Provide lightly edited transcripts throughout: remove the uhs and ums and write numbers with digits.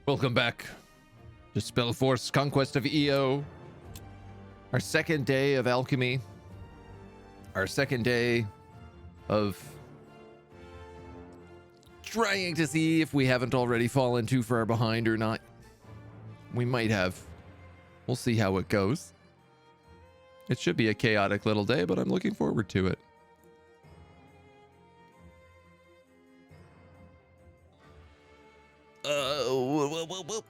Welcome back to Spellforce Conquest of EO. Our second day of alchemy. Our second day of trying to see if we haven't already fallen too far behind or not. We might have. We'll see how it goes. It should be a chaotic little day, but I'm looking forward to it. Whoa.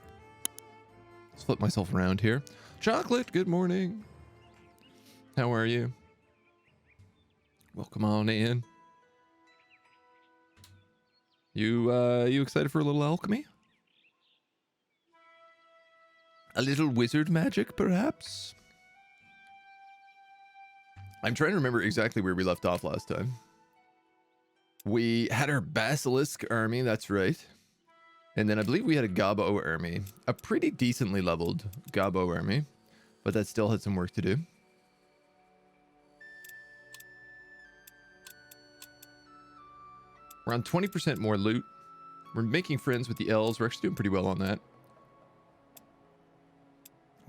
Let's flip myself around here. Chocolate, good morning. How are you? Welcome on in. You excited for a little alchemy? A little wizard magic, perhaps? I'm trying to remember exactly where we left off last time. We had our basilisk army, that's right. And then I believe we had a Gabo army. A pretty decently leveled Gabo army. But that still had some work to do. We're on 20% more loot. We're making friends with the elves. We're actually doing pretty well on that.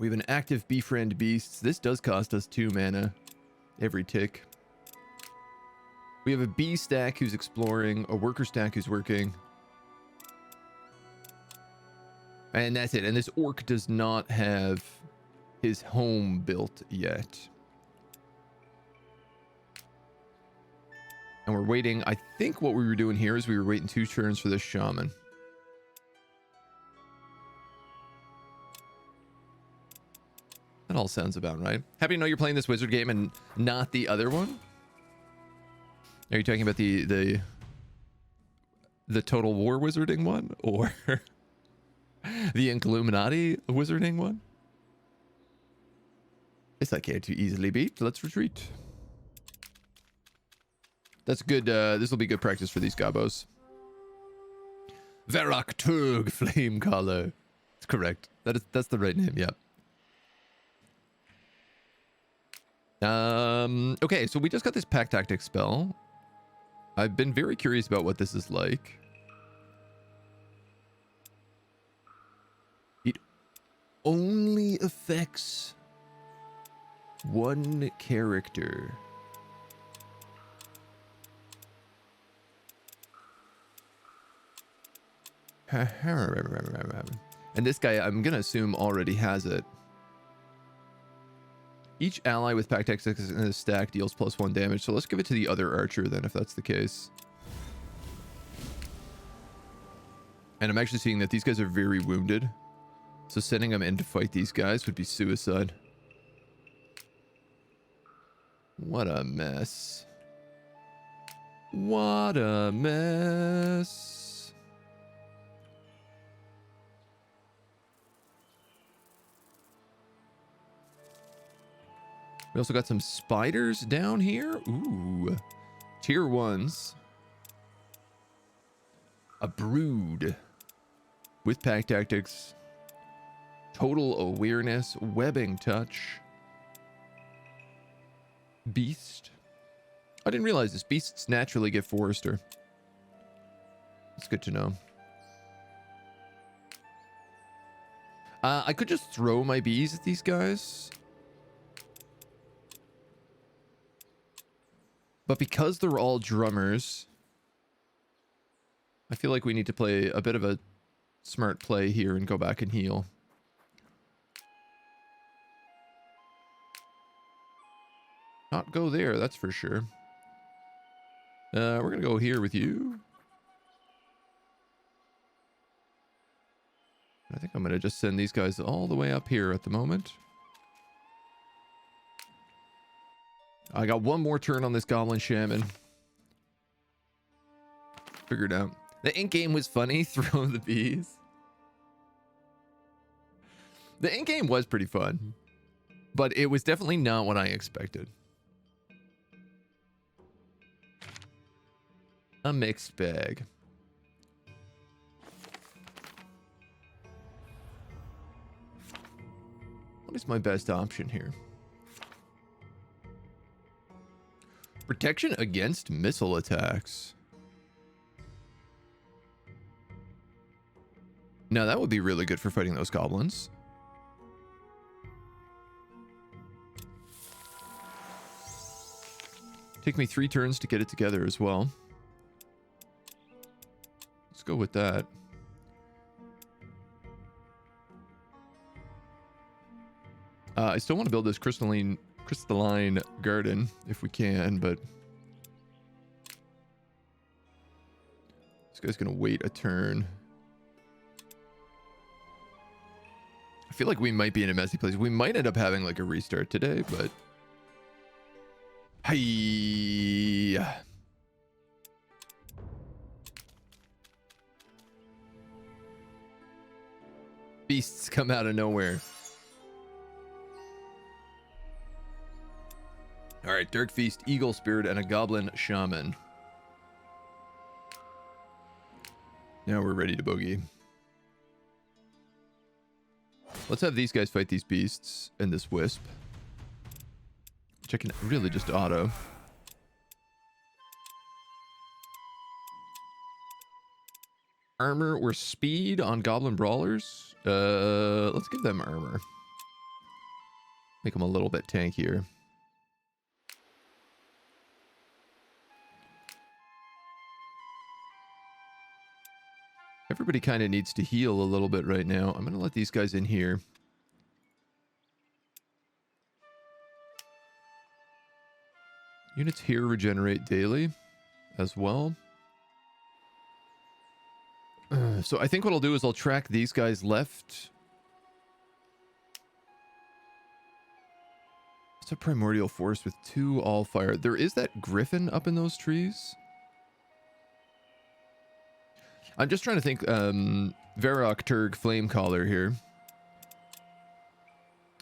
We have an active befriend beasts. This does cost us 2 mana every tick. We have a bee stack who's exploring, a worker stack who's working. And that's it. And this orc does not have his home built yet. And we're waiting. I think what we were doing here is we were waiting 2 turns for this shaman. That all sounds about right. Happy to know you're playing this wizard game and not the other one. Are you talking about the Total War wizarding one, or the Illuminati wizarding one? This I can't too easily beat. Let's retreat. That's good. This will be good practice for these gabos. Verak Turg Flame Collar. That's correct. That's the right name. Yeah. Okay, so we just got this pack tactic spell. I've been very curious about what this is like. It only affects one character. And this guy, I'm gonna assume, already has it. Each ally with pack tactics in his stack deals +1 damage, so let's give it to the other archer then, if that's the case. And I'm actually seeing that these guys are very wounded, so sending them in to fight these guys would be suicide. What a mess. What a mess. We also got some spiders down here. Ooh. Tier 1s. A brood. With pack tactics. Total awareness. Webbing touch. Beast. I didn't realize this. Beasts naturally get Forester. It's good to know. I could just throw my bees at these guys. But because they're all drummers, I feel like we need to play a bit of a smart play here and go back and heal. Not go there, that's for sure. We're going to go here with you. I think I'm going to just send these guys all the way up here at the moment. I got one more turn on this Goblin Shaman. Figured out. The ink game was funny. Throw the bees. The ink game was pretty fun. But it was definitely not what I expected. A mixed bag. What is my best option here? Protection against missile attacks. Now that would be really good for fighting those goblins. Take me 3 turns to get it together as well. Let's go with that. I still want to build this crystalline garden if we can, but this guy's gonna wait a turn. I feel like we might be in a messy place. We might end up having like a restart today, but hey, beasts come out of nowhere. All right, Dark Feast, Eagle Spirit, and a Goblin Shaman. Now we're ready to bogey. Let's have these guys fight these beasts and this wisp. Which I can really just auto. Armor or speed on Goblin Brawlers? Let's give them armor. Make them a little bit tankier. Everybody kind of needs to heal a little bit right now. I'm going to let these guys in here. Units here regenerate daily as well. So I think what I'll do is I'll track these guys left. It's a primordial forest with 2 Allfire. There is that griffin up in those trees. I'm just trying to think. Varrock Turg Flamecaller here.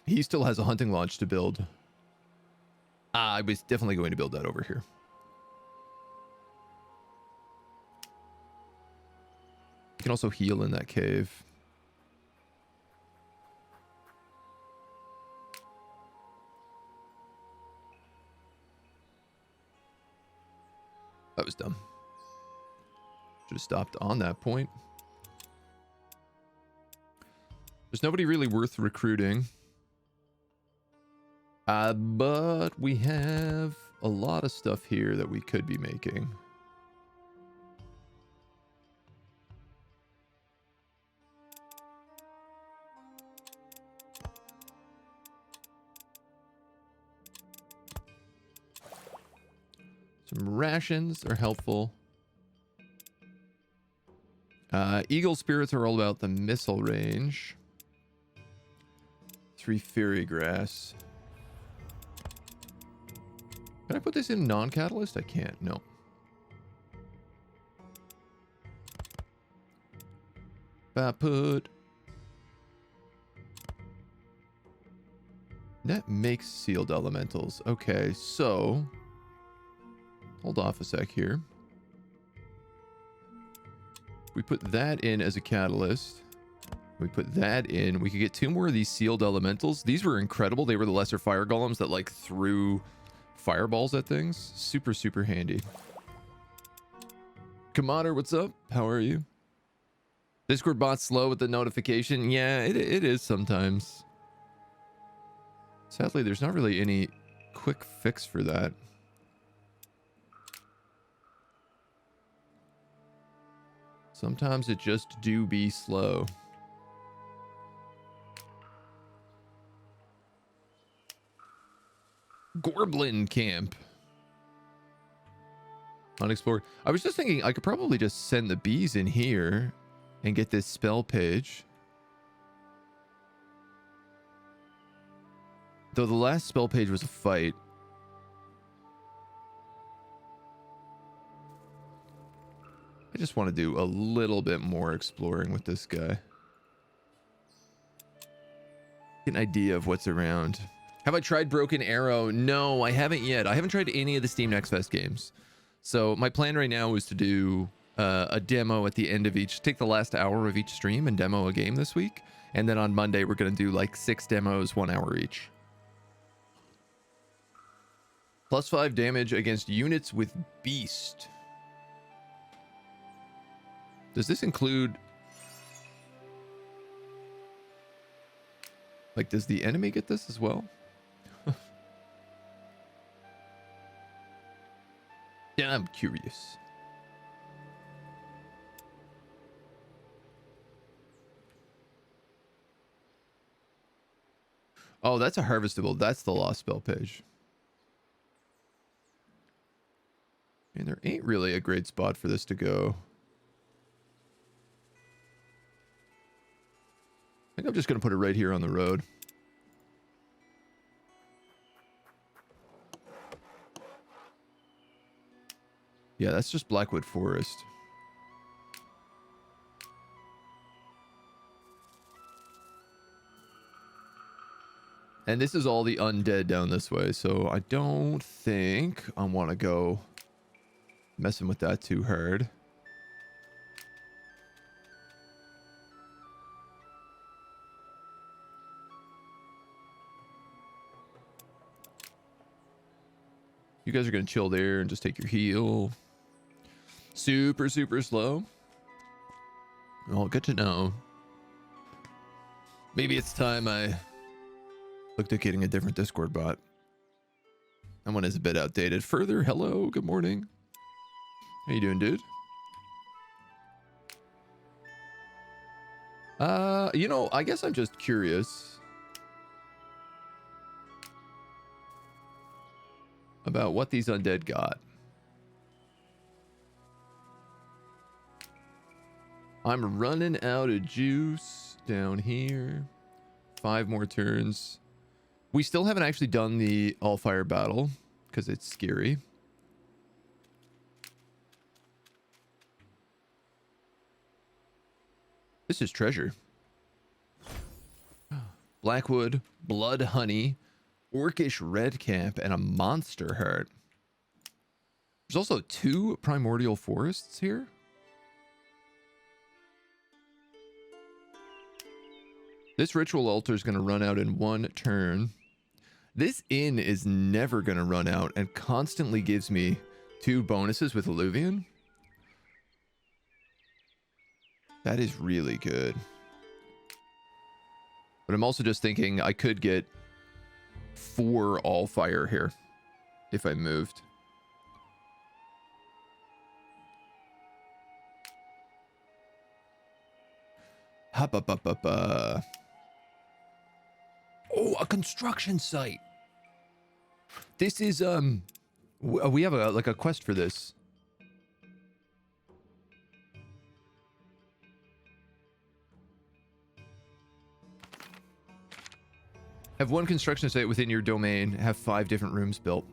He still has a hunting lodge to build. I was definitely going to build that over here. You can also heal in that cave. That was dumb. Should have stopped on that point. There's nobody really worth recruiting. But we have a lot of stuff here that we could be making. Some rations are helpful. Eagle spirits are all about the missile range. 3 fairy grass. Can I put this in non-catalyst? I can't. No. If I put... That makes sealed elementals. Okay, so... Hold off a sec here. We put that in as a catalyst. We put that in. We could get 2 more of these sealed elementals. These were incredible. They were the lesser fire golems that like threw fireballs at things. Super, super handy. Commander, what's up? How are you? Discord bot's slow with the notification. Yeah, it is sometimes. Sadly, there's not really any quick fix for that. Sometimes it just do be slow. Gorblin camp. Unexplored. I was just thinking I could probably just send the bees in here and get this spell page. Though the last spell page was a fight. I just want to do a little bit more exploring with this guy. Get an idea of what's around. Have I tried Broken Arrow? No, I haven't yet. I haven't tried any of the Steam Next Fest games. So my plan right now is to do a demo at the end of each, take the last hour of each stream and demo a game this week. And then on Monday, we're going to do like 6 demos, 1 hour each. +5 damage against units with Beast. Does this include... Like, does the enemy get this as well? Yeah, I'm curious. Oh, that's a harvestable. That's the lost spell page. And there ain't really a great spot for this to go. I think I'm just going to put it right here on the road. Yeah, that's just Blackwood Forest. And this is all the undead down this way, so I don't think I want to go messing with that too hard. You guys are going to chill there and just take your heal. Super, super slow. Oh, good to know. Maybe it's time I looked at getting a different Discord bot. That one is a bit outdated. Further, hello, good morning. How you doing, dude? You know, I guess I'm just curious about what these undead got. I'm running out of juice down here. 5 more turns. We still haven't actually done the Allfire battle because it's scary. This is treasure. Blackwood, blood honey, orcish red camp, and a monster heart. There's also 2 primordial forests here. This ritual altar is going to run out in 1 turn. This inn is never going to run out and constantly gives me 2 bonuses with Alluvion. That is really good. But I'm also just thinking I could get 4 Allfire here if I moved. Oh, a construction site. This is we have a quest for this. Have 1 construction site within your domain. Have 5 different rooms built.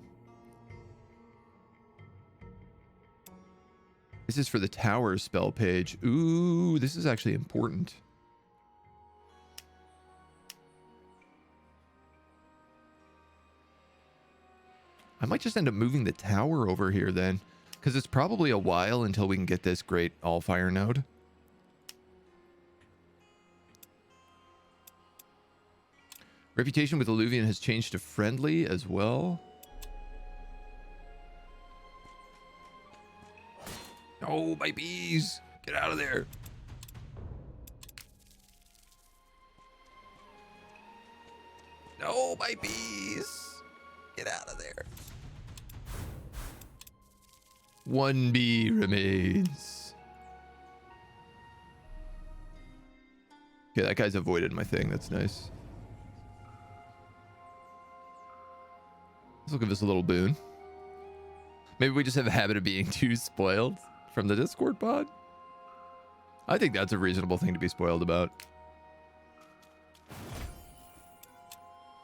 This is for the tower spell page. Ooh, this is actually important. I might just end up moving the tower over here then, because it's probably a while until we can get this great Allfire node. Reputation with Alluvion has changed to friendly as well. Oh, my bees! Get out of there! No, my bees! Get out of there. 1 bee remains. Okay, that guy's avoided my thing. That's nice. This will give us a little boon. Maybe we just have a habit of being too spoiled from the Discord pod. I think that's a reasonable thing to be spoiled about.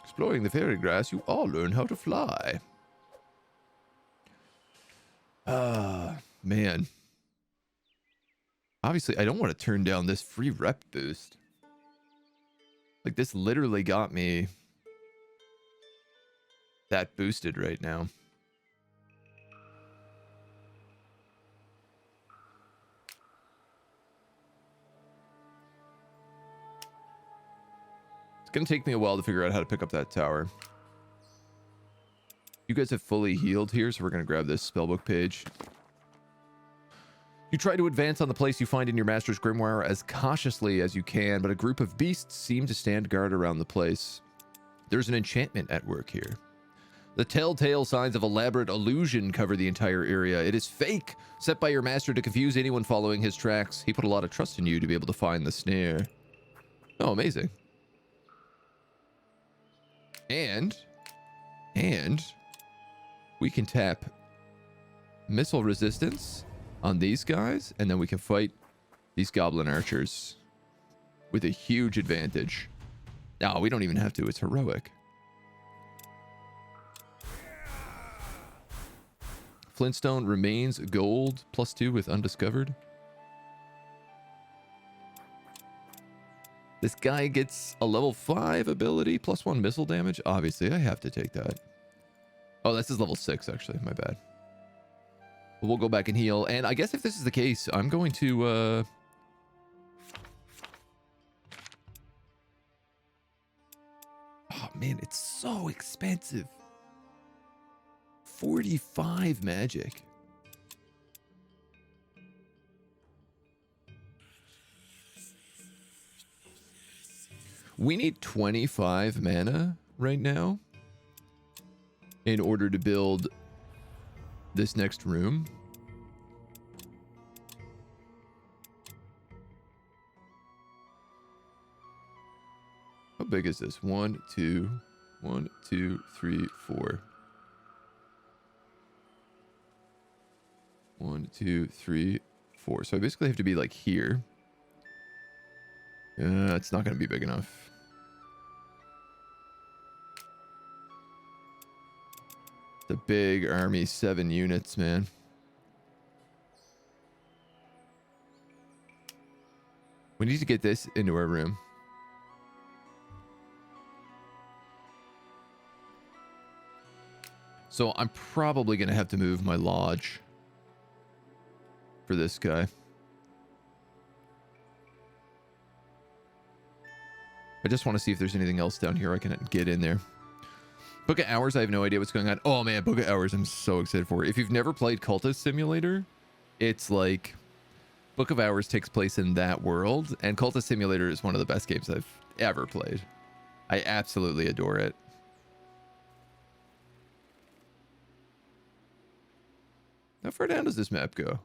Exploring the fairy grass, you all learn how to fly. Man. Obviously, I don't want to turn down this free rep boost. Like, this literally got me that boosted right now. It's going to take me a while to figure out how to pick up that tower. You guys have fully healed here, so we're going to grab this spellbook page. You try to advance on the place you find in your master's grimoire as cautiously as you can, but a group of beasts seem to stand guard around the place. There's an enchantment at work here. The telltale signs of elaborate illusion cover the entire area. It is fake, set by your master to confuse anyone following his tracks. He put a lot of trust in you to be able to find the snare. Oh, amazing. And we can tap missile resistance on these guys, and then we can fight these goblin archers with a huge advantage. No, we don't even have to. It's heroic. Flintstone remains gold, +2 with undiscovered. This guy gets a level 5 ability, +1 missile damage. Obviously, I have to take that. Oh, that's his level 6, actually. My bad. But we'll go back and heal. And I guess if this is the case, I'm going to... Oh, man, it's so expensive. 45 magic. We need 25 mana right now in order to build this next room. How big is this? 1, 2, 3, 4. 1, 2, 3, 4. So I basically have to be like here. It's not going to be big enough. The big army, 7 units, man. We need to get this into our room. So I'm probably going to have to move my lodge for this guy. I just want to see if there's anything else down here I can get in there. Book of Hours, I have no idea what's going on. Oh man, Book of Hours, I'm so excited for it. If you've never played Cultist Simulator, it's like Book of Hours takes place in that world, and Cultist Simulator is one of the best games I've ever played. I absolutely adore it. How far down does this map go?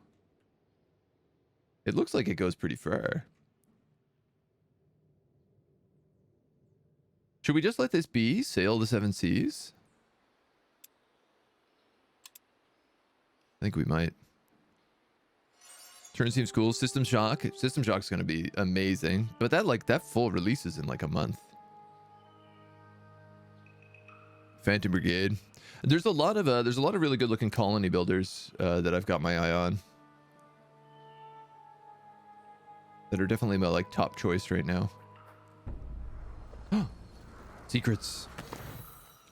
It looks like it goes pretty far. Should we just let this be? Sail the 7 seas? I think we might. Turn seems cool. System Shock. System Shock's going to be amazing. But that full releases in like a month. Phantom Brigade. There's a lot of really good looking colony builders that I've got my eye on. That are definitely my like top choice right now. Secrets.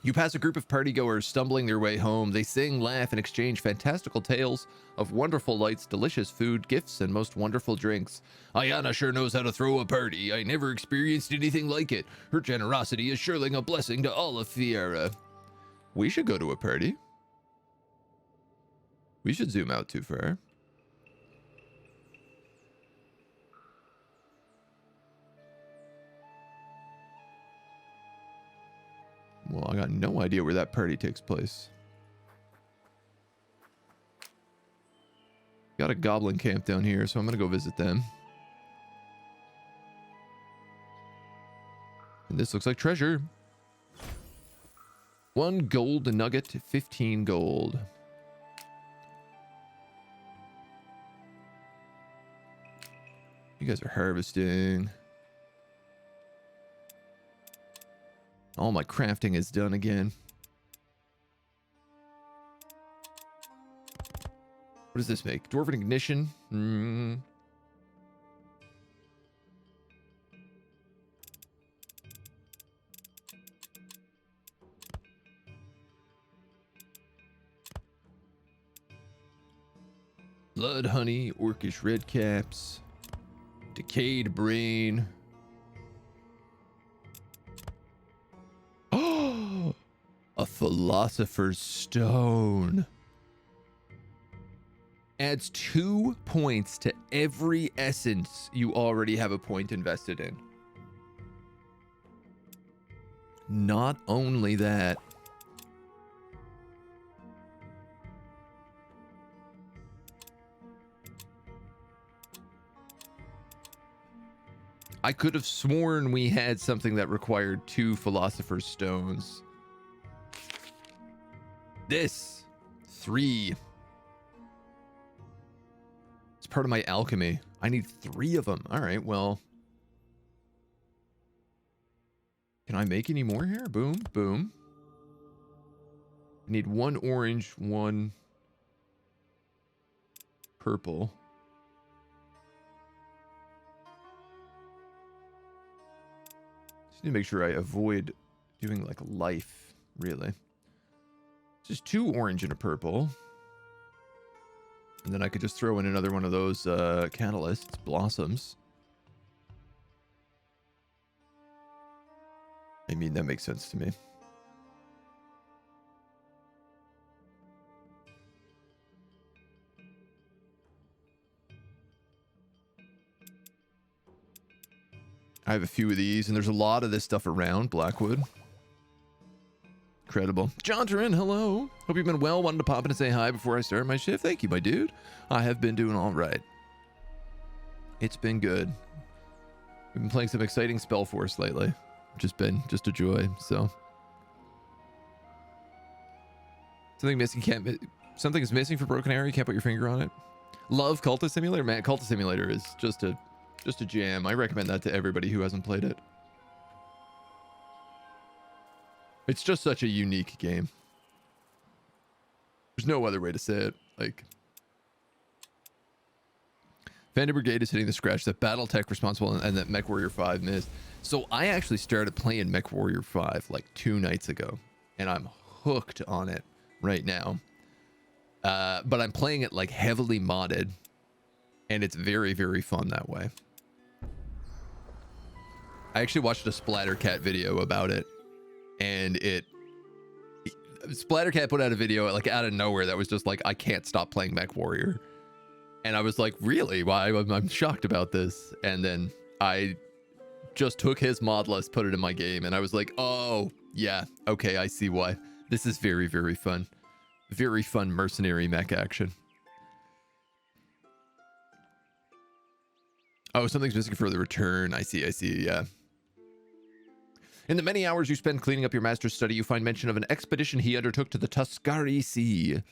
You pass a group of partygoers stumbling their way home. They sing, laugh, and exchange fantastical tales of wonderful lights, delicious food, gifts, and most wonderful drinks. Ayana sure knows how to throw a party. I never experienced anything like it. Her generosity is surely a blessing to all of Fiera. We should go to a party. We should zoom out too far. Well, I got no idea where that party takes place. Got a goblin camp down here, so I'm going to go visit them. And this looks like treasure. 1 gold nugget, 15 gold. You guys are harvesting. All my crafting is done again. What does this make? Dwarven Ignition. Blood Honey, Orcish Redcaps, Decayed Brain. Oh, a Philosopher's Stone. Adds 2 points to every essence you already have a point invested in. Not only that, I could have sworn we had something that required 2 Philosopher's Stones. This 3. It's part of my alchemy. I need 3 of them. All right, well. Can I make any more here? Boom, boom. I need 1 orange, 1 purple. Just need to make sure I avoid doing like life, really. Just 2 orange and a purple. And then I could just throw in another one of those catalysts, blossoms. I mean, that makes sense to me. I have a few of these, and there's a lot of this stuff around Blackwood. Incredible. John Turin, hello. Hope you've been well. Wanted to pop in and say hi before I start my shift. Thank you, my dude. I have been doing all right. It's been good. We've been playing some exciting Spellforce lately. Just been just a joy. So something missing something is missing for Broken Arrow. You can't put your finger on it. Love Cultist Simulator, man. Cultist Simulator is just a jam. I recommend that to everybody who hasn't played it. It's just such a unique game. There's no other way to say it. Like, Phantom Brigade is hitting the scratch that Battletech responsible and that Mech Warrior 5 missed. So I actually started playing Mech Warrior 5 like 2 nights ago, and I'm hooked on it right now. But I'm playing it like heavily modded, and it's very, very fun that way. I actually watched a Splattercat video about it, and Splattercat put out a video like out of nowhere that was just like, I can't stop playing Mech Warrior. And I was like, really? Why? I'm shocked about this. And then I just took his mod list, put it in my game, and I was like, oh, yeah, okay, I see why. This is very, very fun. Very fun mercenary mech action. Oh, something's missing for the return. I see, yeah. In the many hours you spend cleaning up your master's study, you find mention of an expedition he undertook to the Tuscari Sea.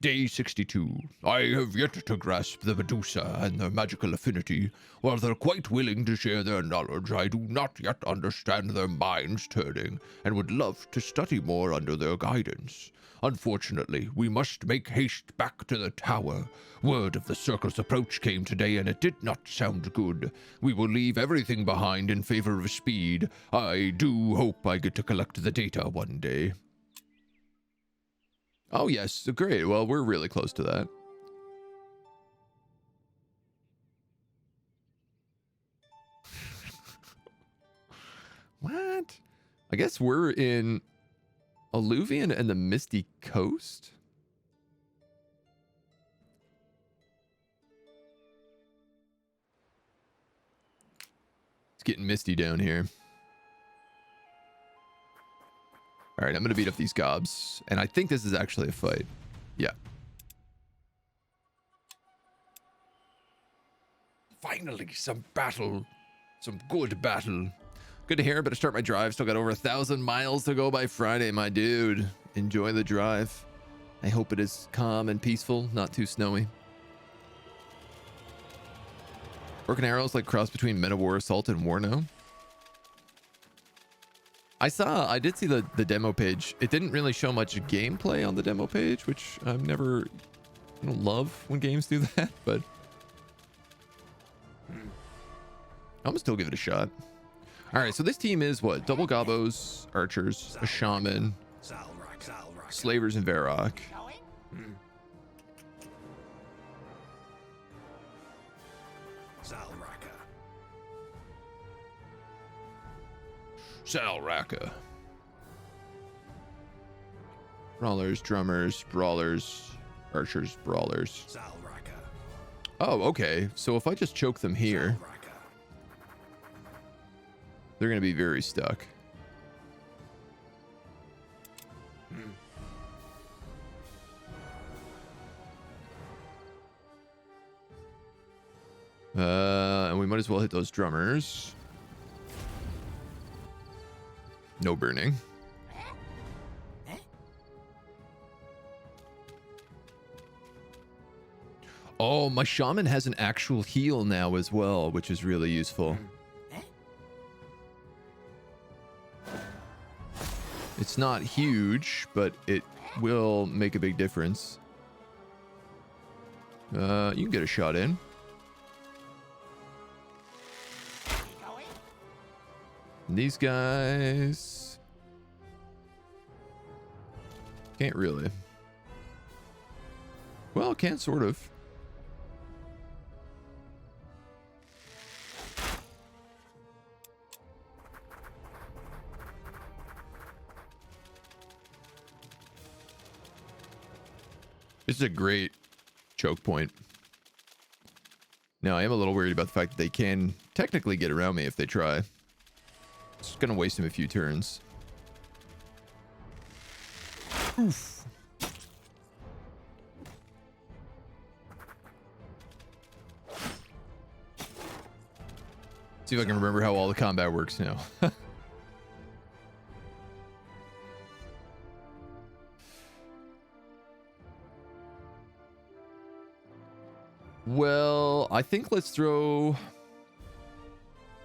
Day 62. I have yet to grasp the Medusa and their magical affinity. While they're quite willing to share their knowledge, I do not yet understand their minds turning, and would love to study more under their guidance. Unfortunately, we must make haste back to the tower. Word of the Circle's approach came today, and it did not sound good. We will leave everything behind in favor of speed. I do hope I get to collect the data one day. Oh, yes. Great. Well, we're really close to that. What? I guess we're in Alluvian and the Misty Coast? It's getting misty down here. All right, I'm going to beat up these gobs. And I think this is actually a fight. Yeah. Finally, some battle. Some good battle. Good to hear. Better start my drive. Still got over 1,000 miles to go by Friday, my dude. Enjoy the drive. I hope it is calm and peaceful, not too snowy. Broken Arrows like cross between Men of War Assault and Warno. I did see the demo page. It didn't really show much gameplay on the demo page, which I don't love when games do that, but I'm gonna still give it a shot. All right, so this team is what? Double Gobos, Archers, a Shaman, Slavers, and Varrock. Salraka. Brawlers, Drummers, Brawlers, Archers, Brawlers. Salraka. Oh, okay. So if I just choke them here, they're going to be very stuck. And we might as well hit those drummers. No burning. Oh, my shaman has an actual heal now as well, which is really useful. It's not huge, but it will make a big difference. You can get a shot in. And these guys can't really. Well, can sort of. This is a great choke point. Now, I am a little worried about the fact that they can technically get around me if they try. It's going to waste him a few turns. Oof. See if I can remember how all the combat works now. Well, I think let's throw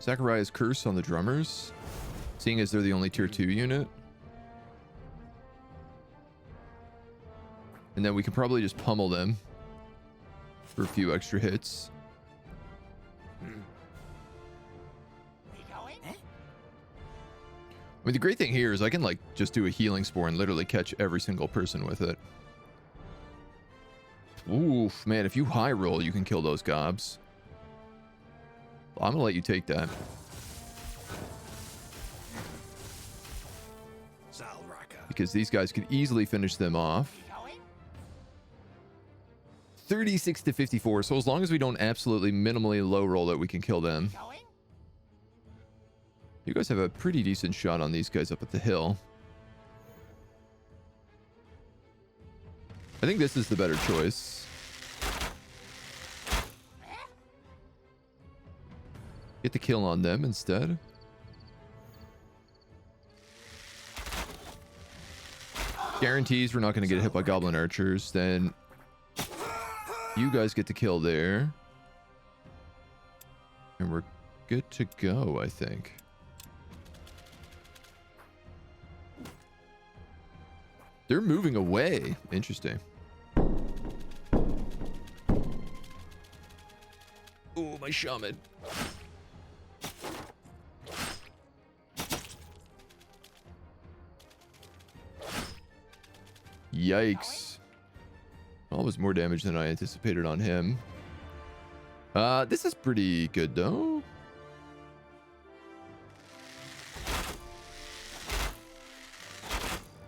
Zachariah's Curse on the drummers, seeing as they're the only tier 2 unit. And then we can probably just pummel them for a few extra hits. I mean, the great thing here is I can, like, just do a healing spore and literally catch every single person with it. Oof, man, if you high roll, you can kill those gobs. Well, I'm gonna let you take that. Because these guys could easily finish them off. 36 to 54, so as long as we don't absolutely minimally low roll it, we can kill them. You guys have a pretty decent shot on these guys up at the hill. I think this is the better choice. Get the kill on them instead. Guarantees we're not going to get hit by goblin archers. Then you guys get to kill there. And we're good to go, I think. They're moving away. Interesting. Oh, my shaman. Yikes. Almost more damage than I anticipated on him. This is pretty good, though.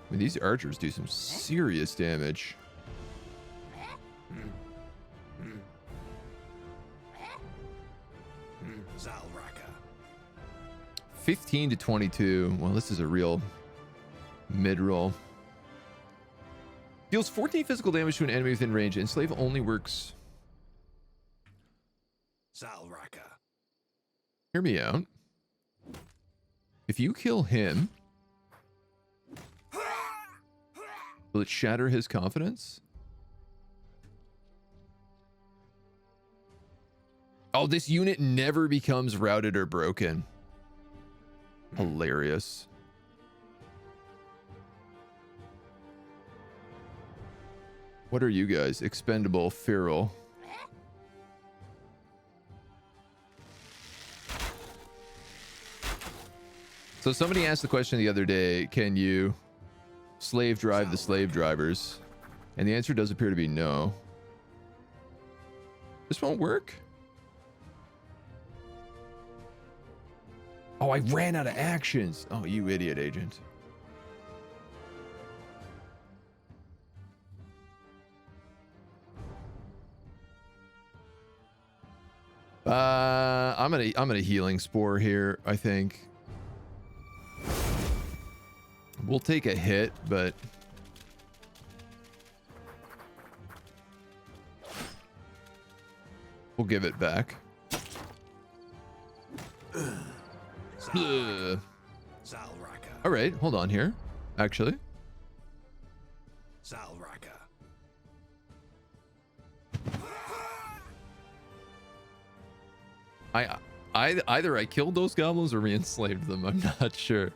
I mean, these archers do some serious damage. 15 to 22. Well, this is a real mid-roll. Deals 14 physical damage to an enemy within range. Enslave only works. Hear me out. If you kill him, will it shatter his confidence? Oh, this unit never becomes routed or broken. Hilarious. What are you guys? Expendable, feral. So somebody asked the question the other day, can you slave drive the slave drivers? And the answer does appear to be no. This won't work? Oh, I ran out of actions. Oh, you idiot, agent. I'm gonna healing spore here, I think. We'll take a hit, but we'll give it back. All right, hold on here. Actually, either I killed those goblins or we enslaved them. I'm not sure.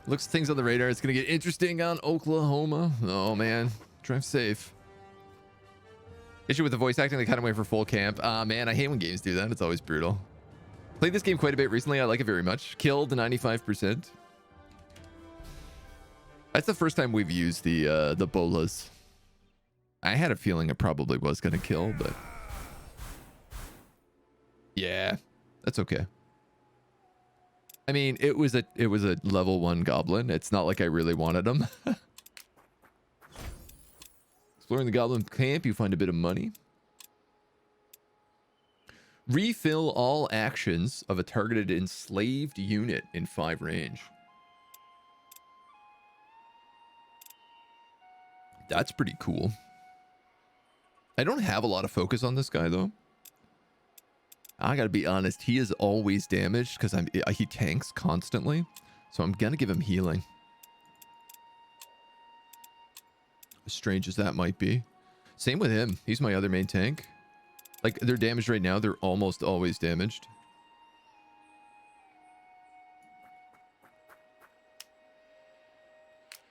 Looks things on the radar. It's gonna get interesting on Oklahoma. Oh man, drive safe. Issue with the voice acting, they cut away for full camp. Man, I hate when games do that. It's always brutal. Played this game quite a bit recently. I like it very much. Killed 95%. That's the first time we've used the bolas. I had a feeling it probably was gonna kill, but yeah, that's okay. I mean, it was a level 1 goblin. It's not like I really wanted him. Exploring the goblin camp, you find a bit of money. Refill all actions of a targeted enslaved unit in 5 range. That's pretty cool. I don't have a lot of focus on this guy though. I gotta be honest, he is always damaged because he tanks constantly, so I'm gonna give him healing. As strange as that might be. Same with him. He's my other main tank. Like, they're damaged right now. They're almost always damaged.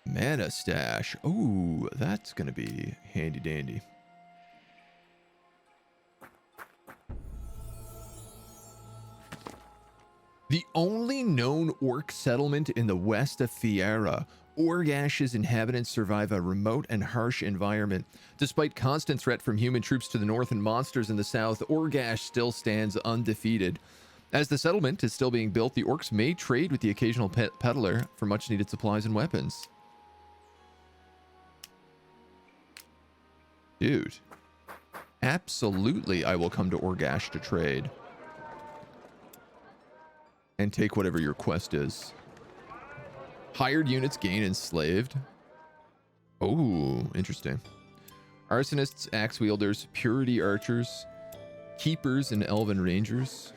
Mana stash. Ooh, that's gonna be handy dandy. The only known orc settlement in the west of Fiera, Orgash's inhabitants survive a remote and harsh environment. Despite constant threat from human troops to the north and monsters in the south, Orgash still stands undefeated. As the settlement is still being built, the orcs may trade with the occasional peddler for much needed supplies and weapons. Dude, absolutely I will come to Orgash to trade. And take whatever your quest is. Hired units gain enslaved. Oh, interesting. Arsonists, axe wielders, purity archers, keepers, and elven rangers.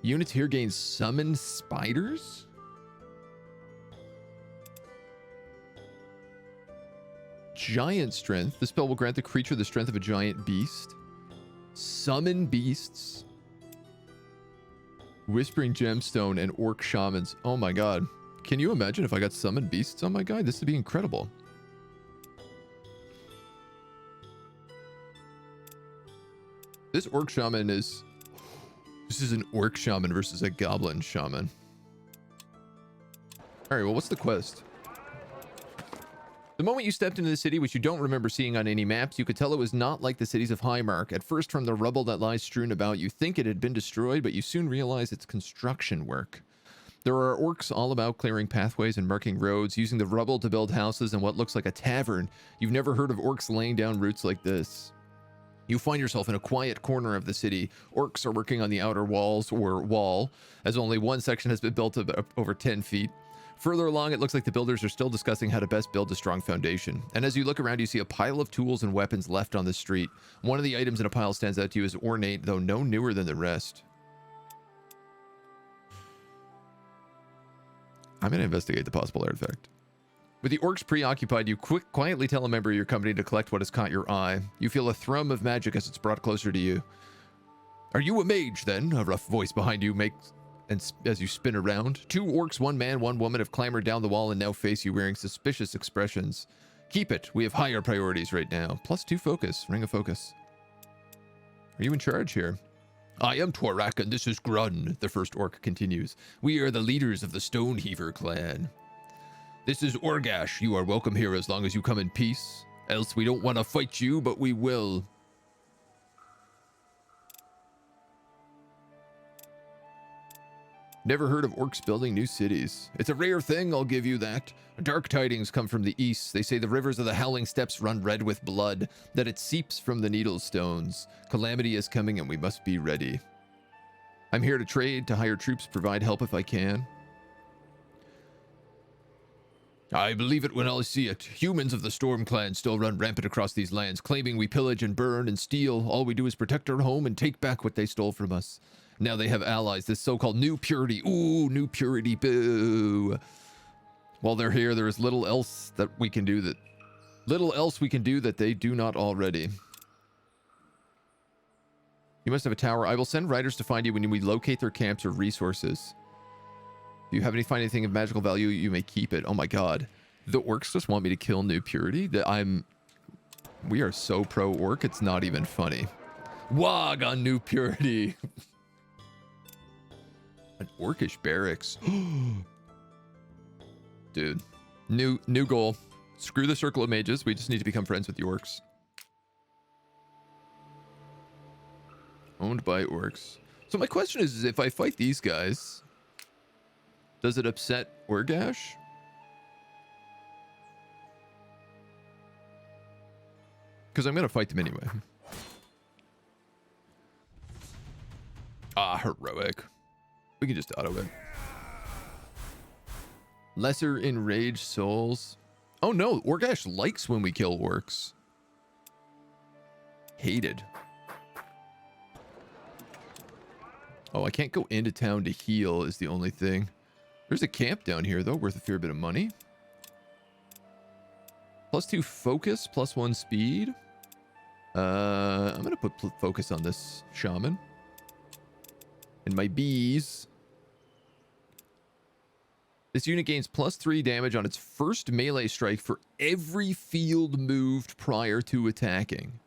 Units here gain summoned spiders? Giant strength. The spell will grant the creature the strength of a giant beast. Summon beasts. Whispering gemstone and orc shamans. Oh my god. Can you imagine if I got summoned beasts on my guy? This would be incredible. This orc shaman is... This is an orc shaman versus a goblin shaman. Alright, well, what's the quest? The moment you stepped into the city, which you don't remember seeing on any maps, you could tell it was not like the cities of Highmark. At first, from the rubble that lies strewn about, you think it had been destroyed, but you soon realize it's construction work. There are orcs all about clearing pathways and marking roads, using the rubble to build houses and what looks like a tavern. You've never heard of orcs laying down roots like this. You find yourself in a quiet corner of the city. Orcs are working on the outer walls, or wall, as only one section has been built over 10 feet. Further along, it looks like the builders are still discussing how to best build a strong foundation. And as you look around, you see a pile of tools and weapons left on the street. One of the items in a pile stands out to you as ornate, though no newer than the rest. I'm going to investigate the possible artifact. With the orcs preoccupied, you quietly tell a member of your company to collect what has caught your eye. You feel a thrum of magic as it's brought closer to you. Are you a mage, then? A rough voice behind you makes... And as you spin around, 2 orcs, 1 man, 1 woman have clambered down the wall and now face you wearing suspicious expressions. Keep it. We have higher priorities right now. +2 focus. Ring of focus. Are you in charge here? I am Twarak and this is Grun, the first orc continues. We are the leaders of the Stoneheaver clan. This is Orgash. You are welcome here as long as you come in peace. Else we don't want to fight you, but we will. Never heard of orcs building new cities. It's a rare thing, I'll give you that. Dark tidings come from the east. They say the rivers of the Howling Steppes run red with blood, that it seeps from the needle stones. Calamity is coming and we must be ready. I'm here to trade, to hire troops, provide help if I can. I believe it when I see it. Humans of the Storm Clan still run rampant across these lands, claiming we pillage and burn and steal. All we do is protect our home and take back what they stole from us. Now they have allies, this so-called New Purity. Ooh, New Purity, boo. While they're here, there is little else we can do that they do not already. You must have a tower. I will send riders to find you when we locate their camps or resources. If you find anything of magical value, you may keep it. Oh my god. The orcs just want me to kill New Purity? We are so pro-orc, it's not even funny. Wog on New Purity. An orcish barracks. Dude. New goal. Screw the circle of mages. We just need to become friends with the orcs. Owned by orcs. So my question is if I fight these guys, does it upset Orgash? Because I'm going to fight them anyway. Ah, heroic. We can just auto it. Lesser enraged souls. Oh no, Orgash likes when we kill orcs. Hated. Oh, I can't go into town to heal is the only thing. There's a camp down here, though, worth a fair bit of money. +2 focus, +1 speed. I'm going to put focus on this shaman. And my bees. This unit gains +3 damage on its first melee strike for every field moved prior to attacking.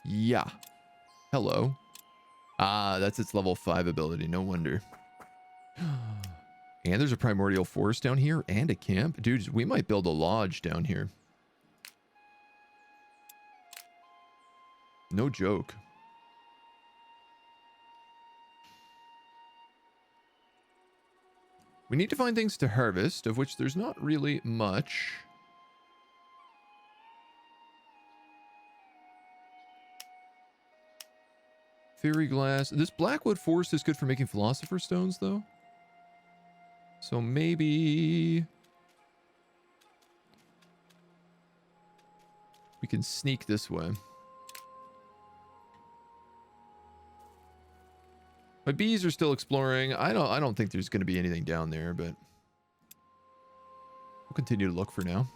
Yeah. Hello. Ah, that's its level 5 ability. No wonder. And there's a primordial forest down here and a camp. Dude, we might build a lodge down here. No joke. We need to find things to harvest, of which there's not really much. Fairy glass. This blackwood forest is good for making philosopher stones, though. So maybe we can sneak this way. My bees are still exploring. I don't think there's going to be anything down there, but we'll continue to look for now.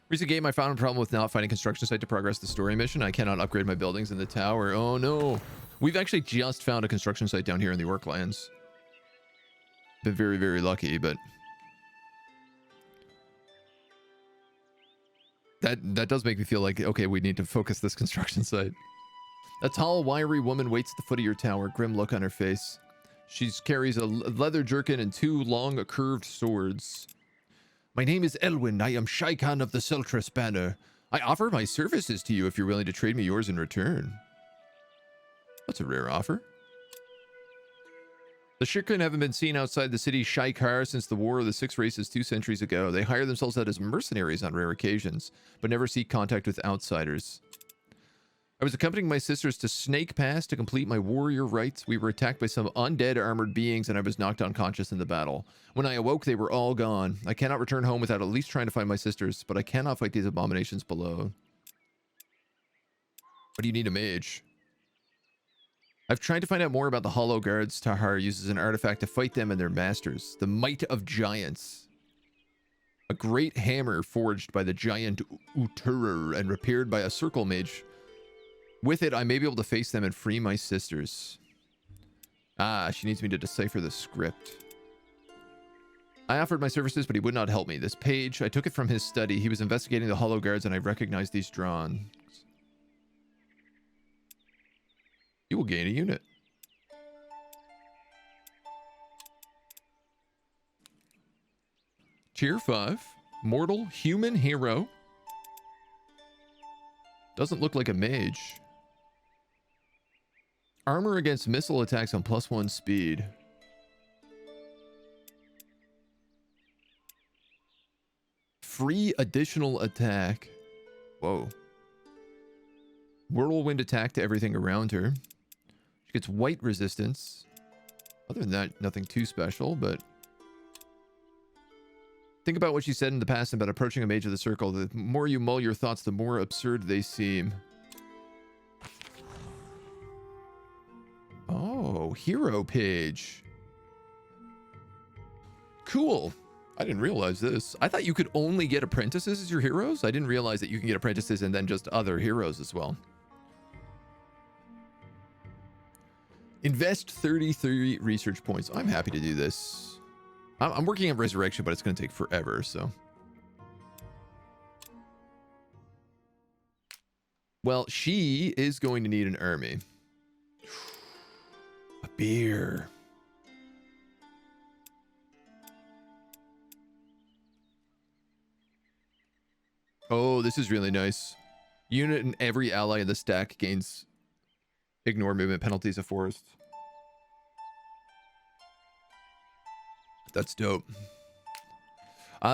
Recent game, I found a problem with not finding construction site to progress the story mission. I cannot upgrade my buildings in the tower. Oh no. We've actually just found a construction site down here in the Orklands. Been very, very lucky, but that does make me feel like, okay, we need to focus this construction site. A tall, wiry woman waits at the foot of your tower, grim look on her face. She carries a leather jerkin and 2 long, curved swords. My name is Elwyn. I am Shaikan of the Seltris Banner. I offer my services to you if you're willing to trade me yours in return. That's a rare offer. The Shirkin haven't been seen outside the city Shaikar since the War of the 6 Races 2 centuries ago. They hire themselves out as mercenaries on rare occasions, but never seek contact with outsiders. I was accompanying my sisters to Snake Pass to complete my warrior rites. We were attacked by some undead armored beings and I was knocked unconscious in the battle. When I awoke, they were all gone. I cannot return home without at least trying to find my sisters, but I cannot fight these abominations below. What do you need a mage? I've tried to find out more about the Hollow Guards. Tahar uses an artifact to fight them and their masters. The Might of Giants. A great hammer forged by the giant Uturer and repaired by a circle mage. With it, I may be able to face them and free my sisters. Ah, she needs me to decipher the script. I offered my services, but he would not help me. This page, I took it from his study. He was investigating the Hollow Guards, and I recognized these drawings. You will gain a unit. Tier 5. Mortal human hero. Doesn't look like a mage. armor against missile attacks on +1 speed. Free additional attack. Whoa. Whirlwind attack to everything around her. She gets white resistance. Other than that, nothing too special, but... Think about what she said in the past about approaching a mage of the circle. The more you mull your thoughts, the more absurd they seem. Oh, hero page. Cool. I didn't realize this. I thought you could only get apprentices as your heroes. I didn't realize that you can get apprentices and then just other heroes as well. Invest 33 research points. I'm happy to do this. I'm working on Resurrection, but it's going to take forever, so. Well, she is going to need an army. A beer. Oh, this is really nice. Unit and every ally in the stack gains ignore movement penalties of forest. That's dope.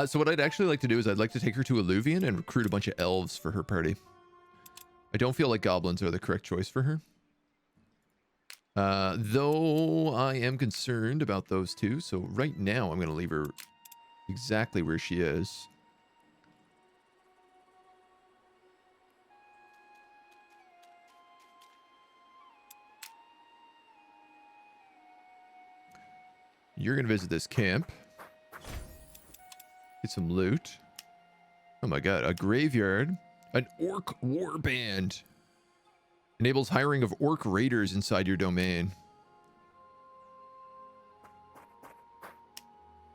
So what I'd actually like to do is I'd like to take her to Illuvian and recruit a bunch of elves for her party. I don't feel like goblins are the correct choice for her. Though I am concerned about those two. So right now I'm going to leave her exactly where she is. You're going to visit this camp. Get some loot. Oh my god, a graveyard. An orc warband. Enables hiring of orc raiders inside your domain.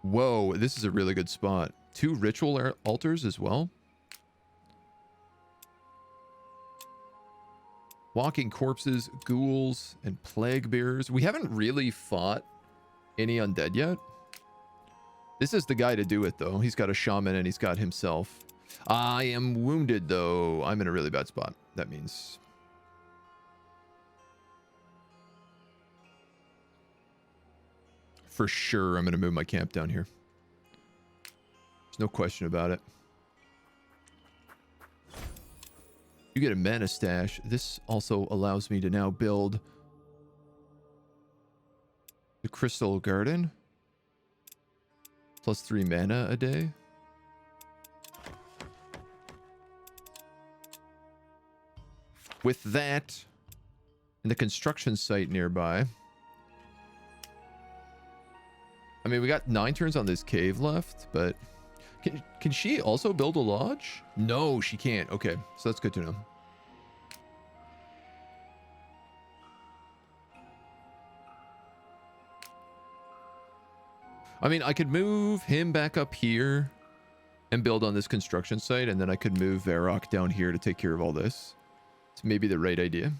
Whoa, this is a really good spot. 2 ritual altars as well. Walking corpses, ghouls, and plague bearers. We haven't really fought any undead yet. This is the guy to do it, though. He's got a shaman and he's got himself. I am wounded, though. I'm in a really bad spot. That means... For sure, I'm going to move my camp down here. There's no question about it. You get a mana stash. This also allows me to now build the Crystal Garden. +3 mana a day. With that, and the construction site nearby. I mean, we got 9 turns on this cave left, but... Can she also build a lodge? No, she can't. Okay, so that's good to know. I mean, I could move him back up here and build on this construction site, and then I could move Varrock down here to take care of all this. It's maybe the right idea.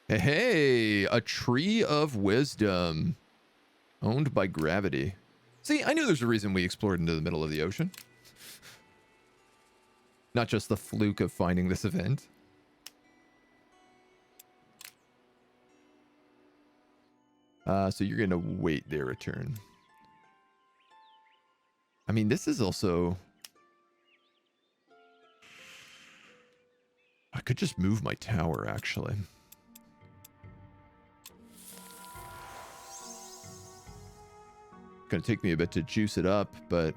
Hey, a tree of wisdom owned by gravity. See, I knew there's a reason we explored into the middle of the ocean. Not just the fluke of finding this event. So you're going to wait their return. I mean, this is also... I could just move my tower, actually. Going to take me a bit to juice it up, but...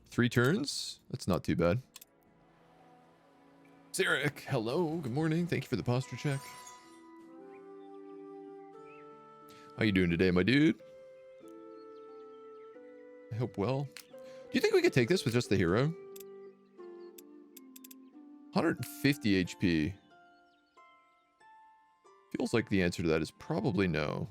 Three turns? That's not too bad. Zarek, hello, good morning. Thank you for the posture check. How you doing today, my dude? I hope well. Do you think we could take this with just the hero? 150 HP. Feels like the answer to that is probably no.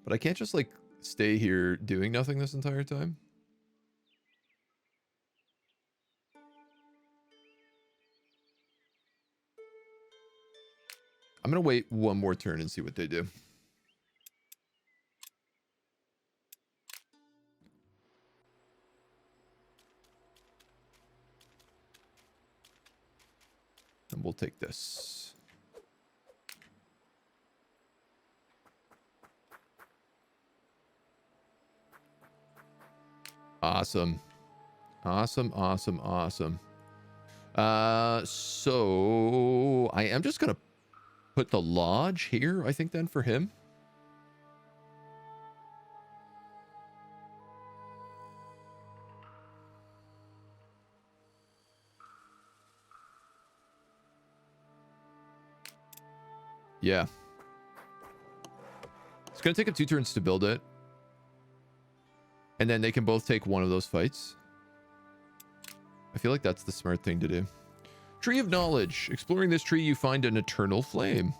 But I can't just, like, stay here doing nothing this entire time. I'm going to wait one more turn and see what they do. And we'll take this. Awesome. Awesome, awesome, awesome. So I am just going to put the lodge here, I think, then for him. Yeah. It's going to take him 2 turns to build it. And then they can both take one of those fights. I feel like that's the smart thing to do. Tree of Knowledge. Exploring this tree, you find an eternal flame.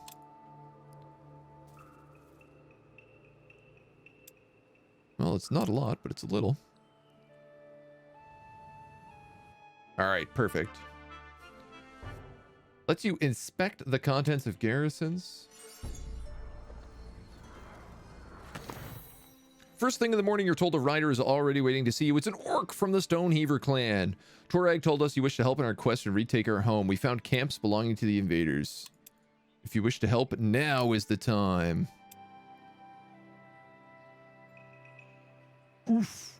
Well, it's not a lot, but it's a little. All right, perfect. Lets you inspect the contents of garrisons. First thing in the morning, you're told a rider is already waiting to see you. It's an orc from the Stoneheaver clan. Torag told us you wish to help in our quest and retake our home. We found camps belonging to the invaders. If you wish to help, now is the time. Oof.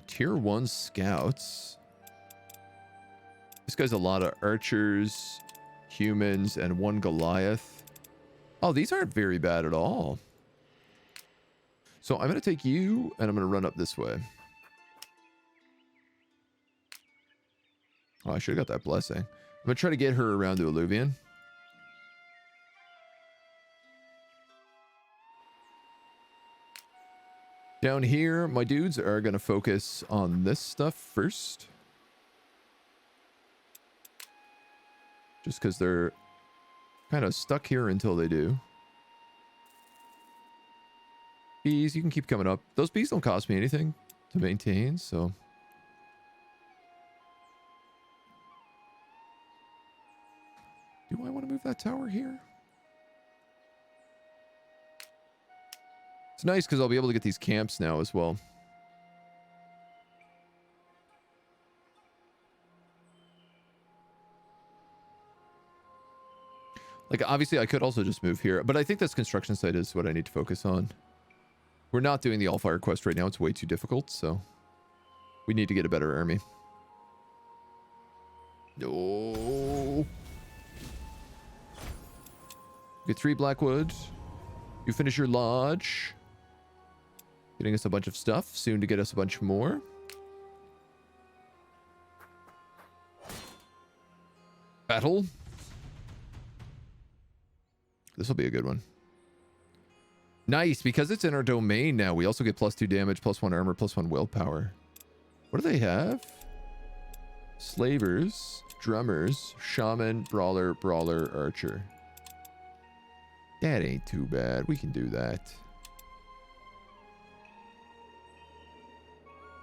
Tier 1 scouts. This guy's a lot of archers, humans, and 1 Goliath. Oh, these aren't very bad at all. So I'm going to take you, and I'm going to run up this way. Oh, I should have got that blessing. I'm going to try to get her around to Alluvian. Down here, my dudes are going to focus on this stuff first. Just because they're kind of stuck here until they do. Bees, you can keep coming up. Those bees don't cost me anything to maintain, so... Do I want to move that tower here? It's nice because I'll be able to get these camps now as well. Like, obviously, I could also just move here, but I think this construction site is what I need to focus on. We're not doing the Allfire quest right now. It's way too difficult, so we need to get a better army. No. Get 3 Blackwood. You finish your lodge. Getting us a bunch of stuff. Soon to get us a bunch more. Battle. This will be a good one. Nice, because it's in our domain now. We also get +2 damage, +1 armor, +1 willpower. What do they have? Slavers, drummers, shaman, brawler, archer. That ain't too bad. We can do that.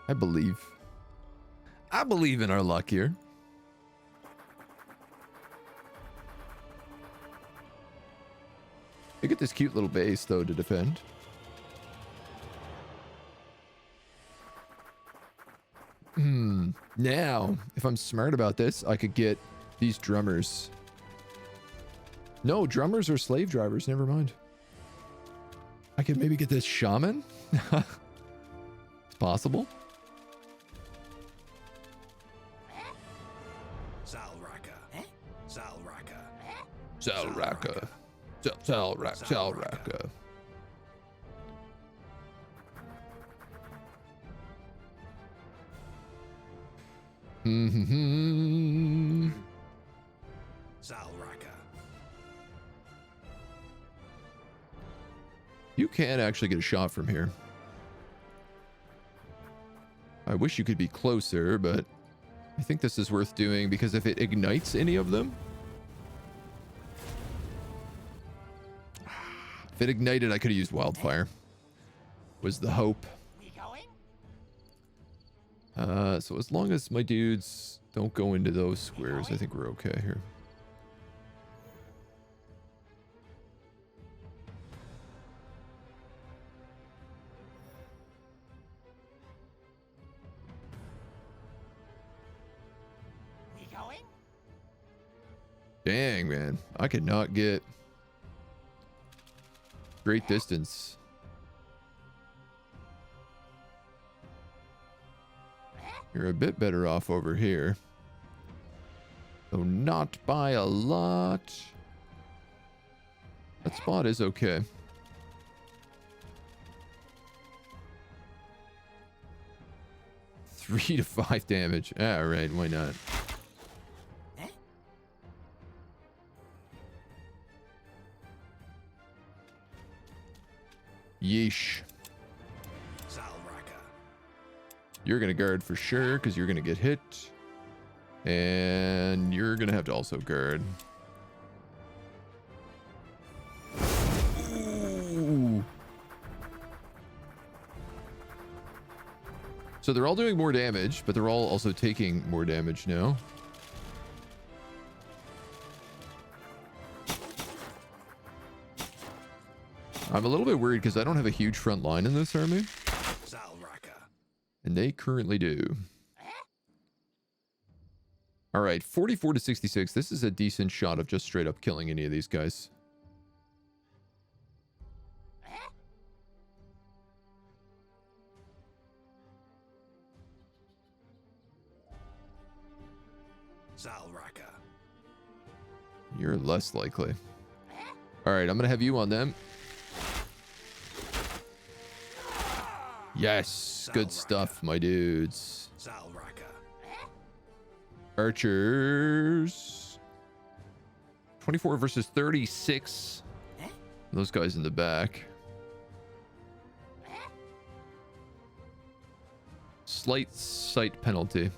I believe in our luck here. They get this cute little base, though, to defend. Now, if I'm smart about this, I could get these drummers. No, drummers are slave drivers. Never mind. I could maybe get this shaman. It's possible. Zalraka. Zalraka. You can actually get a shot from here. I wish you could be closer, but I think this is worth doing because if it ignites any of them... If it ignited, I could have used wildfire. Was the hope. So as long as my dudes Don't go into those squares. I think we're okay here. Dang, man. I could not get great distance. You're a bit better off over here. Though not by a lot. That spot is okay. Three to 5 damage. All right, why not? Yeesh. You're going to guard for sure because you're going to get hit. And you're going to have to also guard. Ooh. So they're all doing more damage, but they're all also taking more damage now. I'm a little bit worried because I don't have a huge front line in this army. And they currently do. All right, 44 to 66. This is a decent shot of just straight up killing any of these guys. You're less likely. All right, I'm going to have you on them. Yes, good stuff, my dudes. Archers. 24 versus 36. Those guys in the back. Slight sight penalty.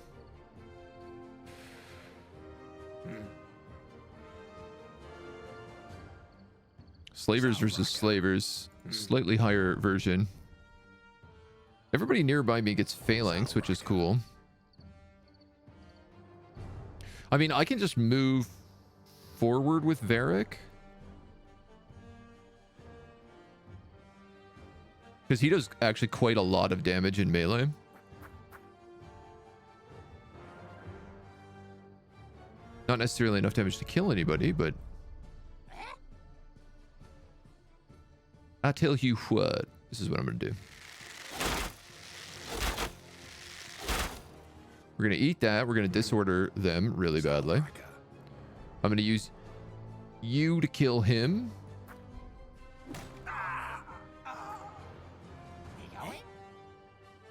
Slavers versus slavers. Slightly higher version. Everybody nearby me gets phalanx, which is cool. I mean, I can just move forward with Varric. Because he does actually quite a lot of damage in melee. Not necessarily enough damage to kill anybody, but... I tell you what. This is what I'm going to do. We're going to eat that. We're going to disorder them really badly. I'm going to use you to kill him.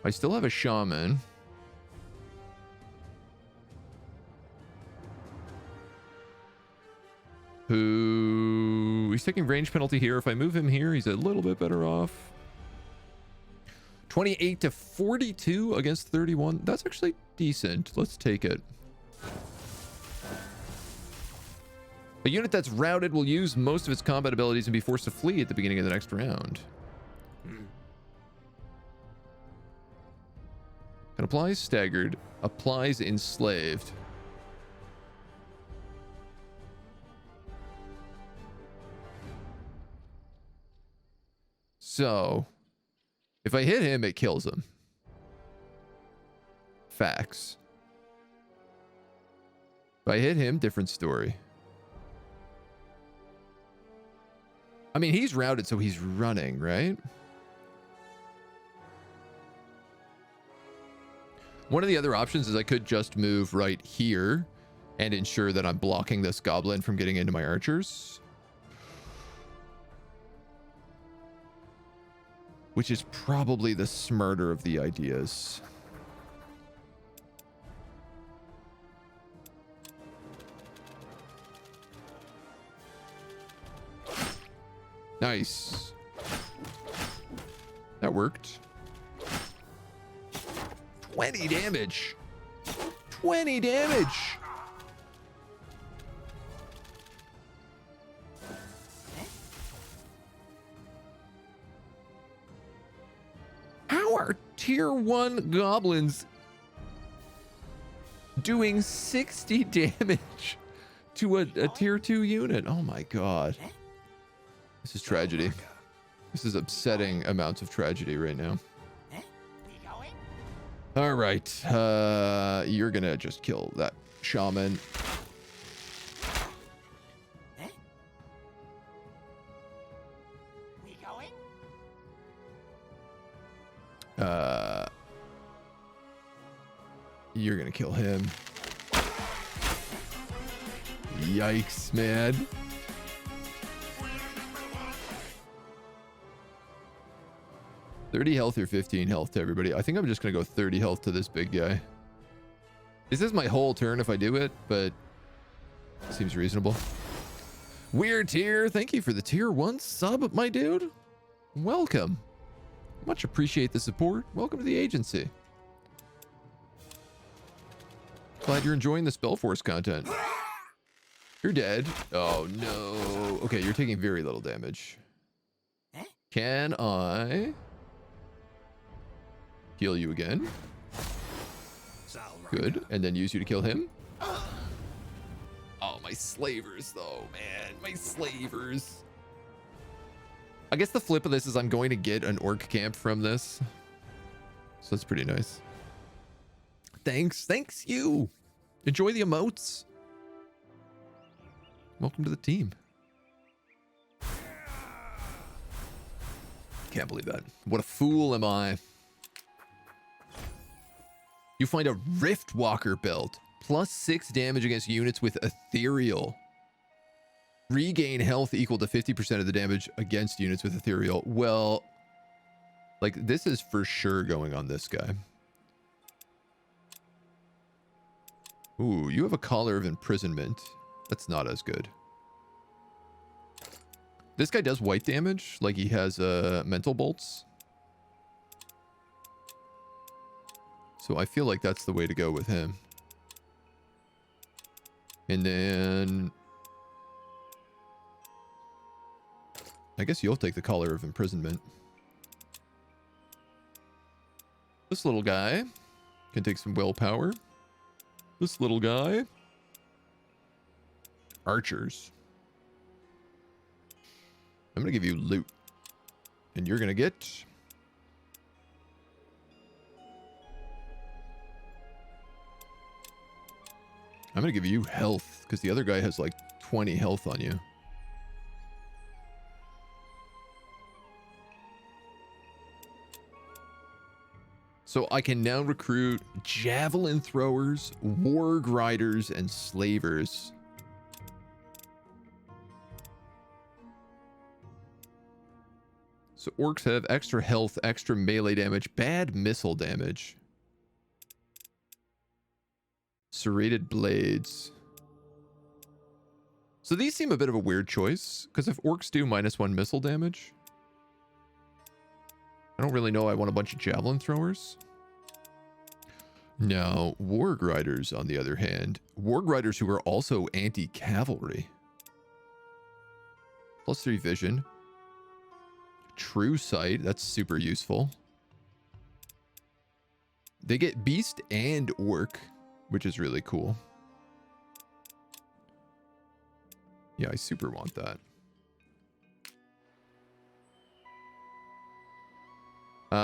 I still have a shaman. Who... He's taking range penalty here. If I move him here, he's a little bit better off. 28 to 42 against 31. That's actually decent. Let's take it. A unit that's routed will use most of its combat abilities and be forced to flee at the beginning of the next round. It applies staggered. Applies enslaved. So... if I hit him, it kills him. Facts. If I hit him, different story. I mean, he's routed, so he's running, right? One of the other options is I could just move right here and ensure that I'm blocking this goblin from getting into my archers. Which is probably the smarter of the ideas. Nice. That worked. 20 damage. 20 damage. How are tier 1 goblins doing 60 damage to a tier 2 unit. Oh my god. This is tragedy. This is upsetting amounts of tragedy right now. All right. You're going to just kill that shaman. You're gonna kill him. Yikes, man. $30 health or 15 health to everybody. I think I'm just gonna go 30 health to this big guy. This is my whole turn if I do it, but seems reasonable. Weird tier, thank you for the tier 1 sub, my dude. Welcome. Much appreciate the support. Welcome to the agency. Glad you're enjoying the Spellforce content. You're dead. Oh no. Okay, you're taking very little damage. Can I heal you again? Good. And then use you to kill him? Oh, my slavers though, man. My slavers. I guess the flip of this is I'm going to get an orc camp from this. So that's pretty nice. Thanks you. Enjoy the emotes. Welcome to the team. Can't believe that. What a fool am I. You find a Riftwalker belt. +6 damage against units with ethereal. Regain health equal to 50% of the damage against units with ethereal. Well, like this is for sure going on this guy. Ooh, you have a collar of imprisonment. That's not as good. This guy does white damage, like he has mental bolts. So I feel like that's the way to go with him. And then I guess you'll take the collar of imprisonment. This little guy can take some willpower. This little guy. Archers. I'm going to give you loot. And you're going to get... I'm going to give you health, because the other guy has like 20 health on you. So I can now recruit javelin throwers, warg riders, and slavers. So orcs have extra health, extra melee damage, bad missile damage. Serrated blades. So these seem a bit of a weird choice, because if orcs do -1 missile damage, I don't really know I want a bunch of javelin throwers. Now, warg riders, on the other hand, warg riders who are also anti-cavalry. +3 vision. True sight, that's super useful. They get beast and orc, which is really cool. Yeah, I super want that.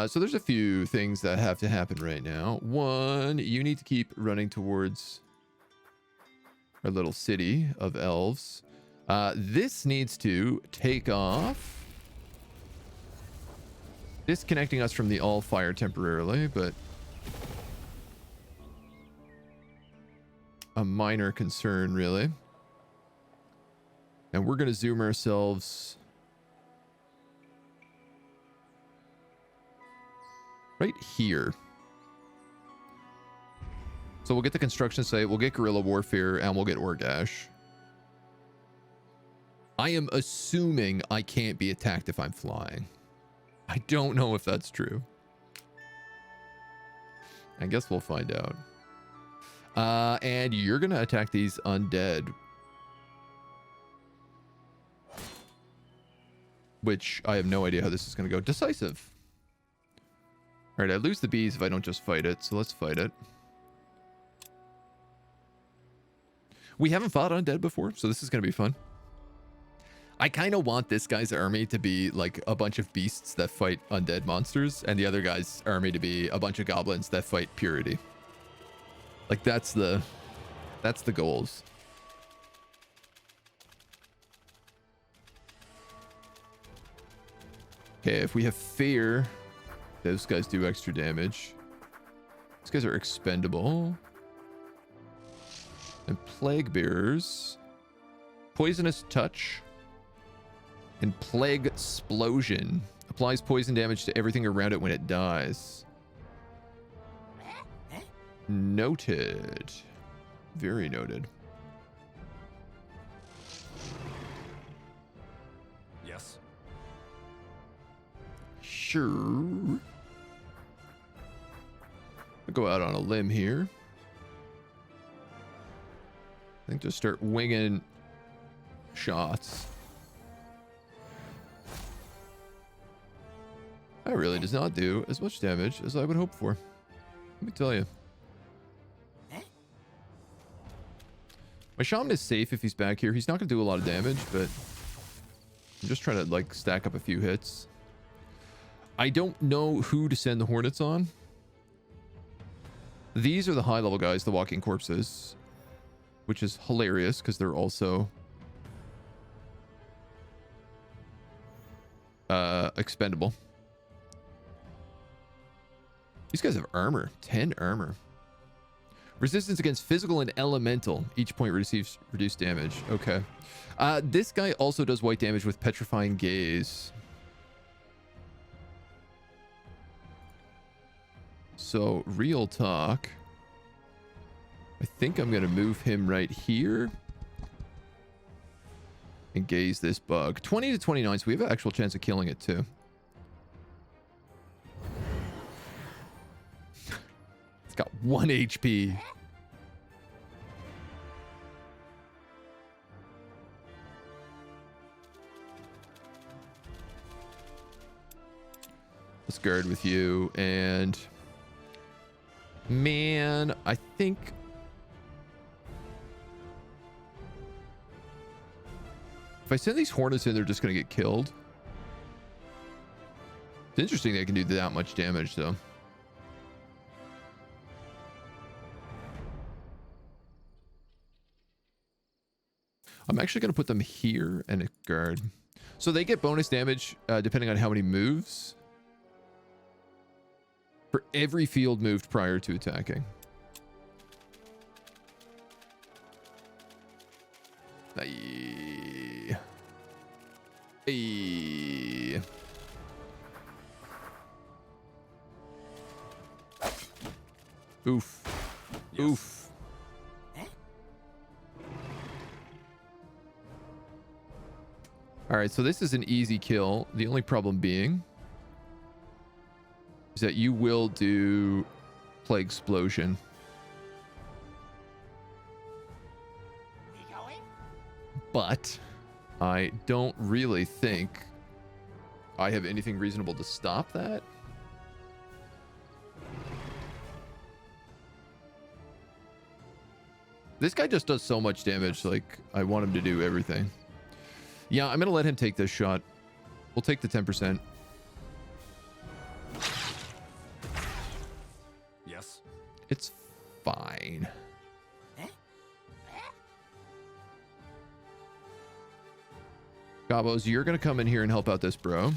So there's a few things that have to happen right now. One, you need to keep running towards our little city of elves. This needs to take off, disconnecting us from the Allfire temporarily, but a minor concern, really. And we're going to zoom ourselves right here. So we'll get the construction site, we'll get guerrilla warfare, and we'll get Orgash. I am assuming I can't be attacked if I'm flying. I don't know if that's true. I guess we'll find out. And you're going to attack these undead. Which I have no idea how this is going to go. Decisive. Alright, I lose the bees if I don't just fight it, so let's fight it. We haven't fought undead before, so this is going to be fun. I kind of want this guy's army to be like a bunch of beasts that fight undead monsters, and the other guy's army to be a bunch of goblins that fight purity. Like that's the goals. Okay, if we have fear, those guys do extra damage. These guys are expendable. And plague bearers, poisonous touch, and plague explosion applies poison damage to everything around it when it dies. Noted. Very noted. Yes. Sure. I'll go out on a limb here. I think just start winging shots. That really does not do as much damage as I would hope for. Let me tell you. My shaman is safe if he's back here. He's not going to do a lot of damage, but I'm just trying to like stack up a few hits. I don't know who to send the hornets on. These are the high level guys, the walking corpses, which is hilarious because they're also expendable. These guys have armor, 10 armor. Resistance against physical and elemental. Each point receives reduced damage. Okay. This guy also does white damage with petrifying gaze. So, real talk. I think I'm going to move him right here. And gaze this bug. 20 to 29, so we have an actual chance of killing it too. It's got 1 HP. Let's guard with you, and man, I think if I send these hornets in, they're just gonna get killed. It's interesting they can do that much damage though. I'm actually going to put them here and a guard. So they get bonus damage depending on how many moves. For every field moved prior to attacking. Aye. Aye. Oof. Yes. Oof. All right, so this is an easy kill. The only problem being is that you will do plague explosion. But I don't really think I have anything reasonable to stop that. This guy just does so much damage, like I want him to do everything. Yeah, I'm going to let him take this shot. We'll take the 10%. Yes. It's fine. Gabos, you're going to come in here and help out this bro.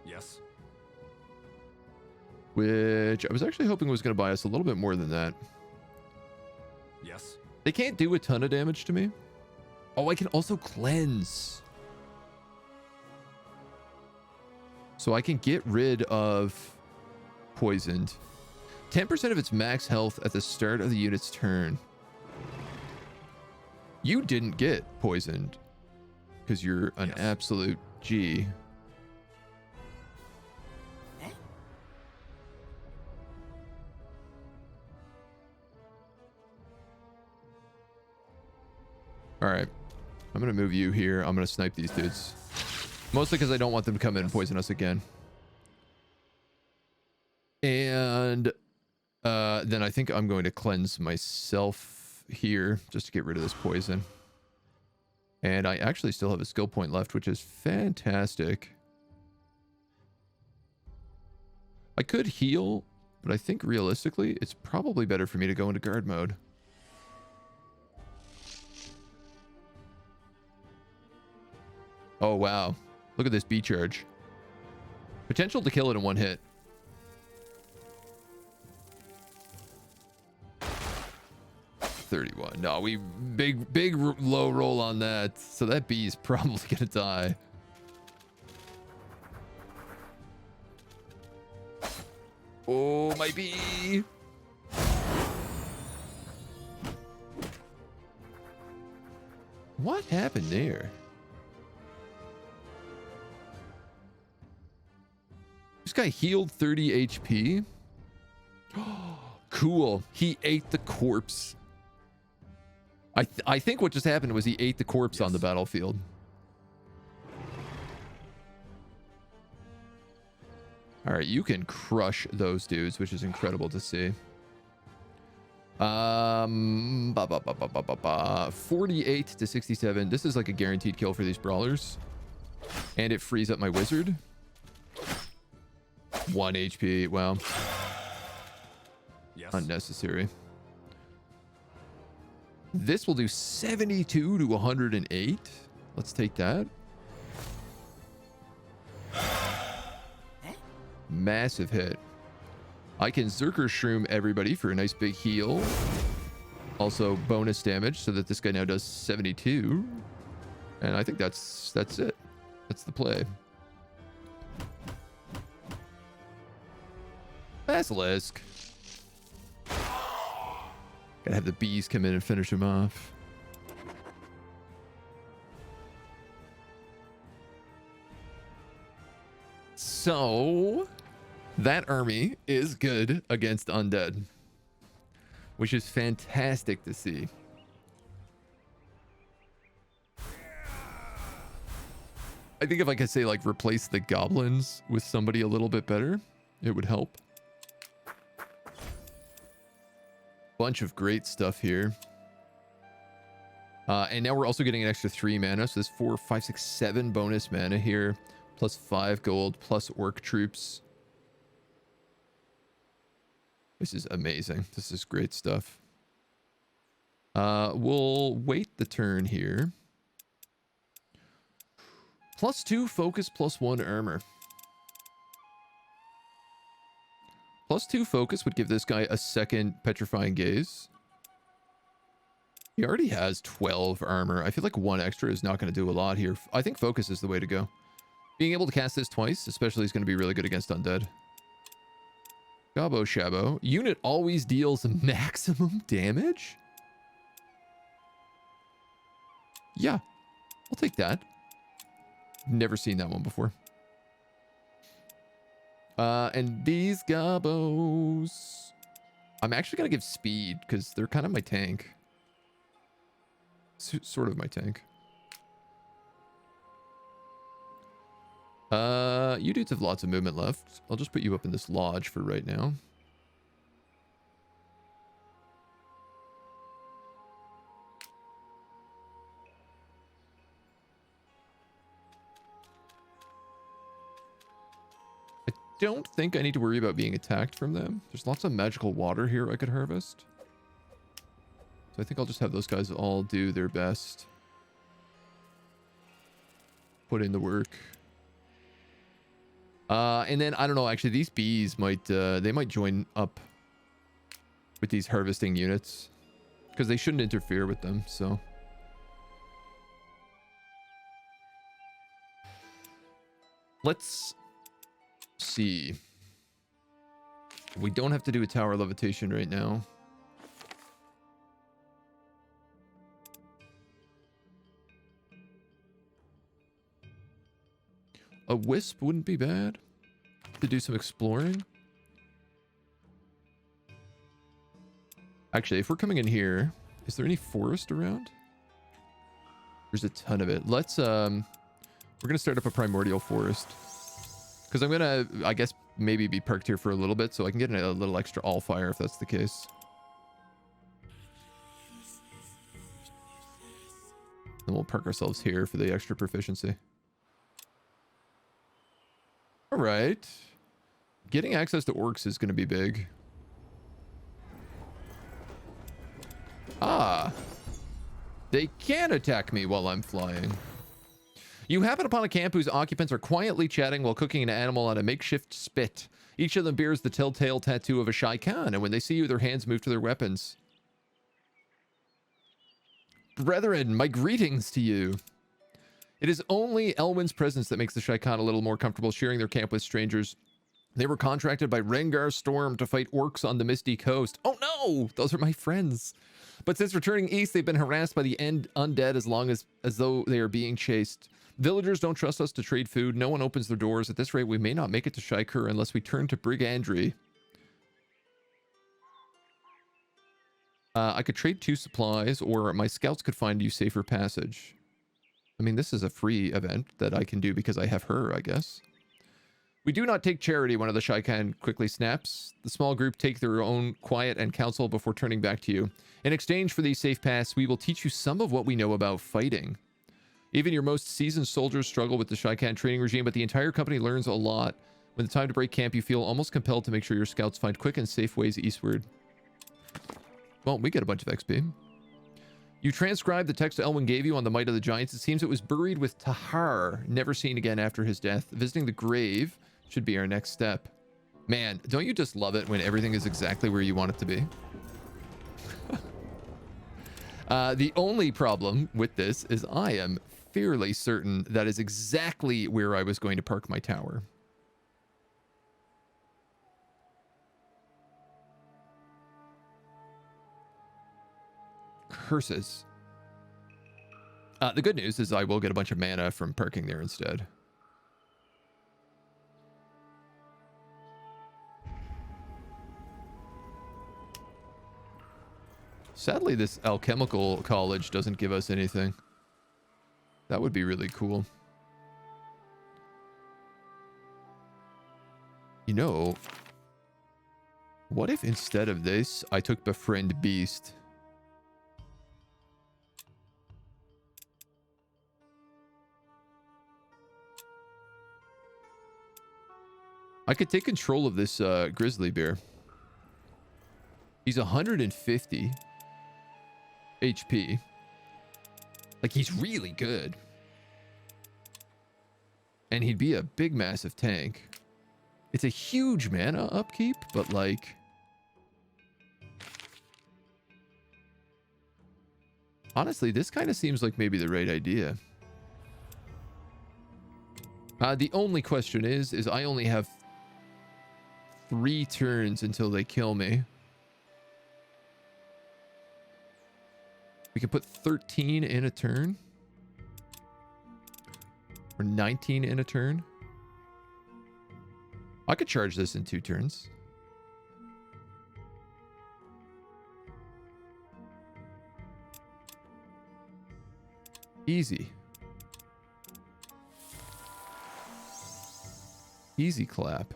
Yes. Which I was actually hoping was going to buy us a little bit more than that. Yes. They can't do a ton of damage to me. Oh, I can also cleanse. So I can get rid of poisoned. 10% of its max health at the start of the unit's turn. You didn't get poisoned because you're an absolute G. All right. I'm going to move you here. I'm going to snipe these dudes. Mostly because I don't want them to come in and poison us again. And then I think I'm going to cleanse myself here just to get rid of this poison. And I actually still have a skill point left, which is fantastic. I could heal, but I think realistically, it's probably better for me to go into guard mode. Oh, wow. Look at this B charge. Potential to kill it in one hit. $31. No, we big low roll on that. So that bee is probably gonna die. Oh, my bee. What happened there? This guy healed 30 HP. Cool. He ate the corpse. I think what just happened was he ate the corpse on the battlefield. All right, you can crush those dudes, which is incredible to see. 48 to 67. This is like a guaranteed kill for these brawlers. And it frees up my wizard. 1 HP. Wow. Yes. Unnecessary. This will do 72 to 108. Let's take that. Massive hit. I can Zerker Shroom everybody for a nice big heal. Also bonus damage so that this guy now does 72. And I think that's it. That's the play. Basilisk. Gotta have the bees come in and finish him off. So, that army is good against undead, which is fantastic to see. I think if I could say, like, replace the goblins with somebody a little bit better, it would help. Bunch of great stuff here. And now we're also getting an extra 3 mana. So there's 4, 5, 6, 7 bonus mana here. Plus 5 gold, plus orc troops. This is amazing. This is great stuff. We'll wait the turn here. Plus 2 focus, plus 1 armor. Plus 2 focus would give this guy a second petrifying gaze. He already has 12 armor. I feel like 1 extra is not going to do a lot here. I think focus is the way to go. Being able to cast this twice, especially, is going to be really good against undead. Gabo Shabo. Unit always deals maximum damage? Yeah, I'll take that. Never seen that one before. And these Gabos, I'm actually going to give speed because they're kind of my tank. Sort of my tank. You dudes have lots of movement left. I'll just put you up in this lodge for right now. Don't think I need to worry about being attacked from them. There's lots of magical water here I could harvest. So I think I'll just have those guys all do their best. Put in the work. And then, I don't know, actually, these bees might, they might join up with these harvesting units. Because they shouldn't interfere with them, so. Let's see. We don't have to do a tower levitation right now. A wisp wouldn't be bad to do some exploring. Actually, if we're coming in here, is there any forest around? There's a ton of it. Let's we're gonna start up a primordial forest. Because I'm gonna, I guess, maybe be perked here for a little bit so I can get a little extra Allfire if that's the case. And we'll park ourselves here for the extra proficiency. All right. Getting access to orcs is going to be big. Ah. They can attack me while I'm flying. You happen upon a camp whose occupants are quietly chatting while cooking an animal on a makeshift spit. Each of them bears the telltale tattoo of a Shy Khan, and when they see you, their hands move to their weapons. Brethren, my greetings to you. It is only Elwyn's presence that makes the Shy Khan a little more comfortable sharing their camp with strangers. They were contracted by Rengar Storm to fight orcs on the Misty Coast. Oh no! Those are my friends. But since returning east, they've been harassed by the undead as though they are being chased. Villagers don't trust us to trade food. No one opens their doors. At this rate, we may not make it to Shaikur unless we turn to Brigandry. I could trade 2 supplies, or my scouts could find you safer passage. I mean, this is a free event that I can do because I have her, I guess. We do not take charity, one of the Shy Khan quickly snaps. The small group take their own quiet and counsel before turning back to you. In exchange for these safe paths, we will teach you some of what we know about fighting. Even your most seasoned soldiers struggle with the Shy Khan training regime, but the entire company learns a lot. When it's time to break camp, you feel almost compelled to make sure your scouts find quick and safe ways eastward. Well, we get a bunch of XP. You transcribed the text Elwyn gave you on the Might of the Giants. It seems it was buried with Tahar, never seen again after his death. Visiting the grave should be our next step. Man, don't you just love it when everything is exactly where you want it to be? The only problem with this is I am fairly certain that is exactly where I was going to park my tower. Curses. The good news is I will get a bunch of mana from parking there instead. Sadly, this alchemical college doesn't give us anything. That would be really cool. You know, what if instead of this, I took Befriend Beast? I could take control of this grizzly bear. He's 150 HP. Like, he's really good. And he'd be a big, massive tank. It's a huge mana upkeep, but like... honestly, this kind of seems like maybe the right idea. The only question is I only have 3 turns until they kill me. We can put 13 in a turn. Or 19 in a turn. I could charge this in 2 turns. Easy. Easy clap.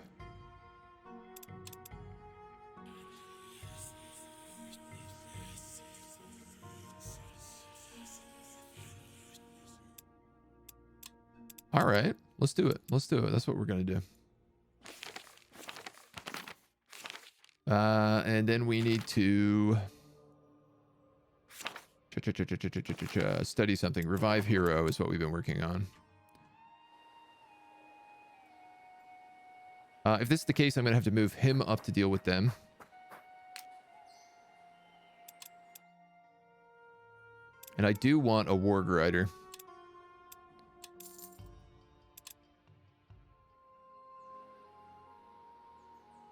All right, let's do it. Let's do it. That's what we're going to do. And then we need to study something. Revive hero is what we've been working on. If this is the case, I'm going to have to move him up to deal with them. And I do want a Warg Rider.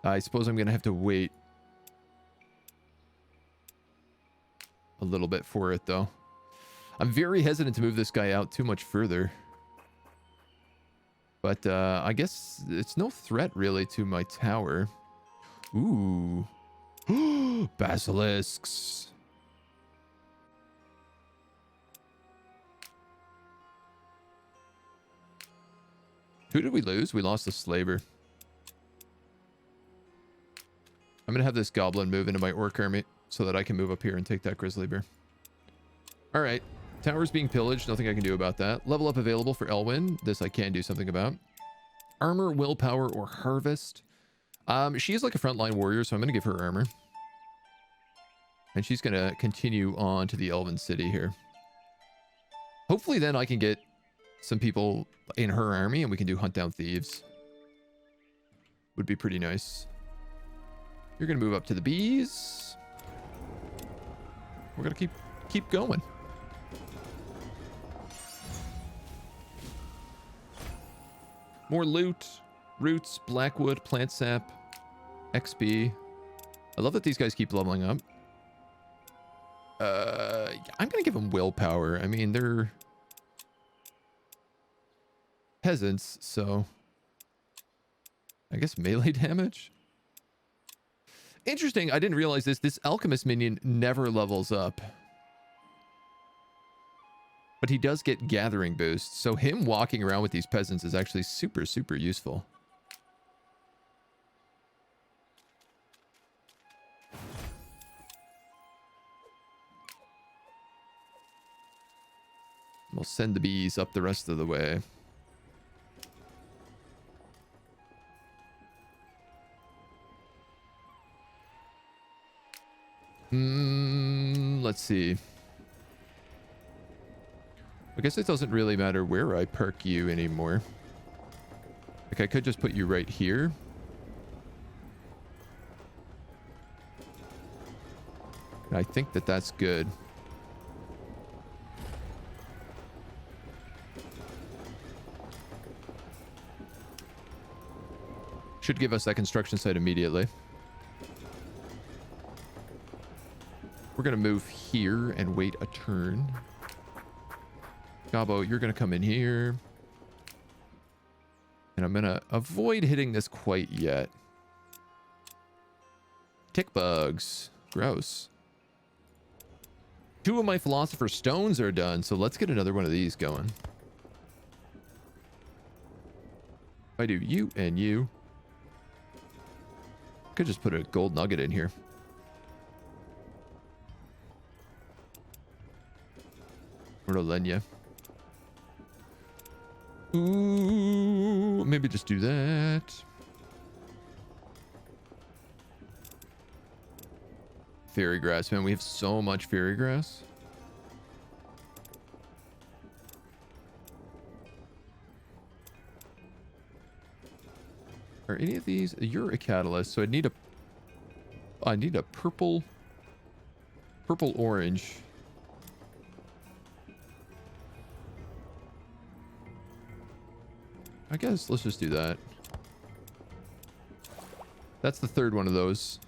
I suppose I'm going to have to wait a little bit for it, though. I'm very hesitant to move this guy out too much further. But I guess it's no threat, really, to my tower. Ooh. Basilisks. Who did we lose? We lost a slaver. I'm going to have this goblin move into my orc army so that I can move up here and take that grizzly bear. All right. Towers being pillaged, nothing I can do about that. Level up available for Elwyn. This I can do something about. Armor, willpower, or harvest. She is like a frontline warrior, so I'm going to give her armor. And she's going to continue on to the Elven City here. Hopefully then I can get some people in her army and we can do hunt down thieves. Would be pretty nice. You're going to move up to the bees. We're going to keep going. More loot, roots, blackwood, plant sap, XP. I love that these guys keep leveling up. I'm going to give them willpower. I mean, they're peasants, so I guess melee damage. Interesting. I didn't realize this. This alchemist minion never levels up. But he does get gathering boosts, so him walking around with these peasants is actually super, super useful. We'll send the bees up the rest of the way. Let's see. I guess it doesn't really matter where I park you anymore. Like, I could just put you right here. I think that that's good. Should give us that construction site immediately. We're going to move here and wait a turn. Gabo, you're going to come in here. And I'm going to avoid hitting this quite yet. Tick bugs. Gross. 2 of my philosopher's stones are done, so let's get another one of these going. I do you and you. Could just put a gold nugget in here. Or Lenya. Ooh, maybe just do that. Fairy grass, man. We have so much fairy grass. Are any of these? You're a catalyst, so I need a purple orange. I guess let's just do that. That's the third one of those.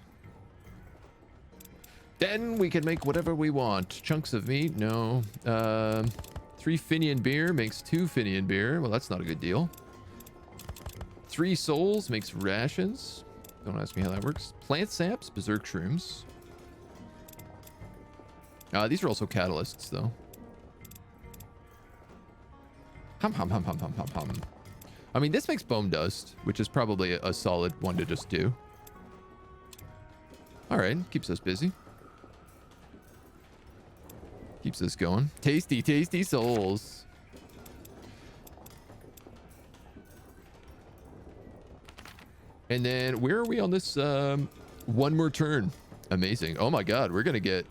Then we can make whatever we want. Chunks of meat? No. 3 Finian beer makes 2 Finian beer. Well, that's not a good deal. 3 souls makes rations. Don't ask me how that works. Plant saps, berserk shrooms. These are also catalysts, though. Hum, hum, hum, hum, hum, hum, hum. I mean, this makes bone dust, which is probably a solid one to just do. All right, keeps us busy. Keeps us going. Tasty, tasty souls. And then where are we on this? 1 more turn. Amazing. Oh my God, we're going to get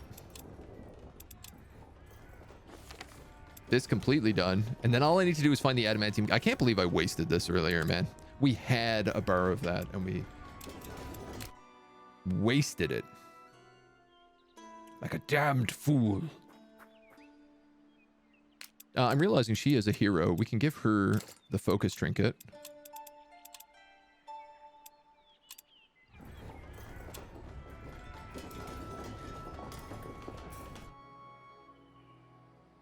this completely done. And then all I need to do is find the adamantium. I can't believe I wasted this earlier, man. We had a bar of that and we wasted it. Like a damned fool. I'm realizing she is a hero. We can give her the focus trinket.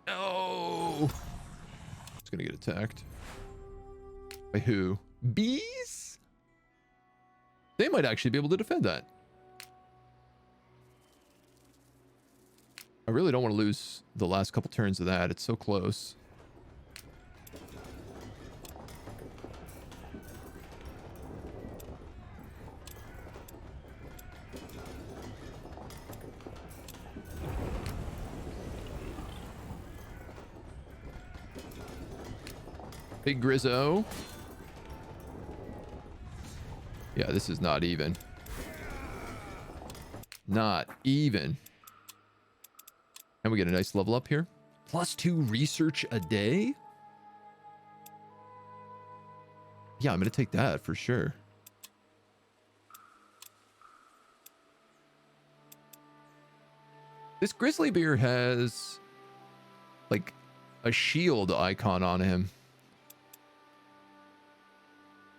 No! It's gonna get attacked. By who? Bees? They might actually be able to defend that. I really don't want to lose the last couple turns of that. It's so close. Big Grizzo. Yeah, this is not even. Not even. And we get a nice level up here. +2 research a day? Yeah, I'm going to take that for sure. This grizzly bear has like a shield icon on him.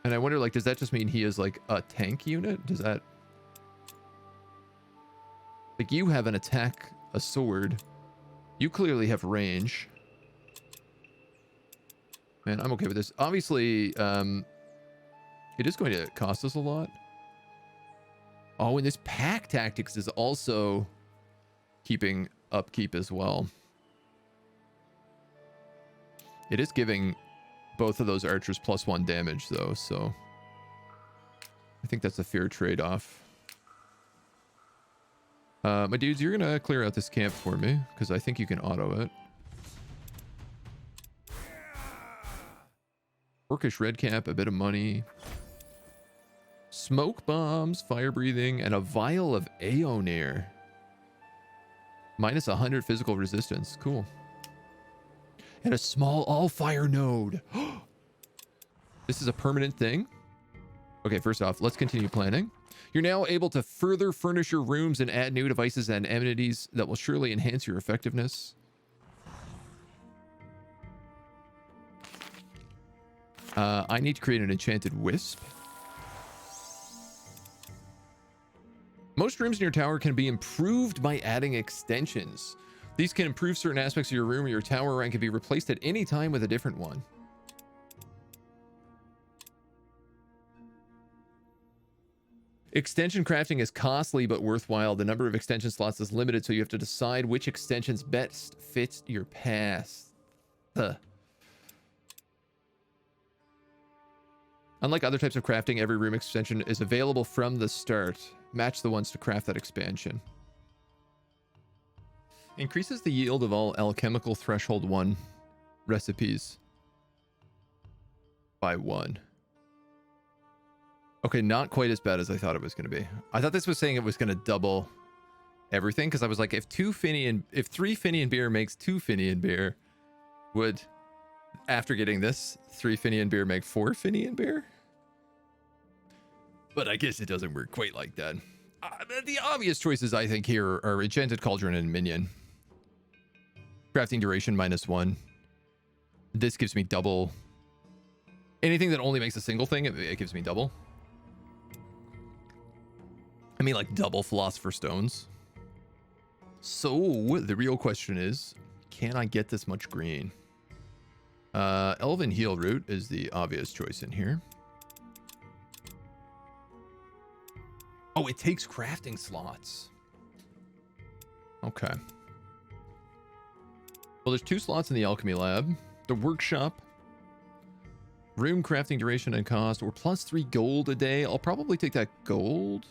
And I wonder, like, does that just mean he is like a tank unit? Does that... Like, you have an attack, a sword. You clearly have range. Man, I'm okay with this. Obviously, it is going to cost us a lot. Oh, and this pack tactics is also keeping upkeep as well. It is giving both of those archers +1 damage, though, so I think that's a fair trade-off. My dudes, you're gonna clear out this camp for me, because I think you can auto it. Orcish red cap, a bit of money. Smoke bombs, fire breathing, and a vial of Aeonir. -100 physical resistance. Cool. And a small Allfire node. This is a permanent thing. Okay, first off, let's continue planning. You're now able to further furnish your rooms and add new devices and amenities that will surely enhance your effectiveness. I need to create an enchanted wisp. Most rooms in your tower can be improved by adding extensions. These can improve certain aspects of your room or your tower and can be replaced at any time with a different one. Extension crafting is costly but worthwhile. The number of extension slots is limited, so you have to decide which extensions best fit your path. Unlike other types of crafting, every room extension is available from the start. Match the ones to craft that expansion. Increases the yield of all alchemical threshold 1 recipes by 1. Okay, not quite as bad as I thought it was going to be. I thought this was saying it was going to double everything, because I was like, if 3 Finian beer makes 2 Finian beer, would, after getting this, 3 Finian beer make 4 Finian beer? But I guess it doesn't work quite like that. The obvious choices, I think, here are Enchanted Cauldron and Minion. Crafting duration -1. This gives me double. Anything that only makes a single thing, it gives me double. I mean, like double Philosopher's Stones. So, the real question is, can I get this much green? Elven Heal Root is the obvious choice in here. Oh, it takes crafting slots. Okay. Well, there's 2 slots in the alchemy lab. The workshop. Room crafting duration and cost, or +3 gold a day. I'll probably take that gold.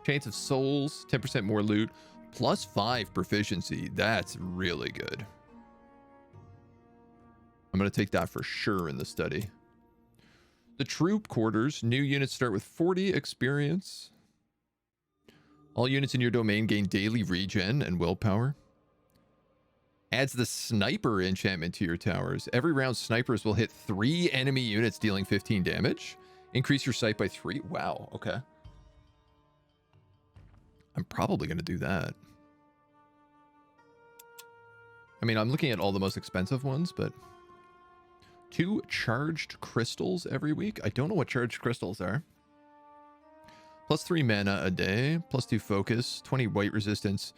Chance of souls, 10% more loot, +5 proficiency. That's really good. I'm going to take that for sure in the study. The troop quarters. New units start with 40 experience. All units in your domain gain daily regen and willpower. Adds the sniper enchantment to your towers. Every round, snipers will hit 3 enemy units, dealing 15 damage. Increase your sight by 3. Wow, okay. I'm probably going to do that. I mean, I'm looking at all the most expensive ones, but 2 charged crystals every week. I don't know what charged crystals are. +3 mana a day, +2 focus, 20 white resistance,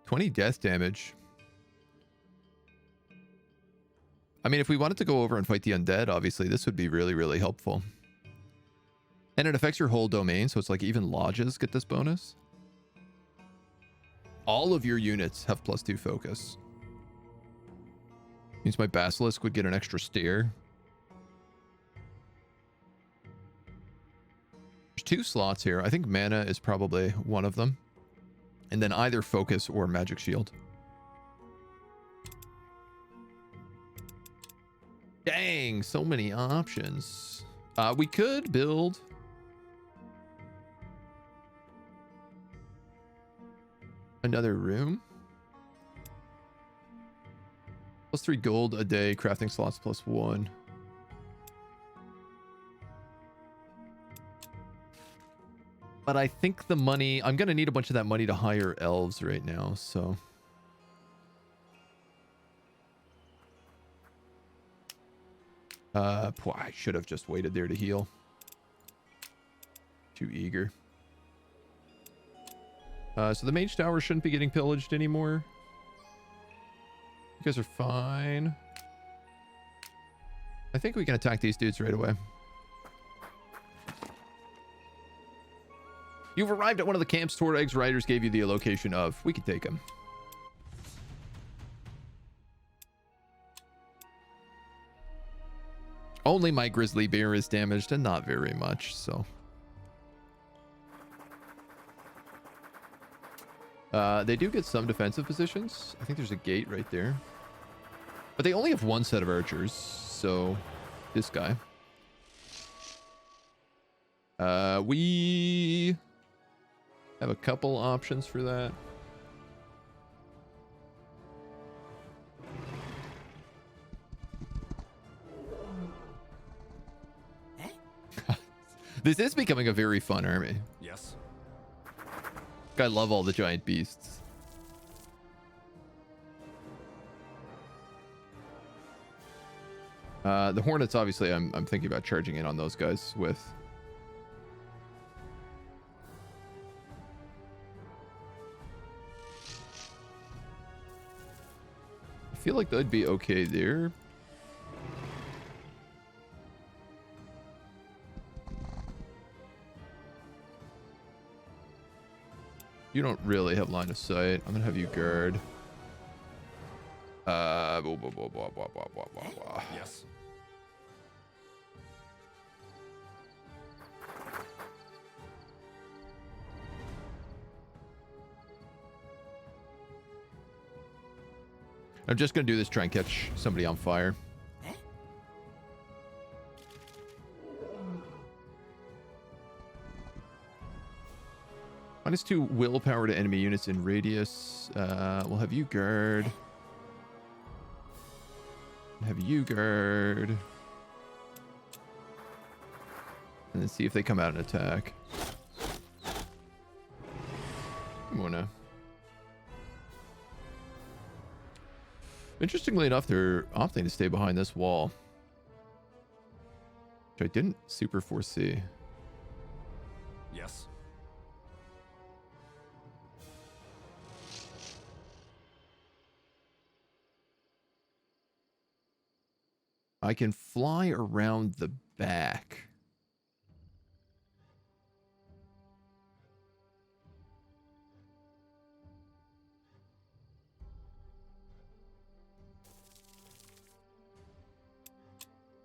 20 death damage. I mean, if we wanted to go over and fight the undead, obviously this would be really, really helpful. And it affects your whole domain, so it's like even lodges get this bonus. All of your units have +2 focus. Means my basilisk would get an extra steer. There's 2 slots here. I think mana is probably one of them. And then either focus or magic shield. Dang, so many options. We could build another room. +3 gold a day, crafting slots +1. But I think the money, I'm going to need a bunch of that money to hire elves right now, so. I should have just waited there to heal. Too eager. So the mage tower shouldn't be getting pillaged anymore. You guys are fine. I think we can attack these dudes right away. You've arrived at one of the camps Torag's riders gave you the location of. We can take them. Only my grizzly bear is damaged, and not very much, so. They do get some defensive positions. I think there's a gate right there. But they only have one set of archers, so this guy. We have a couple options for that. This is becoming a very fun army. Yes. I love all the giant beasts. The Hornets, obviously, I'm thinking about charging in on those guys with. I feel like they'd be okay there. You don't really have line of sight. I'm gonna have you guard. Yes. I'm just gonna do this, try and catch somebody on fire. -2 willpower to enemy units in radius. We'll have you guard. Have you guard. And then see if they come out and attack. Come on now. Interestingly enough, they're opting to stay behind this wall, which I didn't super foresee. Yes. I can fly around the back.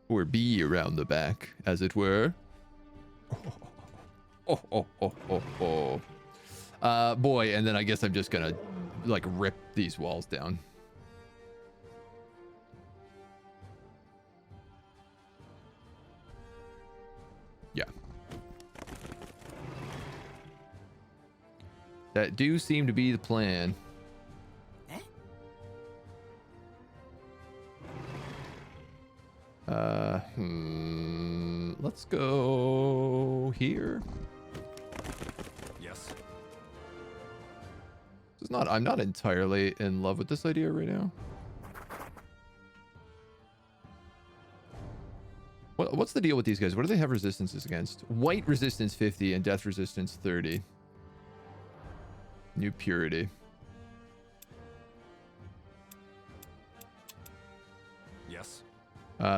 Or be around the back, as it were. Boy, and then I guess I'm just gonna, like, rip these walls down. Yeah. That do seem to be the plan. Let's go here. Yes. It's not, I'm not entirely in love with this idea right now. What's the deal with these guys? What do they have resistances against? White resistance 50 and death resistance 30. New purity. Yes.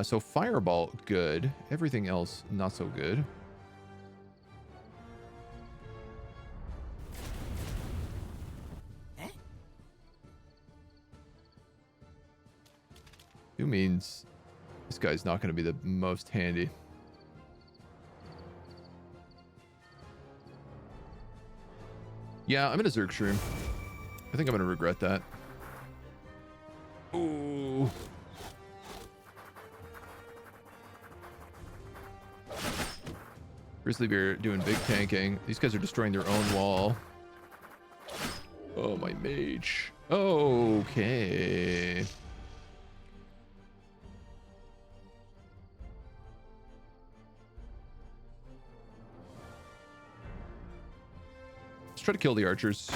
So fireball, good. Everything else, not so good. Who means this guy's not going to be the most handy. Yeah, I'm in a Zerg shroom. I think I'm going to regret that. Ooh. Grizzly Bear doing big tanking. These guys are destroying their own wall. Oh, my mage. Okay. Let's try to kill the archers.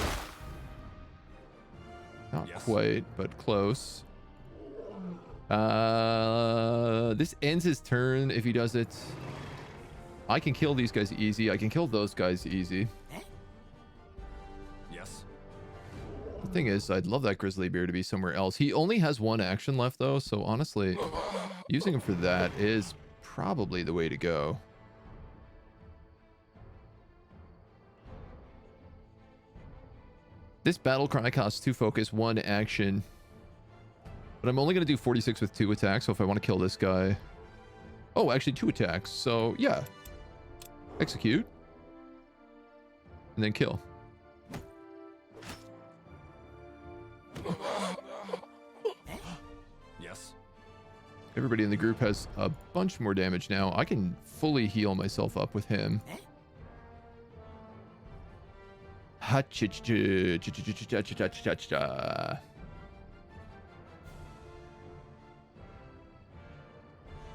Not Yes. quite, but close. This ends his turn if he does it. I can kill these guys easy. I can kill those guys easy. Yes. The thing is, I'd love that Grizzly Bear to be somewhere else. He only has one action left, though, so honestly, using him for that is probably the way to go. This battle cry costs 2 focus, 1 action. But I'm only going to do 46 with 2 attacks, so if I want to kill this guy... Oh, actually 2 attacks, so yeah. Execute. And then kill. Yes. Everybody in the group has a bunch more damage now. I can fully heal myself up with him.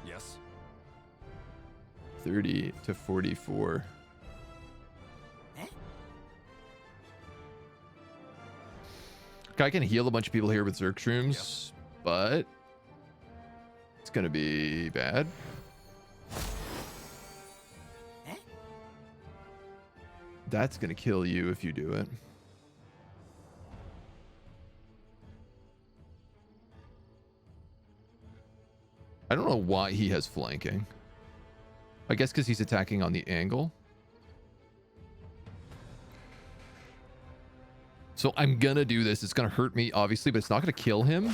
Yes. 30 to 44. Okay, I can heal a bunch of people here with Zergshrooms, but it's gonna be bad. That's gonna kill you if you do it. I don't know why he has flanking. I guess because he's attacking on the angle. So I'm gonna do this. It's gonna hurt me, obviously, but it's not gonna kill him.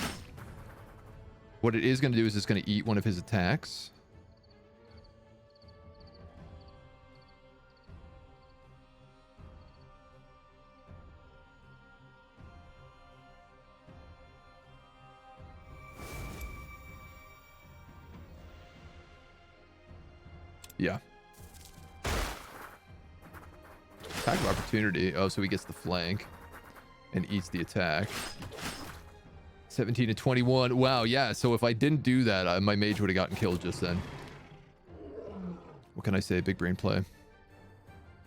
What it is gonna do is it's gonna eat one of his attacks. Yeah. Attack of opportunity. Oh, so he gets the flank and eats the attack. 17 to 21. Wow, yeah. So if I didn't do that, my mage would have gotten killed just then. What can I say? Big brain play.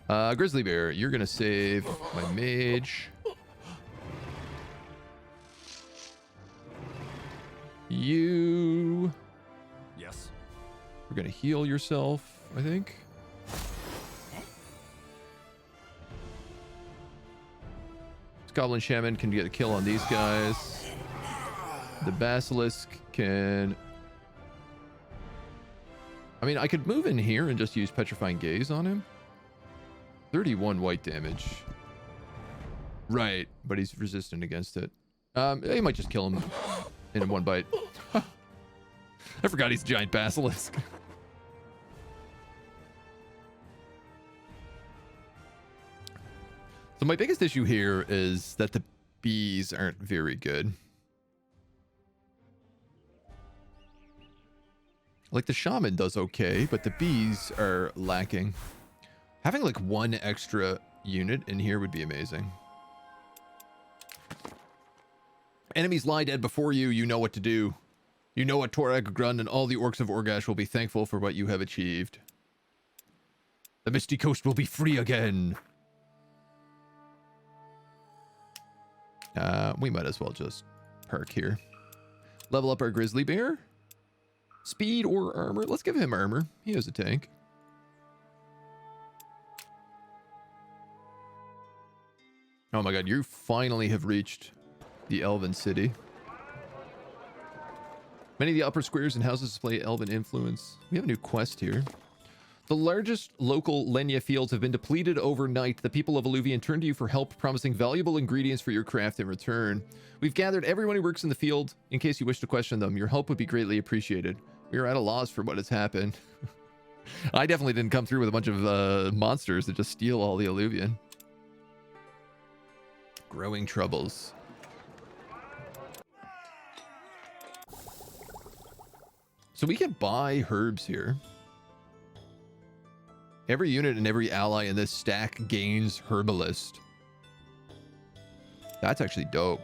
Grizzly Bear, you're going to save my mage. You... Yes. We're going to heal yourself, I think. This Goblin Shaman can get a kill on these guys. The Basilisk can... I mean, I could move in here and just use Petrifying Gaze on him. 31 white damage. Right, but he's resistant against it. He might just kill him in one bite. I forgot he's a giant basilisk. So my biggest issue here is that the bees aren't very good. Like the shaman does okay, but the bees are lacking. Having like one extra unit in here would be amazing. Enemies lie dead before you. You know what to do. You know what Torag Grun and all the orcs of Orgash will be thankful for what you have achieved. The Misty Coast will be free again. We might as well just park here. Level up our Grizzly Bear. Speed or armor? Let's give him armor. He has a tank. Oh my god, you finally have reached the Elven City. Many of the upper squares and houses display elven influence. We have a new quest here. The largest local Lenya fields have been depleted overnight. The people of Alluvian turn to you for help, promising valuable ingredients for your craft in return. We've gathered everyone who works in the field in case you wish to question them. Your help would be greatly appreciated. We are at a loss for what has happened. I definitely didn't come through with a bunch of monsters that just steal all the Alluvian. Growing troubles. So we can buy herbs here. Every unit and every ally in this stack gains Herbalist. That's actually dope.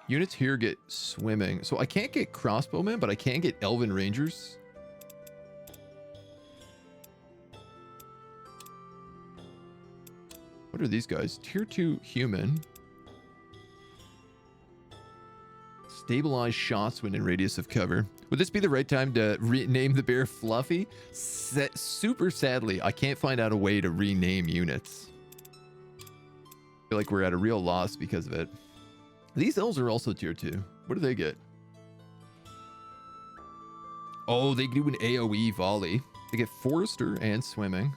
Units here get swimming. So I can't get crossbowmen, but I can get elven rangers. What are these guys? Tier 2 human. Stabilize shots when in radius of cover. Would this be the right time to rename the bear Fluffy? Super sadly, I can't find out a way to rename units. I feel like we're at a real loss because of it. These elves are also tier 2. What do they get? Oh, they do an AoE volley. They get Forester and swimming.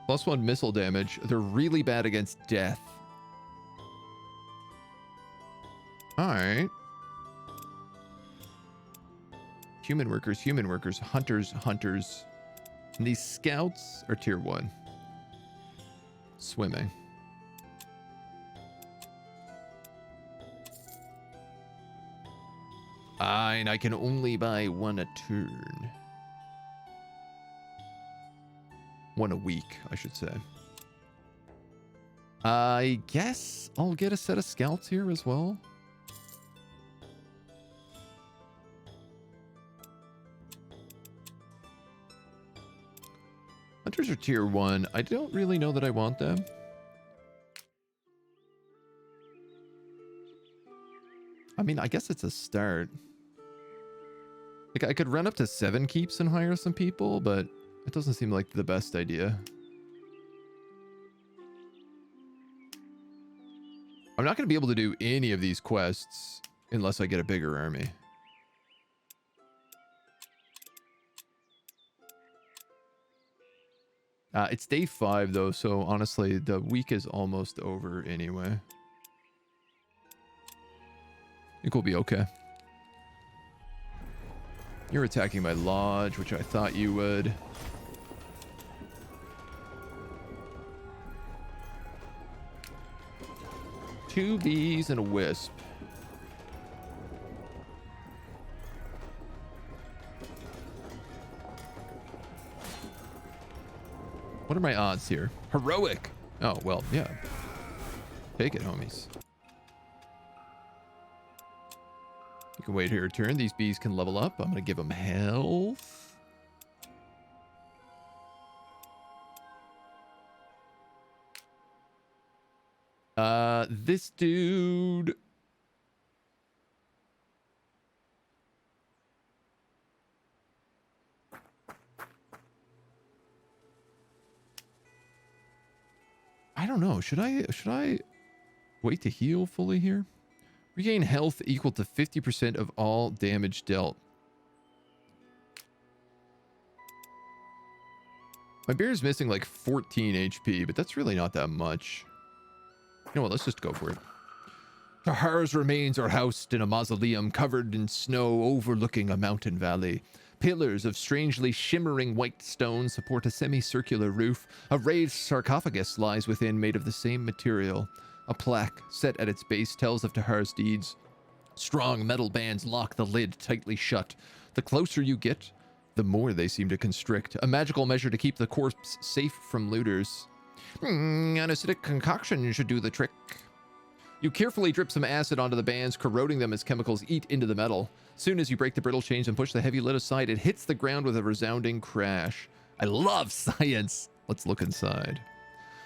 +1 missile damage. They're really bad against death. Alright. Human workers, hunters, hunters. And these scouts are tier 1. Swimming. And I can only buy 1 a turn. 1 a week, I should say. I guess I'll get a set of scouts here as well. Hunters are tier 1. I don't really know that I want them. I mean, I guess it's a start. Like, I could run up to 7 keeps and hire some people, but it doesn't seem like the best idea. I'm not going to be able to do any of these quests unless I get a bigger army. It's day 5, though, so honestly, the week is almost over anyway. I think we'll be okay. You're attacking my lodge, which I thought you would. Two bees and a wisp. What are my odds here? Heroic! Oh, well, yeah. Take it, homies. You can wait here a turn. These bees can level up. I'm going to give them health. This dude... I don't know. Should I wait to heal fully here? Regain health equal to 50% of all damage dealt. My bear is missing like 14 HP, but that's really not that much. You know what? Let's just go for it. Tahar's remains are housed in a mausoleum covered in snow overlooking a mountain valley. Pillars of strangely shimmering white stone support a semicircular roof. A raised sarcophagus lies within, made of the same material. A plaque set at its base tells of Tahar's deeds. Strong metal bands lock the lid tightly shut. The closer you get, the more they seem to constrict. A magical measure to keep the corpse safe from looters. An acidic concoction should do the trick. You carefully drip some acid onto the bands, corroding them as chemicals eat into the metal. Soon as you break the brittle chains and push the heavy lid aside, it hits the ground with a resounding crash. I love science! Let's look inside.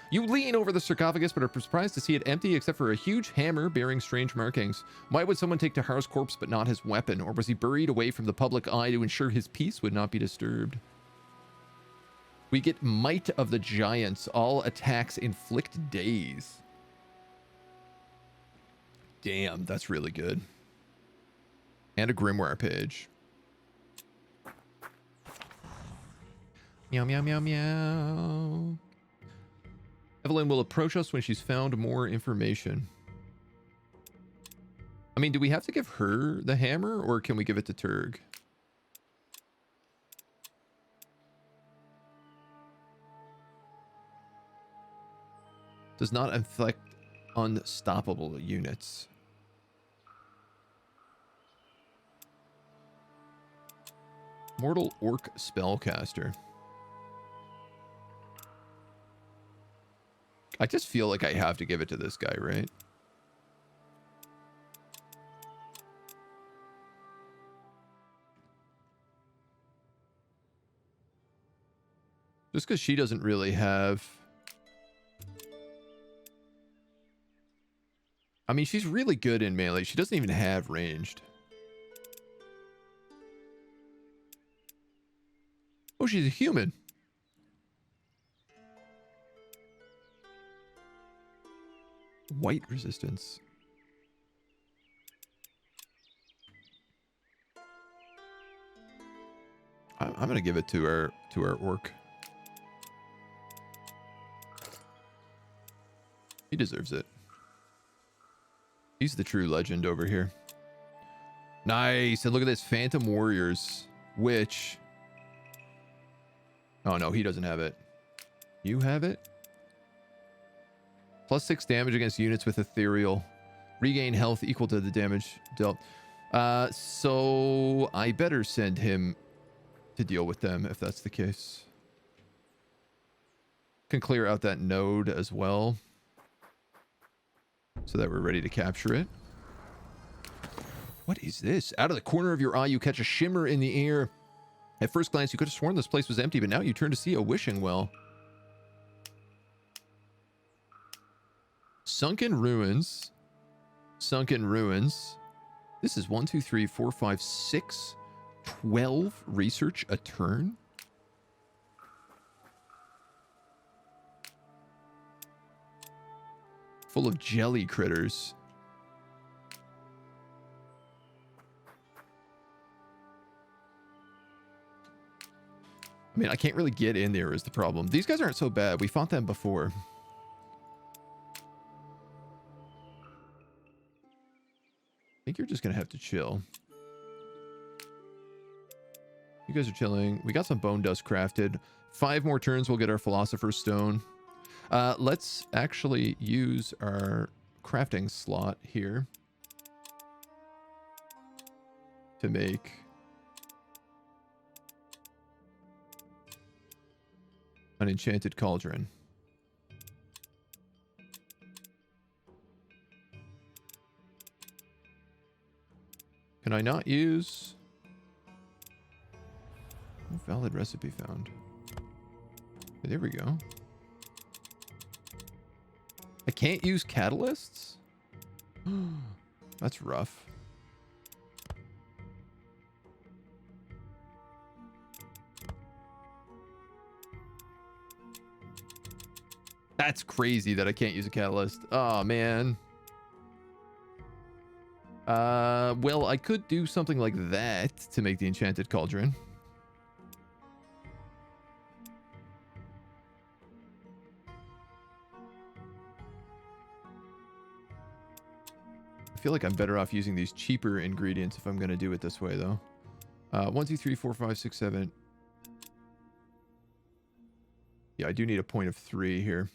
You lean over the sarcophagus, but are surprised to see it empty except for a huge hammer bearing strange markings. Why would someone take Tahar's corpse but not his weapon? Or was he buried away from the public eye to ensure his peace would not be disturbed? We get Might of the Giants. All attacks inflict daze. Damn, that's really good. And a grimoire page. Meow, meow, meow, meow. Evelyn will approach us when she's found more information. I mean, do we have to give her the hammer, or can we give it to Turg? Does not inflict unstoppable units. Mortal Orc Spellcaster. I just feel like I have to give it to this guy, right? Just because she doesn't really have... I mean, she's really good in melee. She doesn't even have ranged. Oh, she's a human. White resistance. I'm gonna give it to our orc. He deserves it. He's the true legend over here. Nice. And look at this, Phantom Warriors, which... Oh no, he doesn't have it. You have it? +6 damage against units with ethereal. Regain health equal to the damage dealt. So I better send him to deal with them if that's the case. Can clear out that node as well, so that we're ready to capture it. What is this? Out of the corner of your eye, you catch a shimmer in the air. At first glance, you could have sworn this place was empty, but now you turn to see a wishing well. Sunken ruins. Sunken ruins. This is 1, 2, 3, 4, 5, 6, 12 research a turn. Full of jelly critters. I mean, I can't really get in there is the problem. These guys aren't so bad. We fought them before. I think you're just going to have to chill. You guys are chilling. We got some bone dust crafted. 5 more turns, we'll get our Philosopher's Stone. Let's actually use our crafting slot here to make an enchanted cauldron. Can I not use... Valid recipe found. There we go. I can't use catalysts? That's rough. That's crazy that I can't use a catalyst. Oh, man. Well, I could do something like that to make the enchanted cauldron. I feel like I'm better off using these cheaper ingredients if I'm going to do it this way, though. 1, 2, 3, 4, 5, 6, 7. Yeah, I do need a point of 3 here.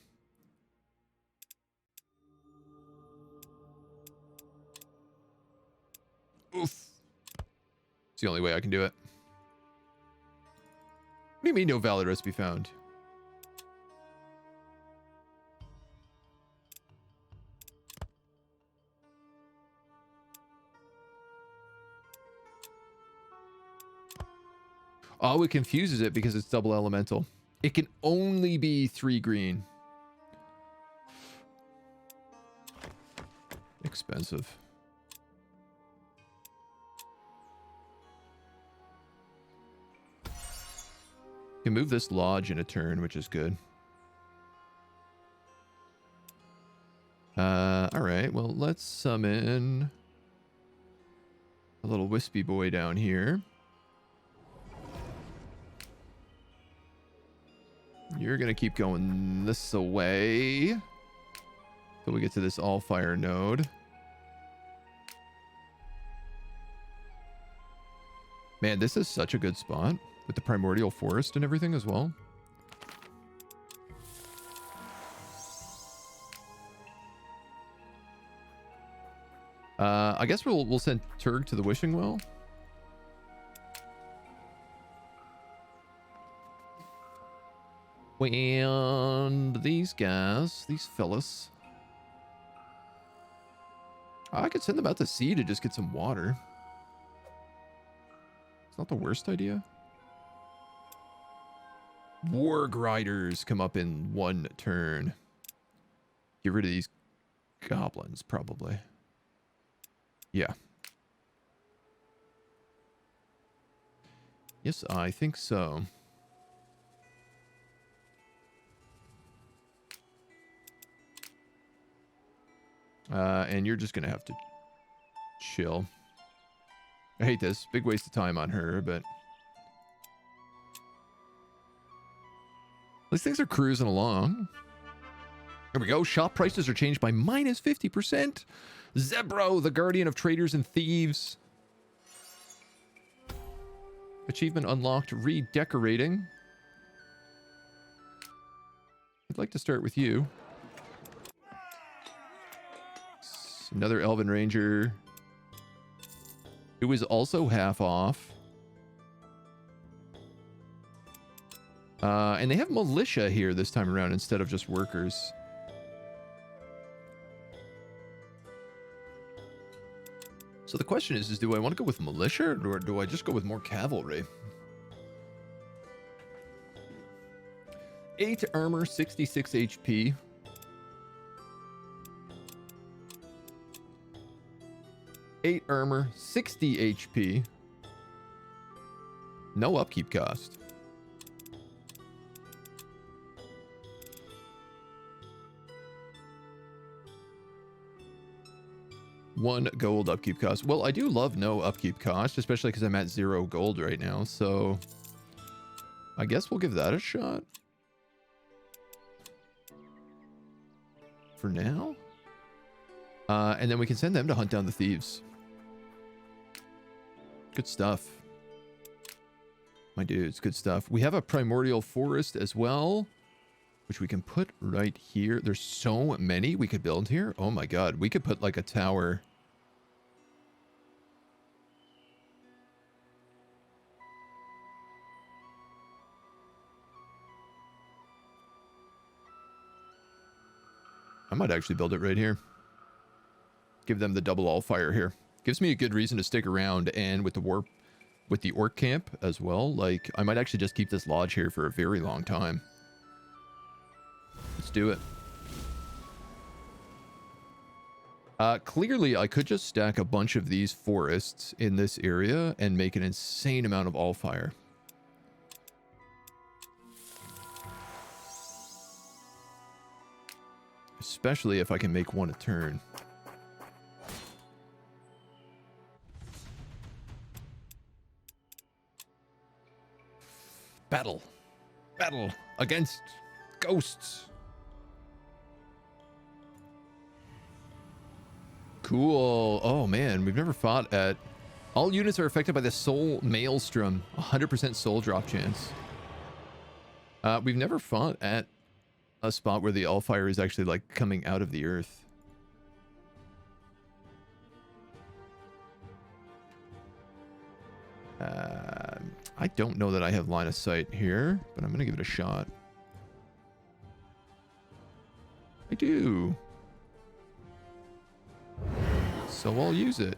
Oof. It's the only way I can do it. What do you mean no valid recipe found? Oh, it confuses it because it's double elemental. It can only be 3 green. Expensive. You can move this lodge in a turn, which is good. All right, well, let's summon a little wispy boy down here. You're going to keep going this way till we get to this Allfire node. Man, this is such a good spot with the primordial forest and everything as well. I guess we'll send Turg to the wishing well. And these guys, these fellas, I could send them out to sea to just get some water. It's not the worst idea. Warg Riders come up in 1 turn. Get rid of these goblins, probably. Yeah. Yes, I think so. And you're just gonna have to chill. I hate this. Big waste of time on her, but these things are cruising along. Here we go. Shop prices are changed by minus 50%. Zebro, the guardian of traders and thieves. Achievement unlocked. Redecorating. I'd like to start with you. Another Elven Ranger. Who is also half off. And they have militia here this time around instead of just workers. So the question is do I want to go with militia or do I just go with more cavalry? 8 armor, 66 HP. Eight armor, 60 HP. No upkeep cost. One gold upkeep cost. Well, I do love no upkeep cost, especially because I'm at 0 gold right now. So I guess we'll give that a shot. For now. And then we can send them to hunt down the thieves. Good stuff. My dudes, good stuff. We have a primordial forest as well, which we can put right here. There's so many we could build here. Oh my god, we could put like a tower. I might actually build it right here. Give them the double Allfire here. Gives me a good reason to stick around, and with the orc camp as well. Like, I might actually just keep this lodge here for a very long time. Let's do it. Clearly, I could just stack a bunch of these forests in this area and make an insane amount of Allfire. Especially if I can make one a turn. Battle. Battle against ghosts. Cool. Oh man, we've never fought at... All units are affected by the soul maelstrom. 100% soul drop chance. We've never fought at a spot where the Allfire is actually like coming out of the earth. I don't know that I have line of sight here, but I'm going to give it a shot. I do. So I'll use it.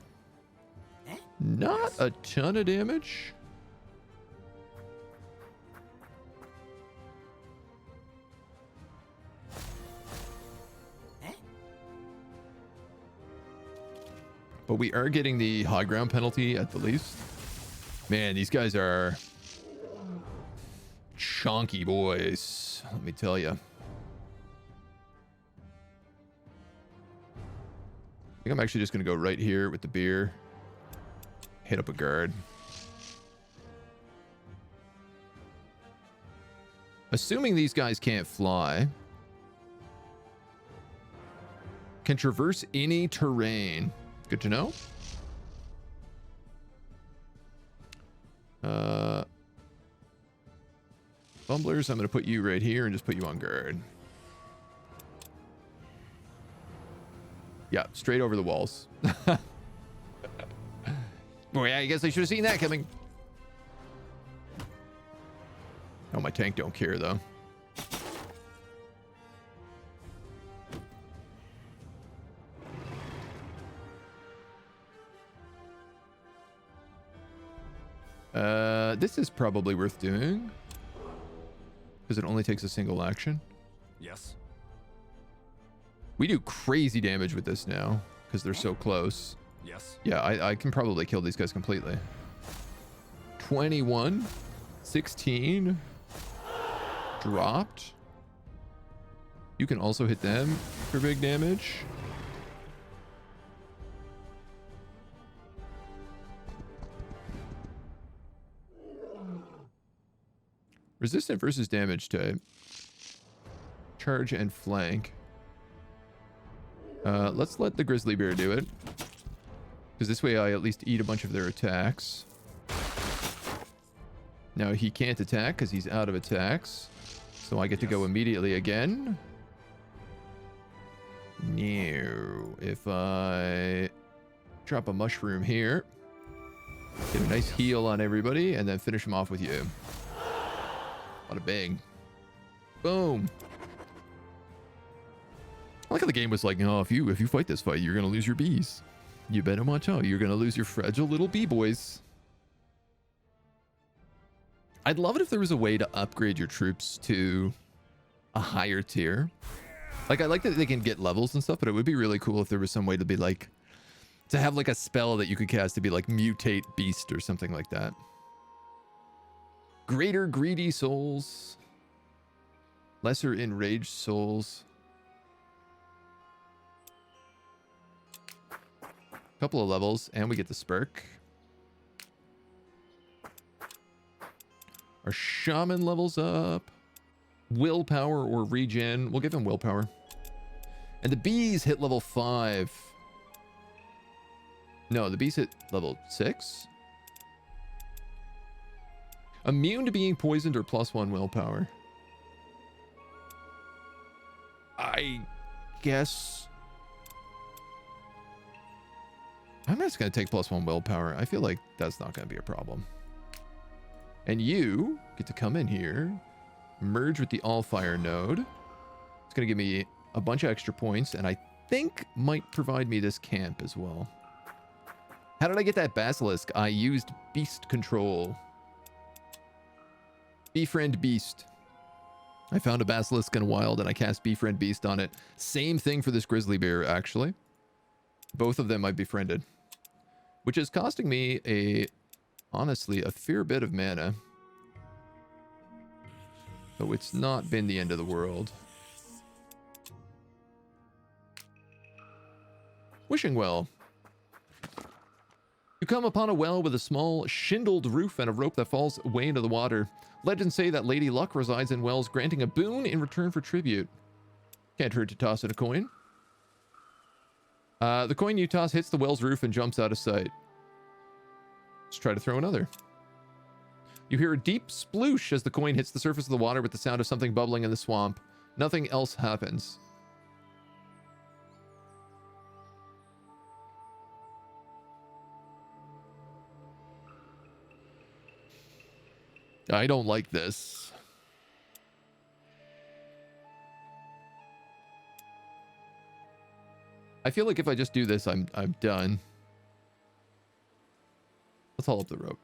Not a ton of damage. But we are getting the high ground penalty at the least. Man, these guys are chonky boys, let me tell you. I think I'm actually just going to go right here with the beer. Hit up a guard. Assuming these guys can't fly. Can traverse any terrain. Good to know. Bumblers, I'm going to put you right here and just put you on guard. Yeah, straight over the walls. Boy, I guess I should have seen that coming. Oh, my tank don't care, though. This is probably worth doing because it only takes a single action. Yes. We do crazy damage with this now because they're so close. Yes. Yeah, I can probably kill these guys completely. 21, 16, dropped. You can also hit them for big damage. Resistant versus damage type. Charge and flank. Let's let the grizzly bear do it. Because this way I at least eat a bunch of their attacks. Now he can't attack because he's out of attacks. So I get to go immediately again. No. If I drop a mushroom here. Get a nice heal on everybody and then finish him off with you. Bada bang. Boom. I like how the game was like, oh, if you fight this fight, you're gonna lose your bees. You better watch out. You're gonna lose your fragile little bee boys. I'd love it if there was a way to upgrade your troops to a higher tier. Like, I like that they can get levels and stuff, but it would be really cool if there was some way to be like, to have like a spell that you could cast to be like mutate beast or something like that. Greater greedy souls. Lesser enraged souls. Couple of levels and we get the Spurk. Our shaman levels up. Willpower or regen. We'll give him willpower. And the bees hit level 5. No, the bees hit level 6. Immune to being poisoned or +1 willpower. I guess I'm just going to take +1 willpower. I feel like that's not going to be a problem. And you get to come in here, merge with the Allfire node. It's going to give me a bunch of extra points, and I think might provide me this camp as well. How did I get that basilisk? I used beast control. Befriend beast. I found a basilisk in a wild and I cast befriend beast on it. Same thing for this grizzly bear, actually. Both of them I befriended. Which is costing me honestly, a fair bit of mana. So it's not been the end of the world. Wishing well. You come upon a well with a small shingled roof and a rope that falls way into the water. Legends say that Lady Luck resides in wells, granting a boon in return for tribute. Can't hurt to toss in a coin. The coin you toss hits the well's roof and jumps out of sight. Let's try to throw another. You hear a deep sploosh as the coin hits the surface of the water with the sound of something bubbling in the swamp. Nothing else happens. I don't like this. I feel like if I just do this, I'm done. Let's haul up the rope.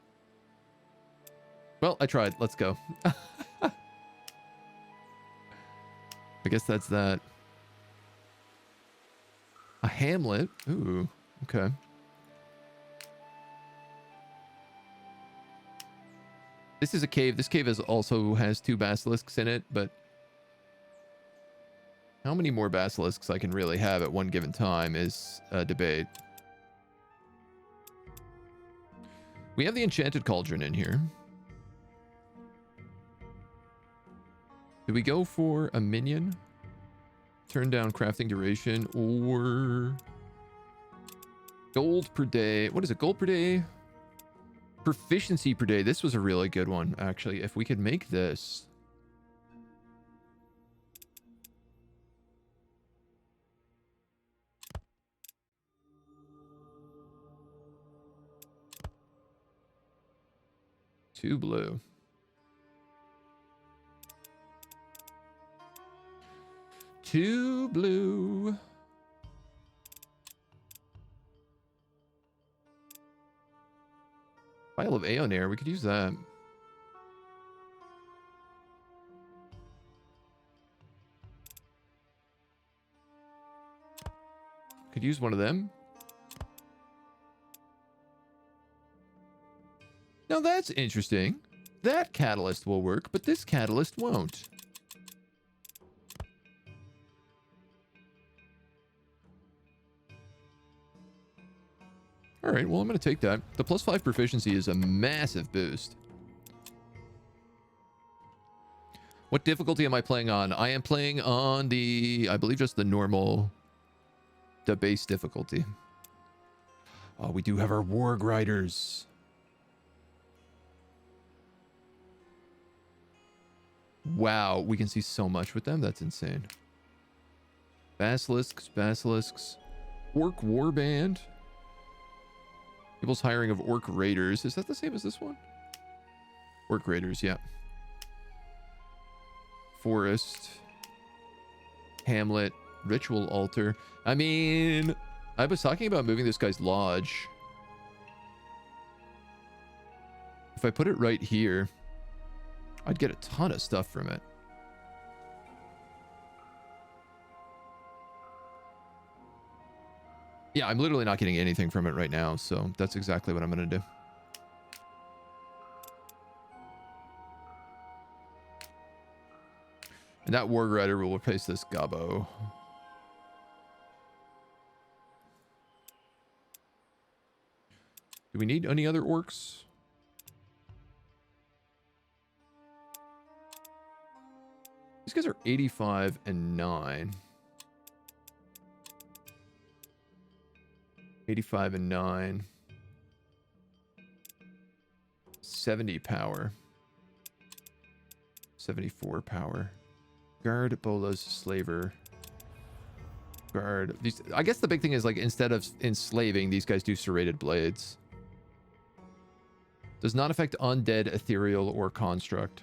Well, I tried. Let's go. I guess that's that. A hamlet. Ooh, okay. This is a cave. This cave also has 2 basilisks in it, but how many more basilisks I can really have at one given time is a debate. We have the enchanted cauldron in here. Do we go for a minion? Turn down crafting duration or gold per day? What is it? Gold per day? Proficiency per day. This was a really good one, actually. If we could make this. Two blue. Two blue. Pile of Aeonair, we could use that. Could use one of them. Now that's interesting. That catalyst will work, but this catalyst won't. All right, well, I'm going to take that. The +5 proficiency is a massive boost. What difficulty am I playing on? I am playing on the, I believe, just the normal, the base difficulty. Oh, we do have our Warg Riders. Wow, we can see so much with them. That's insane. Basilisks, basilisks. Orc Warband. People's hiring of Orc Raiders. Is that the same as this one? Orc Raiders, yeah. Forest. Hamlet. Ritual Altar. I mean, I was talking about moving this guy's lodge. If I put it right here, I'd get a ton of stuff from it. Yeah, I'm literally not getting anything from it right now, so that's exactly what I'm going to do. And that Warg Rider will replace this Gobbo. Do we need any other orcs? These guys are 85 and 9. 85 and 9. 70 power. 74 power. Guard, Bolas, Slaver. Guard. These, I guess the big thing is, like, instead of enslaving, these guys do serrated blades. Does not affect undead, ethereal, or construct.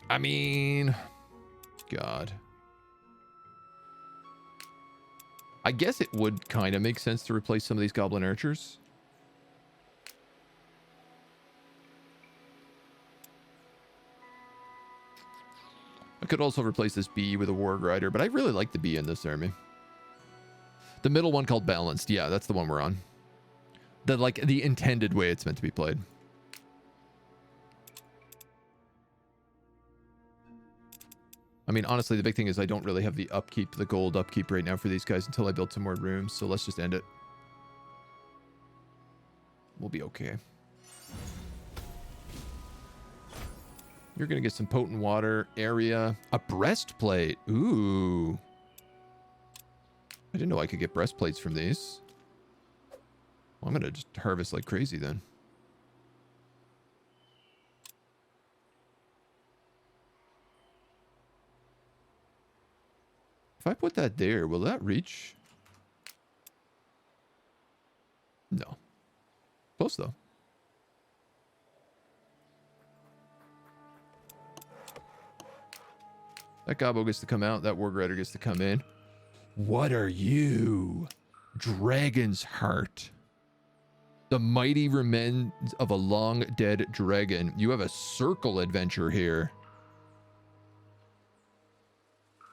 I mean, God. I guess it would kind of make sense to replace some of these Goblin Archers. I could also replace this bee with a Warg Rider, but I really like the bee in this army. The middle one called Balanced. Yeah, that's the one we're on. The intended way it's meant to be played. I mean, honestly, the big thing is I don't really have the upkeep, the gold upkeep right now for these guys until I build some more rooms. So let's just end it. We'll be okay. You're going to get some potent water area. A breastplate. Ooh. I didn't know I could get breastplates from these. Well, I'm going to just harvest like crazy then. If I put that there, will that reach? No. Close though. That Gobbo gets to come out. That Warg Rider gets to come in. What are you? Dragon's Heart. The mighty remains of a long dead dragon. You have a circle adventure here.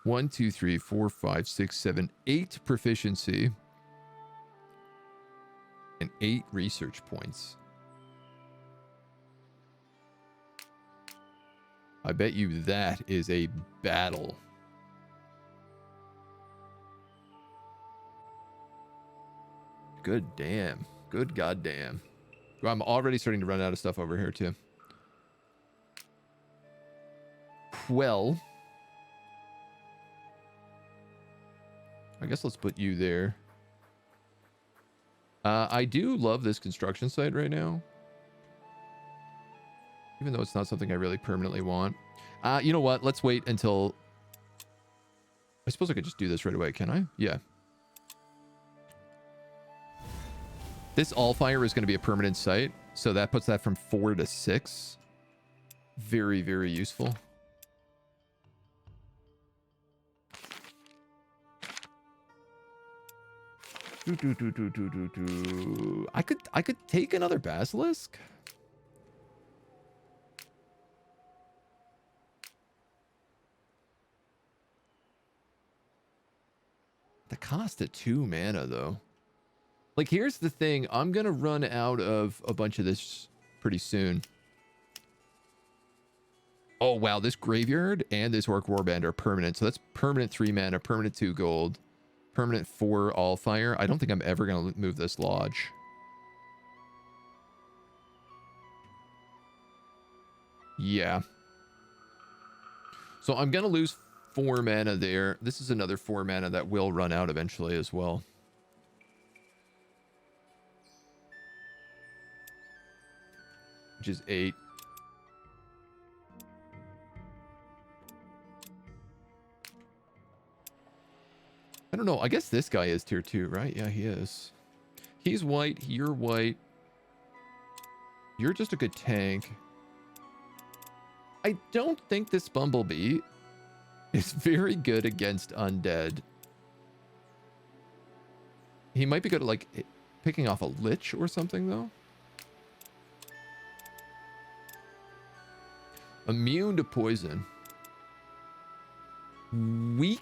1, 2, 3, 4, 5, 6, 7, 8 proficiency. And 8 research points. I bet you that is a battle. Good damn. Good goddamn. Well, I'm already starting to run out of stuff over here too. Well, I guess let's put you there. I do love this construction site right now. Even though it's not something I really permanently want. You know what? Let's wait until... I suppose I could just do this right away, can I? Yeah. This Allfire is going to be a permanent site. So that puts that from 4 to 6. Very, very useful. I could take another basilisk. The cost of 2 mana though. Like, here's the thing. I'm gonna run out of a bunch of this pretty soon. Oh wow, this graveyard and this orc warband are permanent. So that's permanent 3 mana, permanent 2 gold, permanent 4 Allfire. I don't think I'm ever gonna move this lodge. Yeah. So I'm gonna lose 4 mana there. This is another 4 mana that will run out eventually as well. Which is 8. I don't know. I guess this guy is tier 2, right? Yeah, he is. He's white. You're white. You're just a good tank. I don't think this Bumblebee is very good against undead. He might be good at, like, picking off a lich or something, though. Immune to poison. Weak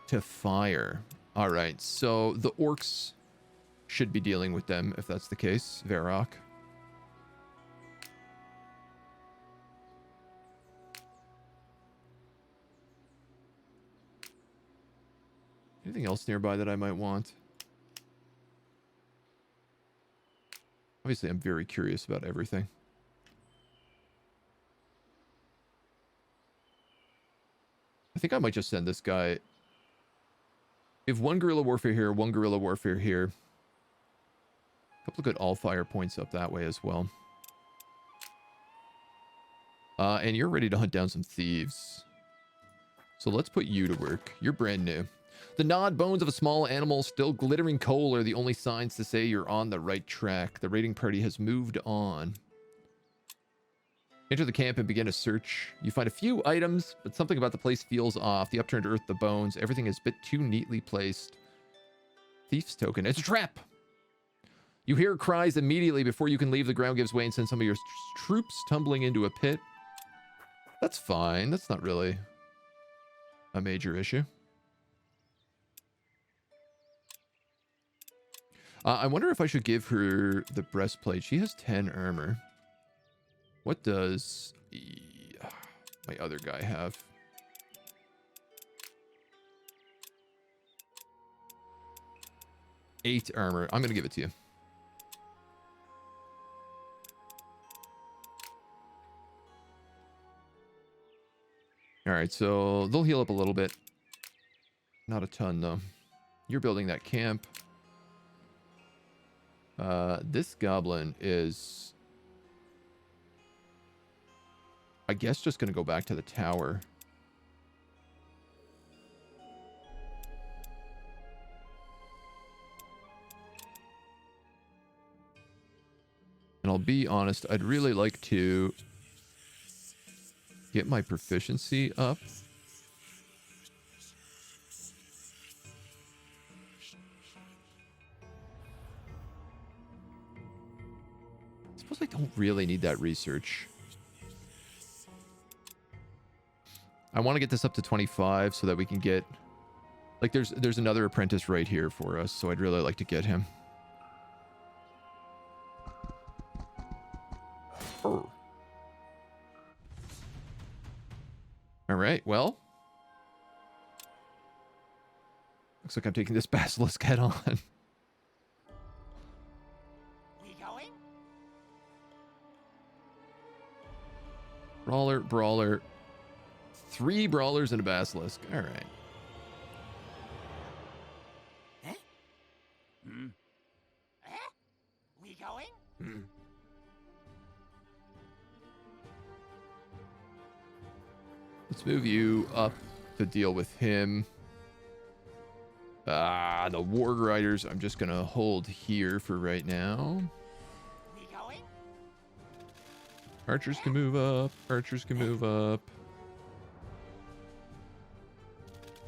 to fire. All right, so the orcs should be dealing with them if that's the case. Varrock. Anything else nearby that I might want? Obviously, I'm very curious about everything. I think I might just send this guy. We have 1 guerrilla warfare here, 1 guerrilla warfare here. A couple of good Allfire points up that way as well. And you're ready to hunt down some thieves. So let's put you to work. You're brand new. The gnawed bones of a small animal, still glittering coal, are the only signs to say you're on the right track. The raiding party has moved on. Enter the camp and begin a search. You find a few items, but something about the place feels off. The upturned earth, the bones, everything is a bit too neatly placed. Thief's token. It's a trap! You hear cries immediately before you can leave. The ground gives way and sends some of your troops tumbling into a pit. That's fine. That's not really a major issue. I wonder if I should give her the breastplate. She has 10 armor. What does my other guy have? Eight armor. I'm going to give it to you. All right, so they'll heal up a little bit. Not a ton, though. You're building that camp. This goblin is, I guess, just going to go back to the tower. And I'll be honest, I'd really like to get my proficiency up. I suppose I don't really need that research. I want to get this up to 25 so that we can get, like, there's another apprentice right here for us, so I'd really like to get him. All right, well, looks like I'm taking this basilisk head on. We going? Brawler, brawler. 3 brawlers and a basilisk. All right. Eh? Hmm. Eh? We going? Hmm. Let's move you up to deal with him. The War Riders, I'm just going to hold here for right now. We going? Archers can move up. Archers can move up.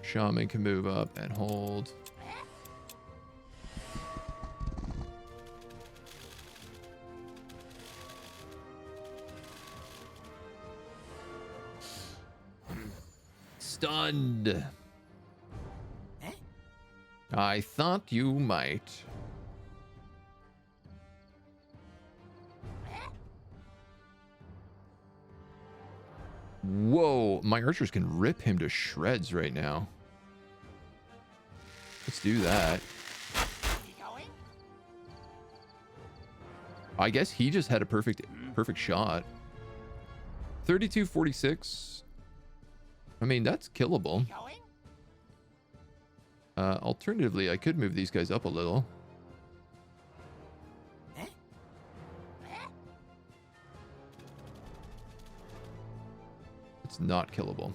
Shaman can move up and hold. stunned. Huh? I thought you might. Whoa, my archers can rip him to shreds right now. Let's do that. We going? I guess he just had a perfect shot. 32-46. I mean, that's killable. Going? Alternatively, I could move these guys up a little. Huh? Huh? It's not killable.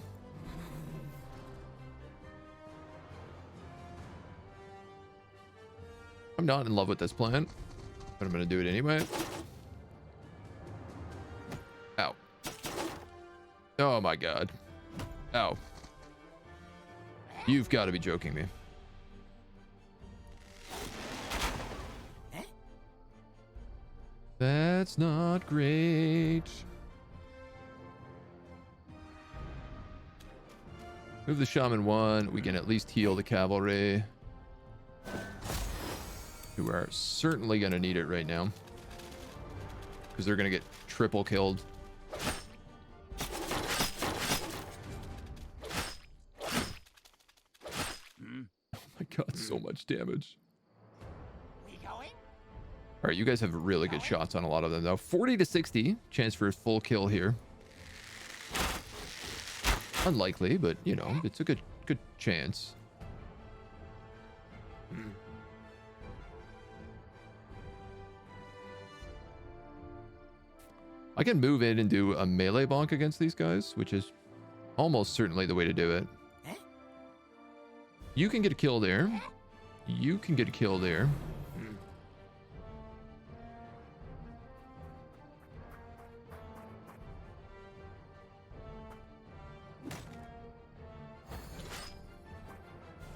I'm not in love with this plan, but I'm going to do it anyway. Ow. Oh my god. Ow. You've got to be joking me. Huh? That's not great. Move the shaman one. We can at least heal the cavalry, who are certainly going to need it right now, because they're going to get triple killed. Oh my god, so much damage. We going? All right, you guys have really good shots on a lot of them, though. 40-60 chance for a full kill here. Unlikely, but you know, it's a good chance. I can move in and do a melee bonk against these guys, which is almost certainly the way to do it. Huh? You can get a kill there. You can get a kill there.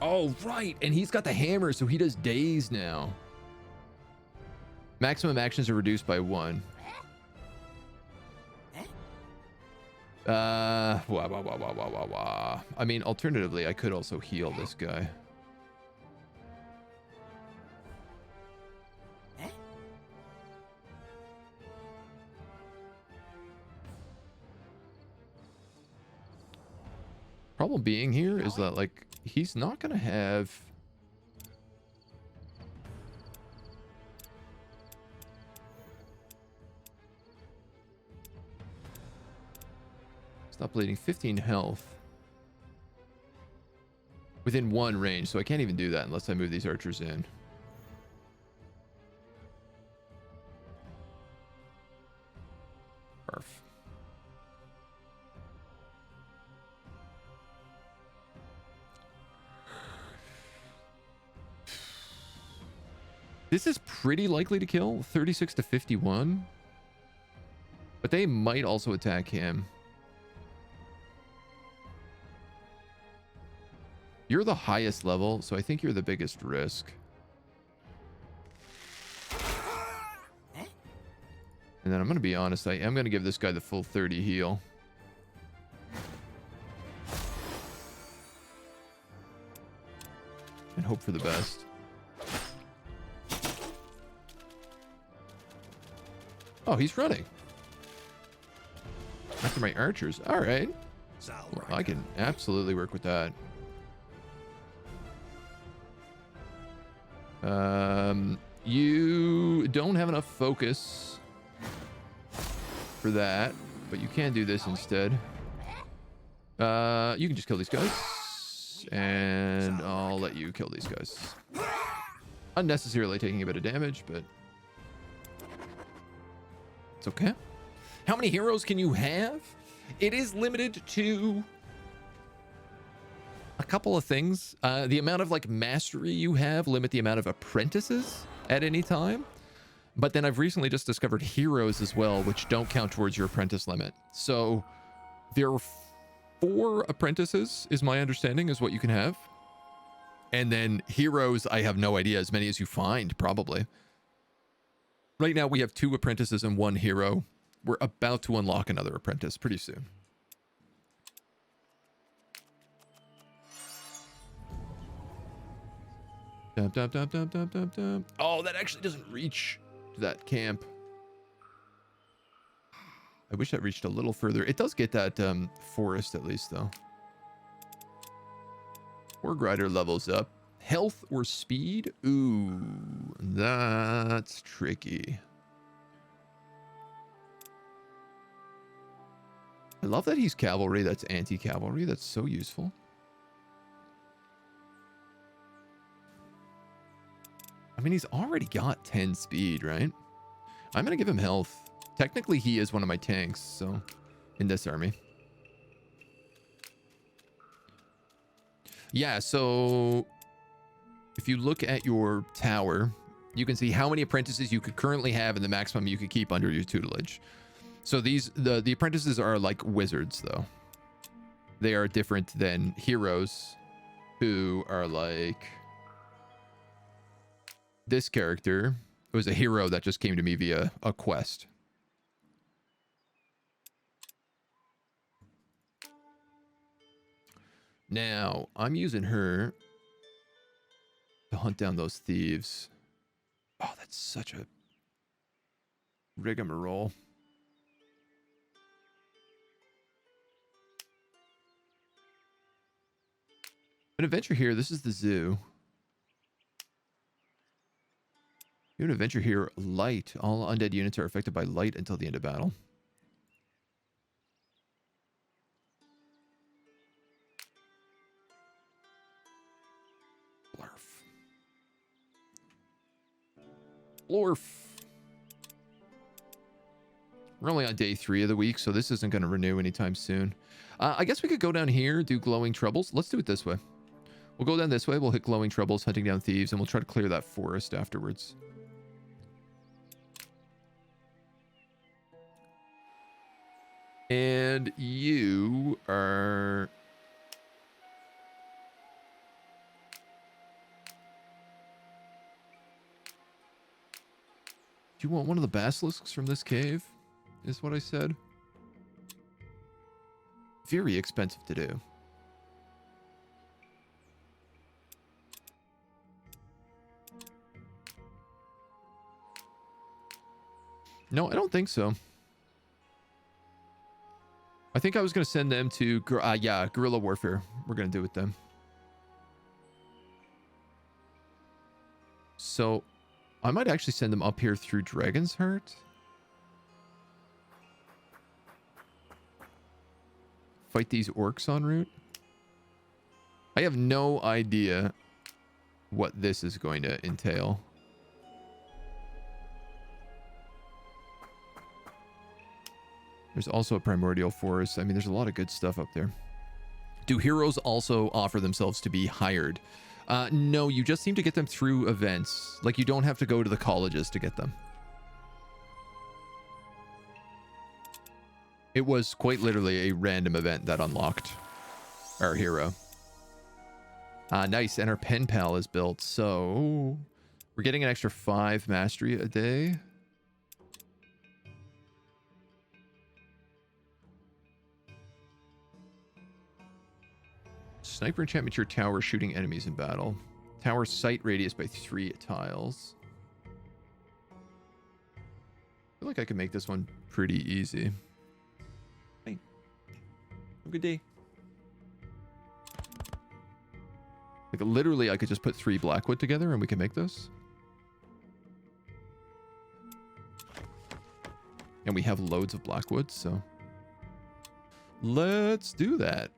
Oh, right. And he's got the hammer, so he does daze now. Maximum actions are reduced by 1. I mean, alternatively, I could also heal this guy. Huh? Problem being here is that, like, he's not gonna have... Stop bleeding. 15 health. Within 1 range, so I can't even do that unless I move these archers in. Perf. This is pretty likely to kill. 36-51. But they might also attack him. You're the highest level, so I think you're the biggest risk. And then I'm going to be honest, I am going to give this guy the full 30 heal. And hope for the best. Oh, he's running. After my archers. All right. Well, I can absolutely work with that. You don't have enough focus for that, but you can do this instead. You can just kill these guys, and I'll let you kill these guys. Unnecessarily taking a bit of damage, but it's okay. How many heroes can you have? It is limited to a couple of things. The amount of like mastery you have limit the amount of apprentices at any time. But then I've recently just discovered heroes as well, which don't count towards your apprentice limit. So there are 4 apprentices, is my understanding, is what you can have. And then heroes, I have no idea, as many as you find, probably. Right now we have 2 apprentices and 1 hero. We're about to unlock another apprentice pretty soon. Dum, dum, dum, dum, dum, dum, dum. Oh, that actually doesn't reach to that camp. I wish that reached a little further. It does get that forest at least, though. War Grider levels up. Health or speed? Ooh, that's tricky. I love that he's cavalry. That's anti-cavalry. That's so useful. I mean, he's already got 10 speed, right? I'm going to give him health. Technically, he is one of my tanks, so in this army. Yeah, so if you look at your tower, you can see how many apprentices you could currently have and the maximum you could keep under your tutelage. So these the apprentices are like wizards, though. They are different than heroes, who are like this character. It was a hero that just came to me via a quest. Now, I'm using her to hunt down those thieves. Oh, that's such a rigmarole. An adventure here. This is the zoo. You have an adventure here. Light. All undead units are affected by light until the end of battle. Blorf. We're only on day 3 of the week, so this isn't going to renew anytime soon. I guess we could go down here, do glowing troubles. Let's do it this way. We'll go down this way. We'll hit glowing troubles, hunting down thieves, and we'll try to clear that forest afterwards. And you are... Do you want one of the basilisks from this cave? Is what I said. Very expensive to do. No, I don't think so. I think I was going to send them to... yeah, guerrilla warfare. We're going to do with them. So, I might actually send them up here through Dragon's Heart. Fight these orcs en route. I have no idea what this is going to entail. There's also a primordial forest. I mean, there's a lot of good stuff up there. Do heroes also offer themselves to be hired? No, you just seem to get them through events. Like, you don't have to go to the colleges to get them. It was quite literally a random event that unlocked our hero. Nice, and our pen pal is built, so we're getting an extra 5 mastery a day. Sniper enchantment your tower, shooting enemies in battle. Tower sight radius by 3 tiles. I feel like I can make this one pretty easy. Hey, have a good day. Like, literally, I could just put 3 blackwood together and we can make this. And we have loads of blackwood, so let's do that.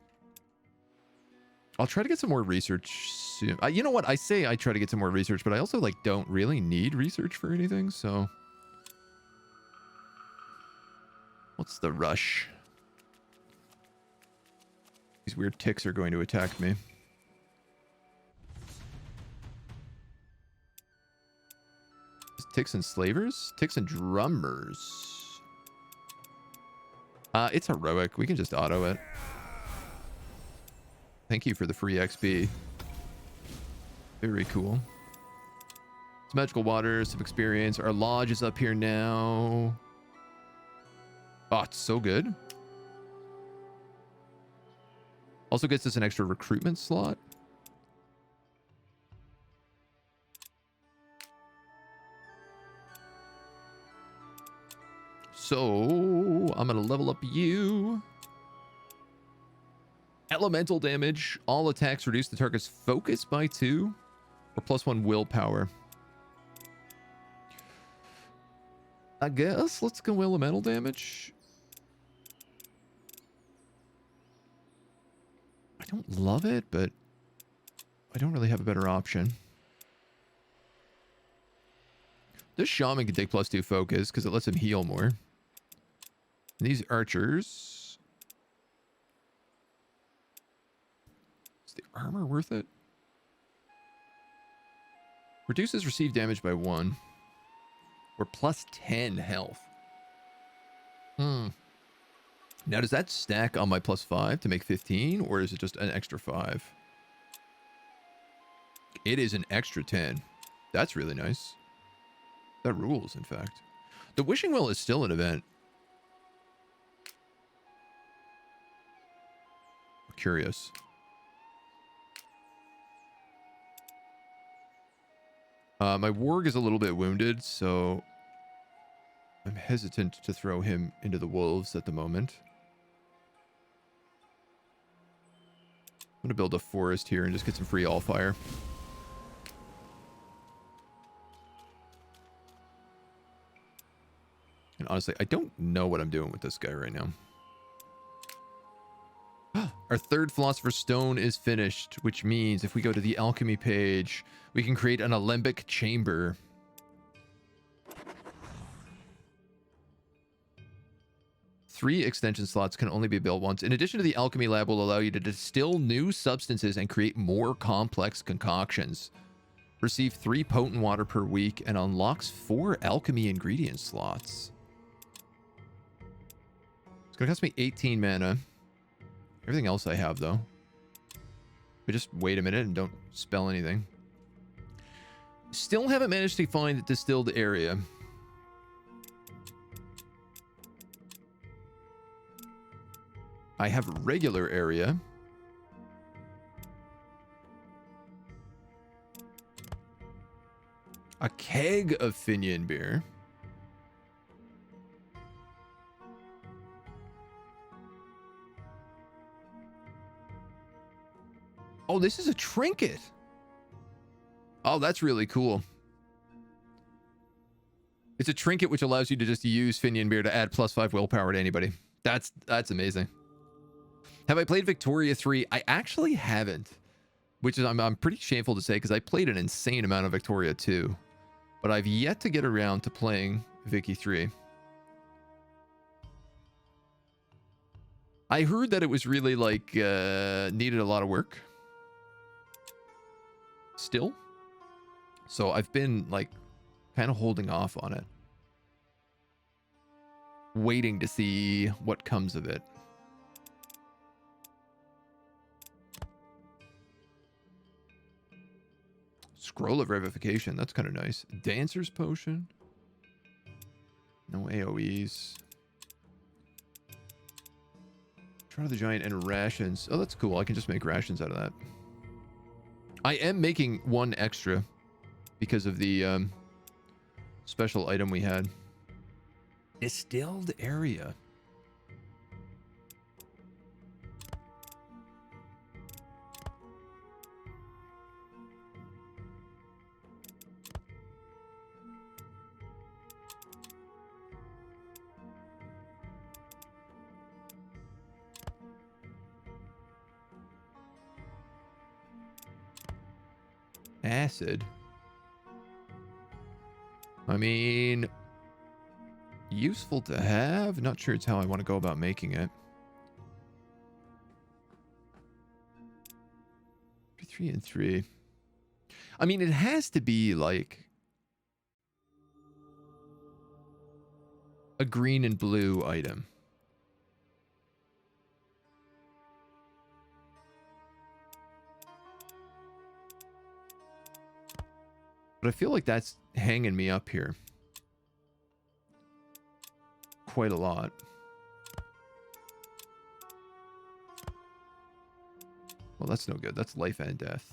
I'll try to get some more research soon. You know what? I say I try to get some more research, but I also, like, don't really need research for anything, so... What's the rush? These weird ticks are going to attack me. Ticks and slavers? Ticks and drummers. It's heroic. We can just auto it. Thank you for the free XP. Very cool. It's magical waters of experience. Our lodge is up here now. Oh, it's so good. Also gets us an extra recruitment slot. So I'm going to level up you. Elemental damage. All attacks reduce the target's focus by 2 or +1 willpower. I guess let's go elemental damage. I don't love it, but I don't really have a better option. This shaman can take +2 focus because it lets him heal more. And these archers. Is the armor worth it? Reduces received damage by 1. Or +10 health. Now, does that stack on my +5 to make 15? Or is it just an extra 5? It is an extra 10. That's really nice. That rules, in fact. The Wishing Well is still an event. I'm curious. My warg is a little bit wounded, so I'm hesitant to throw him into the wolves at the moment. I'm going to build a forest here and just get some free Allfire. And honestly, I don't know what I'm doing with this guy right now. Our third Philosopher's Stone is finished, which means if we go to the alchemy page, we can create an alembic chamber. Three extension slots can only be built once. In addition to the alchemy lab will allow you to distill new substances and create more complex concoctions. Receive 3 potent water per week and unlocks 4 alchemy ingredient slots. It's going to cost me 18 mana. Everything else I have, though. We just wait a minute and don't spell anything. Still haven't managed to find the distilled area. I have regular area. A keg of Finian beer. Oh, this is a trinket. Oh, that's really cool. It's a trinket which allows you to just use Finian beer to add +5 willpower to anybody. That's amazing. Have I played Victoria 3? I actually haven't, which is I'm pretty shameful to say because I played an insane amount of Victoria 2, but I've yet to get around to playing Vicky 3. I heard that it was really like needed a lot of work. Still, so I've been like kind of holding off on it, waiting to see what comes of it. Scroll of Revivification, that's kind of nice. Dancer's Potion, no AoEs. Try the Giant and rations. Oh, that's cool. I can just make rations out of that. I am making 1 extra because of the special item we had. Distilled area. Acid. I mean, useful to have. Not sure it's how I want to go about making it. 3 and 3. I mean, it has to be like a green and blue item. But I feel like that's hanging me up here quite a lot. Well, that's no good. That's life and death.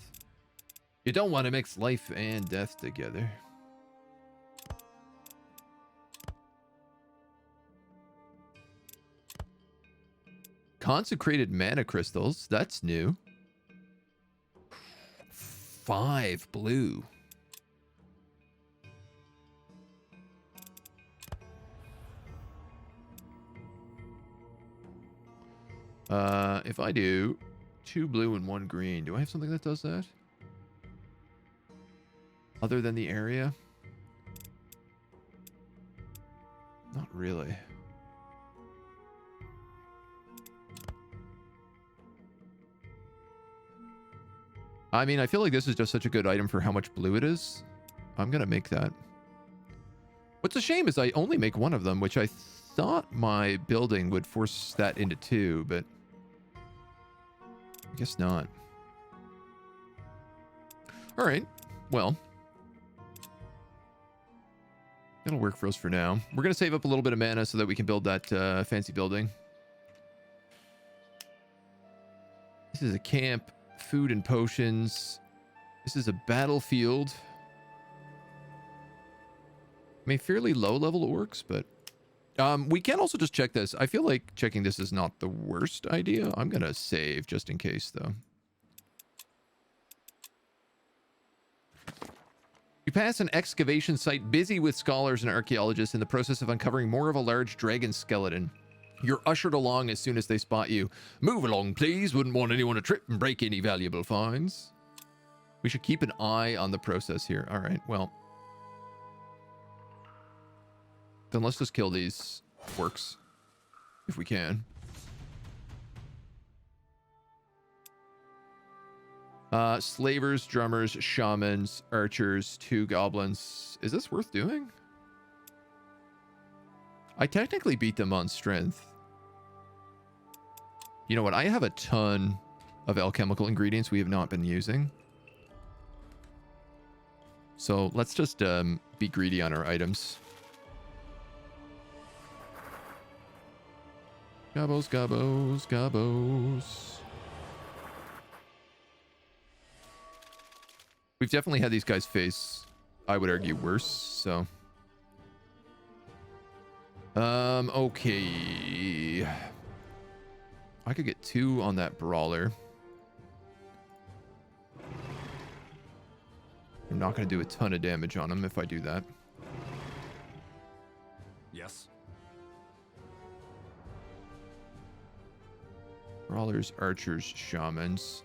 You don't want to mix life and death together. Consecrated mana crystals. That's new. 5 blue. If I do 2 blue and 1 green, do I have something that does that? Other than the area? Not really. I mean, I feel like this is just such a good item for how much blue it is. I'm gonna make that. What's a shame is I only make 1 of them, which I thought my building would force that into 2, but I guess not. All right, well, that'll work for us for now. We're gonna save up a little bit of mana so that we can build that fancy building. This is a camp, food and potions. This is a battlefield. I mean, fairly low level orcs, but we can also just check this. I feel like checking this is not the worst idea. I'm gonna save just in case, though. You pass an excavation site busy with scholars and archaeologists in the process of uncovering more of a large dragon skeleton. You're ushered along as soon as they spot you. Move along, please. Wouldn't want anyone to trip and break any valuable finds. We should keep an eye on the process here. All right, well. Then let's just kill these orcs, if we can. Slavers, drummers, shamans, archers, 2 goblins. Is this worth doing? I technically beat them on strength. You know what? I have a ton of alchemical ingredients we have not been using. So let's just be greedy on our items. Gobos, gobos, gobos. We've definitely had these guys face, I would argue, worse, so. Okay. I could get 2 on that brawler. I'm not going to do a ton of damage on him if I do that. Yes. Brawlers, archers, shamans.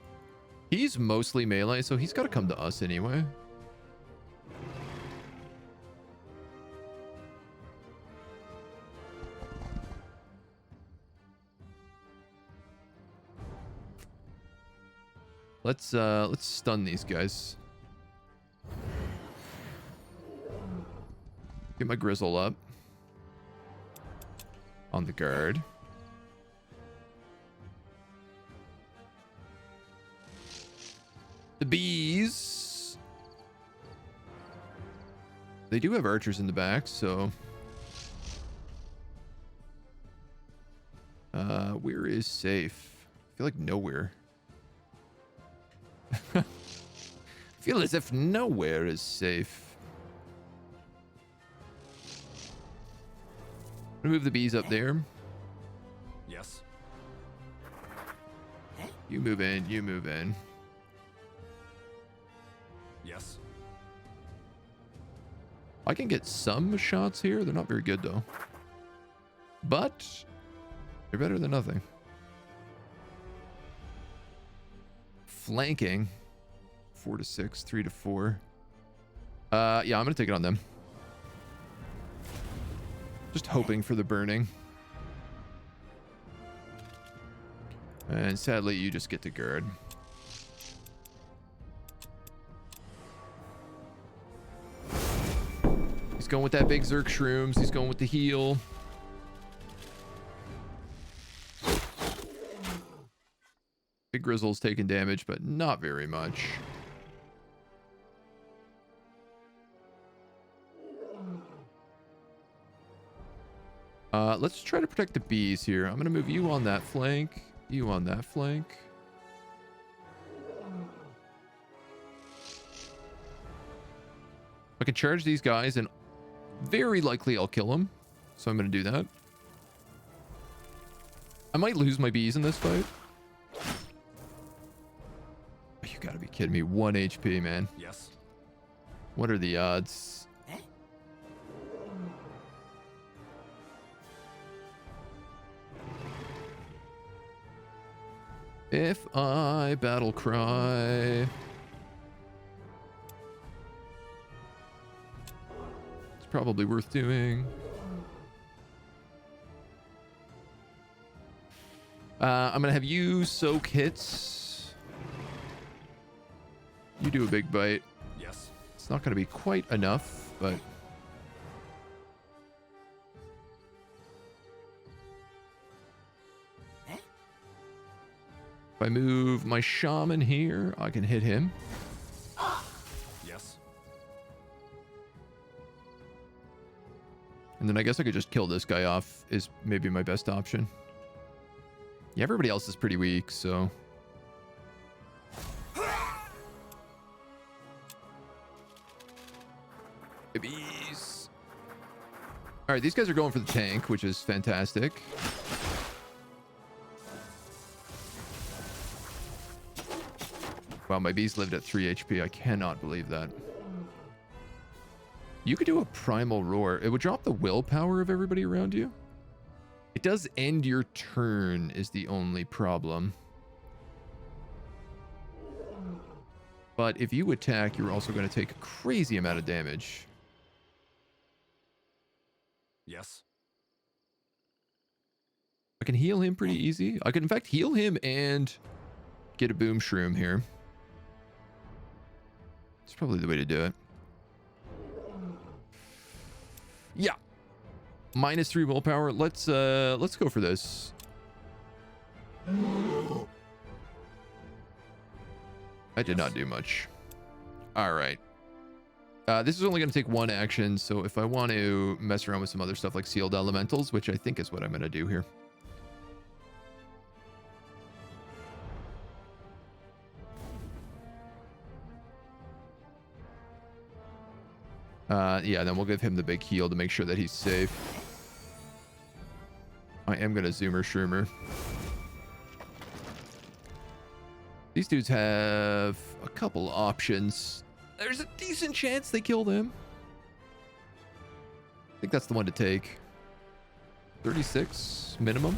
He's mostly melee, so he's got to come to us anyway. Let's stun these guys. Get my grizzle up. On the guard. The bees. They do have archers in the back, so. Where is safe? I feel like nowhere. I feel as if nowhere is safe. I'm gonna move the bees up there. Yes. You move in, you move in. Yes. I can get some shots here. They're not very good, though. But they're better than nothing. Flanking. 4 to 6, 3 to 4. Yeah, I'm going to take it on them. Just hoping for the burning. And sadly, you just get to guard. He's going with that big Zerk Shrooms. He's going with the heal. Big Grizzle's taking damage, but not very much. Let's try to protect the bees here. I'm going to move you on that flank. You on that flank. I can charge these guys and very likely I'll kill them. So I'm going to do that. I might lose my bees in this fight. You gotta be kidding me. 1 HP, man. Yes. What are the odds? Eh? If I battle cry... It's probably worth doing. I'm gonna have you soak hits. You do a big bite. Yes. It's not gonna be quite enough, but... Eh? If I move my shaman here, I can hit him. Yes. And then I guess I could just kill this guy off is maybe my best option. Yeah, everybody else is pretty weak, so... Babies. Alright, these guys are going for the tank, which is fantastic. Wow, my bees lived at 3 HP. I cannot believe that. You could do a primal roar. It would drop the willpower of everybody around you. It does end your turn is the only problem. But if you attack, you're also going to take a crazy amount of damage. Yes. I can heal him pretty easy. I can, in fact, heal him and get a boom shroom here. It's probably the way to do it. Yeah. -3 willpower. Let's go for this. I did not do much. All right. This is only going to take 1 action, so if I want to mess around with some other stuff like sealed elementals, which I think is what I'm going to do here. Yeah, then we'll give him the big heal to make sure that he's safe. I am going to Zoomer Shroomer. These dudes have a couple options. There's a decent chance they kill them. I think that's the one to take. 36 minimum.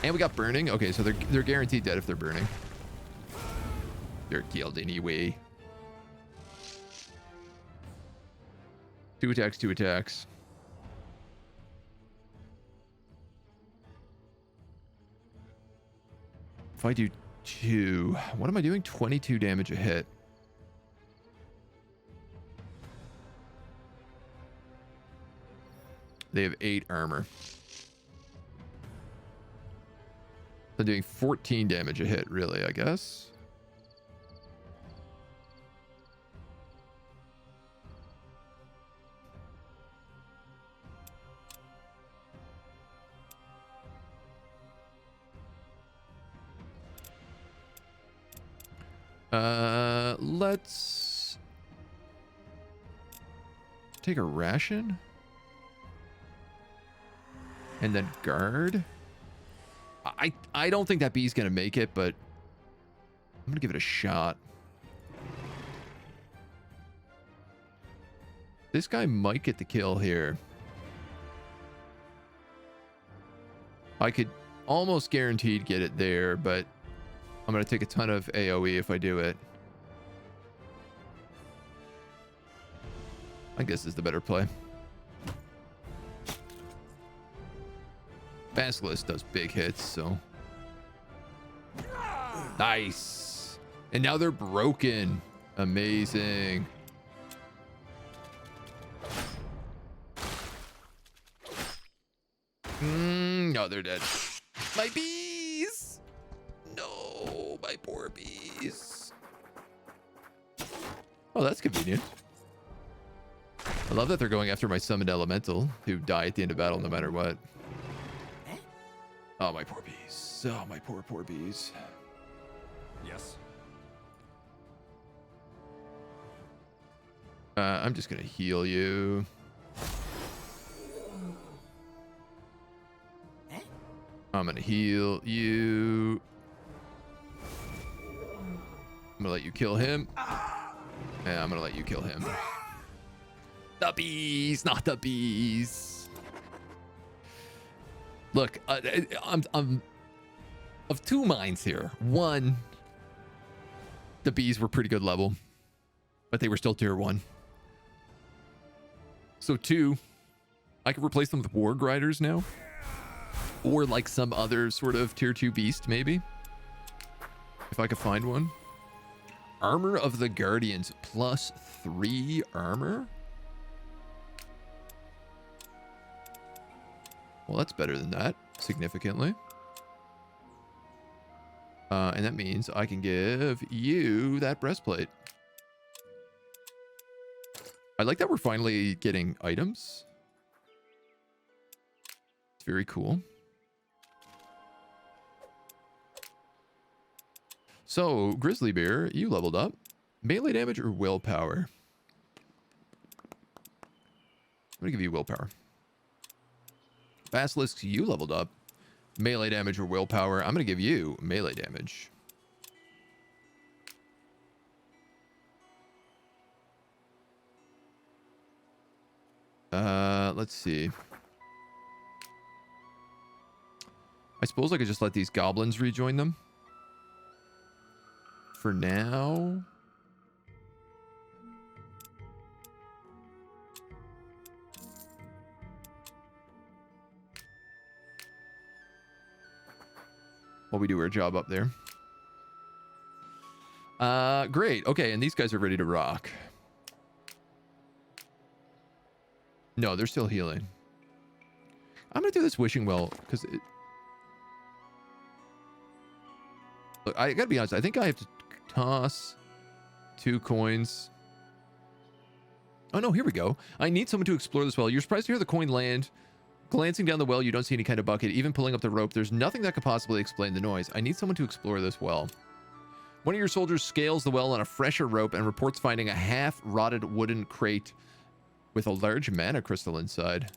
And we got burning. Okay, so they're guaranteed dead if they're burning. They're killed anyway. 2 attacks, 2 attacks. If I do 2, what am I doing? 22 damage a hit. They have 8 armor. I'm doing 14 damage a hit, really, I guess. Let's take a ration and then guard. I don't think that bee's gonna make it, but I'm gonna give it a shot. This guy might get the kill here. I could almost guaranteed get it there, but I'm going to take a ton of AoE if I do it. I think this is the better play. Basilisk does big hits, so... Nice! And now they're broken. Amazing. No, they're dead. My bees! No, my poor bees. Oh, that's convenient. I love that they're going after my summoned elemental, who die at the end of battle no matter what. Oh, my poor bees. Oh, my poor bees. Yes. I'm just going to heal you. I'm gonna heal you. I'm gonna let you kill him. And I'm gonna let you kill him. The bees, not the bees. Look, I'm of two minds here. One, the bees were pretty good level, but they were still tier 1. So 2, I could replace them with war grinders now, or like some other sort of tier 2 beast maybe, if I could find one. Armor of the Guardians plus 3 armor. Well, that's better than that significantly. And that means I can give you that breastplate. I like that we're finally getting items. It's very cool. So, Grizzly Bear, you leveled up. Melee damage or willpower? I'm going to give you willpower. Basilisk, you leveled up. Melee damage or willpower? I'm going to give you melee damage. Let's see. I suppose I could just let these goblins rejoin them. For now. While we do our job up there. Great. Okay, and these guys are ready to rock. No, they're still healing. I'm gonna do this wishing well because it... Look, I gotta be honest. I think I have to toss 2 coins. Oh no, here we go. I need someone to explore this well. You're surprised to hear the coin land. Glancing down the well, you don't see any kind of bucket. Even pulling up the rope, there's nothing that could possibly explain the noise. I need someone to explore this well. One of your soldiers scales the well on a fresher rope and reports finding a half-rotted wooden crate with a large mana crystal inside.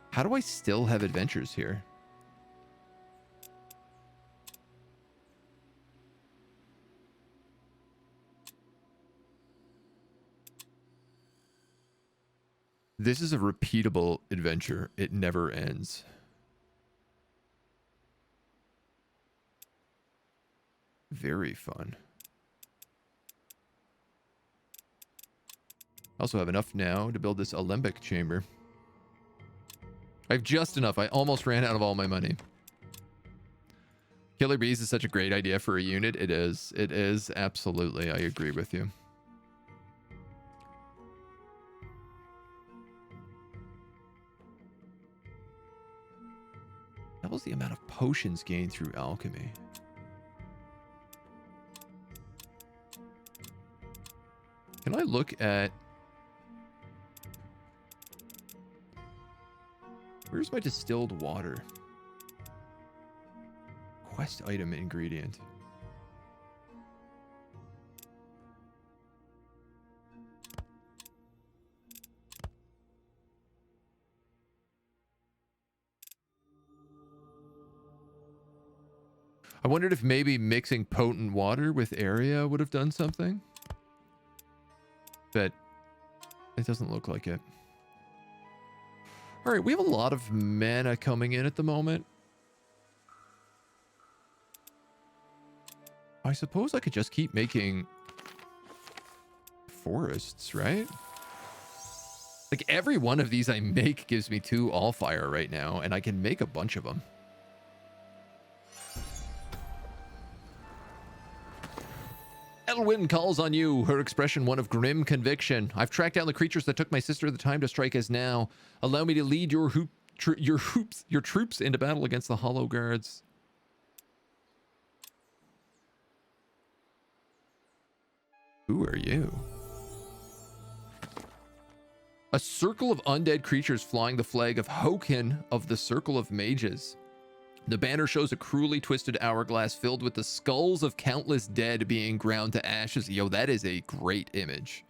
How do I still have adventures here? This is a repeatable adventure. It never ends. Very fun. I also have enough now to build this alembic chamber. I have just enough. I almost ran out of all my money. Killer bees is such a great idea for a unit. It is. It is. Absolutely. I agree with you. Doubles the amount of potions gained through alchemy. Can I look at... Where's my distilled water? Quest item ingredient. I wondered if maybe mixing potent water with area would have done something. But it doesn't look like it. All right, we have a lot of mana coming in at the moment. I suppose I could just keep making forests, right? Like every one of these I make gives me 2 Allfire right now, and I can make a bunch of them. Elwyn calls on you, her expression one of grim conviction. I've tracked down the creatures that took my sister the time to strike us now. Allow me to lead your troops into battle against the Hollow Guards. Who are you? A circle of undead creatures flying the flag of Hoken of the Circle of Mages. The banner shows a cruelly twisted hourglass filled with the skulls of countless dead being ground to ashes. Yo, that is a great image.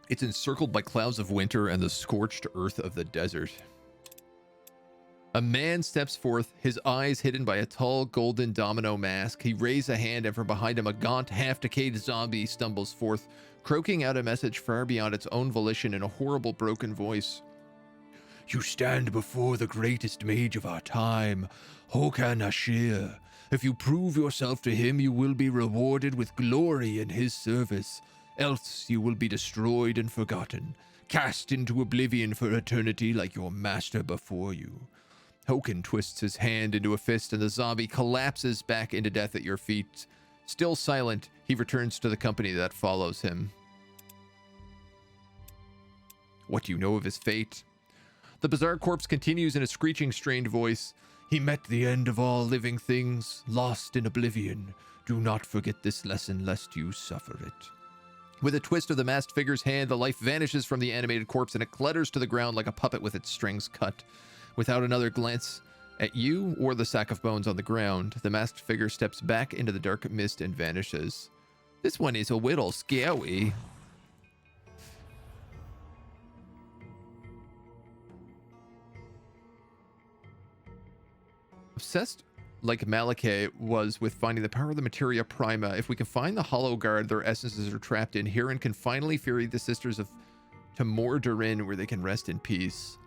It's encircled by clouds of winter and the scorched earth of the desert. A man steps forth, his eyes hidden by a tall golden domino mask. He raises a hand, and from behind him a gaunt, half-decayed zombie stumbles forth, croaking out a message far beyond its own volition in a horrible broken voice. You stand before the greatest mage of our time, Hokan Ashir. If you prove yourself to him, you will be rewarded with glory in his service. Else you will be destroyed and forgotten, cast into oblivion for eternity like your master before you. Hokan twists his hand into a fist and the zombie collapses back into death at your feet. Still silent, he returns to the company that follows him. What do you know of his fate? The bizarre corpse continues in a screeching, strained voice. He met the end of all living things, lost in oblivion. Do not forget this lesson lest you suffer it. With a twist of the masked figure's hand, the life vanishes from the animated corpse and it clutters to the ground like a puppet with its strings cut. Without another glance at you or the sack of bones on the ground, the masked figure steps back into the dark mist and vanishes. This one is a little scary. Obsessed like Malachi was with finding the power of the materia prima, if we can find the hollow guard their essences are trapped in, Heron can finally ferry the sisters of Tamor Durin where they can rest in peace.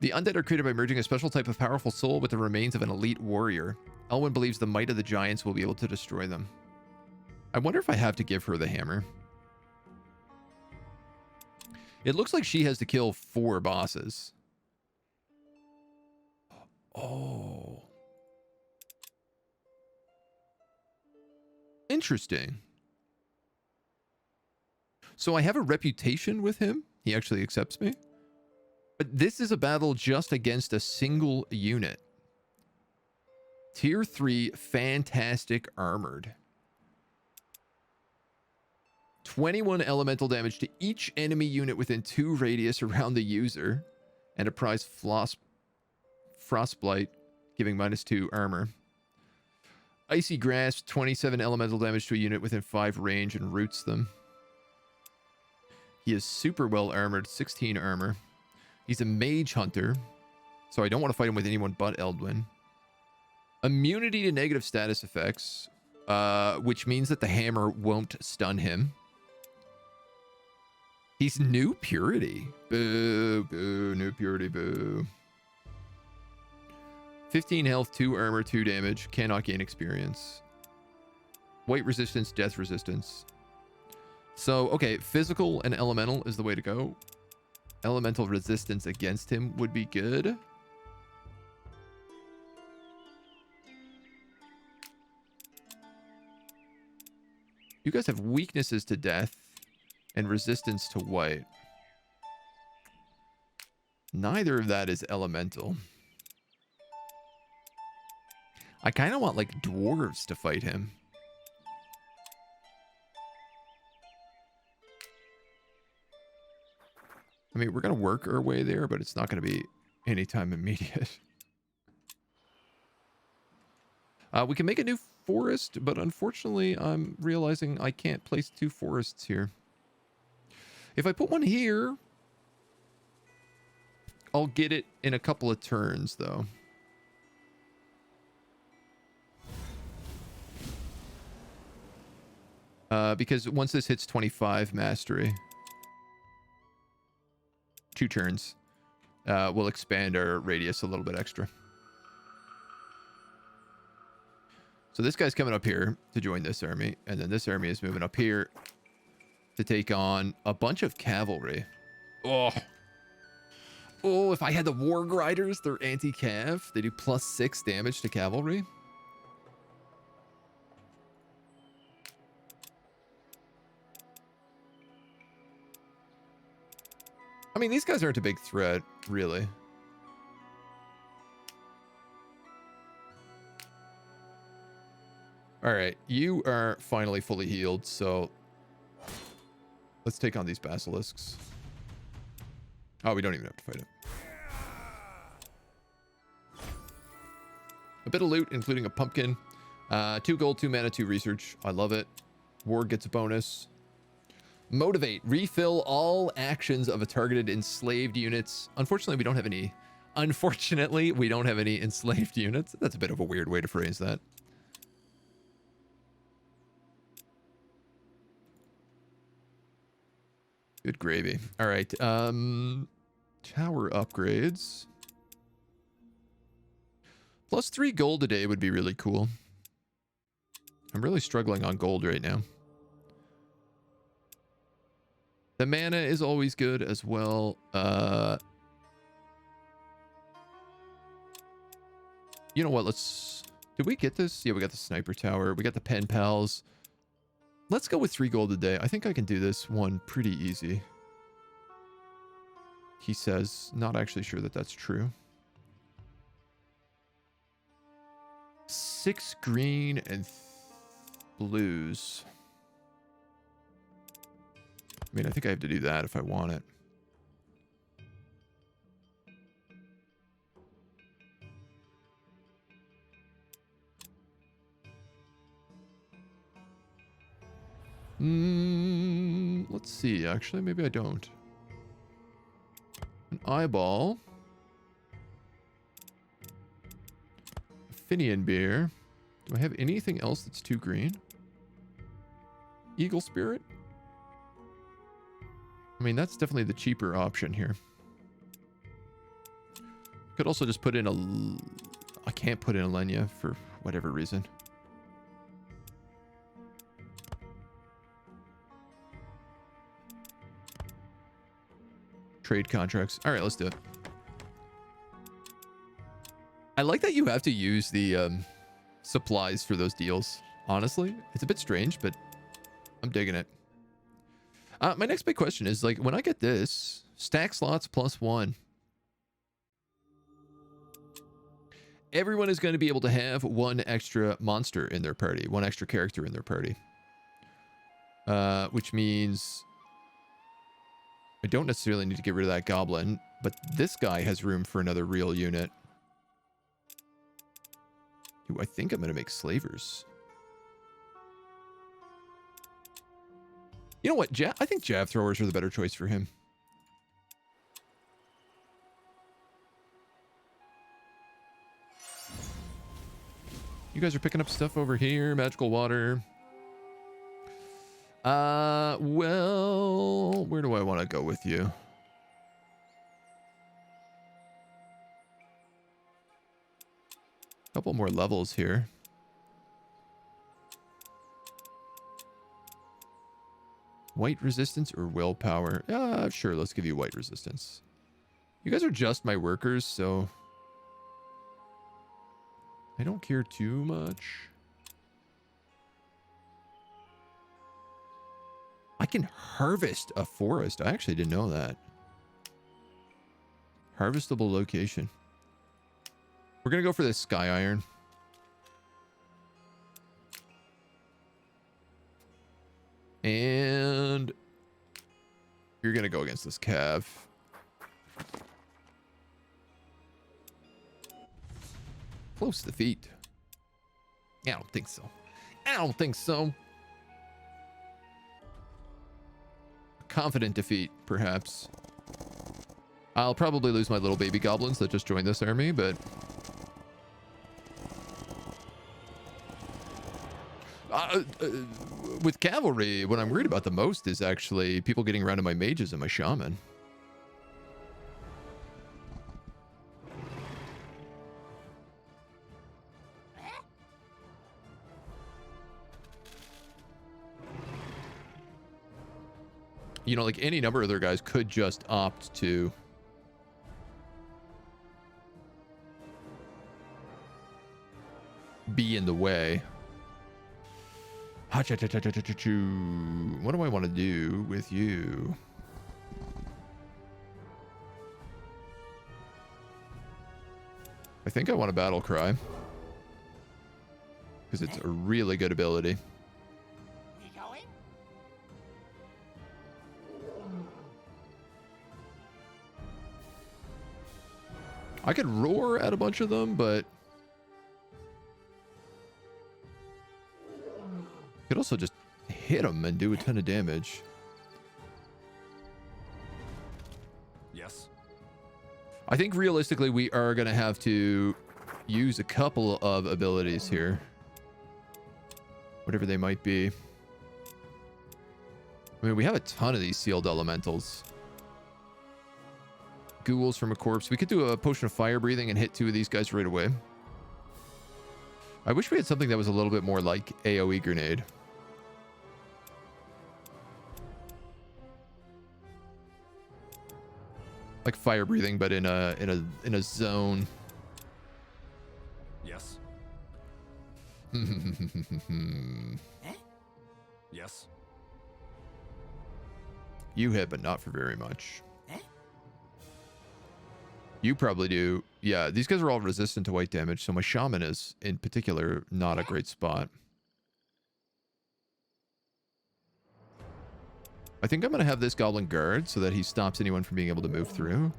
The undead are created by merging a special type of powerful soul with the remains of an elite warrior. Elwyn believes the might of the giants will be able to destroy them. I wonder if I have to give her the hammer. It looks like she has to kill 4 bosses. Oh. Interesting. So I have a reputation with him. He actually accepts me. But this is a battle just against a single unit. Tier 3 fantastic armored. 21 elemental damage to each enemy unit within 2 radius around the user. And a prize frostblight, giving -2 armor. Icy grasp, 27 elemental damage to a unit within 5 range and roots them. He is super well armored, 16 armor. He's a mage hunter, so I don't want to fight him with anyone but Eldwin. Immunity to negative status effects, which means that the hammer won't stun him. He's new purity. Boo, boo, new purity, boo. 15 health, 2 armor, 2 damage. Cannot gain experience. White resistance, death resistance. So, okay, physical and elemental is the way to go. Elemental resistance against him would be good. You guys have weaknesses to death and resistance to white. Neither of that is elemental. I kind of want like dwarves to fight him. I mean, we're going to work our way there, but it's not going to be anytime immediate. We can make a new forest, but unfortunately, I'm realizing I can't place 2 forests here. If I put one here, I'll get it in a couple of turns, though. Because once this hits 25 mastery, 2 turns, we'll expand our radius a little bit extra. So this guy's coming up here to join this army, and then this army is moving up here to take on a bunch of cavalry. Oh, if I had the War Grinders, they're anti-cav. They do +6 damage to cavalry. I mean, these guys aren't a big threat, really. All right, you are finally fully healed, so let's take on these basilisks. Oh, we don't even have to fight it. A bit of loot, including a pumpkin. 2 gold, 2 mana, 2 research. I love it. War gets a bonus. Motivate. Refill all actions of a targeted enslaved units. Unfortunately, we don't have any. Unfortunately, we don't have any enslaved units. That's a bit of a weird way to phrase that. Good gravy. All right. Tower upgrades. +3 gold a day would be really cool. I'm really struggling on gold right now. The mana is always good as well. You know what? Did we get this? Yeah, we got the sniper tower. We got the pen pals. Let's go with 3 gold a day. I think I can do this one pretty easy. He says, not actually sure that that's true. 6 green and blues. I mean, I think I have to do that if I want it. Let's see. Actually, maybe I don't. An eyeball. Finian beer. Do I have anything else that's 2 green? Eagle spirit? I mean, that's definitely the cheaper option here. Could also just put in I can't put in a Lenya for whatever reason. Trade contracts. All right, let's do it. I like that you have to use the supplies for those deals. Honestly, it's a bit strange, but I'm digging it. My next big question is, like, when I get this, stack slots +1. Everyone is going to be able to have 1 extra monster in their party, 1 extra character in their party. Which means I don't necessarily need to get rid of that goblin, but this guy has room for another real unit. Ooh, I think I'm going to make slavers. You know what? I think jab throwers are the better choice for him. You guys are picking up stuff over here. Magical water. Well, where do I want to go with you? Couple more levels here. White resistance or willpower? Sure, let's give you white resistance. You guys are just my workers, so I don't care too much. I can harvest a forest. I actually didn't know that. Harvestable location. We're going to go for this sky iron. And you're going to go against this cav. Close defeat. I don't think so. I don't think so. Confident defeat, perhaps. I'll probably lose my little baby goblins that just joined this army, but with cavalry, what I'm worried about the most is actually people getting around to my mages and my shaman. You know, like any number of other guys could just opt to be in the way. What do I want to do with you? I think I want a battle cry because it's a really good ability. We going? I could roar at a bunch of them, but could also just hit them and do a ton of damage. Yes. I think realistically we are going to have to use a couple of abilities here. Whatever they might be. I mean, we have a ton of these sealed elementals. Ghouls from a corpse. We could do a potion of fire breathing and hit 2 of these guys right away. I wish we had something that was a little bit more like AoE grenade. Like fire breathing, but in a zone. Yes. Yes. You hit, but not for very much. You probably do. Yeah, these guys are all resistant to white damage, so my shaman is, in particular, not a great spot. I think I'm going to have this goblin guard so that he stops anyone from being able to move through.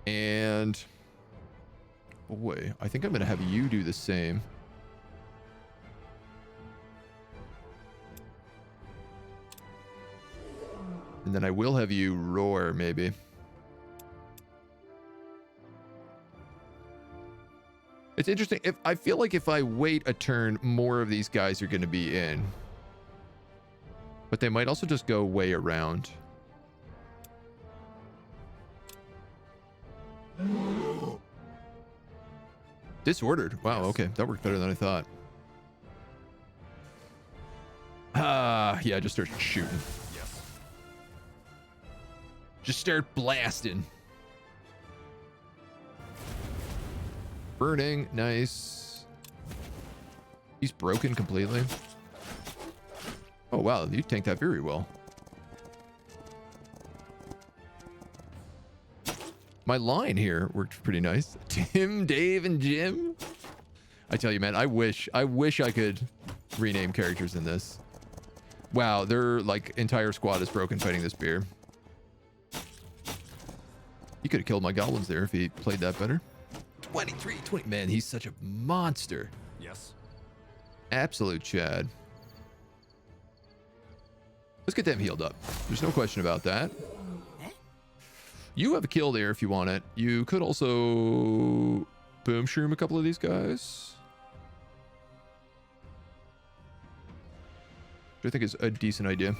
And... boy, I think I'm going to have you do the same. And then I will have you roar, maybe. It's interesting. If I feel like if I wait a turn, more of these guys are going to be in. But they might also just go way around. Disordered. Wow, okay. That worked better than I thought. Yeah, just start shooting. Yes. Just start blasting. Burning. Nice. He's broken completely. Oh, wow. You tanked that very well. My line here worked pretty nice. Tim, Dave, and Jim. I tell you, man, I wish I could rename characters in this. Wow, their like entire squad is broken fighting this bear. He could have killed my goblins there if he played that better. 23, 20. Man, he's such a monster. Yes. Absolute Chad. Let's get them healed up. There's no question about that. You have a kill there if you want it. You could also boom shroom a couple of these guys. Which I think is a decent idea.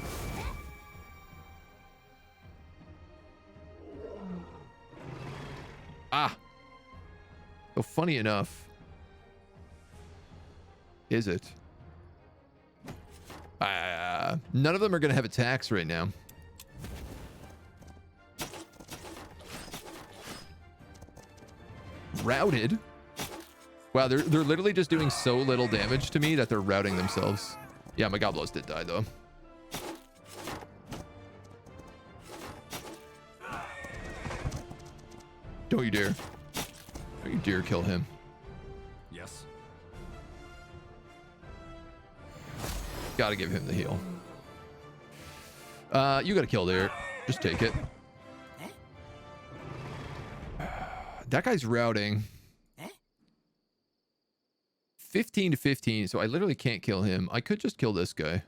Ah. So funny enough. Is it? None of them are going to have attacks right now. Routed? Wow, they're literally just doing so little damage to me that they're routing themselves. Yeah, my goblins did die, though. Don't you dare. Don't you dare kill him. Yes. Gotta give him the heal. You got a kill there. Just take it. That guy's routing. 15 to 15, so I literally can't kill him. I could just kill this guy.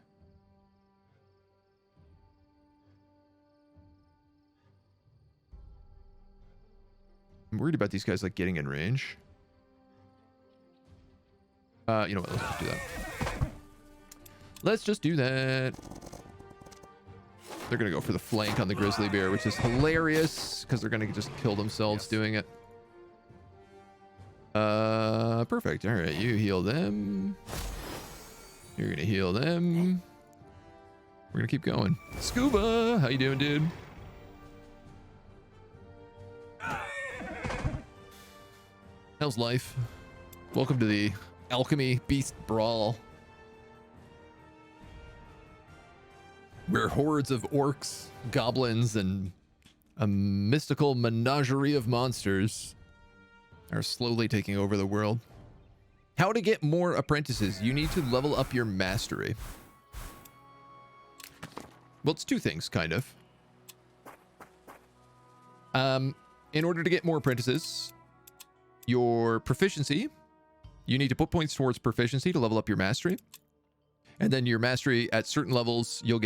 I'm worried about these guys like getting in range. You know what? Let's just do that. Let's just do that. They're gonna go for the flank on the grizzly bear, which is hilarious because they're gonna just kill themselves doing it. Perfect. All right, you heal them. You're gonna heal them. We're gonna keep going. Scuba, how you doing, dude? How's life? Welcome to the Alchemy Beast Brawl, where hordes of orcs, goblins, and a mystical menagerie of monsters are slowly taking over the world. How to get more apprentices? You need to level up your mastery. Well, it's two things, kind of. In order to get more apprentices, your proficiency, you need to put points towards proficiency to level up your mastery. And then your mastery at certain levels, you'll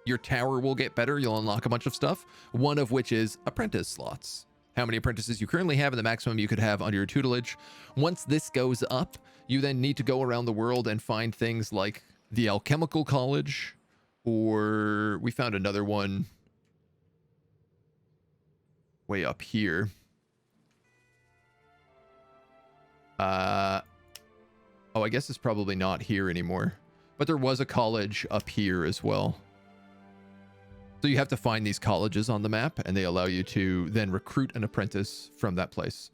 your tower will get better. You'll unlock a bunch of stuff, one of which is apprentice slots. How many apprentices you currently have and the maximum you could have under your tutelage. Once this goes up, you then need to go around the world and find things like the alchemical college, or we found another one way up here. Oh, I guess it's probably not here anymore. But there was a college up here as well. So you have to find these colleges on the map, and they allow you to then recruit an apprentice from that place.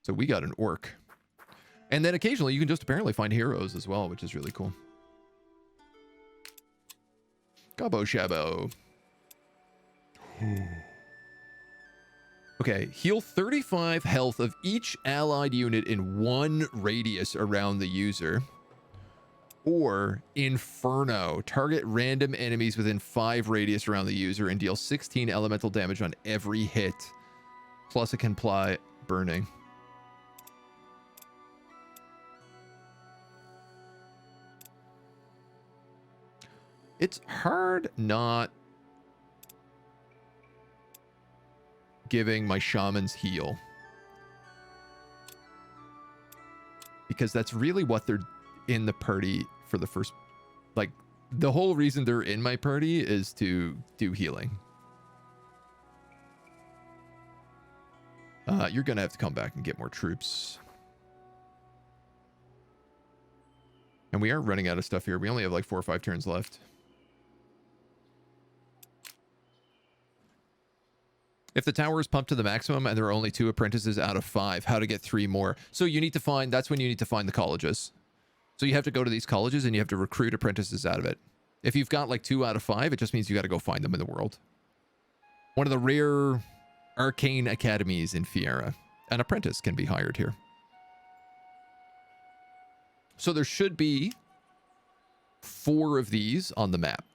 So we got an orc. And then occasionally you can just apparently find heroes as well, which is really cool. Gobbo Shabbo. Okay, heal 35 health of each allied unit in 1 radius around the user. Or Inferno. Target random enemies within 5 radius around the user and deal 16 elemental damage on every hit. Plus it can apply burning. It's hard not giving my shamans heal, because that's really what they're in the party for the first, like, the whole reason they're in my party is to do healing. You're gonna have to come back and get more troops. And we are running out of stuff here. We only have like 4 or 5 turns left. If the tower is pumped to the maximum and there are only 2 apprentices out of 5, how to get 3 more? So you need to find, that's when you need to find the colleges. So you have to go to these colleges and you have to recruit apprentices out of it. If you've got like 2 out of 5, it just means you got to go find them in the world. One of the rare arcane academies in Fiera. An apprentice can be hired here. So there should be 4 of these on the map,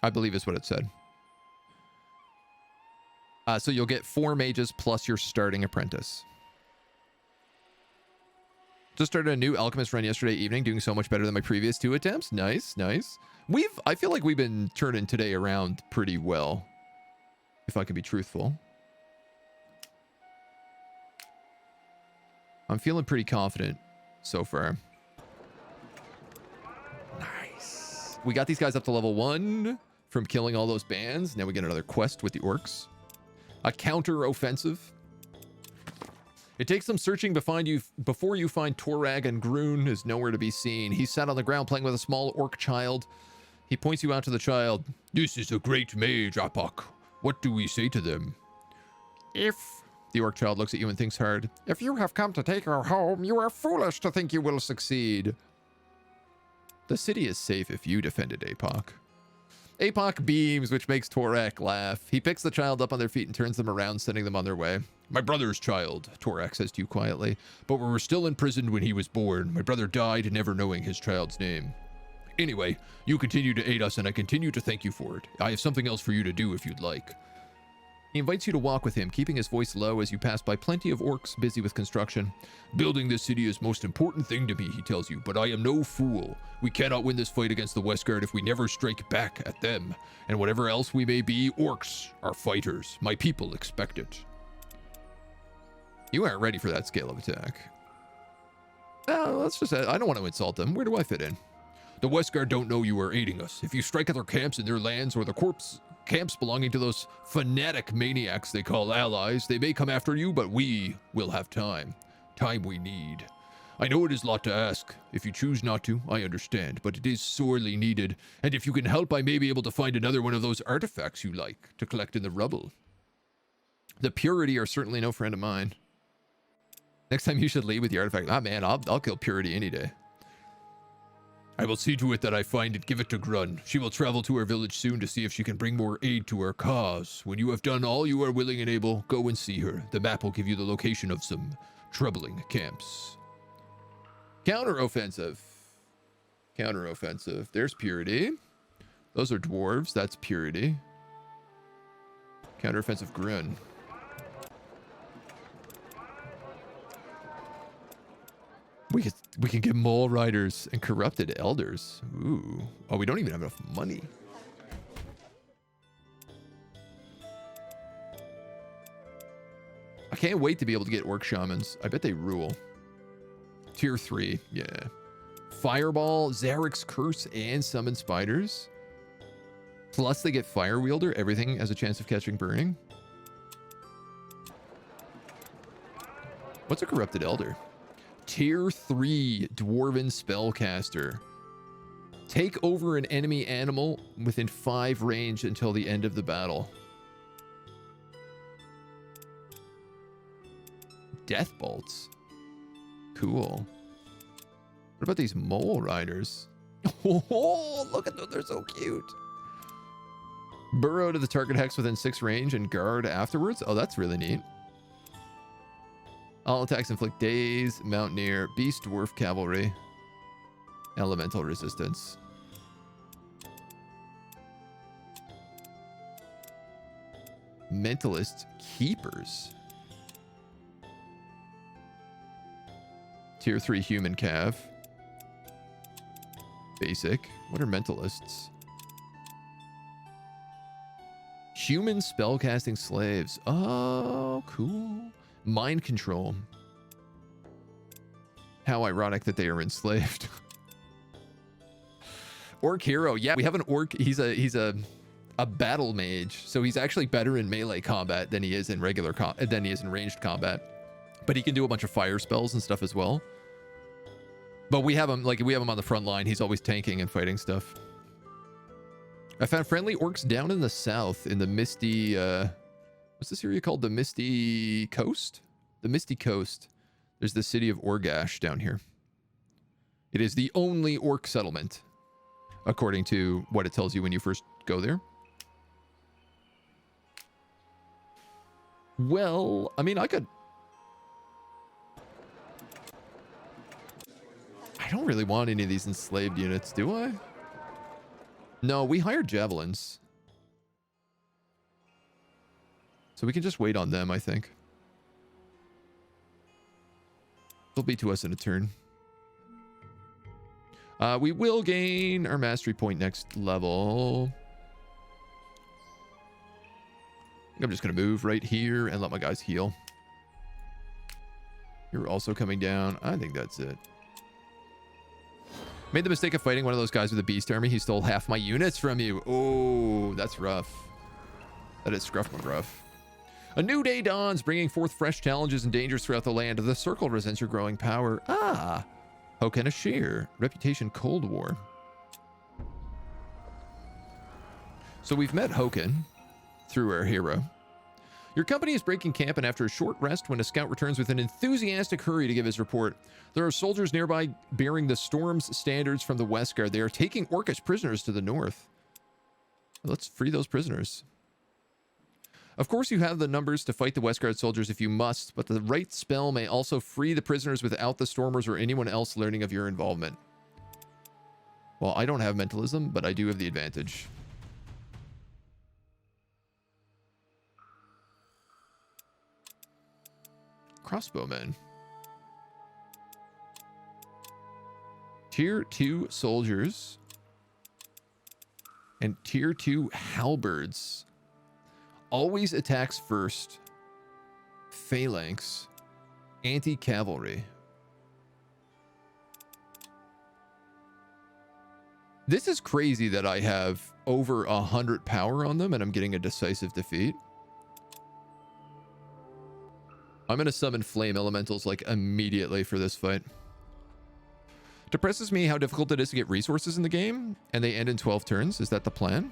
I believe is what it said. So you'll get 4 mages plus your starting apprentice. Just started a new Alchemist run yesterday evening, doing so much better than my previous 2 attempts. Nice, nice. I feel like we've been turning today around pretty well, if I can be truthful. I'm feeling pretty confident so far. Nice. We got these guys up to level 1 from killing all those bands. Now we get another quest with the orcs. A counter-offensive. It takes some searching before you find Torag, and Groon is nowhere to be seen. He's sat on the ground playing with a small orc child. He points you out to the child. This is a great mage, Apok. What do we say to them? The orc child looks at you and thinks hard. If you have come to take her home, you are foolish to think you will succeed. The city is safe if you defend it, Apok. Apok beams, which makes Torak laugh. He picks the child up on their feet and turns them around, sending them on their way. My brother's child, Torak says to you quietly. But we were still imprisoned when he was born. My brother died, never knowing his child's name. Anyway, you continue to aid us, and I continue to thank you for it. I have something else for you to do if you'd like. He invites you to walk with him, keeping his voice low as you pass by plenty of orcs busy with construction. Building this city is most important thing to me, he tells you, but I am no fool. We cannot win this fight against the Westguard if we never strike back at them. And whatever else we may be, orcs are fighters. My people expect it. You aren't ready for that scale of attack. Let's just say, I don't want to insult them. Where do I fit in? The Westguard don't know you are aiding us. If you strike at their camps in their lands or the camps belonging to those fanatic maniacs they call allies, they may come after you, but we will have time. Time we need. I know it is a lot to ask. If you choose not to, I understand, but it is sorely needed. And if you can help, I may be able to find another one of those artifacts you like to collect in the rubble. The Purity are certainly no friend of mine. Next time you should lead with the artifact. Ah, man, I'll kill Purity any day. I will see to it that I find it, give it to Grun. She will travel to her village soon to see if she can bring more aid to her cause. When you have done all you are willing and able, go and see her. The map will give you the location of some troubling camps. Counter-offensive. Counter-offensive. There's Purity. Those are dwarves. That's Purity. Counter-offensive Grun. We can get mole riders and corrupted elders. Ooh. Oh, we don't even have enough money. I can't wait to be able to get orc shamans. I bet they rule. Tier 3. Yeah. Fireball, Zarek's Curse, and Summon Spiders. Plus they get Fire Wielder. Everything has a chance of catching burning. What's a Corrupted Elder? Tier 3 Dwarven Spellcaster. Take over an enemy animal within 5 range until the end of the battle. Death Bolts. Cool. What about these Mole Riders? Oh, look at them. They're so cute. Burrow to the target hex within 6 range and guard afterwards. Oh, that's really neat. All attacks inflict daze, Mountaineer, Beast Dwarf Cavalry, Elemental Resistance. Mentalist Keepers. Tier 3 Human Cav. Basic. What are Mentalists? Human Spellcasting Slaves. Oh, cool. Mind Control. How ironic that they are enslaved. Orc Hero. Yeah, we have an Orc. He's a battle mage. So he's actually better in melee combat than he is in ranged combat. But he can do a bunch of fire spells and stuff as well. But we have him on the front line. He's always tanking and fighting stuff. I found friendly orcs down in the south in the Misty, what's this area called? The Misty Coast? The Misty Coast. There's the city of Orgash down here. It is the only orc settlement, according to what it tells you when you first go there. Well, I mean, I don't really want any of these enslaved units, do I? No, we hired javelins. So we can just wait on them, I think. They'll be to us in a turn. We will gain our mastery point next level. I'm just going to move right here and let my guys heal. You're also coming down. I think that's it. Made the mistake of fighting one of those guys with a beast army. He stole half my units from you. Oh, that's rough. That is scruff rough. A new day dawns, bringing forth fresh challenges and dangers throughout the land. The circle resents your growing power. Ah, Hoken Ashir. Reputation Cold War. So we've met Hoken through our hero. Your company is breaking camp, and after a short rest, when a scout returns with an enthusiastic hurry to give his report, there are soldiers nearby bearing the Storm's standards from the Westguard. They are taking Orcish prisoners to the north. Let's free those prisoners. Of course, you have the numbers to fight the Westguard soldiers if you must, but the right spell may also free the prisoners without the Stormers or anyone else learning of your involvement. Well, I don't have mentalism, but I do have the advantage. Crossbowmen. Tier 2 soldiers. And tier 2 halberds. Always attacks first. Phalanx. Anti-cavalry. This is crazy that I have over 100 power on them and I'm getting a decisive defeat. I'm going to summon flame elementals like immediately for this fight. Depresses me how difficult it is to get resources in the game, and they end in 12 turns. Is that the plan?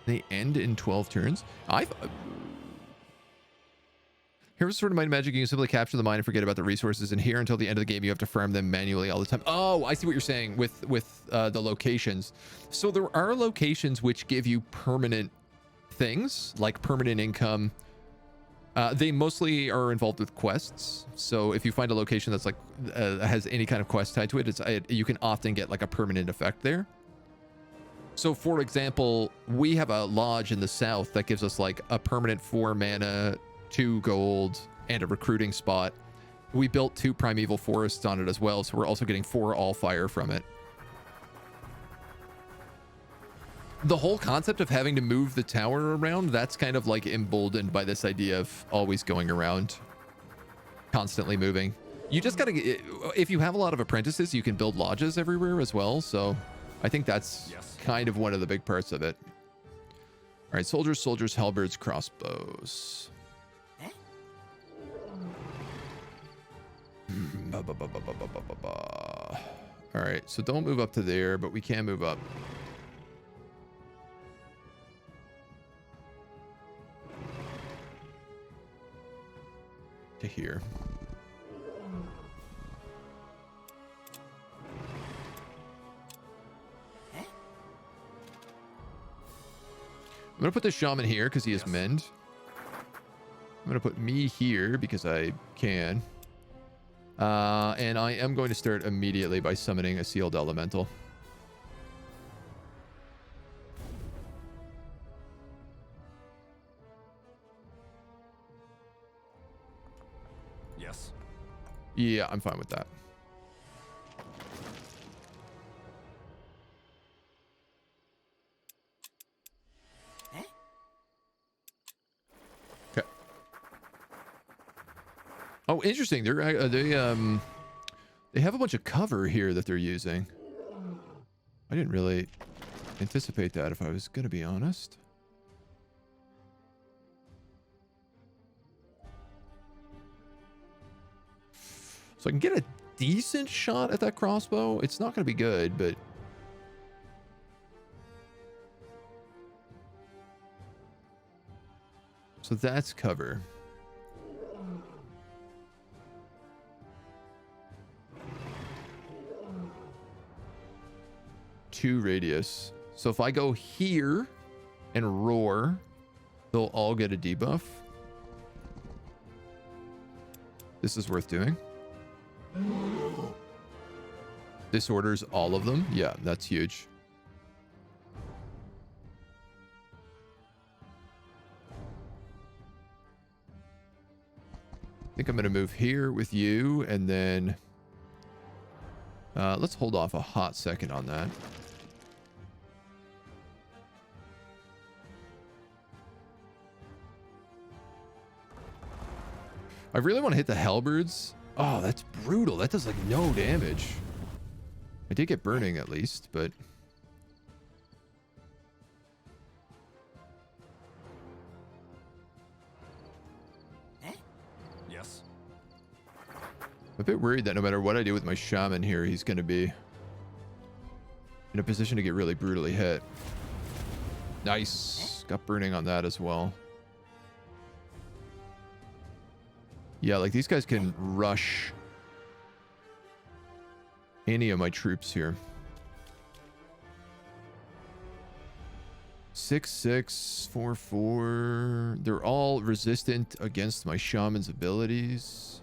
They end in 12 turns. Here's sort of mind magic. You can simply capture the mine and forget about the resources. And here until the end of the game, you have to farm them manually all the time. Oh, I see what you're saying with the locations. So there are locations which give you permanent things, like permanent income. They mostly are involved with quests. So if you find a location that's like has any kind of quest tied to it, you can often get like a permanent effect there. So for example, we have a lodge in the south that gives us like a permanent 4 mana, 2 gold, and a recruiting spot. we built 2 primeval forests on it as well, so we're also getting 4 Allfire from it. The whole concept of having to move the tower around, that's kind of like emboldened by this idea of always going around, constantly moving. You just gotta get, if you have a lot of apprentices, you can build lodges everywhere as well, so I think that's kind of one of the big parts of it. All right, soldiers, halberds, crossbows. All right, so don't move up to there, but we can move up. To here. I'm gonna put the shaman here because he has mend. I'm gonna put me here because I can. And I am going to start immediately by summoning a sealed elemental. Yes. Yeah, I'm fine with that. Okay. Oh, interesting. They have a bunch of cover here that they're using. I didn't really anticipate that, if I was going to be honest. So I can get a decent shot at that crossbow. It's not going to be good, but... So that's cover. Two radius. So if I go here and roar, they'll all get a debuff. This is worth doing. Disorders all of them. Yeah, that's huge. I think I'm going to move here with you, and then let's hold off a hot second on that. I really want to hit the halberds. Oh, that's brutal. That does like no damage. I did get burning at least, but... Yes. I'm a bit worried that no matter what I do with my shaman here, he's going to be in a position to get really brutally hit. Nice. Got burning on that as well. Yeah, like these guys can rush any of my troops here. 6/6, 4/4. They're all resistant against my shaman's abilities.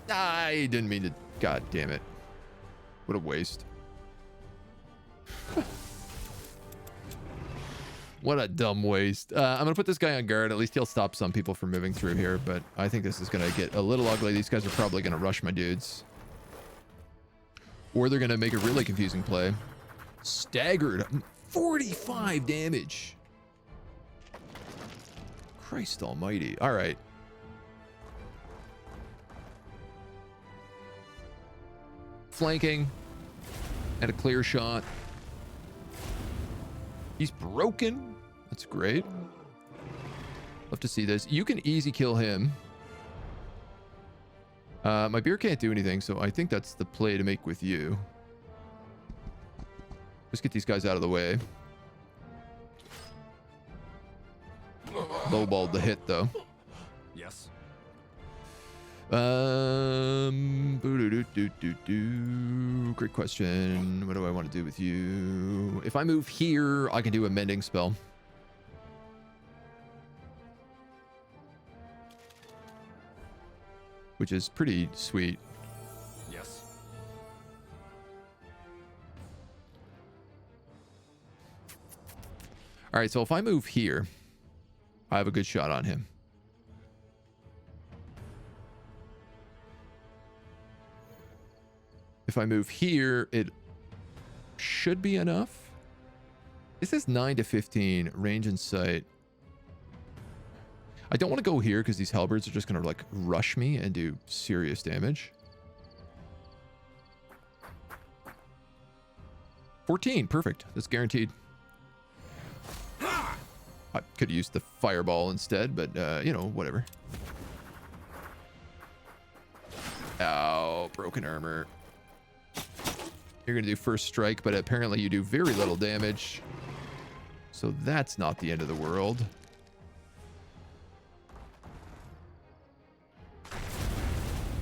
I didn't mean to. God damn it. What a waste. What a dumb waste. I'm going to put this guy on guard. At least he'll stop some people from moving through here, but I think this is going to get a little ugly. These guys are probably going to rush my dudes. Or they're going to make a really confusing play. Staggered. 45 damage. Christ almighty. All right. Flanking and a clear shot. He's broken. That's great. Love to see this. You can easy kill him. My beer can't do anything, so I think that's the play to make with you. Just get these guys out of the way. Lowballed the hit though. Yes. Great question. What do I want to do with you? If I move here, I can do a mending spell. Which is pretty sweet. Yes. All right, so if I move here, I have a good shot on him. If I move here, it should be enough. This is 9 to 15, range and sight. I don't want to go here because these halberds are just going to like rush me and do serious damage. 14, perfect. That's guaranteed. I could have used the fireball instead, but you know, whatever. Ow, broken armor. You're going to do first strike, but apparently you do very little damage. So that's not the end of the world.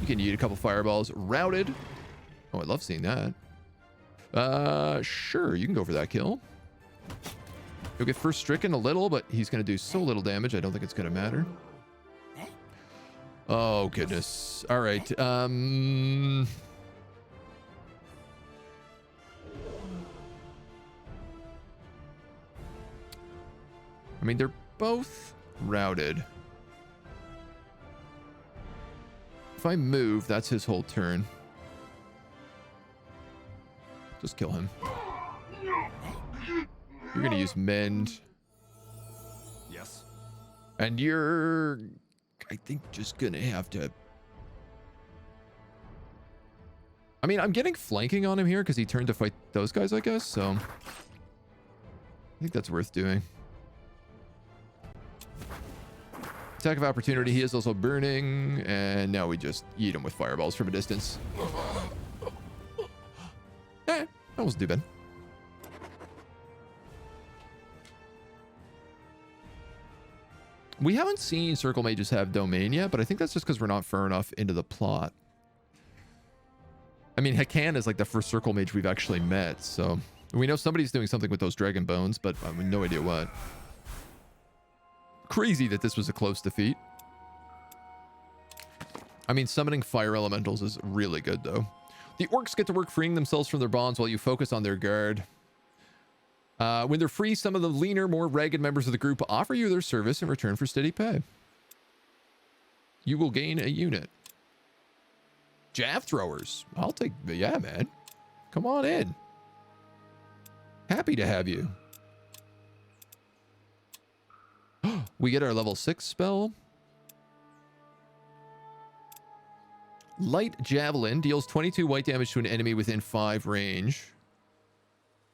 You can eat a couple fireballs. Routed. Oh, I love seeing that. Sure, you can go for that kill. You'll get first stricken a little, but he's going to do so little damage, I don't think it's going to matter. Oh, goodness. All right. I mean, they're both routed. If I move, that's his whole turn. Just kill him. You're going to use mend. Yes. And you're, I think, just going to have to... I mean, I'm getting flanking on him here because he turned to fight those guys, I guess. So I think that's worth doing. Attack of opportunity. He is also burning. And now we just eat him with fireballs from a distance. That wasn't too bad. We haven't seen Circle Mages have Domain yet, but I think that's just because we're not far enough into the plot. I mean, Hakan is like the first Circle Mage we've actually met, so... We know somebody's doing something with those Dragon Bones, but I have no idea what. Crazy that this was a close defeat. I mean, summoning Fire Elementals is really good, though. The Orcs get to work freeing themselves from their bonds while you focus on their guard. When they're free, some of the leaner, more ragged members of the group offer you their service in return for steady pay. You will gain a unit. Jav throwers. I'll take... Yeah, man. Come on in. Happy to have you. We get our level 6 spell. Light Javelin deals 22 white damage to an enemy within 5 range.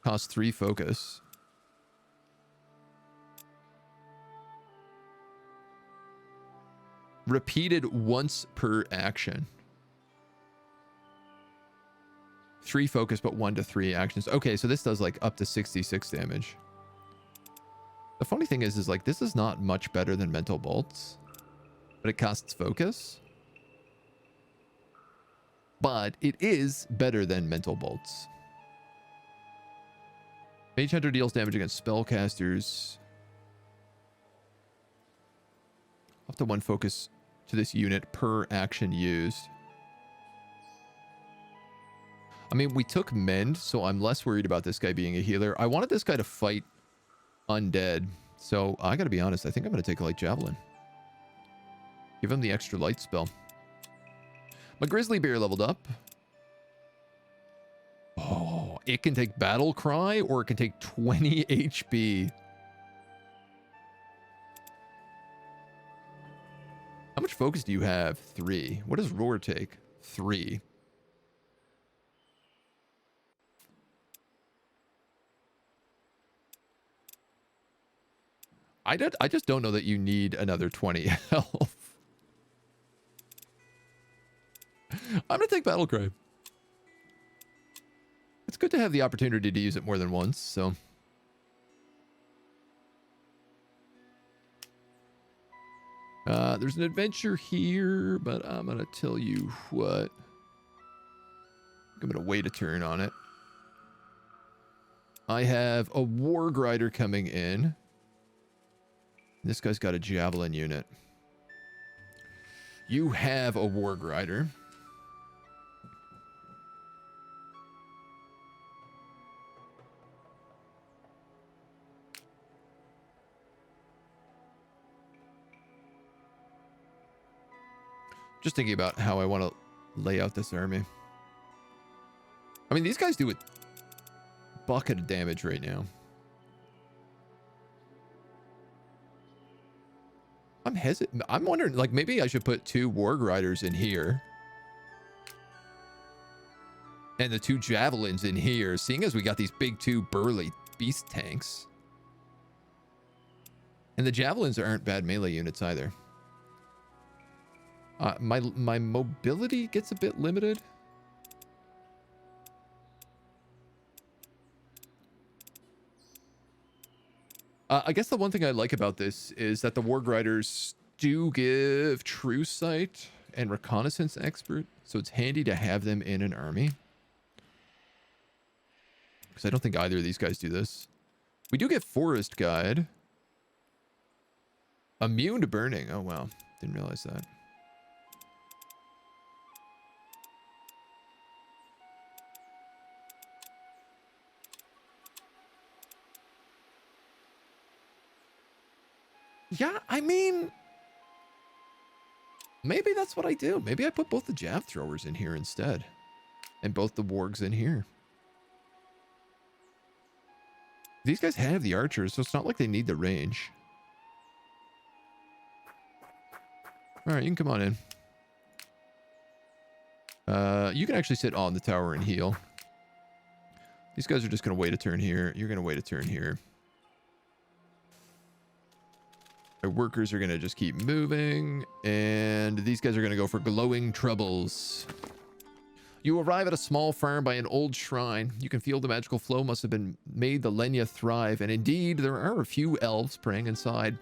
Costs 3 focus. Repeated once per action. 3 focus, but 1 to 3 actions. Okay, so this does like up to 66 damage. The funny thing is like this is not much better than Mental Bolts, but it costs focus. But it is better than Mental Bolts. Mage Hunter deals damage against spellcasters. Up to 1 focus to this unit per action used. I mean, we took Mend, so I'm less worried about this guy being a healer. I wanted this guy to fight undead, so I gotta be honest, I think I'm gonna take a Light Javelin. Give him the extra light spell. My Grizzly Bear leveled up. Oh, it can take Battle Cry, or it can take 20 HP. How much focus do you have? 3. What does Roar take? 3. I just don't know that you need another 20 health. I'm going to take Battle Cry. It's good to have the opportunity to use it more than once, so... there's an adventure here, but I'm going to tell you what. I'm going to wait a turn on it. I have a War Grider coming in. This guy's got a Javelin unit. You have a War Grider. Just thinking about how I want to lay out this army. I mean, these guys do a bucket of damage right now. I'm hesitant. I'm wondering, like, maybe I should put 2 Warg Riders in here. And the 2 Javelins in here, seeing as we got these big 2 burly beast tanks. And the Javelins aren't bad melee units either. My mobility gets a bit limited. I guess the one thing I like about this is that the Warg Riders do give True Sight and Reconnaissance Expert, so it's handy to have them in an army. Because I don't think either of these guys do this. We do get Forest Guide. Immune to burning. Oh, wow. Didn't realize that. Yeah, I mean, maybe that's what I do. Maybe I put both the Jav Throwers in here instead. And both the Wargs in here. These guys have the archers, so it's not like they need the range. Alright, you can come on in. You can actually sit on the tower and heal. These guys are just going to wait a turn here. You're going to wait a turn here. Our workers are going to just keep moving. And these guys are going to go for glowing troubles. You arrive at a small farm by an old shrine. You can feel the magical flow must have been made the Lenya thrive. And indeed, there are a few elves praying inside.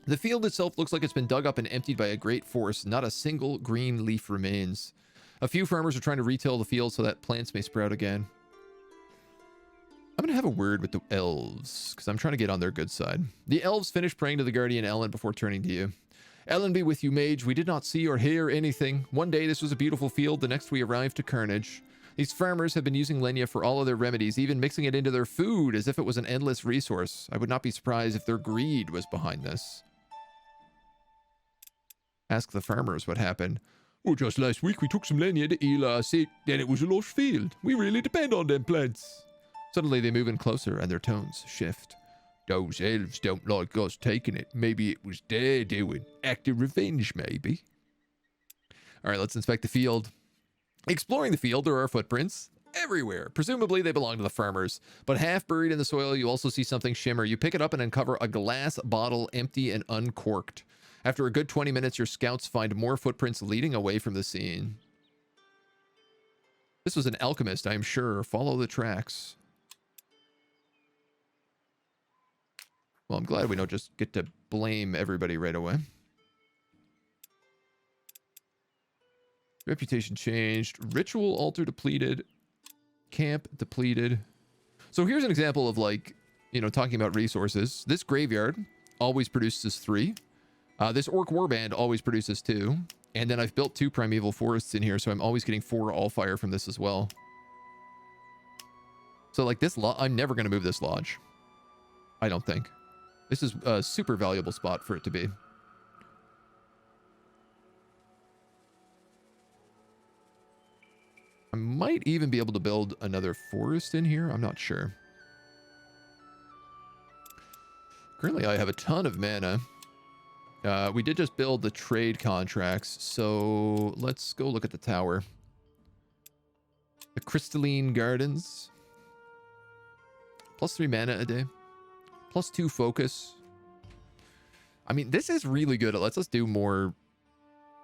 The field itself looks like it's been dug up and emptied by a great force. Not a single green leaf remains. A few farmers are trying to retill the field so that plants may sprout again. I'm going to have a word with the elves, because I'm trying to get on their good side. The elves finished praying to the guardian Ellen before turning to you. Ellen be with you, mage. We did not see or hear anything. One day this was a beautiful field, the next we arrived to carnage. These farmers have been using Lenya for all of their remedies, even mixing it into their food as if it was an endless resource. I would not be surprised if their greed was behind this. Ask the farmers what happened. Oh, just last week we took some Lenya to heal our sick, then it was a lush field. We really depend on them plants. Suddenly they move in closer and their tones shift. Those elves don't like us taking it. Maybe it was their doing. Act of revenge, maybe. Alright, let's inspect the field. Exploring the field, there are footprints everywhere. Presumably they belong to the farmers. But half buried in the soil, you also see something shimmer. You pick it up and uncover a glass bottle, empty and uncorked. After a good 20 minutes, your scouts find more footprints leading away from the scene. This was an alchemist, I am sure. Follow the tracks. Well, I'm glad we don't just get to blame everybody right away. Reputation changed. Ritual altar depleted. Camp depleted. So here's an example of, like, you know, talking about resources. This graveyard always produces 3. This orc warband always produces 2. And then I've built 2 primeval forests in here, so I'm always getting 4 Allfire from this as well. So, like, this I'm never going to move this lodge. I don't think. This is a super valuable spot for it to be. I might even be able to build another forest in here. I'm not sure. Currently, I have a ton of mana. We did just build the trade contracts, so let's go look at the tower. The Crystalline Gardens. +3 mana a day. +2 focus. I mean, this is really good. It lets us do more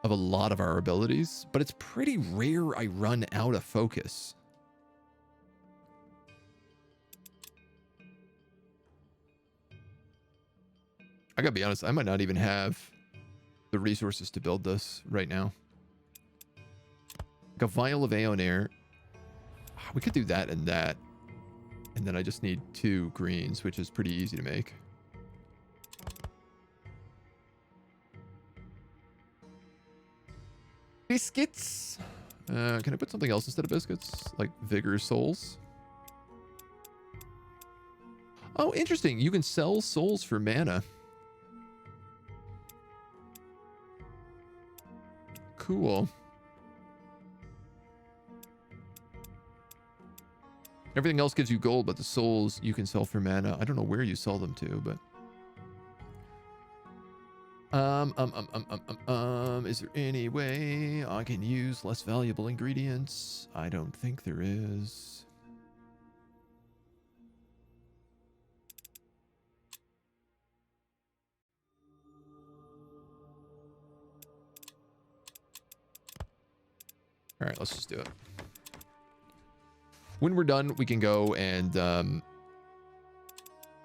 of a lot of our abilities, but it's pretty rare I run out of focus. I gotta be honest, I might not even have the resources to build this right now. Like a vial of Aeon Air. We could do that and that. And then I just need 2 greens, which is pretty easy to make. Biscuits. Can I put something else instead of biscuits? Like Vigor Souls? Oh, interesting. You can sell souls for mana. Cool. Everything else gives you gold, but the souls you can sell for mana. I don't know where you sell them to, but... Is there any way I can use less valuable ingredients? I don't think there is. All right, let's just do it. When we're done, we can go and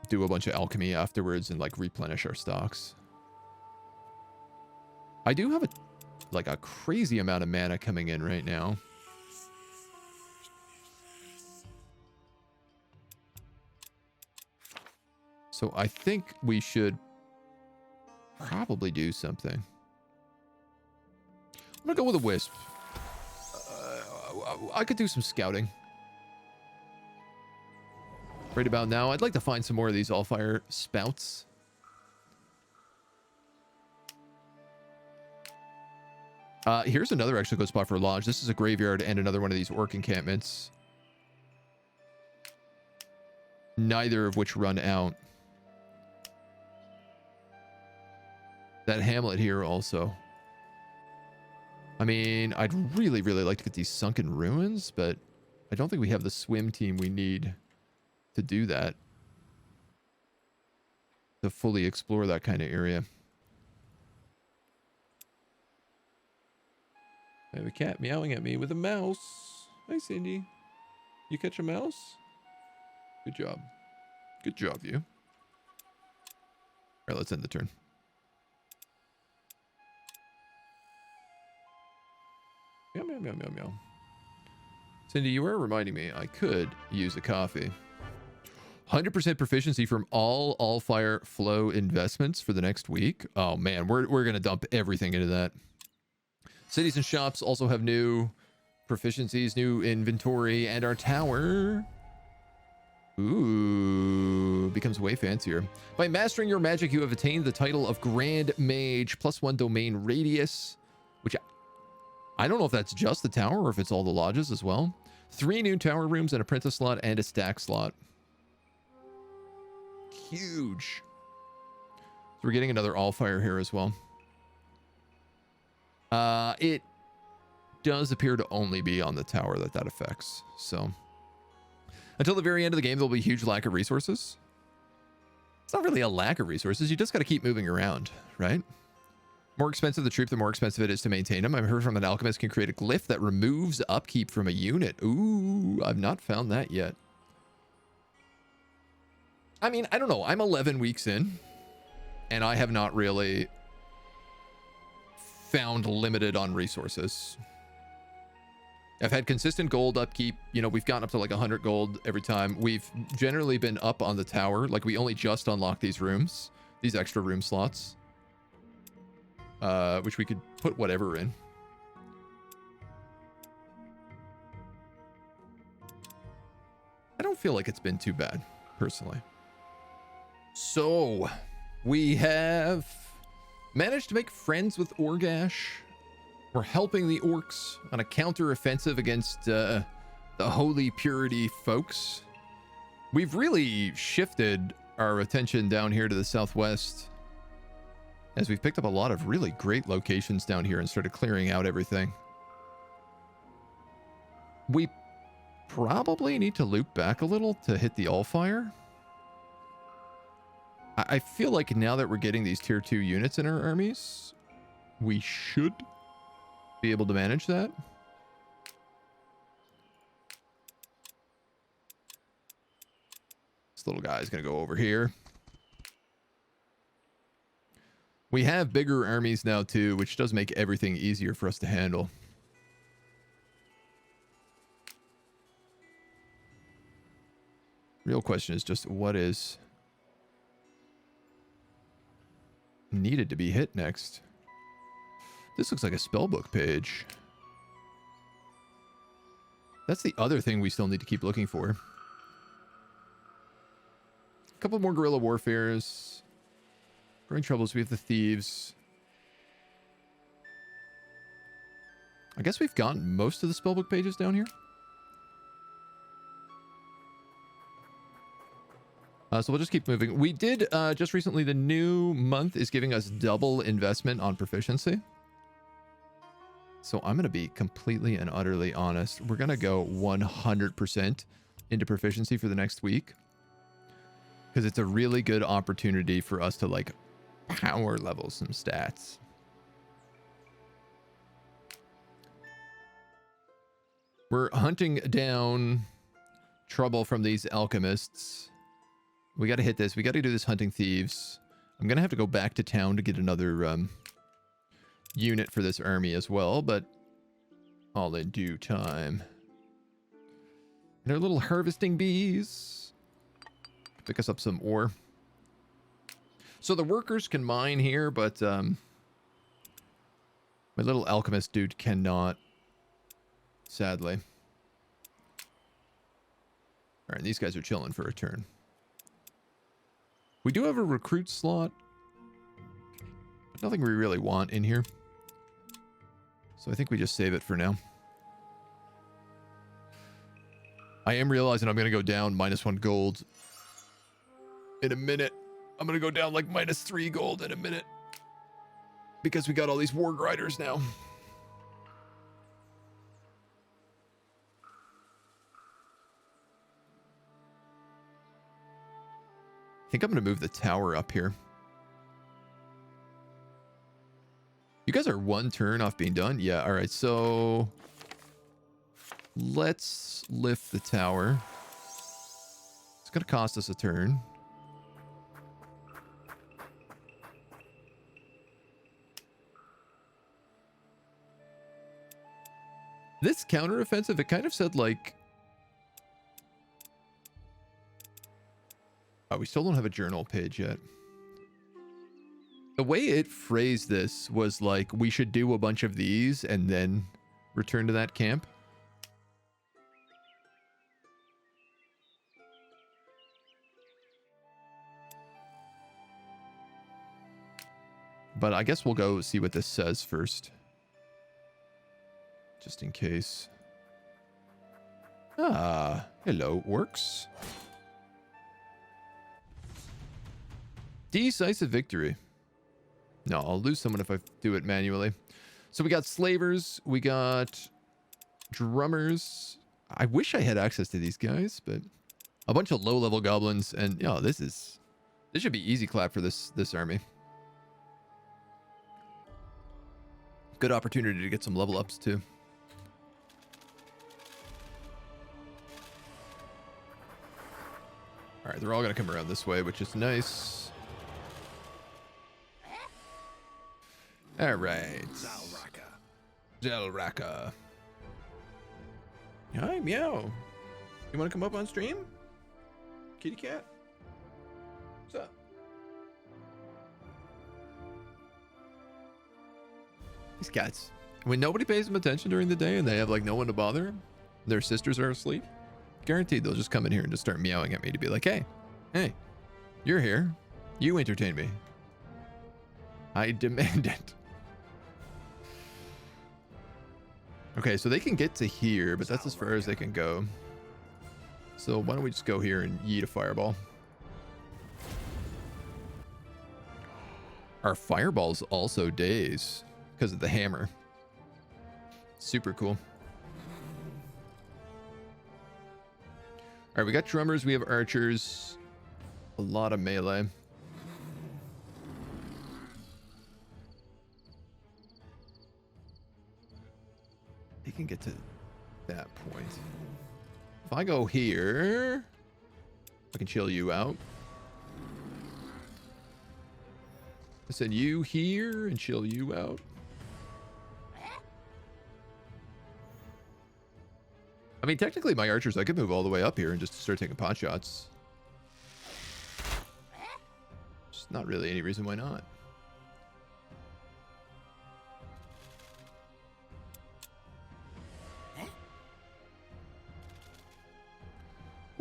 do a bunch of alchemy afterwards and like replenish our stocks. I do have a crazy amount of mana coming in right now. So I think we should probably do something. I'm gonna go with a wisp. I could do some scouting. Right about now, I'd like to find some more of these Allfire spouts. Here's another actually good spot for a lodge. This is a graveyard and another one of these orc encampments. Neither of which run out. That hamlet here also. I mean, I'd really, really like to get these sunken ruins, but I don't think we have the swim team we need to do that. To fully explore that kind of area. I have a cat meowing at me with a mouse. Hi, Cindy. You catch a mouse? Good job. Good job, you. All right, let's end the turn. Meow, meow, meow, meow, meow. Cindy, you were reminding me I could use a coffee. 100% proficiency from all Allfire flow investments for the next week. Oh, man, we're going to dump everything into that. Cities and shops also have new proficiencies, new inventory, and our tower... Ooh, becomes way fancier. By mastering your magic, you have attained the title of Grand Mage, +1 domain radius, which I don't know if that's just the tower or if it's all the lodges as well. 3 new tower rooms, an apprentice slot, and a stack slot. Huge. So we're getting another Allfire here as well. It does appear to only be on the tower that affects, so... Until the very end of the game, there'll be a huge lack of resources. It's not really a lack of resources. You just got to keep moving around, right? More expensive the troop, the more expensive it is to maintain them. I've heard from an alchemist can create a glyph that removes upkeep from a unit. Ooh, I've not found that yet. I mean, I don't know. I'm 11 weeks in, and I have not really found limited on resources. I've had consistent gold upkeep. You know, we've gotten up to like 100 gold every time. We've generally been up on the tower. Like, we only just unlocked these rooms, these extra room slots, which we could put whatever in. I don't feel like it's been too bad, personally. So, we have managed to make friends with Orgash. We're helping the orcs on a counter-offensive against the Holy Purity folks. We've really shifted our attention down here to the southwest, as we've picked up a lot of really great locations down here and started clearing out everything. We probably need to loop back a little to hit the Allfire. I feel like now that we're getting these tier 2 units in our armies, we should be able to manage that. This little guy is going to go over here. We have bigger armies now too, which does make everything easier for us to handle. Real question is just what is needed to be hit next. This looks like a spellbook page. That's the other thing we still need to keep looking for. A couple more guerrilla warfares. Growing troubles, we have the thieves. I guess we've gotten most of the spellbook pages down here. So we'll just keep moving. We did just recently, the new month is giving us double investment on proficiency. So I'm going to be completely and utterly honest. We're going to go 100% into proficiency for the next week. Because it's a really good opportunity for us to like power level some stats. We're hunting down trouble from these alchemists. We got to hit this. We got to do this hunting thieves. I'm going to have to go back to town to get another unit for this army as well, but all in due time. And our little harvesting bees. Pick us up some ore. So the workers can mine here, but my little alchemist dude cannot, sadly. All right, these guys are chilling for a turn. We do have a recruit slot, but nothing we really want in here. So I think we just save it for now. I am realizing I'm going to go down -1 gold in a minute. I'm going to go down like -3 gold in a minute. Because we got all these war grinders now. I think I'm going to move the tower up here. You guys are 1 turn off being done? Yeah, all right. So let's lift the tower. It's going to cost us a turn. This counteroffensive, it kind of said like... Oh, we still don't have a journal page yet. The way it phrased this was like, we should do a bunch of these and then return to that camp. But I guess we'll go see what this says first. Just in case. Ah, hello, works. Decisive victory. No, I'll lose someone if I do it manually. So we got slavers, we got drummers. I wish I had access to these guys, but a bunch of low-level goblins, and yeah, this should be easy clap for this army. Good opportunity to get some level ups too. All right, they're all gonna come around this way, which is nice. All right. Zalraka. Hi, meow. You want to come up on stream? Kitty cat? What's up? These cats. When nobody pays them attention during the day and they have like no one to bother them, their sisters are asleep, guaranteed they'll just come in here and just start meowing at me to be like, hey, you're here. You entertain me. I demand it. Okay, so they can get to here, but that's as far as they can go. So why don't we just go here and yeet a fireball. Our fireballs also daze because of the hammer. Super cool. All right, we got drummers, we have archers, a lot of melee. They can get to that point. If I go here, I can chill you out. I said you here and chill you out. I mean, technically my archers, I could move all the way up here and just start taking pot shots. Just not really any reason why not.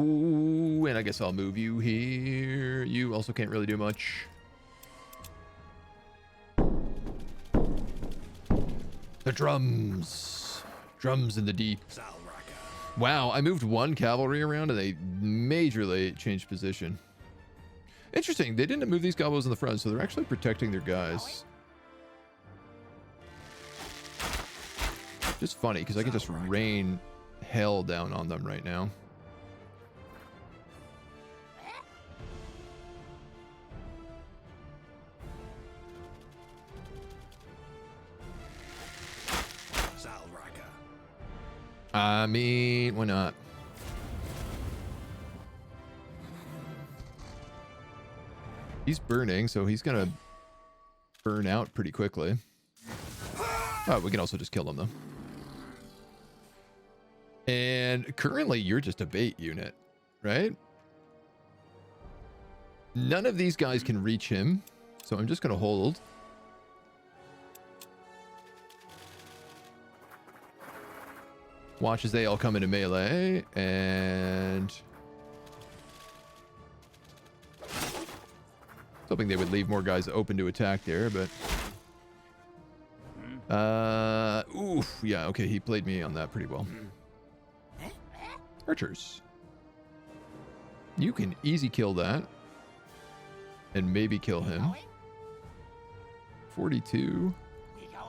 Ooh, and I guess I'll move you here. You also can't really do much. The drums. Drums in the deep. Wow, I moved one cavalry around and they majorly changed position. Interesting, they didn't move these gobos in the front, so they're actually protecting their guys. Just funny, because I can just rain hell down on them right now. I mean, why not? He's burning, so he's gonna burn out pretty quickly. Oh, we can also just kill him though. And currently you're just a bait unit, right? None of these guys can reach him, so I'm just gonna hold. Watch as they all come into melee, and hoping they would leave more guys open to attack there, but oof, yeah, okay, he played me on that pretty well. Archers, you can easy kill that and maybe kill him. 42.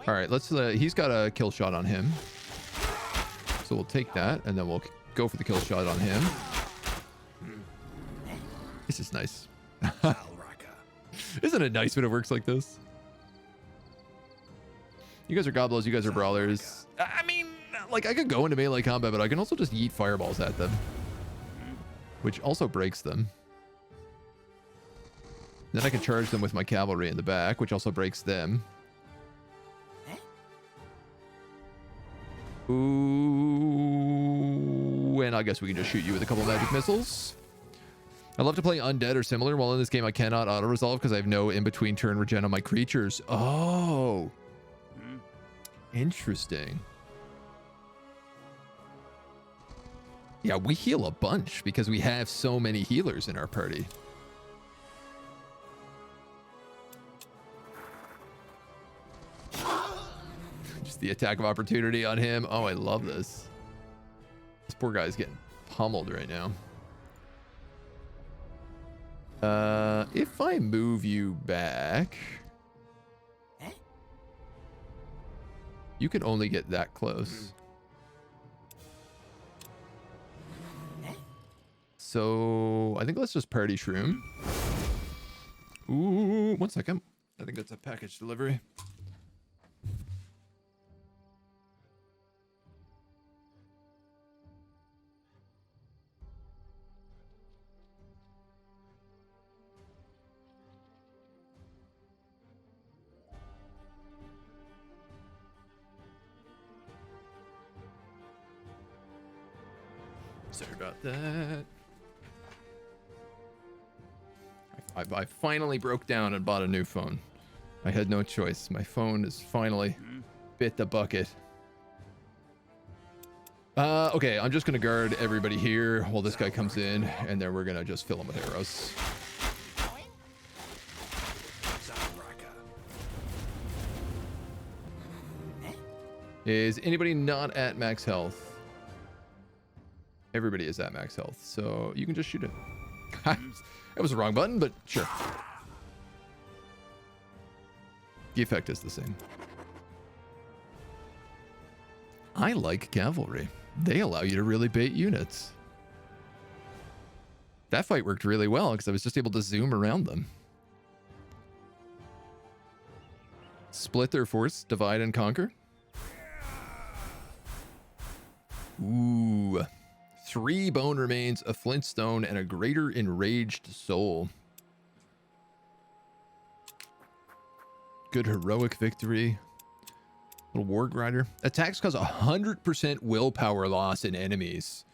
All right, let's he's got a kill shot on him, so we'll take that and then we'll go for the kill shot on him. This is nice. Isn't it nice when it works like this? You guys are goblos, you guys are brawlers. I mean, like, I could go into melee combat, but I can also just yeet fireballs at them, which also breaks them. Then I can charge them with my cavalry in the back, which also breaks them. Ooh, and I guess we can just shoot you with a couple magic missiles. I love to play undead or similar. While in this game, I cannot auto-resolve because I have no in-between turn regen on my creatures. Oh. Interesting. Yeah, we heal a bunch because we have so many healers in our party. Just the attack of opportunity on him. Oh, I love this. This poor guy's getting pummeled right now. If I move you back, you can only get that close. So I think let's just party shroom. Ooh, 1 second. I think that's a package delivery. Sorry about that. I finally broke down and bought a new phone. I had no choice. My phone is finally bit the bucket. Okay, I'm just gonna guard everybody here while this guy comes in, and then we're gonna just fill him with arrows. Is anybody not at max health? Everybody is at max health, so you can just shoot it. That was the wrong button, but sure. The effect is the same. I like cavalry. They allow you to really bait units. That fight worked really well because I was just able to zoom around them. Split their force, divide and conquer. Ooh. 3 bone remains, a flint stone, and a greater enraged soul. Good heroic victory. Little warg rider. Attacks cause 100% willpower loss in enemies.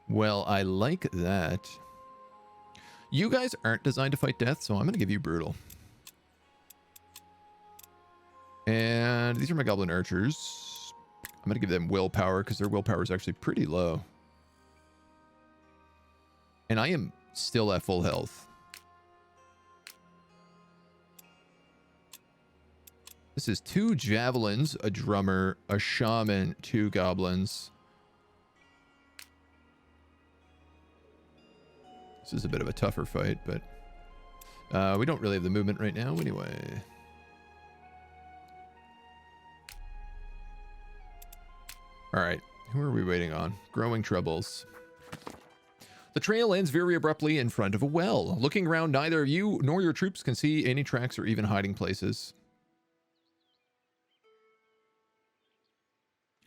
Well, I like that. You guys aren't designed to fight death, so I'm going to give you brutal. And these are my goblin archers. I'm going to give them willpower because their willpower is actually pretty low. And I am still at full health. This is 2 javelins, a drummer, a shaman, 2 goblins. This is a bit of a tougher fight, but we don't really have the movement right now anyway. All right, who are we waiting on? Growing troubles. The trail ends very abruptly in front of a well. Looking around, neither you nor your troops can see any tracks or even hiding places.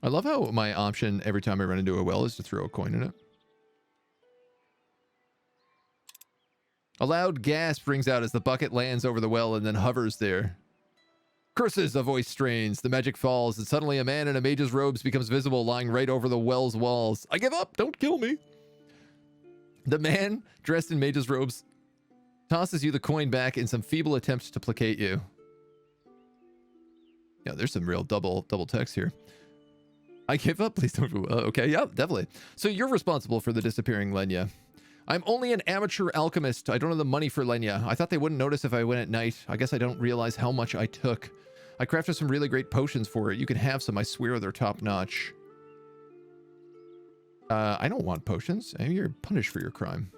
I love how my option every time I run into a well is to throw a coin in it. A loud gasp rings out as the bucket lands over the well and then hovers there. Curses, a voice strains. The magic falls, and suddenly a man in a mage's robes becomes visible, lying right over the well's walls. I give up! Don't kill me! The man, dressed in mage's robes, tosses you the coin back in some feeble attempt to placate you. Yeah, there's some real double text here. I give up, please don't. Okay, yeah, definitely. So you're responsible for the disappearing Lenya. I'm only an amateur alchemist. I don't have the money for Lenya. I thought they wouldn't notice if I went at night. I guess I don't realize how much I took. I crafted some really great potions for it. You can have some. I swear they're top notch. I don't want potions. I mean, you're punished for your crime.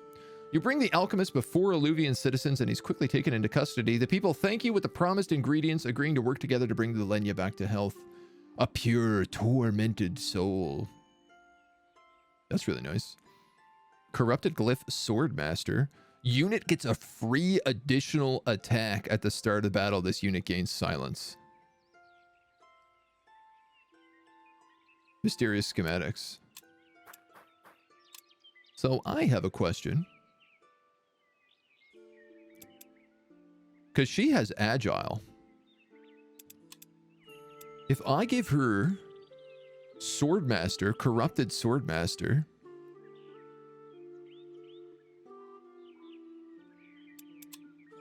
You bring the alchemist before Alluvian citizens, and he's quickly taken into custody. The people thank you with the promised ingredients, agreeing to work together to bring the Lenya back to health. A pure, tormented soul. That's really nice. Corrupted Glyph Swordmaster. Unit gets a free additional attack at the start of the battle. This unit gains silence. Mysterious schematics. So I have a question. Because she has agile. If I give her Swordmaster, Corrupted Swordmaster,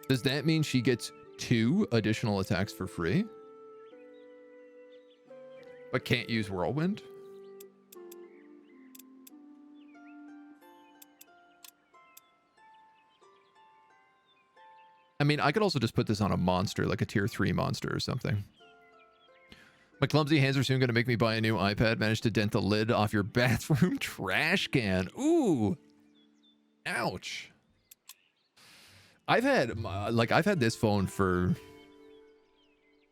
does that mean she gets 2 additional attacks for free? But can't use Whirlwind? I mean, I could also just put this on a monster, like a tier 3 monster or something. My clumsy hands are soon going to make me buy a new iPad. Managed to dent the lid off your bathroom trash can. Ooh. Ouch. I've had this phone for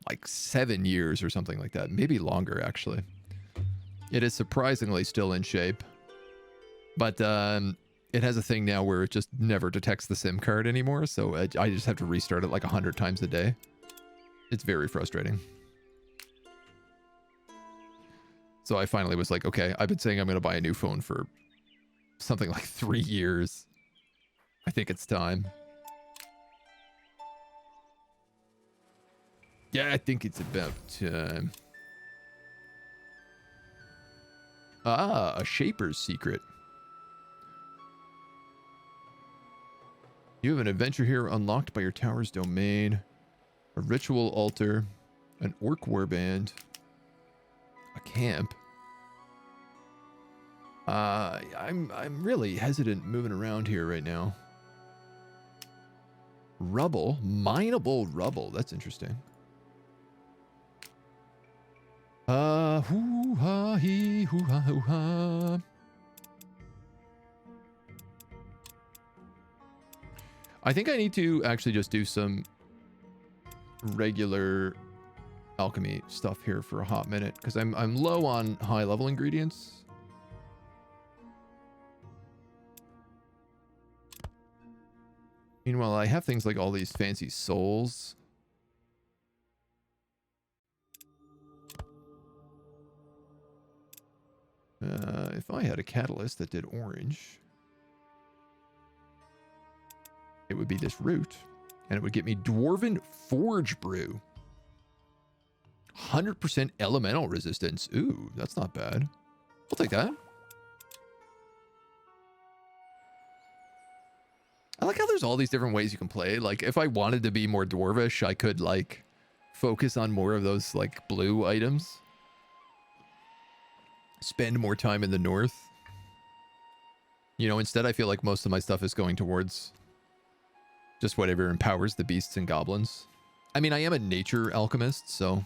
like 7 years or something like that. Maybe longer, actually. It is surprisingly still in shape. But it has a thing now where it just never detects the SIM card anymore. So I just have to restart it like 100 times a day. It's very frustrating. So I finally was like, okay, I've been saying I'm going to buy a new phone for something like 3 years. I think it's time. Yeah, I think it's about time. Ah, a Shaper's Secret. You have an adventure here unlocked by your tower's domain. A ritual altar. An orc warband. A camp. I'm really hesitant moving around here right now. Rubble. Mineable rubble. That's interesting. Hoo-ha, hee, hoo-ha, hoo-ha. I think I need to actually just do some regular alchemy stuff here for a hot minute, because I'm low on high level ingredients. Meanwhile, I have things like all these fancy souls. If I had a catalyst that did orange, it would be this root, and it would get me Dwarven Forge Brew. 100% elemental resistance. Ooh, that's not bad. I'll take that. I like how there's all these different ways you can play. Like, if I wanted to be more dwarvish, I could, like, focus on more of those, like, blue items. Spend more time in the north. You know, instead I feel like most of my stuff is going towards just whatever empowers the beasts and goblins. I mean, I am a nature alchemist, so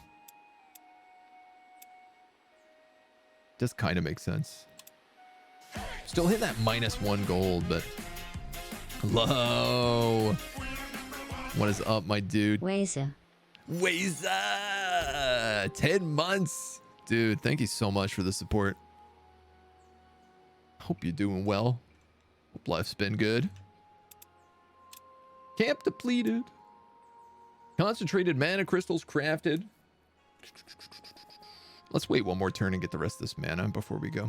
does kind of make sense. Still hit that -1 gold, but hello. What is up, my dude? Weza. 10 months. Dude, thank you so much for the support. Hope you're doing well. Hope life's been good. Camp depleted. Concentrated mana crystals crafted. Let's wait one more turn and get the rest of this mana before we go.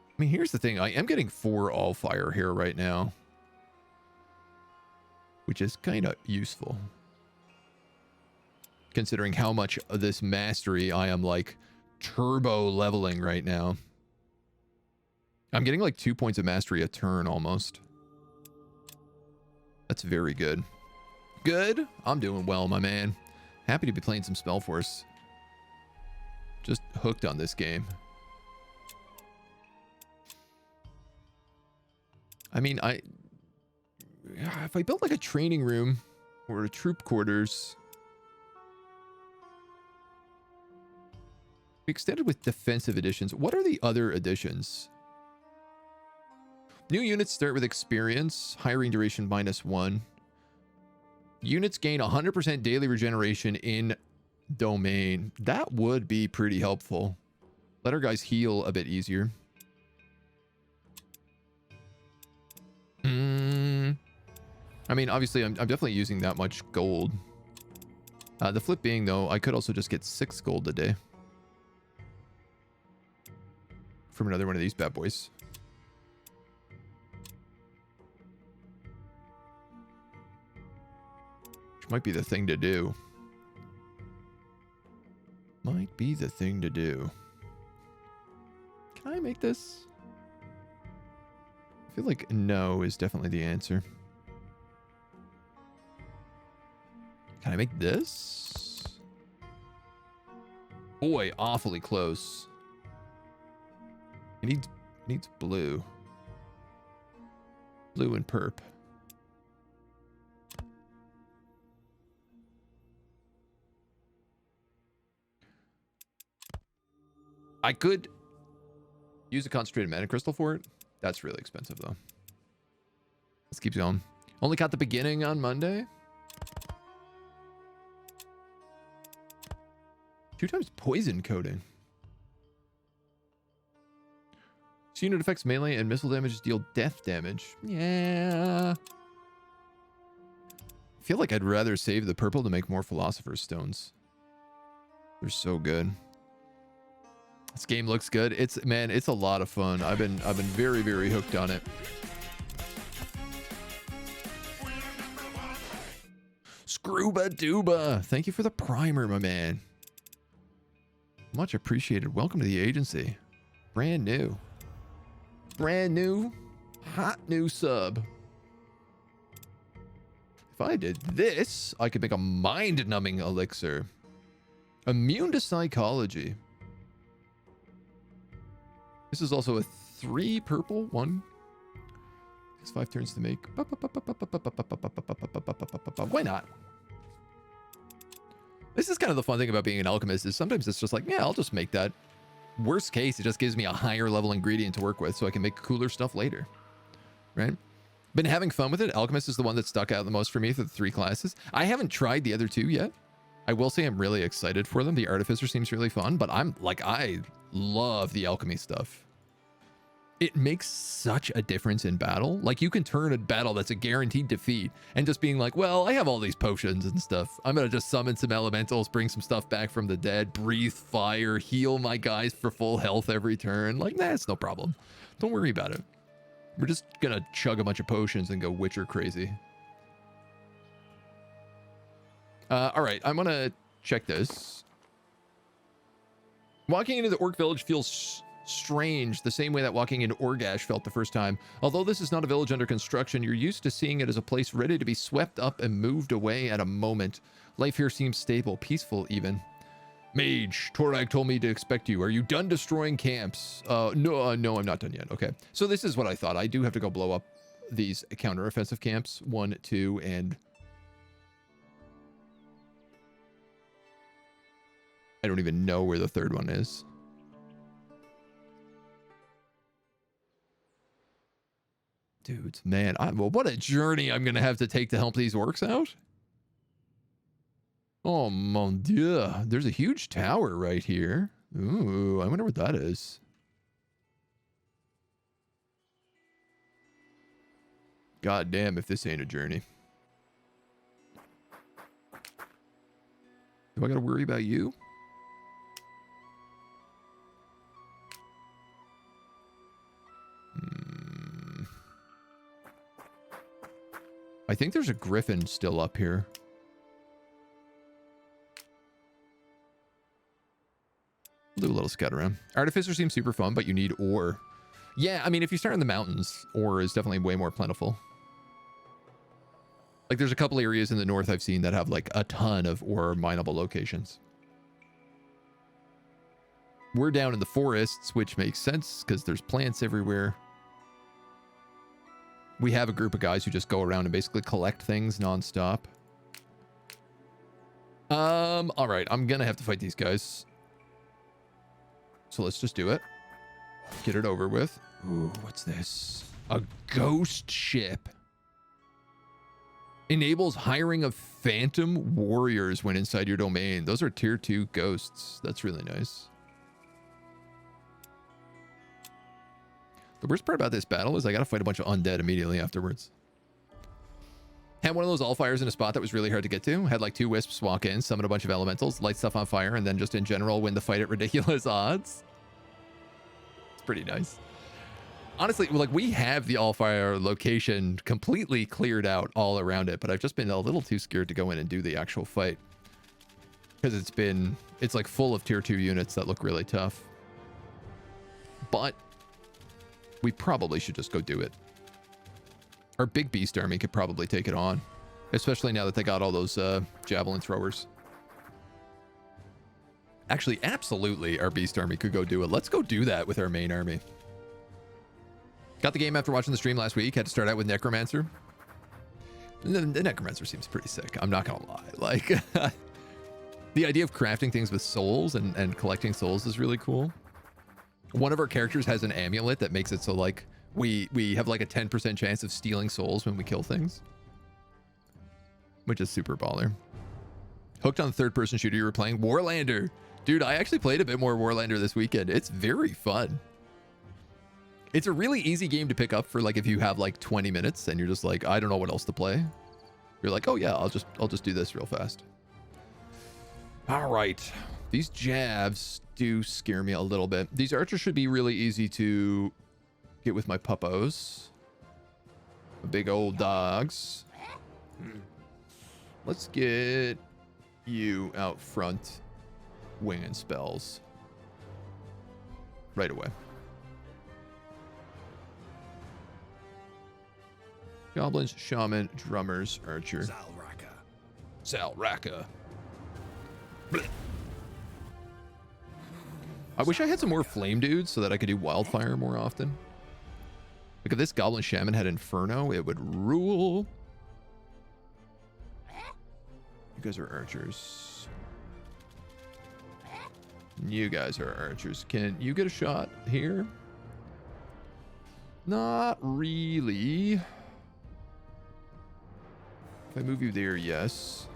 I mean, here's the thing. I am getting 4 Allfire here right now, which is kind of useful, considering how much of this mastery I am like turbo leveling right now. I'm getting like 2 points of mastery a turn almost. That's very good. Good. I'm doing well, my man. Happy to be playing some Spellforce. Just hooked on this game. I mean, if I built like a training room or a troop quarters, we extended with defensive additions. What are the other additions? New units start with experience, hiring duration -1. Units gain 100% daily regeneration in domain. That would be pretty helpful. Let our guys heal a bit easier. I mean, obviously, I'm definitely using that much gold. The flip being, though, I could also just get 6 gold a day from another one of these bad boys. Which might be the thing to do. Might be the thing to do. Can I make this? I feel like no is definitely the answer. Can I make this? Boy, awfully close. It needs blue. Blue and perp. I could use a concentrated mana crystal for it. That's really expensive, though. Let's keep going. Only caught the beginning on Monday. 2 times poison coating. So unit effects melee and missile damage deal death damage. Yeah. I feel like I'd rather save the purple to make more Philosopher's Stones. They're so good. This game looks good. It's a lot of fun. I've been very, very hooked on it. Scrooba Dooba. Thank you for the primer, my man. Much appreciated. Welcome to the agency. Brand new. Brand new. Hot new sub. If I did this, I could make a mind-numbing elixir. Immune to psychology. This is also a 3 purple, 1. Takes 5 turns to make. Why not? This is kind of the fun thing about being an alchemist, is sometimes it's just like, yeah, I'll just make that. Worst case, it just gives me a higher level ingredient to work with so I can make cooler stuff later. Right? Been having fun with it. Alchemist is the one that stuck out the most for me for the 3 classes. I haven't tried the other 2 yet. I will say I'm really excited for them. The Artificer seems really fun, but I love the alchemy stuff. It makes such a difference in battle. Like, you can turn a battle that's a guaranteed defeat and just being like, well, I have all these potions and stuff. I'm going to just summon some elementals, bring some stuff back from the dead, breathe fire, heal my guys for full health every turn. Like, nah, it's no problem. Don't worry about it. We're just going to chug a bunch of potions and go Witcher crazy. All right, I'm going to check this. Walking into the orc village feels strange, the same way that walking into Orgash felt the first time. Although this is not a village under construction, you're used to seeing it as a place ready to be swept up and moved away at a moment. Life here seems stable, peaceful even. Mage, Torag told me to expect you. Are you done destroying camps? No, I'm not done yet. Okay, so this is what I thought. I do have to go blow up these counter-offensive camps, 1, 2, and I don't even know where the third one is. Dudes, man, well, what a journey I'm going to have to take to help these orcs out. Oh, mon dieu. There's a huge tower right here. Ooh, I wonder what that is. God damn if this ain't a journey. Do I got to worry about you? I think there's a griffin still up here. Do a little scout around. Artificer seems super fun, but you need ore. Yeah, I mean, if you start in the mountains, ore is definitely way more plentiful. Like, there's a couple areas in the north I've seen that have, like, a ton of ore mineable locations. We're down in the forests, which makes sense, because there's plants everywhere. We have a group of guys who just go around and basically collect things nonstop. All right, I'm gonna have to fight these guys. So let's just do it. Get it over with. Ooh, what's this? A ghost ship. Enables hiring of phantom warriors when inside your domain. Those are tier 2 ghosts. That's really nice. The worst part about this battle is I gotta fight a bunch of undead immediately afterwards. Had one of those Allfires in a spot that was really hard to get to. Had like 2 wisps walk in, summon a bunch of elementals, light stuff on fire, and then just in general win the fight at ridiculous odds. It's pretty nice. Honestly, like, we have the Allfire location completely cleared out all around it, but I've just been a little too scared to go in and do the actual fight. Because it's like full of tier 2 units that look really tough. But we probably should just go do it. Our big beast army could probably take it on. Especially now that they got all those javelin throwers. Actually, absolutely, our beast army could go do it. Let's go do that with our main army. Got the game after watching the stream last week. Had to start out with Necromancer. The Necromancer seems pretty sick. I'm not going to lie. Like, the idea of crafting things with souls and collecting souls is really cool. One of our characters has an amulet that makes it so, like, we have like a 10% chance of stealing souls when we kill things, which is super baller. Hooked on the third-person shooter you were playing, Warlander. Dude, I actually played a bit more Warlander this weekend. It's very fun. It's a really easy game to pick up for, like, if you have like 20 minutes and you're just like, I don't know what else to play. You're like, oh yeah, I'll just do this real fast. All right. These jabs do scare me a little bit. These archers should be really easy to get with my puppos. Big old dogs. Let's get you out front winging spells right away. Goblins, shaman, drummers, archer. Zalraka. Blech. I wish I had some more flame dudes so that I could do wildfire more often. Like, if this goblin shaman had inferno, it would rule. You guys are archers. You guys are archers. Can you get a shot here? Not really. If I move you there, yes.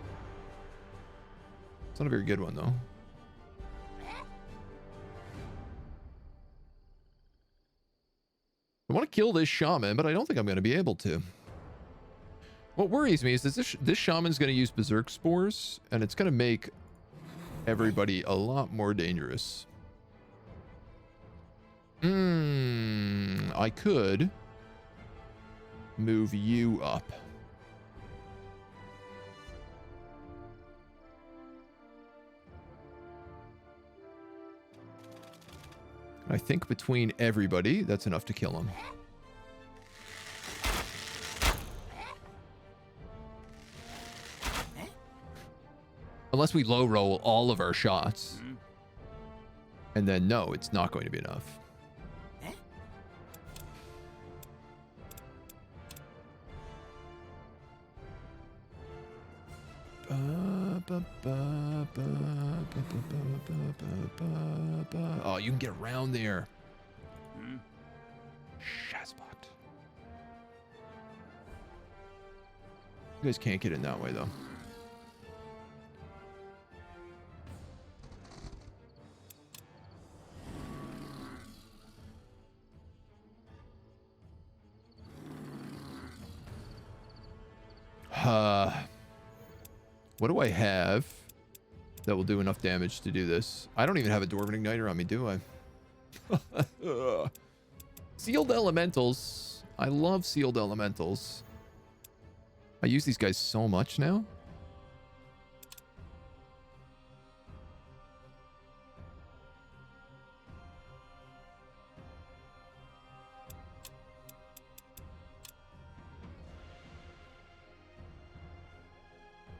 It's not a very good one, though. I want to kill this shaman, but I don't think I'm going to be able to. What worries me is that this shaman's going to use berserk spores, and it's going to make everybody a lot more dangerous. I could move you up. I think between everybody, that's enough to kill him. Unless we low roll all of our shots. And then, no, it's not going to be enough. Oh, you can get around there. Hmm? Shazbot. You guys can't get in that way, though. What do I have that will do enough damage to do this? I don't even have a Dwarven Igniter on me, do I? Sealed Elementals. I love Sealed Elementals. I use these guys so much now.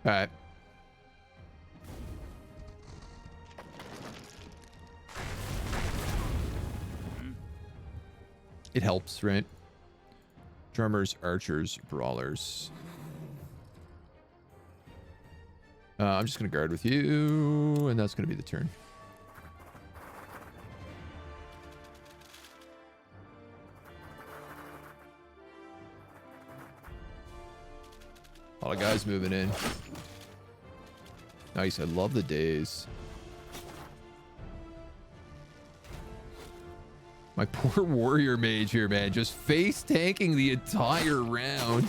All right. It helps, right? Drummers, archers, brawlers. I'm just going to guard with you, and that's going to be the turn. A lot of guys moving in. Nice. I love the days. My poor warrior mage here, man. Just face tanking the entire round.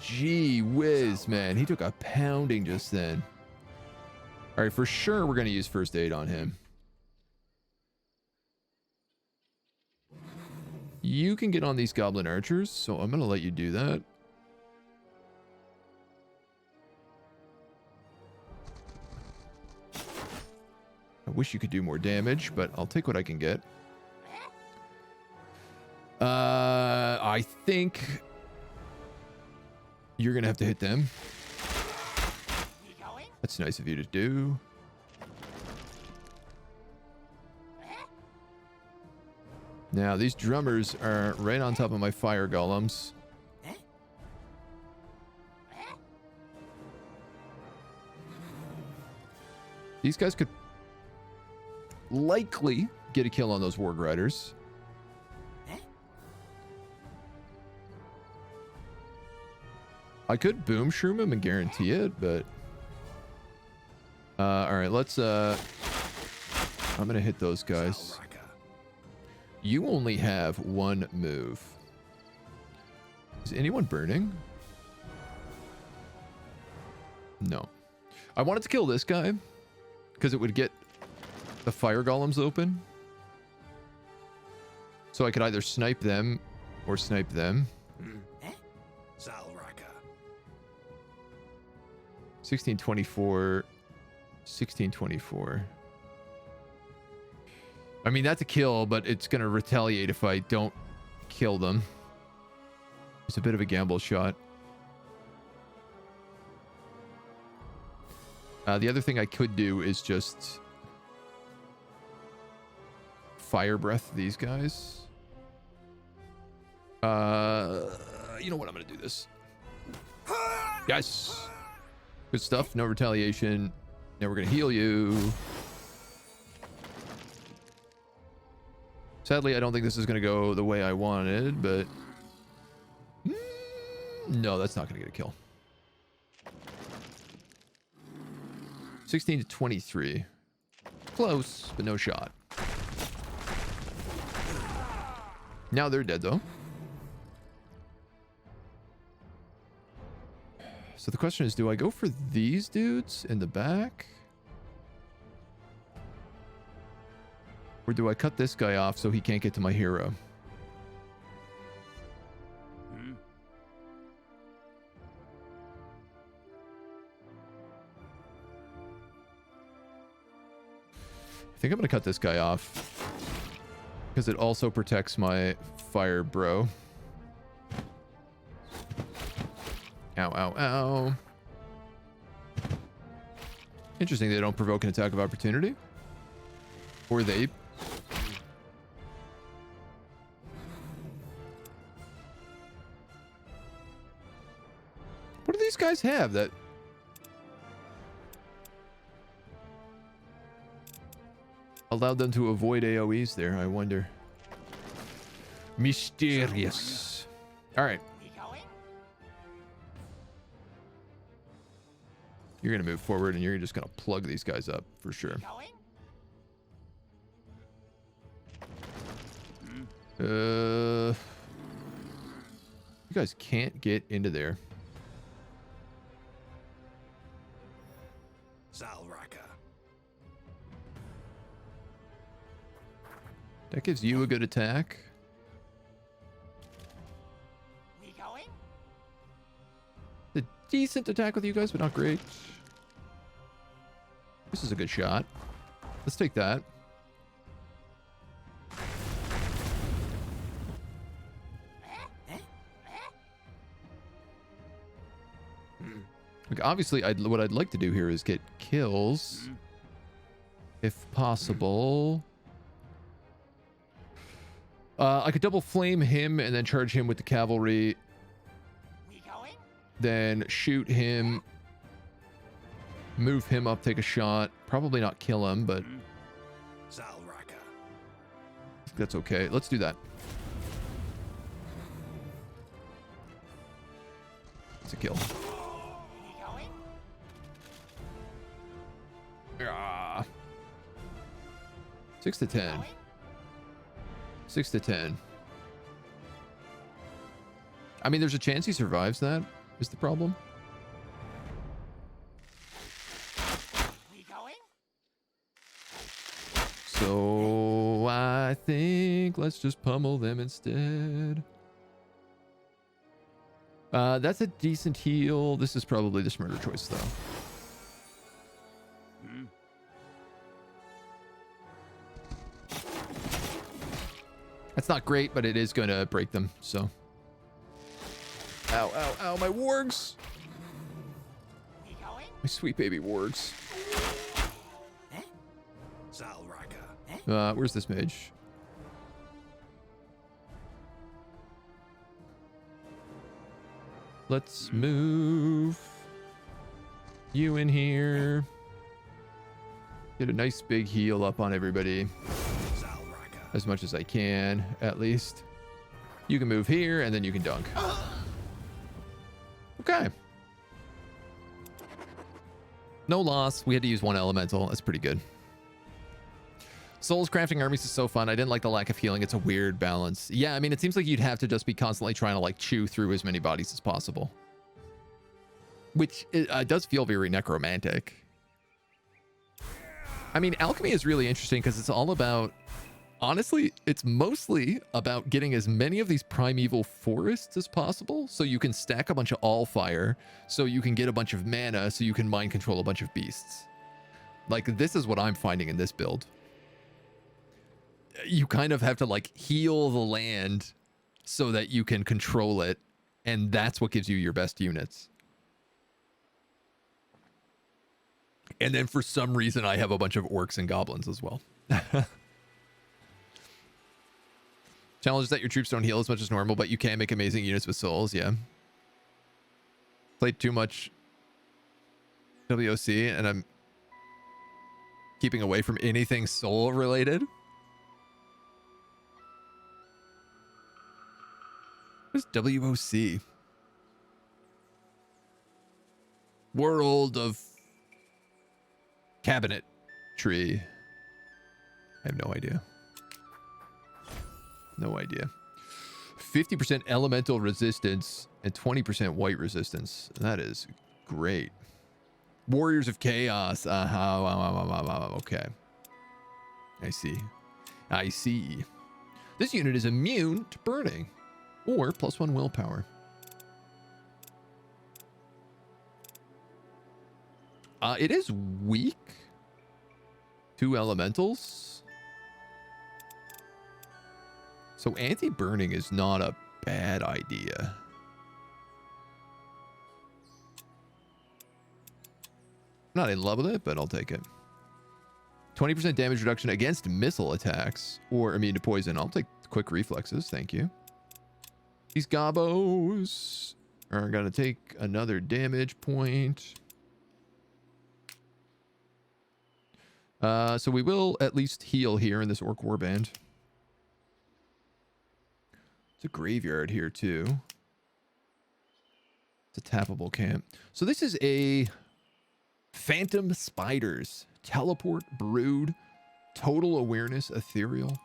Gee whiz, man. He took a pounding just then. All right, for sure, we're going to use first aid on him. You can get on these goblin archers, so I'm going to let you do that. I wish you could do more damage, but I'll take what I can get. I think you're going to have to hit them. That's nice of you to do. Now, these drummers are right on top of my fire golems. These guys could likely get a kill on those warg riders. I could boom shroom him and guarantee it, but all right, let's I'm gonna hit those guys. You only have one move. Is anyone burning? No. I wanted to kill this guy because it would get the fire golems open, so I could either snipe them or snipe them. 1624, 1624. I mean, that's a kill, but it's gonna retaliate if I don't kill them. It's a bit of a gamble shot. The other thing I could do is just fire breath these guys. You know what? I'm gonna do this. Yes. Good stuff. No retaliation. Now we're gonna heal you. Sadly, I don't think this is gonna go the way I wanted, but no, that's not gonna get a kill. 16 to 23. Close, but no shot. Now they're dead, though. So the question is, do I go for these dudes in the back? Or do I cut this guy off so he can't get to my hero? I think I'm going to cut this guy off because it also protects my fire bro. Ow, ow, ow. Interesting, they don't provoke an attack of opportunity. Or they... What do these guys have that allowed them to avoid AoEs there, I wonder. Mysterious. All right. We going? You're going to move forward and you're just going to plug these guys up for sure. Going? You guys can't get into there. Zalraka. That gives you a good attack. We going? A decent attack with you guys, but not great. This is a good shot. Let's take that. Like, obviously, what I'd like to do here is get kills, if possible. I could double flame him and then charge him with the cavalry. We going? Then shoot him, move him up, take a shot. Probably not kill him, but Zalraka. that's okay. Let's do that. It's a kill. We going? Ah. 6 to 10. Going? 6 to 10. I mean, there's a chance he survives that, is the problem. We going? So I think let's just pummel them instead. That's a decent heal. This is probably the smarter choice, though. That's not great, but it is going to break them, so. Ow, ow, ow, my wargs! We going? My sweet baby wargs. Zalraka. Where's this mage? Let's move you in here. Get a nice big heal up on everybody. Zalraka. As much as I can, at least. You can move here, and then you can dunk. Okay. No loss. We had to use one elemental. That's pretty good. Souls crafting armies is so fun. I didn't like the lack of healing. It's a weird balance. Yeah, I mean, it seems like you'd have to just be constantly trying to, like, chew through as many bodies as possible. Which does feel very necromantic. I mean, alchemy is really interesting because it's all about... Honestly, it's mostly about getting as many of these primeval forests as possible so you can stack a bunch of Allfire, so you can get a bunch of mana, so you can mind control a bunch of beasts. Like, this is what I'm finding in this build. You kind of have to, like, heal the land so that you can control it, and that's what gives you your best units. And then for some reason, I have a bunch of orcs and goblins as well. Challenge is that your troops don't heal as much as normal, but you can make amazing units with souls, yeah. Played too much WOC, and I'm keeping away from anything soul related. What's WOC? World of Cabinet Tree. I have no idea. No idea. 50% elemental resistance and 20% white resistance. That is great. Warriors of Chaos. Okay. I see. I see. This unit is immune to burning or +1 willpower. It is weak to elementals. So anti-burning is not a bad idea. Not in love with it, but I'll take it. 20% damage reduction against missile attacks or immune to poison. I'll take quick reflexes. Thank you. These gobos are going to take another damage point. So we will at least heal here in this Orc Warband. It's a graveyard here too. It's a tappable camp. So this is a Phantom Spiders. Teleport, Brood, Total Awareness, Ethereal.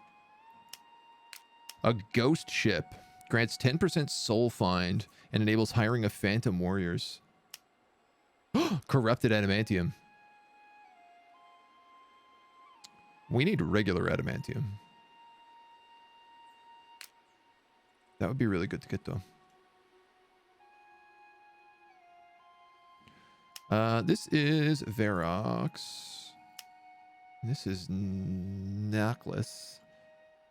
A Ghost Ship. Grants 10% Soul Find and enables hiring of Phantom Warriors. Corrupted Adamantium. We need regular Adamantium. That would be really good to get, though. This is Verox. This is Necklace.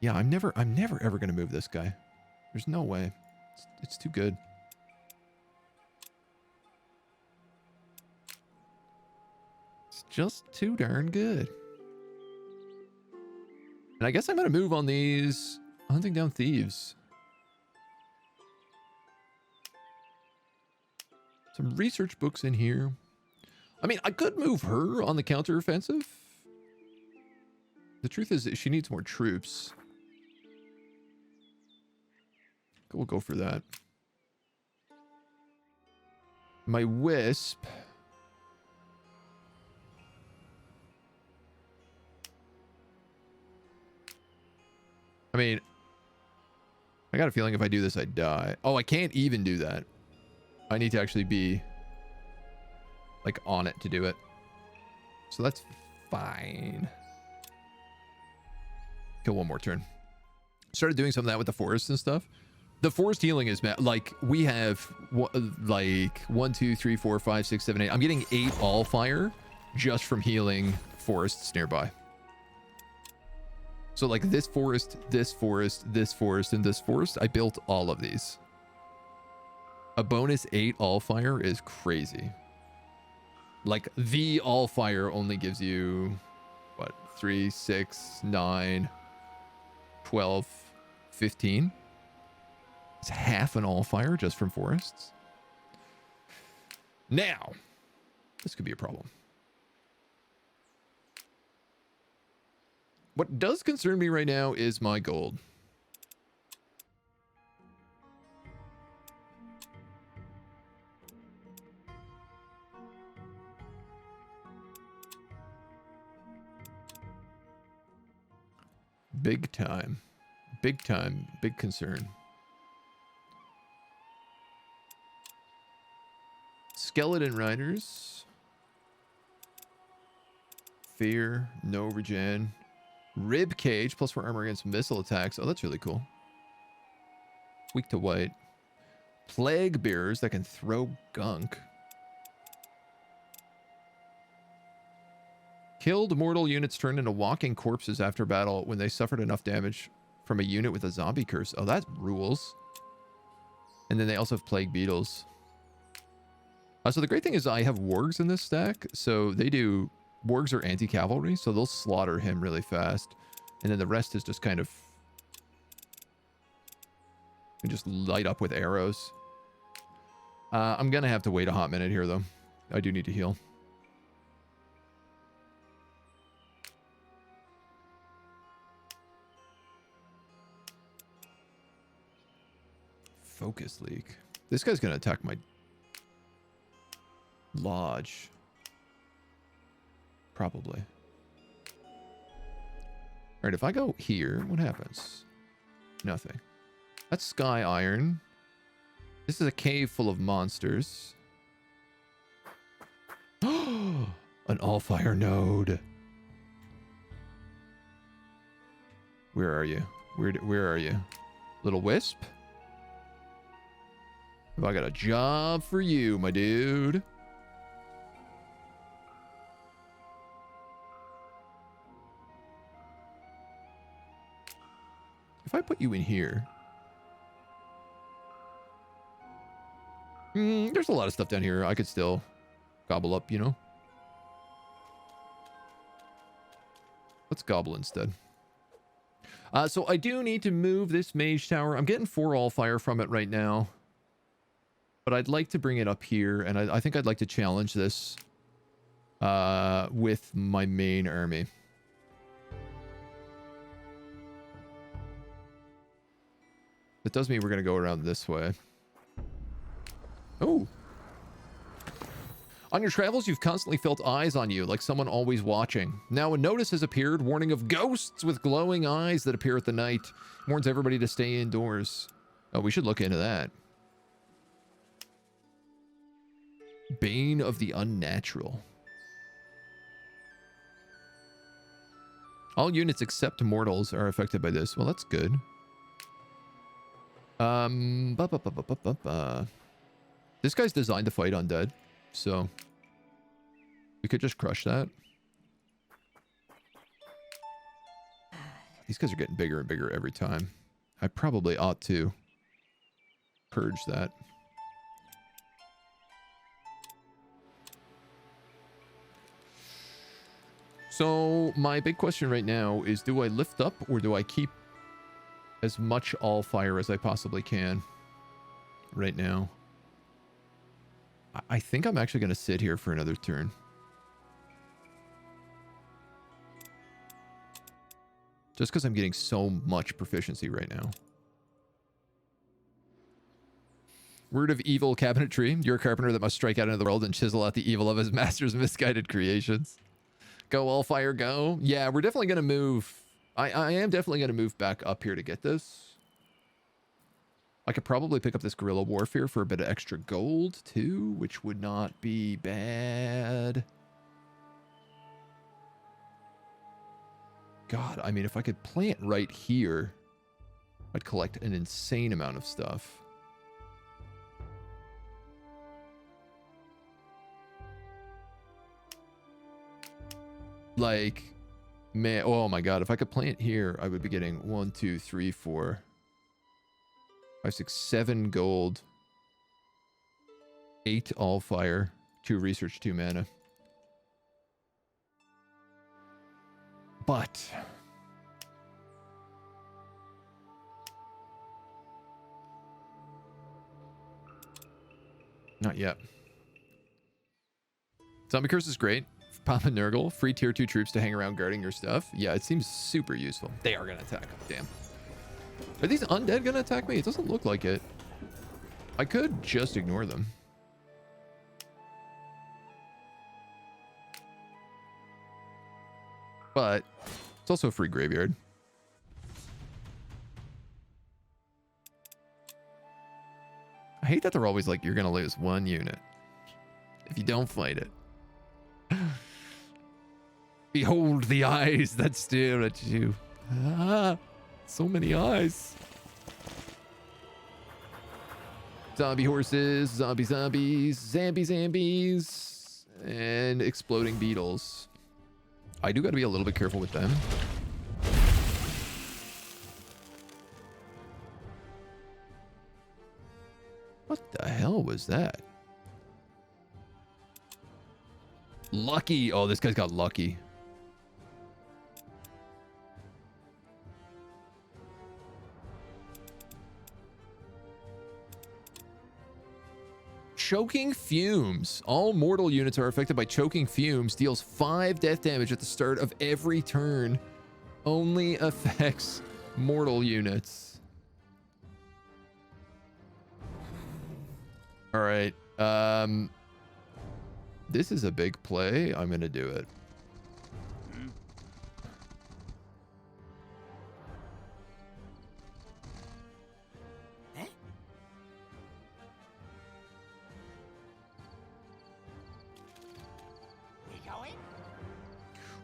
Yeah, I'm never ever gonna move this guy. There's no way. It's too good. It's just too darn good. And I guess I'm gonna move on these hunting down thieves. Some research books in here. I mean, I could move her on the counteroffensive. The truth is that she needs more troops. We'll go for that. My Wisp. I mean, I got a feeling if I do this, I die. Oh, I can't even do that. I need to actually be like on it to do it. So that's fine. Kill one more turn. Started doing some of that with the forest and stuff. The forest healing is like we have like 1, 2, 3, 4, 5, 6, 7, 8. I'm getting 8 Allfire just from healing forests nearby. So like this forest, this forest, this forest, and this forest, I built all of these. A bonus 8 Allfire is crazy. Like the Allfire only gives you what? 3, 6, 9, 12, 15. It's half an Allfire just from forests. Now, this could be a problem. What does concern me right now is my gold. Big time. Big time. Big concern. Skeleton Riders. Fear. No regen. Rib Cage. +4 armor against missile attacks. Oh, that's really cool. Weak to white. Plague Bearers that can throw gunk. Killed mortal units turned into walking corpses after battle when they suffered enough damage from a unit with a zombie curse. Oh, that rules. And then they also have Plague Beetles. So the great thing is I have wargs in this stack. So they do... Wargs are anti-cavalry, so they'll slaughter him really fast. And then the rest is just kind of... You just light up with arrows. I'm going to have to wait a hot minute here, though. I do need to heal. Focus Leak. This guy's going to attack my lodge. Probably. Alright, if I go here, what happens? Nothing. That's Sky Iron. This is a cave full of monsters. An Allfire node. Where are you? Where are you? Little Wisp? Have I got a job for you, my dude? If I put you in here... there's a lot of stuff down here I could still gobble up, you know? Let's gobble instead. So I do need to move this mage tower. I'm getting 4 Allfire from it right now. But I'd like to bring it up here, and I think I'd like to challenge this with my main army. That does mean we're going to go around this way. Oh. On your travels, you've constantly felt eyes on you, like someone always watching. Now a notice has appeared, warning of ghosts with glowing eyes that appear at the night. Warns everybody to stay indoors. Oh, we should look into that. Bane of the Unnatural. All units except mortals are affected by this. Well, that's good. This guy's designed to fight undead, so we could just crush that. These guys are getting bigger and bigger every time. I probably ought to purge that. So my big question right now is, do I lift up or do I keep as much Allfire as I possibly can right now? I think I'm actually going to sit here for another turn. Just because I'm getting so much proficiency right now. Word of evil cabinetry. You're a carpenter that must strike out into the world and chisel out the evil of his master's misguided creations. Go Allfire, go. Yeah, we're definitely going to move. I am definitely going to move back up here to get this. I could probably pick up this guerrilla warfare for a bit of extra gold too, which would not be bad. God, I mean, if I could plant right here, I'd collect an insane amount of stuff. Like, man, oh my God, if I could plant here, I would be getting 1, 2, 3, 4, 5, 6, 7 gold, 8 Allfire, 2 research, 2 mana. But not yet. Zombie Curse is great. Papa Nurgle, free tier 2 troops to hang around guarding your stuff. Yeah, it seems super useful. They are going to attack. Damn. Are these undead going to attack me? It doesn't look like it. I could just ignore them. But it's also a free graveyard. I hate that they're always like, you're going to lose 1 unit if you don't fight it. Behold the eyes that stare at you. Ah, so many eyes. Zombie horses, zombies, zombies, and exploding beetles. I do got to be a little bit careful with them. What the hell was that? Lucky. Oh, this guy's got lucky. Choking Fumes. All mortal units are affected by choking fumes. Deals 5 death damage at the start of every turn. Only affects mortal units. All right. This is a big play. I'm going to do it.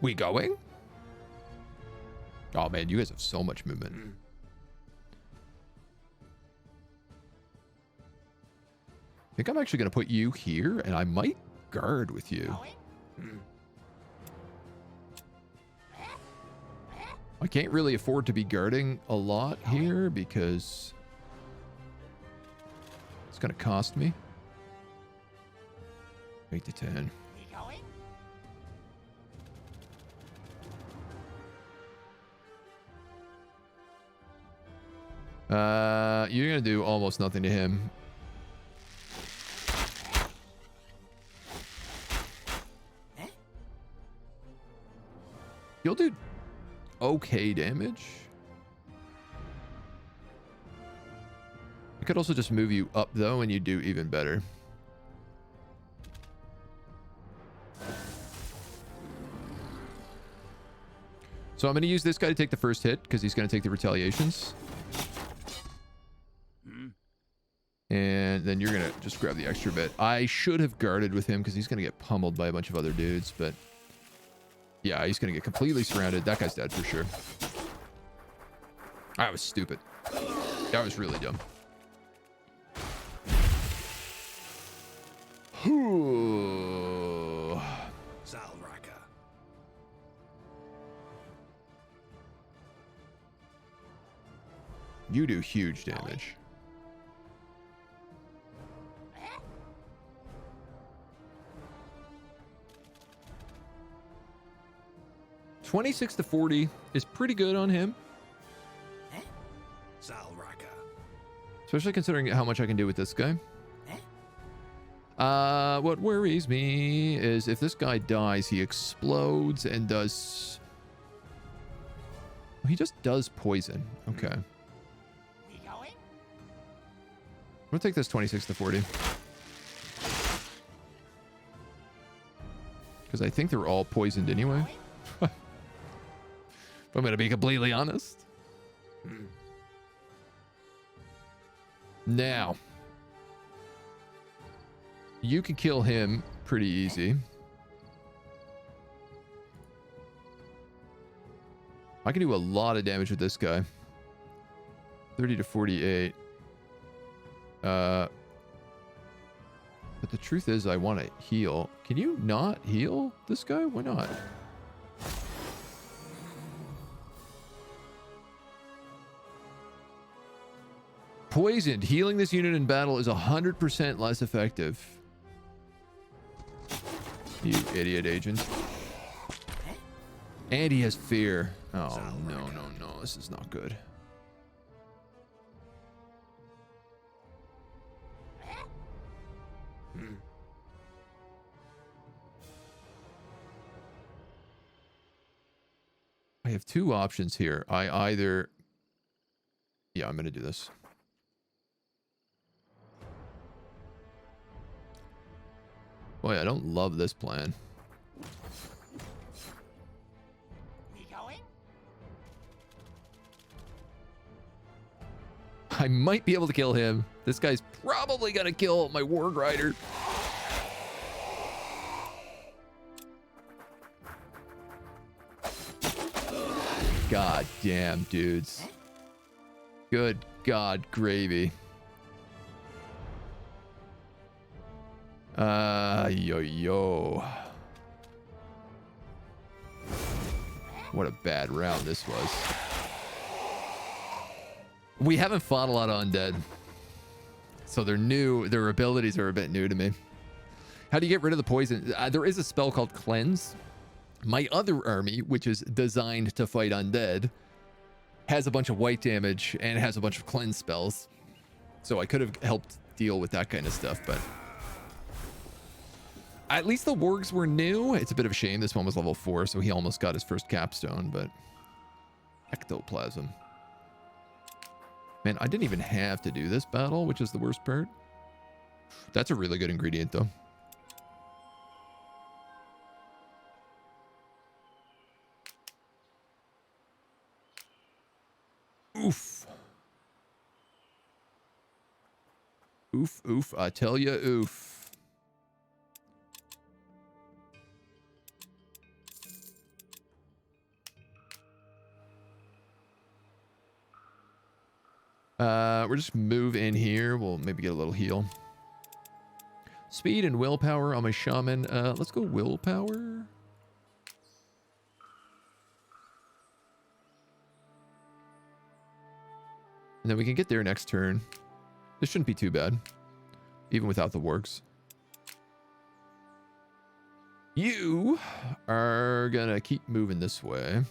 We going? Oh man, you guys have so much movement. I think I'm actually going to put you here, and I might guard with you. I can't really afford to be guarding a lot here because it's going to cost me. 8 to 10. You're gonna do almost nothing to him. okay damage. I could also just move you up though, and you do even better. So I'm going to use this guy to take the first hit because he's going to take the retaliations. And then you're going to just grab the extra bit. I should have guarded with him because he's going to get pummeled by a bunch of other dudes, but yeah, he's going to get completely surrounded. That guy's dead for sure. That was stupid. That was really dumb. Zalraka. You do huge damage. Eh? 26 to 40 is pretty good on him, Zalraka. especially considering how much I can do with this guy. What worries me is if this guy dies, he explodes and does... He just does poison. Okay. We going? I'm gonna take this 26 to 40. Because I think they're all poisoned anyway. If I'm gonna be completely honest. Now, you can kill him pretty easy. I can do a lot of damage with this guy. 30 to 48. But the truth is I want to heal. Can you not heal this guy? Why not? Poisoned. Healing this unit in battle is 100% less effective. You idiot agent. And he has fear. Oh, no, no, no. This is not good. I have two options here. I either... Yeah, I'm going to do this. Boy, I don't love this plan. We going? I might be able to kill him. This guy's probably going to kill my Warg Rider. God damn, dudes. Good God, gravy. Yo. What a bad round this was. We haven't fought a lot of undead. So they're new. Their abilities are a bit new to me. How do you get rid of the poison? There is a spell called Cleanse. My other army, which is designed to fight undead, has a bunch of white damage and has a bunch of cleanse spells. So I could have helped deal with that kind of stuff, but at least the wargs were new. It's a bit of a shame. This one was level 4, so he almost got his first capstone, but ectoplasm. Man, I didn't even have to do this battle, which is the worst part. That's a really good ingredient, though. Oof. Oof, I tell ya, oof. We'll just move in here. We'll maybe get a little heal. Speed and willpower on my shaman. Let's go willpower. And then we can get there next turn. This shouldn't be too bad, even without the wargs. You are gonna keep moving this way.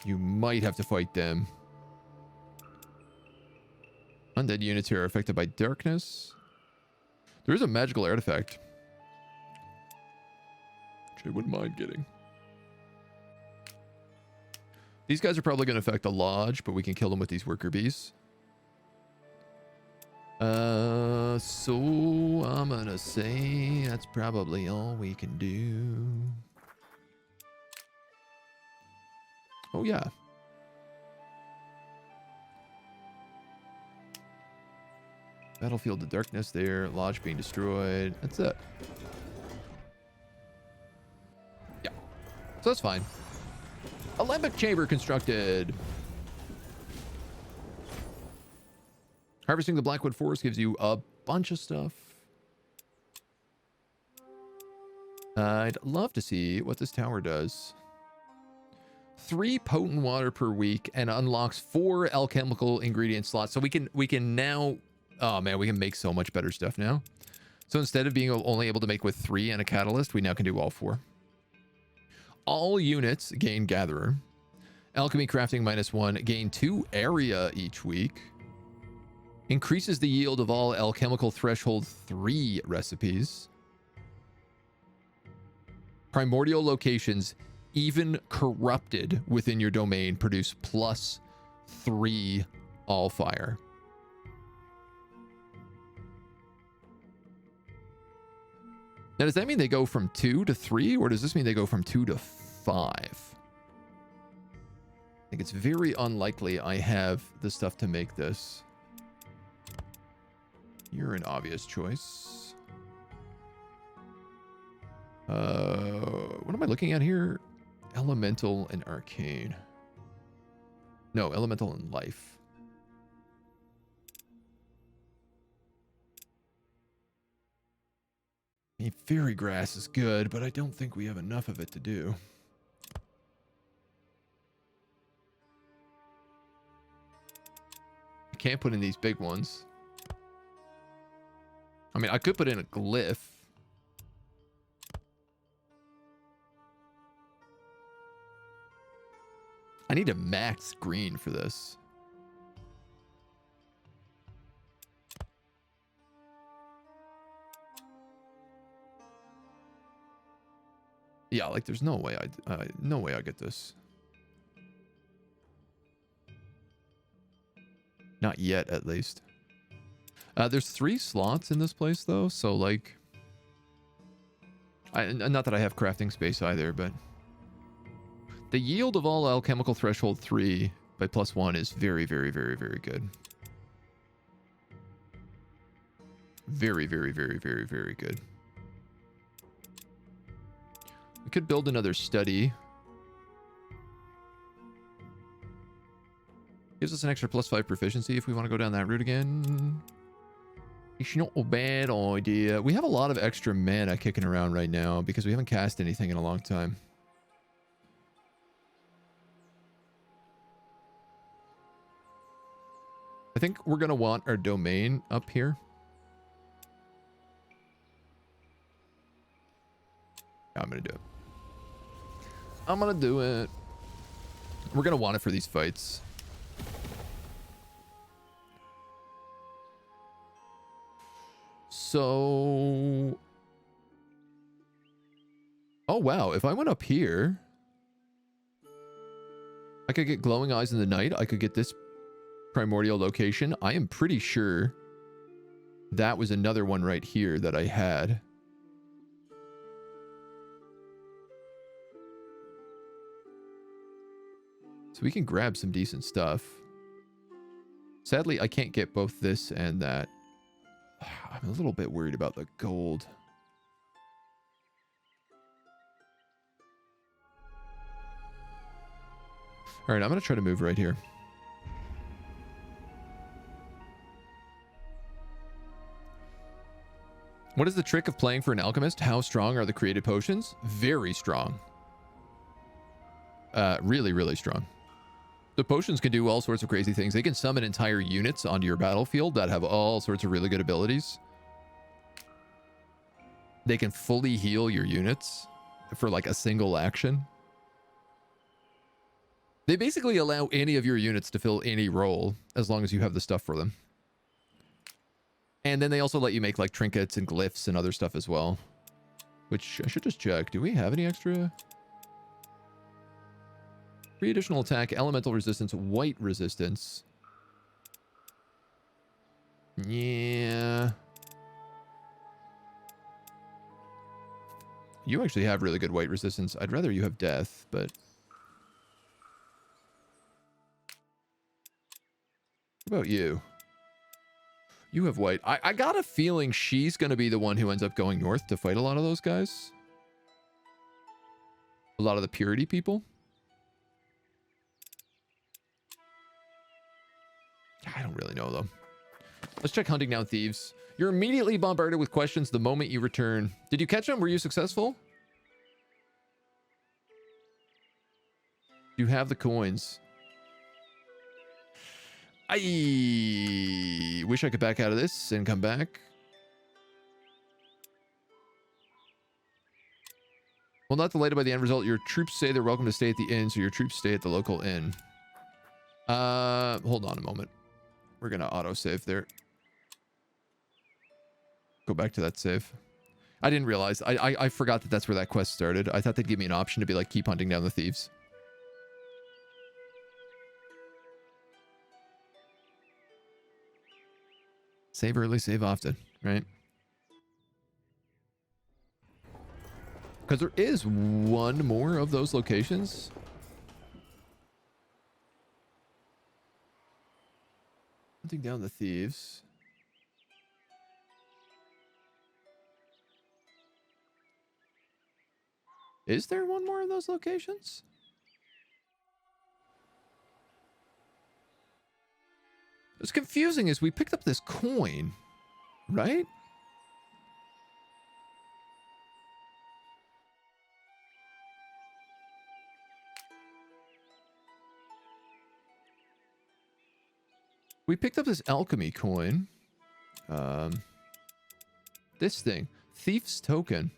You might have to fight them. Undead units here are affected by darkness. There is a magical artifact, which I wouldn't mind getting. These guys are probably going to affect the lodge, but we can kill them with these worker bees. So I'm going to say that's probably all we can do. Oh, yeah. Battlefield of Darkness there. Lodge being destroyed. That's it. Yeah. So that's fine. Alembic chamber constructed. Harvesting the Blackwood Forest gives you a bunch of stuff. I'd love to see what this tower does. 3 potent water per week and unlocks 4 alchemical ingredient slots. So we can now, oh man, we can make so much better stuff now. So instead of being only able to make with 3 and a catalyst, we now can do all 4. All units gain Gatherer. Alchemy crafting -1, gain 2 area each week. Increases the yield of all alchemical threshold 3 recipes. Primordial locations, even corrupted within your domain, produce +3 Allfire. Now, does that mean they go from 2 to 3, or does this mean they go from 2 to 5? I think it's very unlikely I have the stuff to make this. You're an obvious choice. What am I looking at here? Elemental and Arcane. No, Elemental and Life. I mean, Fairy Grass is good, but I don't think we have enough of it to do. I can't put in these big ones. I mean, I could put in a glyph. I need a max green for this. Yeah, like there's no way I get this. Not yet, at least. There's 3 slots in this place, though, so, like... not that I have crafting space either, but... The yield of all alchemical threshold 3 by +1 is very, very, very, very good. Very, very, very, very, very good. We could build another study. Gives us an extra +5 proficiency if we want to go down that route again. It's not a bad idea. We have a lot of extra mana kicking around right now because we haven't cast anything in a long time. I think we're going to want our domain up here. Yeah, I'm going to do it. I'm going to do it. We're going to want it for these fights. So... Oh, wow. If I went up here, I could get Glowing Eyes in the Night. I could get this primordial location. I am pretty sure that was another one right here that I had. So we can grab some decent stuff. Sadly, I can't get both this and that. I'm a little bit worried about the gold. All right, I'm going to try to move right here. What is the trick of playing for an alchemist? How strong are the created potions? Very strong. Really, really strong. The potions can do all sorts of crazy things. They can summon entire units onto your battlefield that have all sorts of really good abilities. They can fully heal your units for like a single action. They basically allow any of your units to fill any role as long as you have the stuff for them. And then they also let you make like trinkets and glyphs and other stuff as well. Which I should just check. Do we have any extra? 3 additional attack, elemental resistance, white resistance. Yeah. You actually have really good white resistance. I'd rather you have death, but... What about you? You have white. I got a feeling she's going to be the one who ends up going north to fight a lot of those guys. A lot of the purity people. I don't really know, though. Let's check hunting down thieves. You're immediately bombarded with questions the moment you return. Did you catch them? Were you successful? You have the coins. I wish I could back out of this and come back. Well, not delayed by the end result. Your troops say they're welcome to stay at the inn, so your troops stay at the local inn. Hold on a moment. We're going to auto-save there. Go back to that save. I didn't realize. I forgot that that's where that quest started. I thought they'd give me an option to be like, keep hunting down the thieves. Save early, save often, right? Because there is one more of those locations. Hunting down the thieves. Is there one more of those locations? What's confusing is we picked up this coin, right? We picked up this alchemy coin. This thing. Thief's token.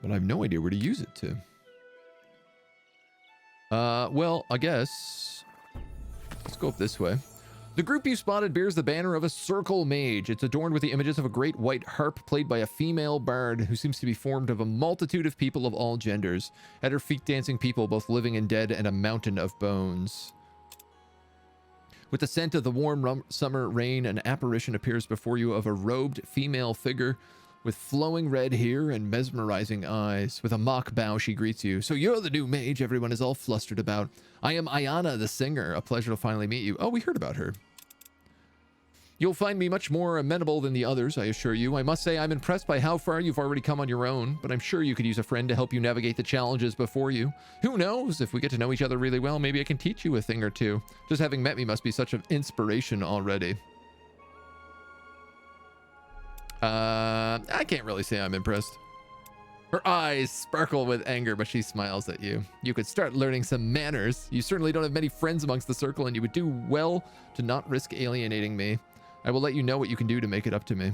But I have no idea where to use it to. Well, I guess... Let's go up this way. The group you spotted bears the banner of a circle mage. It's adorned with the images of a great white harp played by a female bard who seems to be formed of a multitude of people of all genders. At her feet dancing people, both living and dead, and a mountain of bones. With the scent of the warm summer rain, an apparition appears before you of a robed female figure with flowing red hair and mesmerizing eyes. With a mock bow, she greets you. So you're the new mage everyone is all flustered about. I am Ayana, the singer. A pleasure to finally meet you. Oh, we heard about her. You'll find me much more amenable than the others, I assure you. I must say I'm impressed by how far you've already come on your own, but I'm sure you could use a friend to help you navigate the challenges before you. Who knows? If we get to know each other really well, maybe I can teach you a thing or two. Just having met me must be such an inspiration already. I can't really say I'm impressed. Her eyes sparkle with anger, but she smiles at you. You could start learning some manners. You certainly don't have many friends amongst the circle, and you would do well to not risk alienating me. I will let you know what you can do to make it up to me.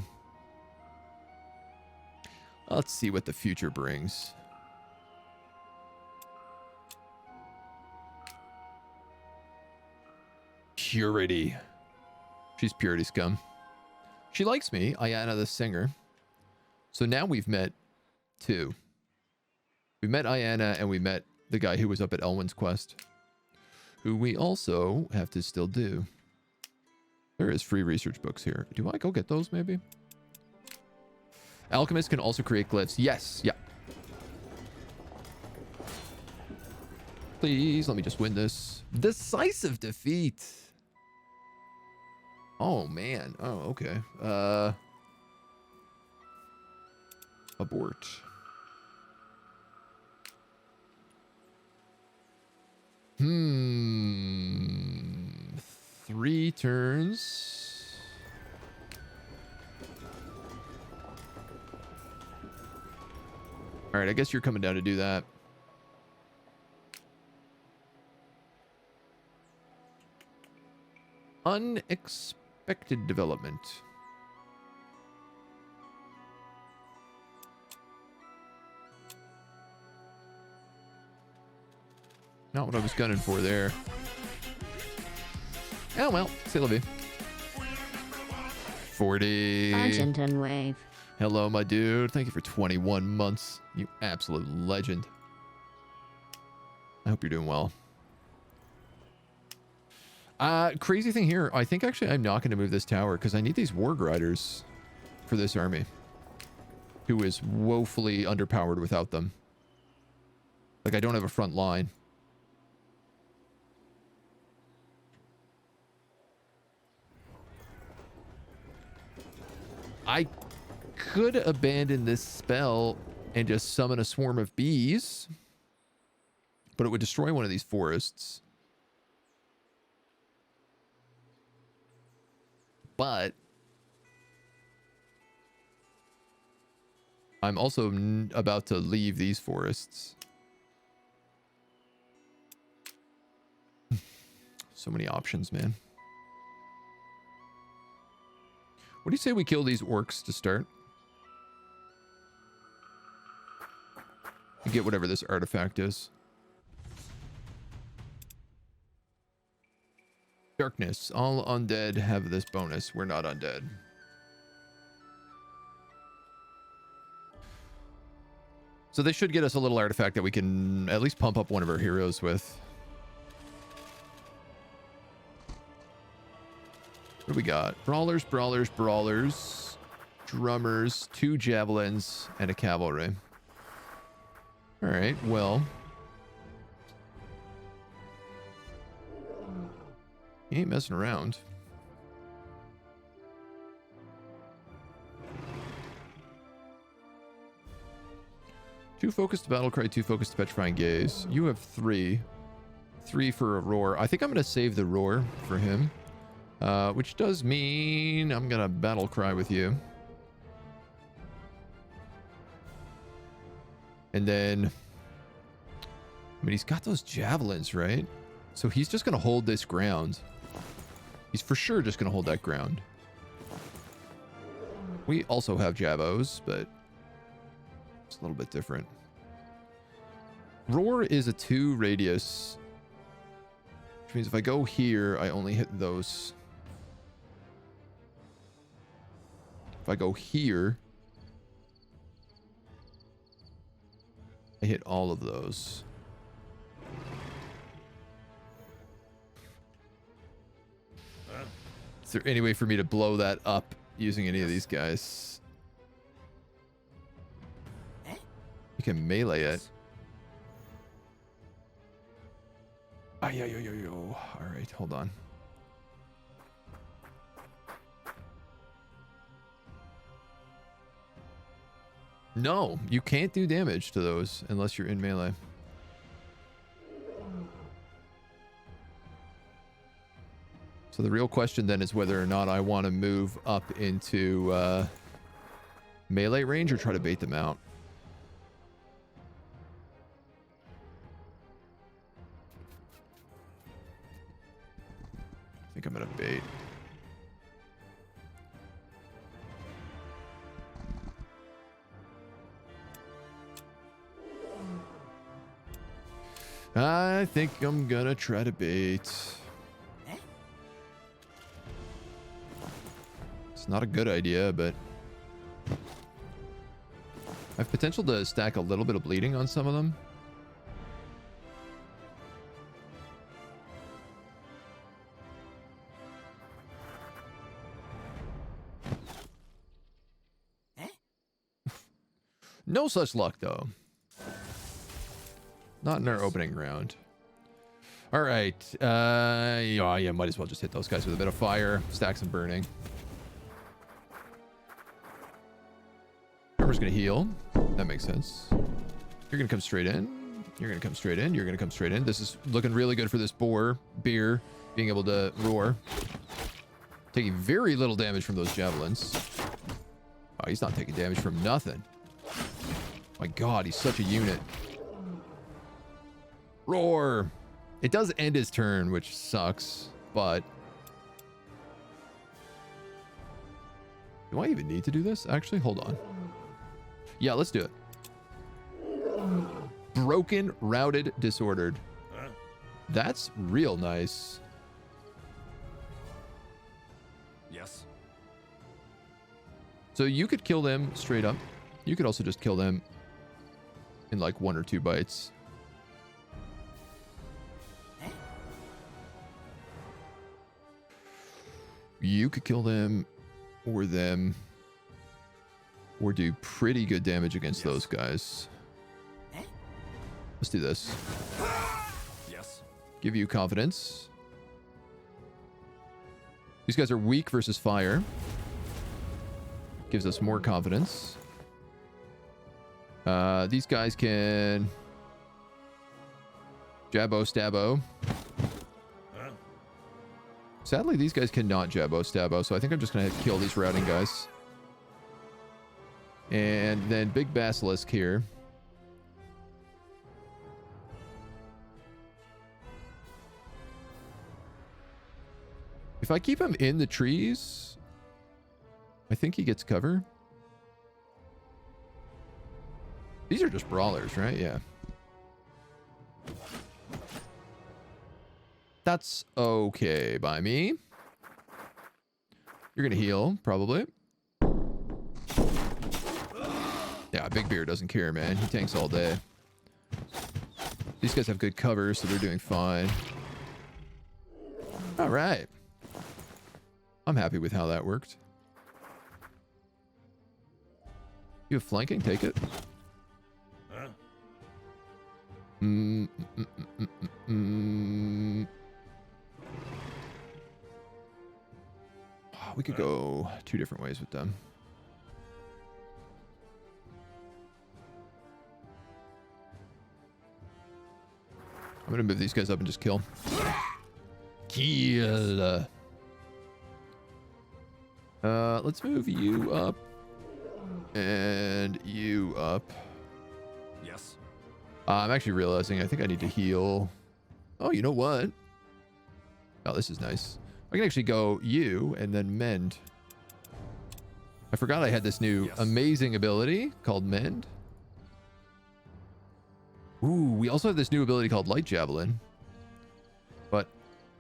Let's see what the future brings. Purity. She's purity scum. She likes me, Ayana the singer. So now we've met two. We met Ayana and we met the guy who was up at Elwyn's quest, who we also have to still do. There is free research books here. Do I go get those maybe? Alchemist can also create glyphs. Yes, yeah. Please, let me just win this. Decisive defeat. Oh, man. Oh, okay. Abort. Hmm. 3 turns. All right, I guess you're coming down to do that. Unexpected development. Not what I was gunning for there. Oh well, c'est la vie. 40. Argent and wave. Hello, my dude. Thank you for 21 months. You absolute legend. I hope you're doing well. Crazy thing here. I think actually I'm not going to move this tower because I need these Warg Riders for this army, who is woefully underpowered without them. Like, I don't have a front line. I could abandon this spell and just summon a swarm of bees, but it would destroy one of these forests. But I'm also about to leave these forests. So many options, man. What do you say we kill these orcs to start? And get whatever this artifact is. Darkness. All undead have this bonus. We're not undead. So they should get us a little artifact that we can at least pump up one of our heroes with. What do we got? Brawlers, brawlers, brawlers, drummers, 2 javelins, and a cavalry. All right, well. He ain't messing around. Two focused battle cry, 2 focused petrifying gaze. You have 3. 3 for a roar. I think I'm going to save the roar for him. Which does mean I'm going to battle cry with you. And then, I mean, he's got those javelins, right? So he's just going to hold this ground. He's for sure just going to hold that ground. We also have javos, but it's a little bit different. Roar is a 2 radius, which means if I go here, I only hit those. If I go here, I hit all of those. Is there any way for me to blow that up using any of these guys? You can melee it. All right, hold on. No, you can't do damage to those unless you're in melee. So the real question then is whether or not I want to move up into melee range or try to bait them out. I think I'm going to bait. I think I'm going to try to bait. It's not a good idea, but I have potential to stack a little bit of bleeding on some of them. No such luck, though. Not in our opening round. All right. Yeah, might as well just hit those guys with a bit of fire. Stack some burning. Armor's going to heal. That makes sense. You're going to come straight in. You're going to come straight in. You're going to come straight in. This is looking really good for this beer being able to roar. Taking very little damage from those javelins. Oh, he's not taking damage from nothing. My God, he's such a unit. Roar. It does end his turn, which sucks, but do I even need to do this? Actually, hold on. Yeah, let's do it. Broken, routed, disordered. That's real nice. Yes. So you could kill them straight up. You could also just kill them in like 1 or 2 bites. You could kill them or do pretty good damage against those guys. Let's do this. Yes. Give you confidence. These guys are weak versus fire. Gives us more confidence. These guys can jabbo stabbo. Sadly, these guys cannot jabbo stabbo, so I think I'm just gonna have to kill these routing guys. And then big basilisk here. If I keep him in the trees, I think he gets cover. These are just brawlers, right? Yeah. That's okay by me. You're gonna heal, probably. Yeah, Big Bear doesn't care, man. He tanks all day. These guys have good cover, so they're doing fine. All right. I'm happy with how that worked. You have flanking? Take it. We could go 2 different ways with them. I'm gonna move these guys up and just kill. Kill. Let's move you up. And you up. Yes. I'm actually realizing I think I need to heal. Oh, you know what? Oh, this is nice. I can actually go you and then mend. I forgot I had this new amazing ability called mend. Ooh, we also have this new ability called light javelin. But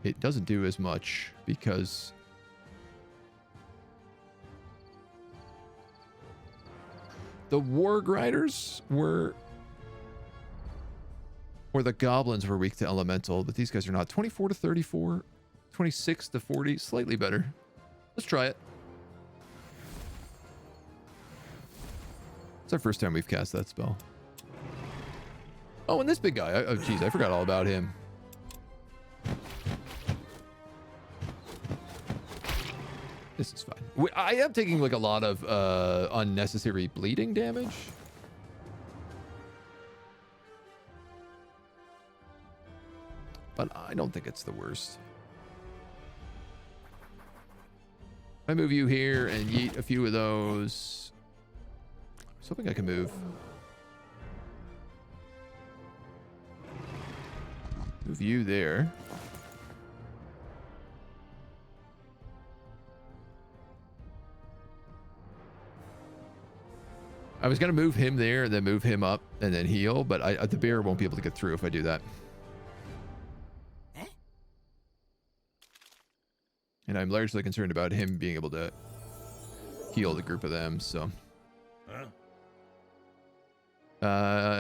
it doesn't do as much because the war grinders were, or the goblins were weak to elemental, but these guys are not. 24 to 34, 26 to 40, slightly better. Let's try it. It's our first time we've cast that spell. Oh, and this big guy. Oh, geez, I forgot all about him. This is fine. I am taking like a lot of unnecessary bleeding damage. But I don't think it's the worst. I move you here and yeet a few of those. I was hoping I can move. Move you there. I was going to move him there and then move him up and then heal, but the bear won't be able to get through if I do that. And I'm largely concerned about him being able to heal the group of them, so.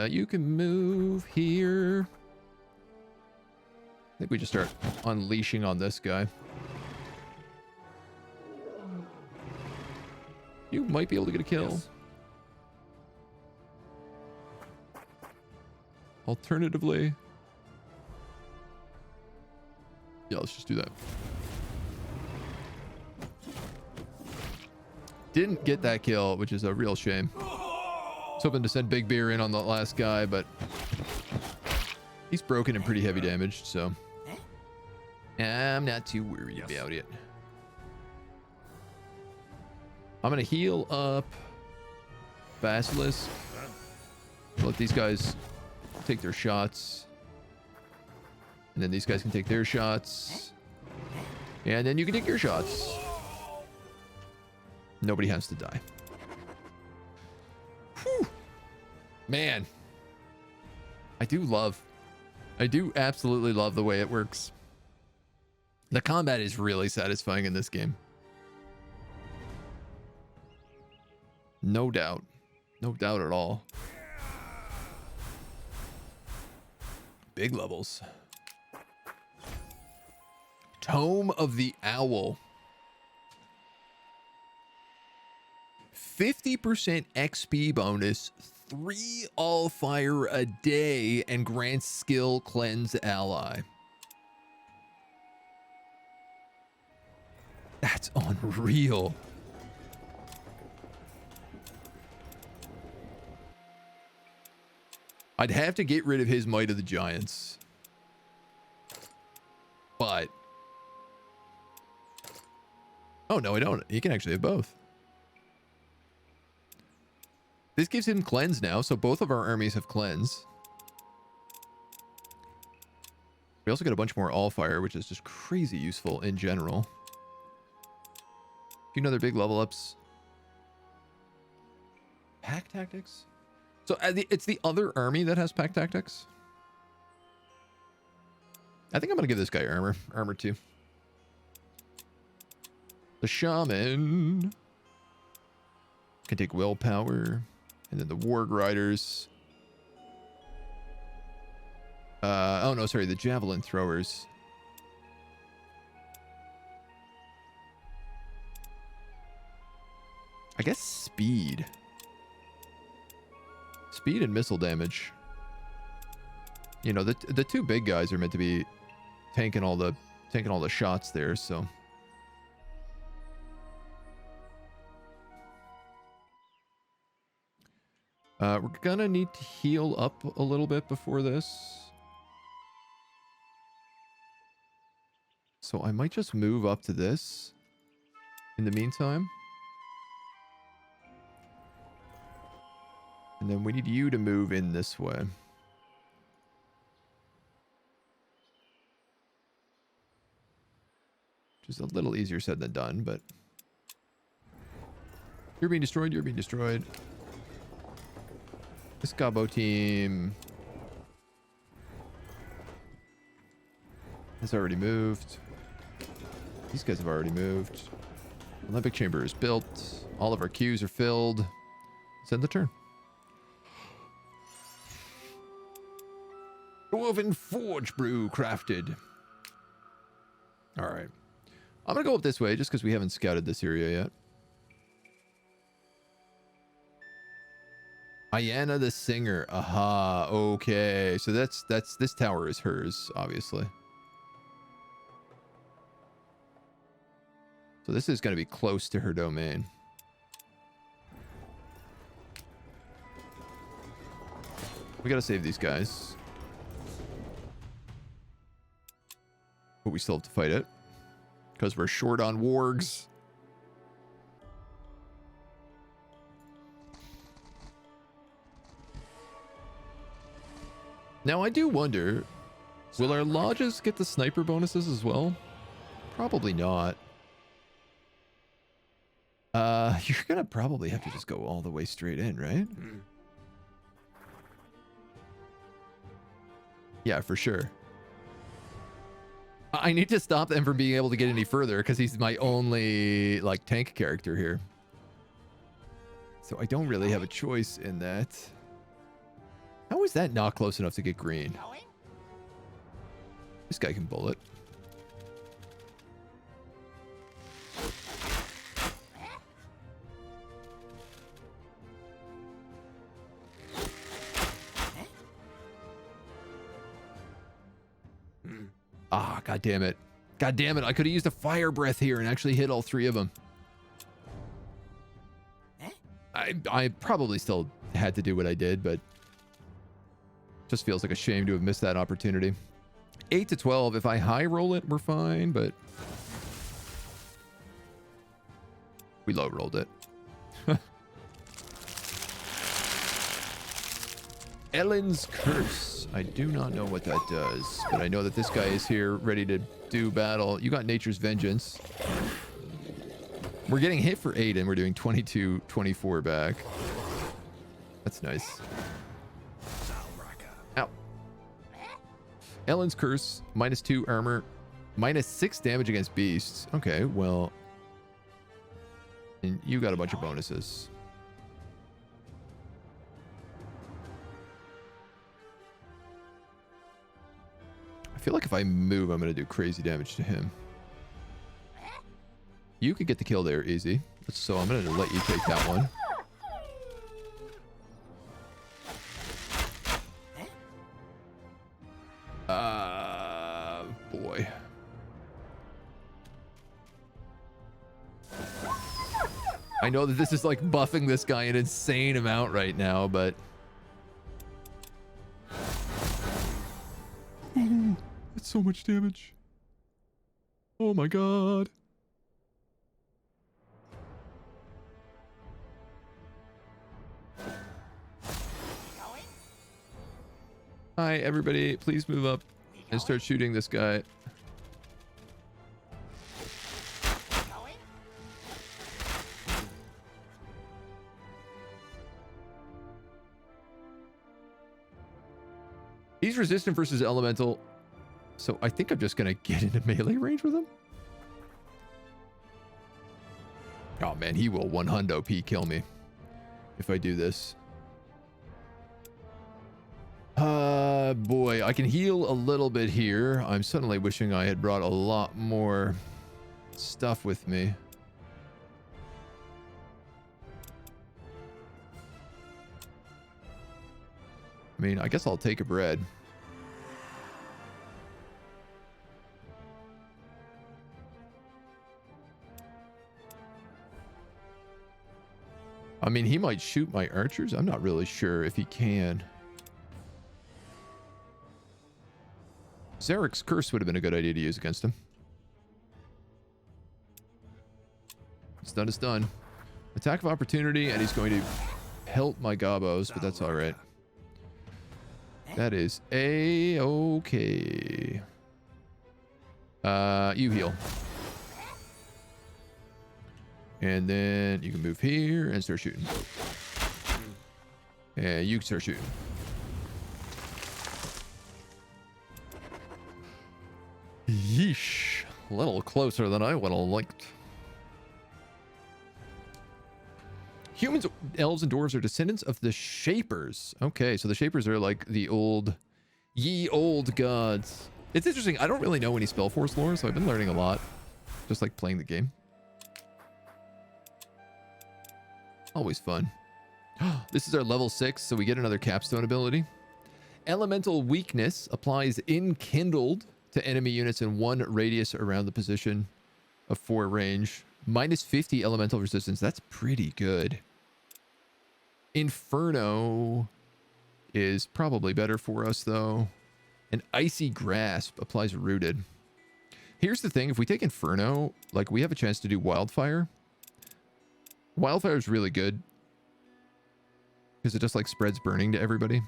You can move here. I think we just start unleashing on this guy. You might be able to get a kill. Yes. Alternatively, yeah, let's just do that. Didn't get that kill, which is a real shame. I was hoping to send Big Bear in on the last guy, but he's broken and pretty heavy damaged, so I'm not too worried about it. I'm gonna heal up Basilisk. Let these guys take their shots. And then these guys can take their shots. And then you can take your shots. Nobody has to die. Whew. Man. I do absolutely love the way it works. The combat is really satisfying in this game. No doubt. No doubt at all. Big levels. Tome of the Owl. 50% XP bonus, 3 Allfire a day, and grants skill cleanse ally. That's unreal. I'd have to get rid of his Might of the Giants. But... oh, no, I don't. He can actually have both. This gives him cleanse now, so both of our armies have cleanse. We also get a bunch more Allfire, which is just crazy useful in general. A few other big level ups. Pack tactics? So it's the other army that has pack tactics? I think I'm going to give this guy armor. Armor 2. The shaman can take willpower. And then the warg riders. Oh no, sorry, the javelin throwers. I guess speed. Speed and missile damage. You know, the two big guys are meant to be tanking all the shots there, so. We're gonna need to heal up a little bit before this. So I might just move up to this in the meantime. And then we need you to move in this way. Which is a little easier said than done, but... you're being destroyed, you're being destroyed. This Gabo team has already moved. These guys have already moved. Olympic Chamber is built. All of our queues are filled. Let's end the turn. Dwarven Forge Brew crafted. Alright. I'm going to go up this way just because we haven't scouted this area yet. Ayanna the Singer. Aha. Okay. So that's this tower is hers, obviously. So this is going to be close to her domain. We got to save these guys. But we still have to fight it. Because we're short on wargs. Now, I do wonder, will our lodges get the sniper bonuses as well? Probably not. You're gonna probably have to just go all the way straight in, right? Yeah, for sure. I need to stop them from being able to get any further because he's my only, like, tank character here. So I don't really have a choice in that. How is that not close enough to get green? This guy can bullet. Ah, god damn it. God damn it. I could have used a fire breath here and actually hit all three of them. I probably still had to do what I did, but just feels like a shame to have missed that opportunity. 8 to 12. If I high roll it, we're fine, but we low rolled it. Ellen's Curse. I do not know what that does, but I know that this guy is here ready to do battle. You got Nature's Vengeance. We're getting hit for 8 and we're doing 22-24 back. That's nice. Ow. Ellen's Curse, -2 armor, -6 damage against beasts. Okay, well, and you got a bunch of bonuses. feel like if I move, I'm going to do crazy damage to him. You could get the kill there easy. So I'm going to let you take that one. Boy. I know that this is like buffing this guy an insane amount right now, but... Ooh, that's so much damage. Oh my god. Hi, everybody. Please move up and start shooting this guy. He's resistant versus elemental, so I think I'm just gonna get into melee range with him. Oh man, he will 100 P kill me if I do this. Boy, I can heal a little bit here. I'm suddenly wishing I had brought a lot more stuff with me. I mean, I guess I'll take a bread. I mean, he might shoot my archers. I'm not really sure if he can. Zarek's Curse would have been a good idea to use against him. It's done, it's done. Attack of opportunity, and he's going to pelt my gobos, but that's all right. That is a-okay. You heal. And then you can move here and start shooting. And you can start shooting. Yeesh. A little closer than I would have liked. Humans, elves, and dwarves are descendants of the Shapers. Okay, so the Shapers are like the old, ye old gods. It's interesting. I don't really know any Spellforce lore, so I've been learning a lot. Just like playing the game. Always fun. This is our level 6, so we get another capstone ability. Elemental weakness applies enkindled to enemy units in 1 radius around the position of 4 range. Minus 50 elemental resistance. That's pretty good. Inferno is probably better for us, though. An icy grasp applies rooted. Here's the thing. If we take Inferno, like, we have a chance to do Wildfire. Wildfire is really good because it just like spreads burning to everybody.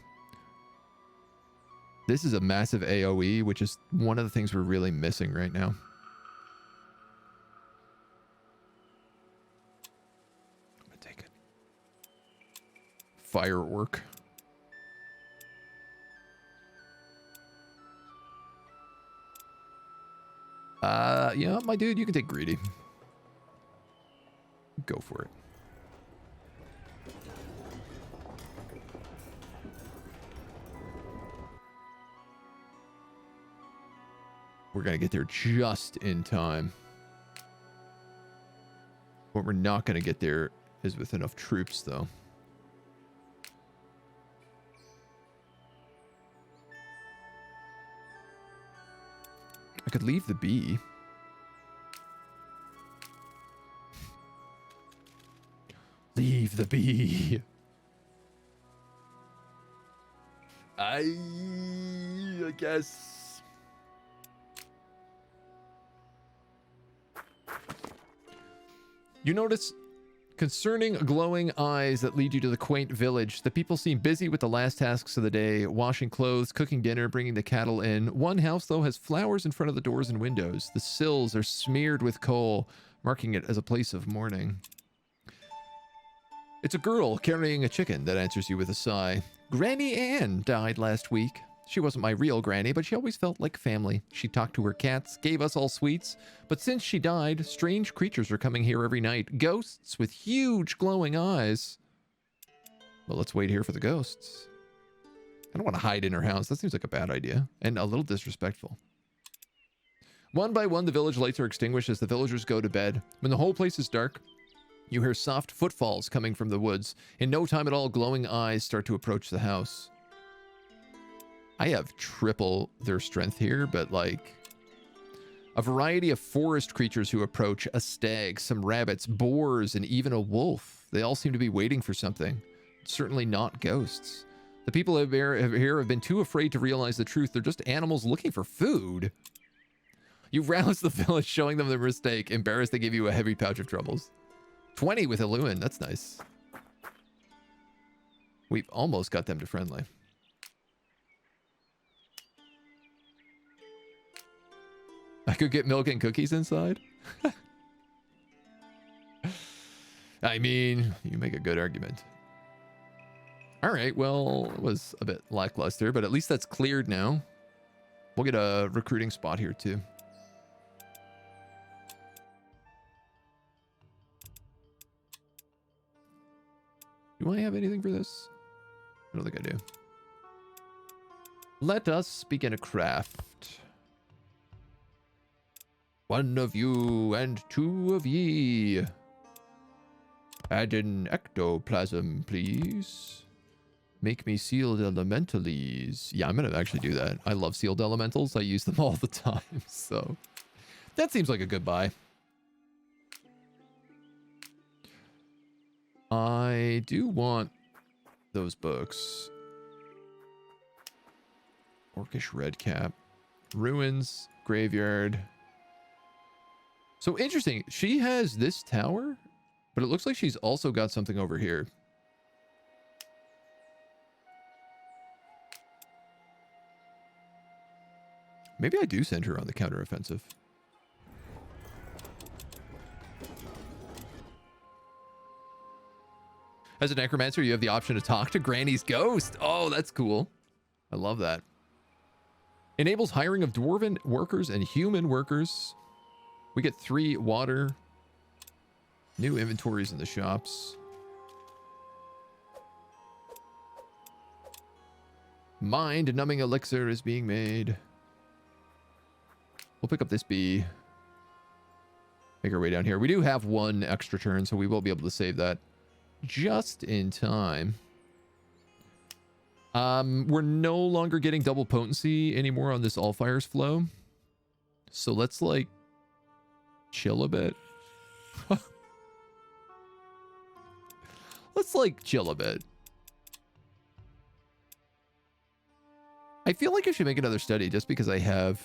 This is a massive AoE, which is one of the things we're really missing right now. I'm gonna take it. Firework. Yeah, my dude, you can take greedy. Go for it. We're going to get there just in time. What we're not going to get there is with enough troops, though. I could leave the bee. Leave the bee. I guess. You notice concerning glowing eyes that lead you to the quaint village. The people seem busy with the last tasks of the day, washing clothes, cooking dinner, bringing the cattle in. One house, though, has flowers in front of the doors and windows. The sills are smeared with coal, marking it as a place of mourning. It's a girl carrying a chicken that answers you with a sigh. Granny Ann died last week. She wasn't my real granny, but she always felt like family. She talked to her cats, gave us all sweets. But since she died, strange creatures are coming here every night. Ghosts with huge glowing eyes. Well, let's wait here for the ghosts. I don't want to hide in her house. That seems like a bad idea and a little disrespectful. One by one, the village lights are extinguished as the villagers go to bed. When the whole place is dark, you hear soft footfalls coming from the woods. In no time at all, glowing eyes start to approach the house. I have triple their strength here, but like a variety of forest creatures who approach, a stag, some rabbits, boars, and even a wolf. They all seem to be waiting for something. Certainly not ghosts. The people here have been too afraid to realize the truth. They're just animals looking for food. You rouse the village, showing them their mistake. Embarrassed, they give you a heavy pouch of troubles. 20 with Eluin. That's nice. We've almost got them to friendly. I could get milk and cookies inside. I mean, you make a good argument. All right, well, it was a bit lackluster, but at least that's cleared now. We'll get a recruiting spot here too. Do I have anything for this? I don't think I do. Let us begin a craft. One of you and two of ye. Add an ectoplasm, please. Make me sealed elementals. Yeah, I'm going to actually do that. I love sealed elementals. I use them all the time. So that seems like a good buy. I do want those books. Orcish Redcap. Ruins. Graveyard. So interesting. She has this tower, but it looks like she's also got something over here. Maybe I do send her on the counteroffensive. As a necromancer, you have the option to talk to Granny's ghost. Oh, that's cool. I love that. Enables hiring of dwarven workers and human workers. We get 3 water. New inventories in the shops. Mind-numbing elixir is being made. We'll pick up this bee. Make our way down here. We do have 1 extra turn, so we will be able to save that just in time. We're no longer getting double potency anymore on this Allfire's flow. So let's, like, chill a bit. Let's, like, chill a bit. I feel like I should make another study just because I have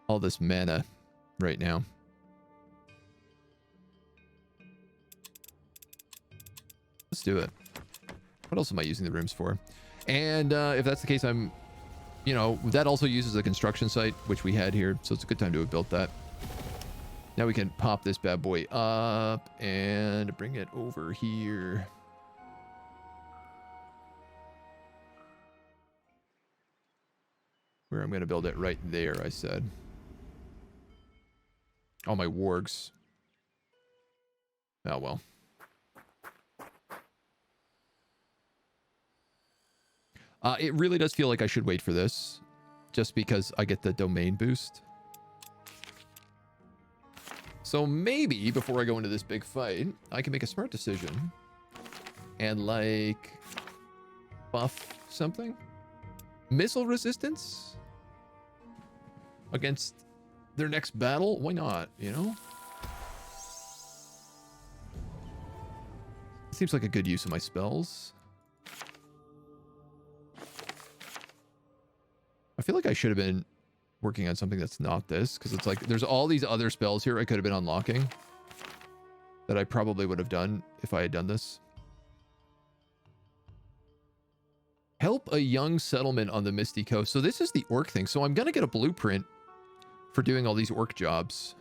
all this mana right now. Let's do it. What else am I using the rooms for? And if that's the case, I'm, you know, that also uses a construction site, which we had here. So it's a good time to have built that. Now we can pop this bad boy up and bring it over here. Where I'm going to build it right there, I said. All my wargs. Oh, well. It really does feel like I should wait for this. Just because I get the domain boost. So maybe before I go into this big fight, I can make a smart decision. And like... buff something? Missile resistance? Against their next battle? Why not, you know? Seems like a good use of my spells. I feel like I should have been working on something that's not this, because it's like there's all these other spells here I could have been unlocking that I probably would have done if I had done this. Help a young settlement on the Misty Coast. So this is the orc thing. So I'm going to get a blueprint for doing all these orc jobs.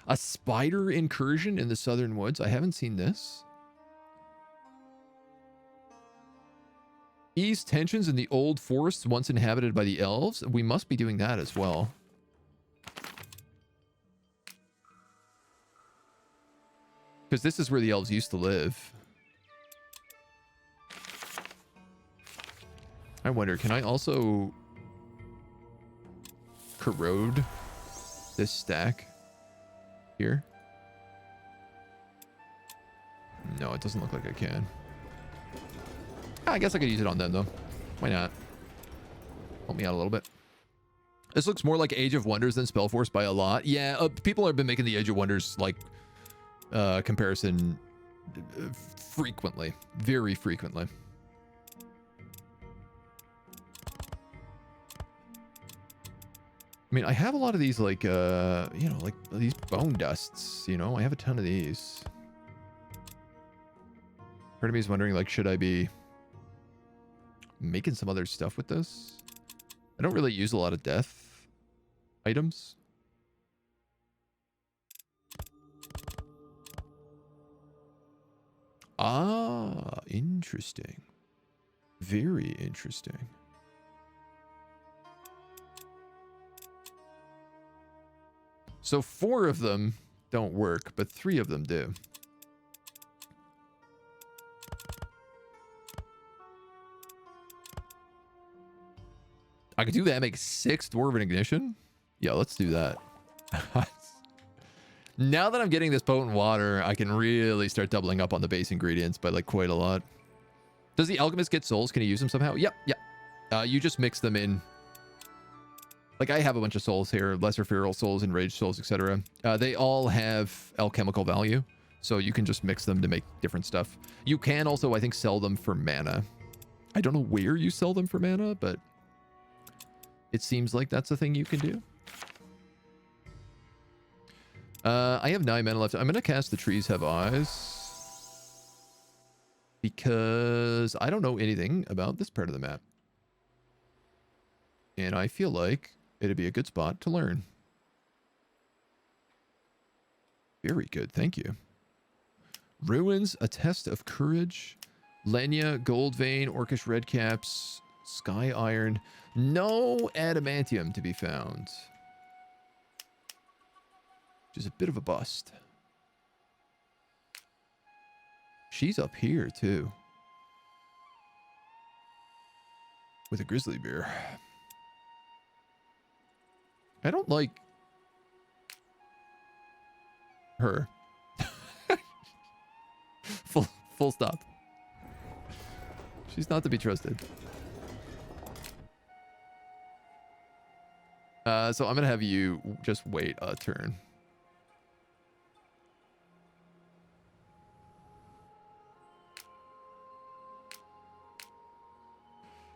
A spider incursion in the southern woods. I haven't seen this. Ease tensions in the old forests once inhabited by the elves. We must be doing that as well. Because this is where the elves used to live. I wonder, can I also corrode this stack here? No, it doesn't look like I can. I guess I could use it on them, though. Why not? Help me out a little bit. This looks more like Age of Wonders than Spellforce by a lot. Yeah, people have been making the Age of Wonders, like, comparison frequently. Very frequently. I mean, I have a lot of these, like, you know, like these bone dusts, you know? I have a ton of these. Part of me is wondering, like, should I be making some other stuff with this? I don't really use a lot of death items. Ah, interesting. Very interesting. So 4 of them don't work, but 3 of them do. I could do that, make 6 Dwarven Ignition? Yeah, let's do that. Now that I'm getting this potent water, I can really start doubling up on the base ingredients by like quite a lot. Does the Alchemist get souls? Can he use them somehow? Yep, yep. You just mix them in. Like I have a bunch of souls here, lesser feral souls, enraged souls, etc. They all have alchemical value, so you can just mix them to make different stuff. You can also, I think, sell them for mana. I don't know where you sell them for mana, but it seems like that's a thing you can do. I have 9 mana left. I'm going to cast the Trees Have Eyes because I don't know anything about this part of the map. And I feel like it'd be a good spot to learn. Very good. Thank you. Ruins, A Test of Courage, Lenya, Gold Vein, Orcish Redcaps, Sky Iron. No adamantium to be found. Which is a bit of a bust. She's up here too. With a grizzly bear. I don't like her. Full stop. She's not to be trusted. So I'm gonna have you just wait a turn.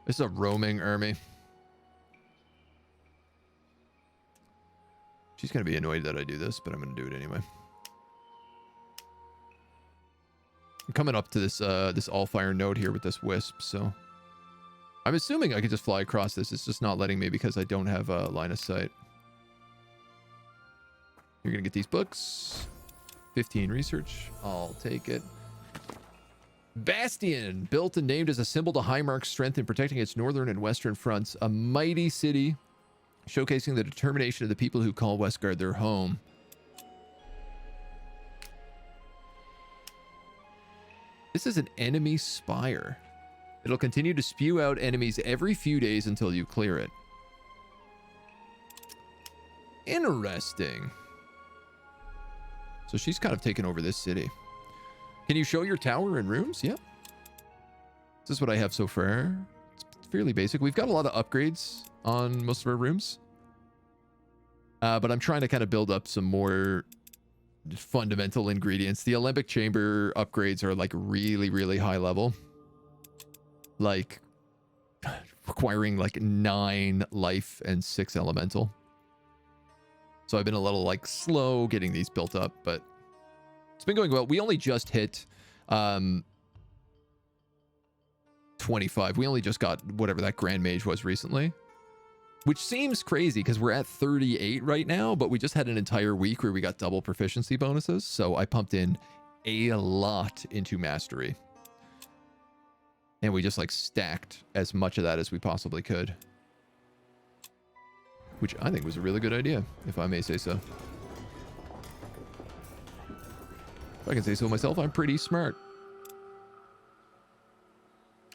This is a roaming army. She's gonna be annoyed that I do this, but I'm gonna do it anyway. I'm coming up to this this Allfire node here with this wisp, so I'm assuming I could just fly across this. It's just not letting me because I don't have a line of sight. You're gonna get these books. 15 research. I'll take it. Bastion, built and named as a symbol to Highmark's strength in protecting its northern and western fronts. A mighty city, showcasing the determination of the people who call Westguard their home. This is an enemy spire. It'll continue to spew out enemies every few days until you clear it. Interesting. So she's kind of taken over this city. Can you show your tower and rooms? Yep. This is what I have so far. It's fairly basic. We've got a lot of upgrades on most of our rooms. But I'm trying to kind of build up some more fundamental ingredients. The Alembic Chamber upgrades are like really, really high level. Like requiring like 9 life and 6 elemental. So I've been a little like slow getting these built up, but it's been going well. We only just hit 25. We only just got whatever that Grand Mage was recently. Which seems crazy because we're at 38 right now, but we just had an entire week where we got double proficiency bonuses. So I pumped in a lot into Mastery. And we just like stacked as much of that as we possibly could. Which I think was a really good idea, if I may say so. If I can say so myself, I'm pretty smart.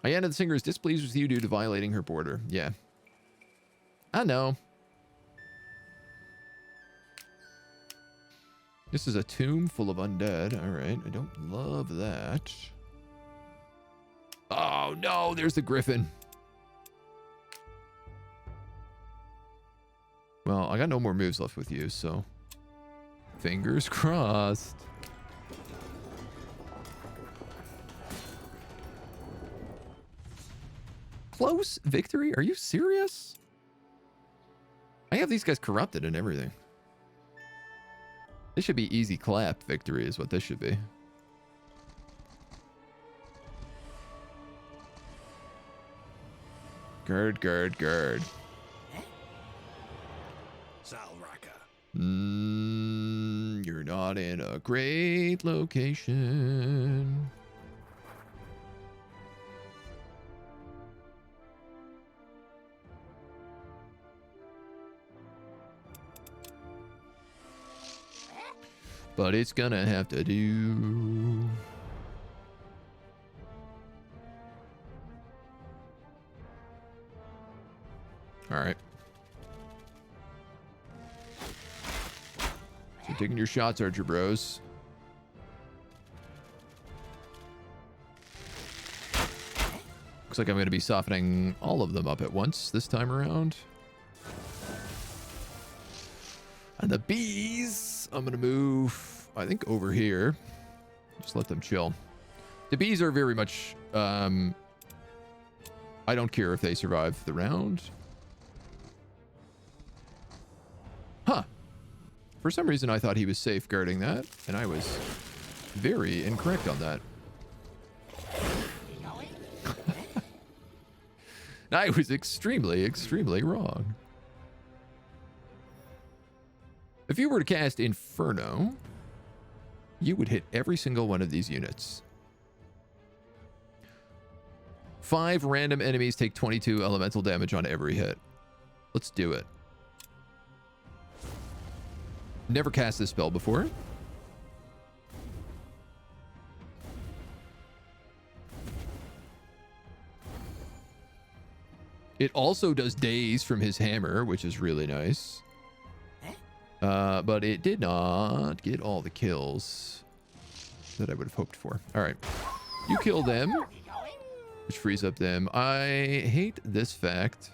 Ayana the Singer is displeased with you due to violating her border. Yeah. I know. This is a tomb full of undead. All right. I don't love that. Oh, no. There's the griffin. Well, I got no more moves left with you, so fingers crossed. Close victory? Are you serious? I have these guys corrupted and everything. This should be easy clap victory is what this should be. Guard, guard, guard. You're not in a great location. But it's gonna have to do. All right. So taking your shots, Archer Bros. Looks like I'm going to be softening all of them up at once this time around. And the bees, I'm going to move, I think, over here. Just let them chill. The bees are very much, I don't care if they survive the round. Huh. For some reason, I thought he was safeguarding that, and I was very incorrect on that. I was extremely, extremely wrong. If you were to cast Inferno, you would hit every single one of these units. 5 random enemies take 22 elemental damage on every hit. Let's do it. Never cast this spell before. It also does daze from his hammer, which is really nice. But it did not get all the kills that I would have hoped for. All right. You kill them, which frees up them. I hate this fact.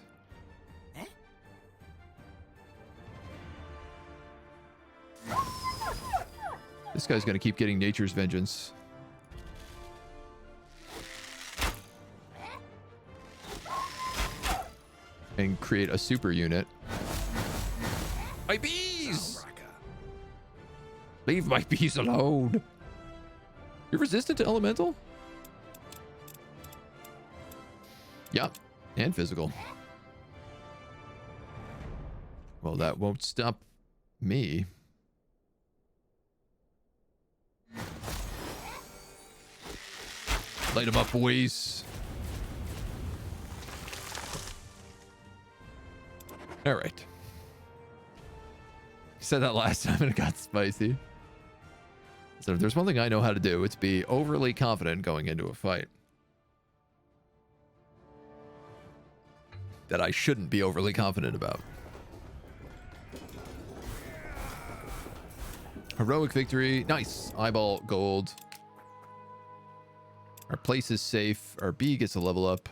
This guy's going to keep getting Nature's Vengeance. And create a super unit. My bees! Leave my bees alone. You're resistant to elemental? Yeah, and physical. Well, that won't stop me. Light them up, boys. All right. Said that last time and it got spicy. So if there's one thing I know how to do, it's be overly confident going into a fight. That I shouldn't be overly confident about. Heroic victory. Nice. Eyeball gold. Our place is safe. Our bee gets a level up.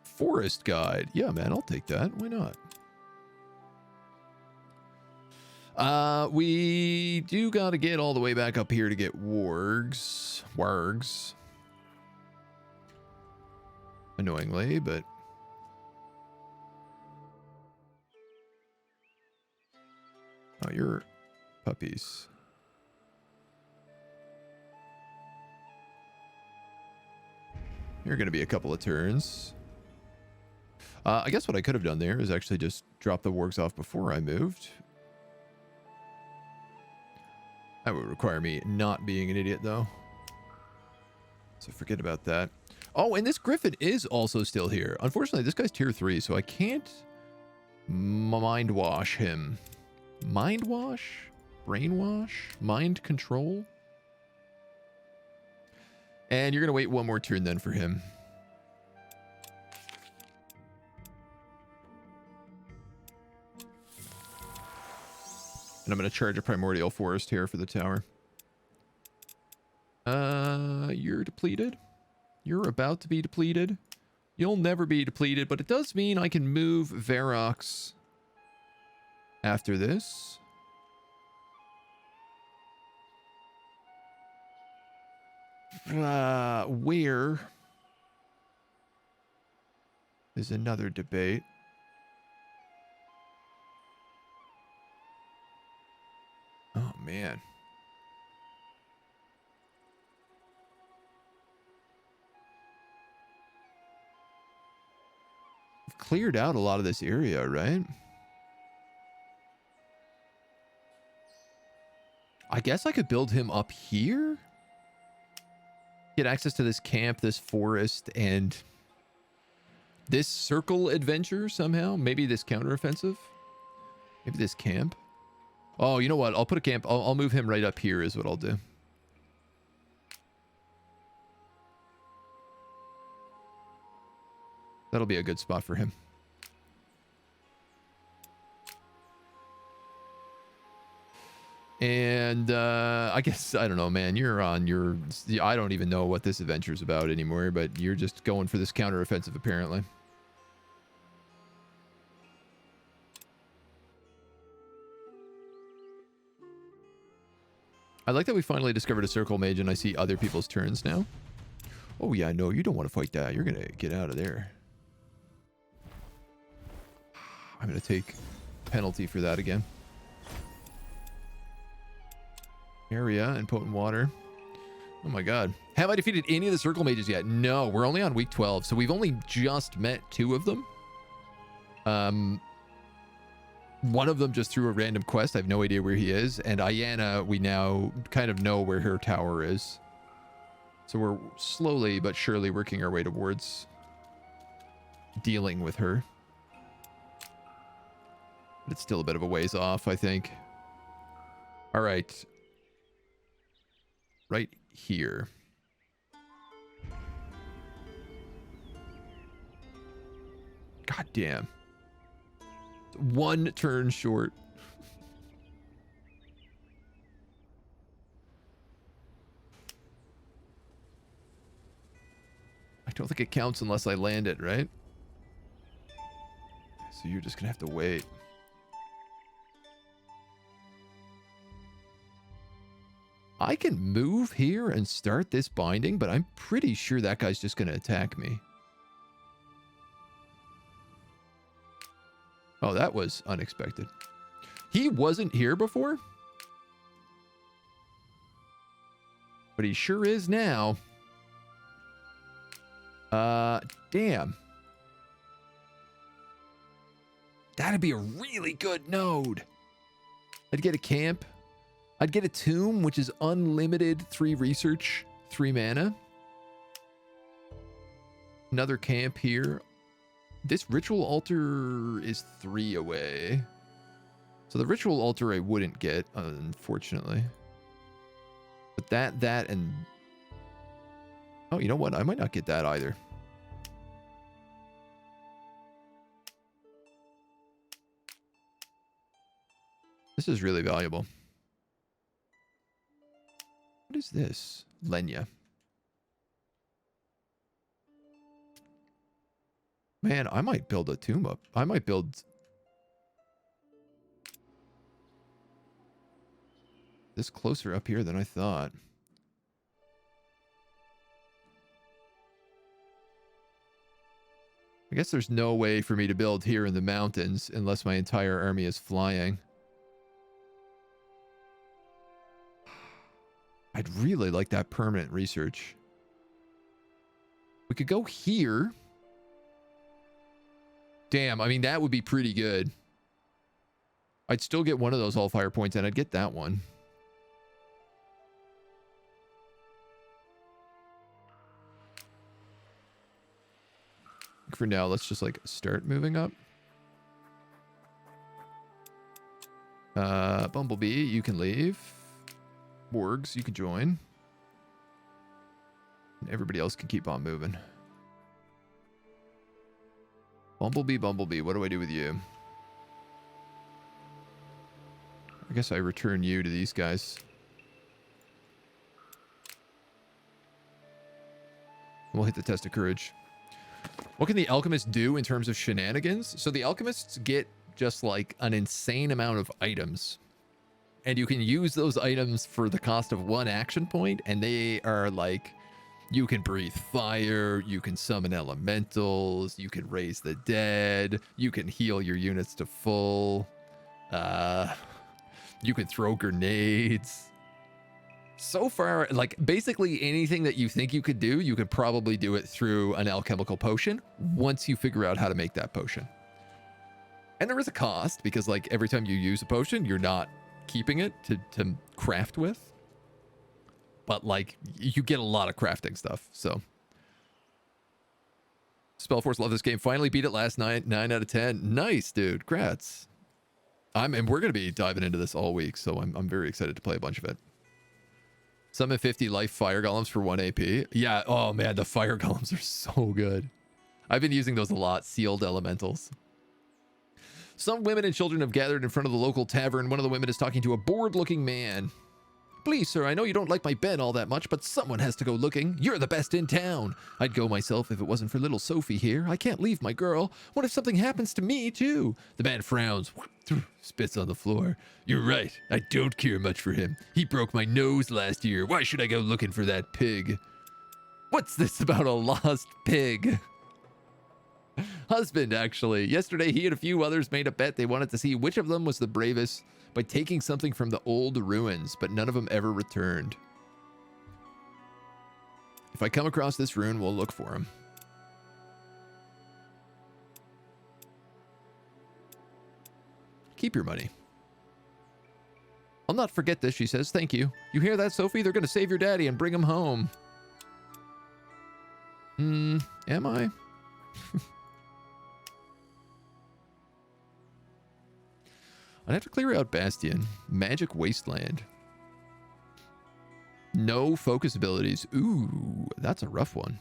Forest guide. Yeah, man, I'll take that. Why not? We do got to get all the way back up here to get wargs. Wargs. Annoyingly, but... Oh, you're puppies. You're going to be a couple of turns. I guess what I could have done there is actually just drop the wargs off before I moved. That would require me not being an idiot, though. So forget about that. Oh, and this griffin is also still here. Unfortunately, this guy's tier 3, so I can't mind wash him. Mind wash? Brainwash? Mind control? And you're going to wait one more turn then for him. And I'm going to charge a primordial forest here for the tower. You're depleted. You're about to be depleted. You'll never be depleted, but it does mean I can move Varrox after this. Where is another debate. Oh, man. We've cleared out a lot of this area, right? I guess I could build him up here? Get access to this camp, this forest, and this circle adventure somehow? Maybe this counteroffensive? Maybe this camp? Oh, you know what? I'll put a camp. I'll move him right up here is what I'll do. That'll be a good spot for him. And I guess, I don't know, man, you're on your... I don't even know what this adventure's about anymore, but you're just going for this counteroffensive apparently. I like that we finally discovered a circle mage and I see other people's turns now. Oh yeah, no, you don't want to fight that. You're going to get out of there. I'm going to take penalty for that again. Area and potent water. Oh my god. Have I defeated any of the circle mages yet? No, we're only on week 12, so we've only just met 2 of them. One of them just threw a random quest. I have no idea where he is. And Ayana, we now kind of know where her tower is. So we're slowly but surely working our way towards dealing with her. But it's still a bit of a ways off, I think. All right. Right here. God damn. 1 turn short. I don't think it counts unless I land it, right? So you're just gonna have to wait. I can move here and start this binding, but I'm pretty sure that guy's just gonna attack me. Oh, that was unexpected. He wasn't here before, but he sure is now. Damn. That'd be a really good node. I'd get a camp. I'd get a tomb, which is unlimited 3 research, 3 mana. Another camp here. This ritual altar is 3 away. So the ritual altar I wouldn't get, unfortunately. But that, and... Oh, you know what? I might not get that either. This is really valuable. What is this? Lenya. Man, I might build a tomb up. I might build... this closer up here than I thought. I guess there's no way for me to build here in the mountains unless my entire army is flying. I'd really like that permanent research. We could go here. Damn, I mean, that would be pretty good. I'd still get one of those Allfire points, and I'd get that one. For now, let's just, like, start moving up. Bumblebee, you can leave. Borgs, you can join. Everybody else can keep on moving. Bumblebee, Bumblebee, what do I do with you? I guess I return you to these guys. We'll hit the test of courage. What can the Alchemist do in terms of shenanigans? So the Alchemists get just like an insane amount of items. And you can use those items for the cost of 1 action point. And they are like, you can breathe fire, you can summon elementals, you can raise the dead, you can heal your units to full. You can throw grenades. So far, like basically anything that you think you could do, you could probably do it through an alchemical potion once you figure out how to make that potion. And there is a cost because like every time you use a potion, you're not keeping it to craft with. But like you get a lot of crafting stuff. So Spellforce, love this game. Finally beat it last night. 9 out of 10. Nice, dude. Congrats. And we're going to be diving into this all week, so I'm very excited to play a bunch of it. Summon 50 life fire golems for 1 AP. Yeah, oh man, the fire golems are so good. I've been using those a lot. Sealed elementals. Some women and children have gathered in front of the local tavern. One of the women is talking to a bored-looking man. Please, sir, I know you don't like my bed all that much, but someone has to go looking. You're the best in town. I'd go myself if it wasn't for little Sophie here. I can't leave my girl. What if something happens to me, too? The man frowns, spits on the floor. You're right. I don't care much for him. He broke my nose last year. Why should I go looking for that pig? What's this about a lost pig? Husband, actually. Yesterday, he and a few others made a bet. They wanted to see which of them was the bravest by taking something from the old ruins, but none of them ever returned. If I come across this rune, we'll look for him. Keep your money. I'll not forget this, she says. Thank you. You hear that, Sophie? They're going to save your daddy and bring him home. Am I? I'd have to clear out Bastion. Magic Wasteland. No focus abilities. Ooh, that's a rough one.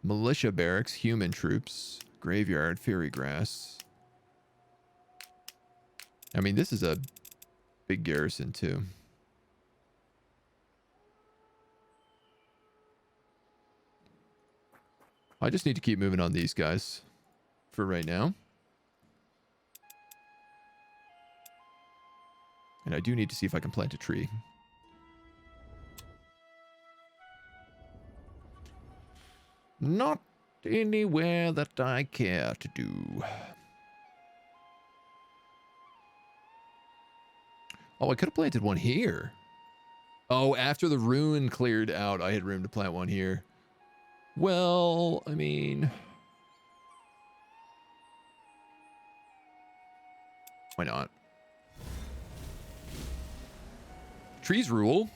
Militia barracks, human troops, graveyard, fairy grass. I mean, this is a big garrison too. I just need to keep moving on these guys for right now. And I do need to see if I can plant a tree. Not anywhere that I care to do. Oh, I could have planted one here. Oh, after the ruin cleared out, I had room to plant one here. Well, I mean, why not? Trees rule.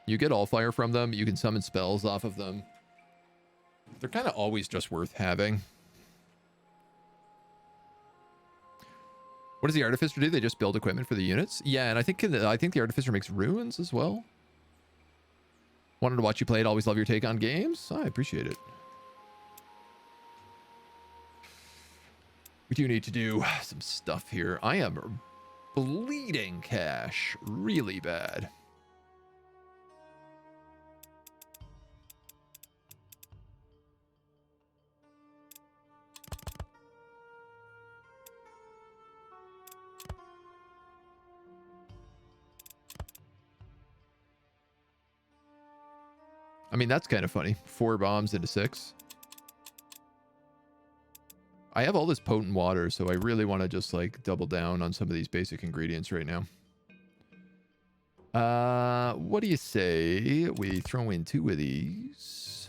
You get Allfire from them. You can summon spells off of them. They're kind of always just worth having. What does the Artificer do? They just build equipment for the units? Yeah, and I think the Artificer makes runes as well. Wanted to watch you play it. Always love your take on games. I appreciate it. We do need to do some stuff here. I am bleeding cash really bad. I mean, that's kind of funny. 4 bombs into 6. I have all this potent water, so I really want to just like double down on some of these basic ingredients right now. What do you say we throw in 2 of these?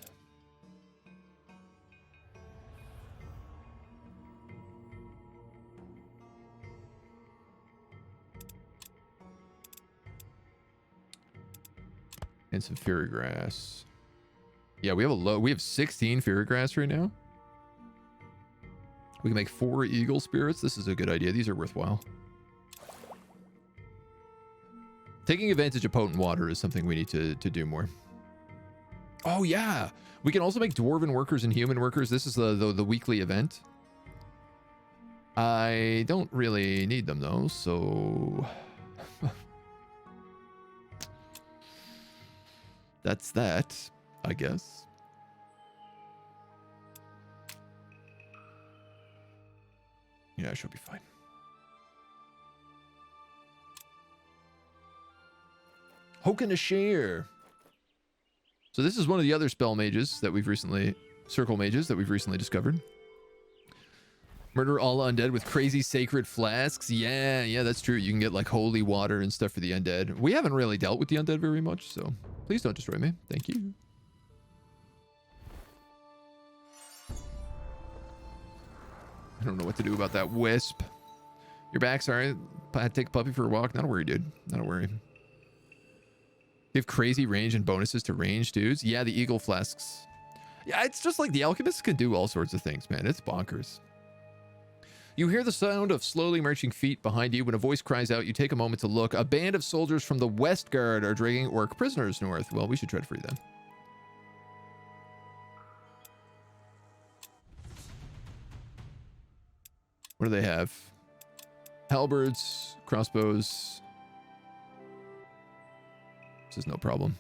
And some fairy grass. Yeah, we have 16 fairy grass right now. We can make 4 eagle spirits. This is a good idea. These are worthwhile. Taking advantage of potent water is something we need to do more. Oh, yeah. We can also make dwarven workers and human workers. This is the weekly event. I don't really need them, though, so... That's that, I guess. Yeah, I should be fine. Hokin a share. So this is one of the other spell mages that we've recently... Circle mages that we've recently discovered. Murder all undead with crazy sacred flasks. Yeah, that's true. You can get like holy water and stuff for the undead. We haven't really dealt with the undead very much, so please don't destroy me. Thank you. I don't know what to do about that wisp. Your back, sorry. I had to take a puppy for a walk. Not a worry, dude. Not a worry. Give crazy range and bonuses to range dudes. Yeah, the eagle flasks. Yeah, it's just like the alchemists can do all sorts of things, man. It's bonkers. You hear the sound of slowly marching feet behind you. When a voice cries out, you take a moment to look. A band of soldiers from the West Guard are dragging orc prisoners north. Well, we should try to free them. What do they have? Halberds, crossbows. This is no problem.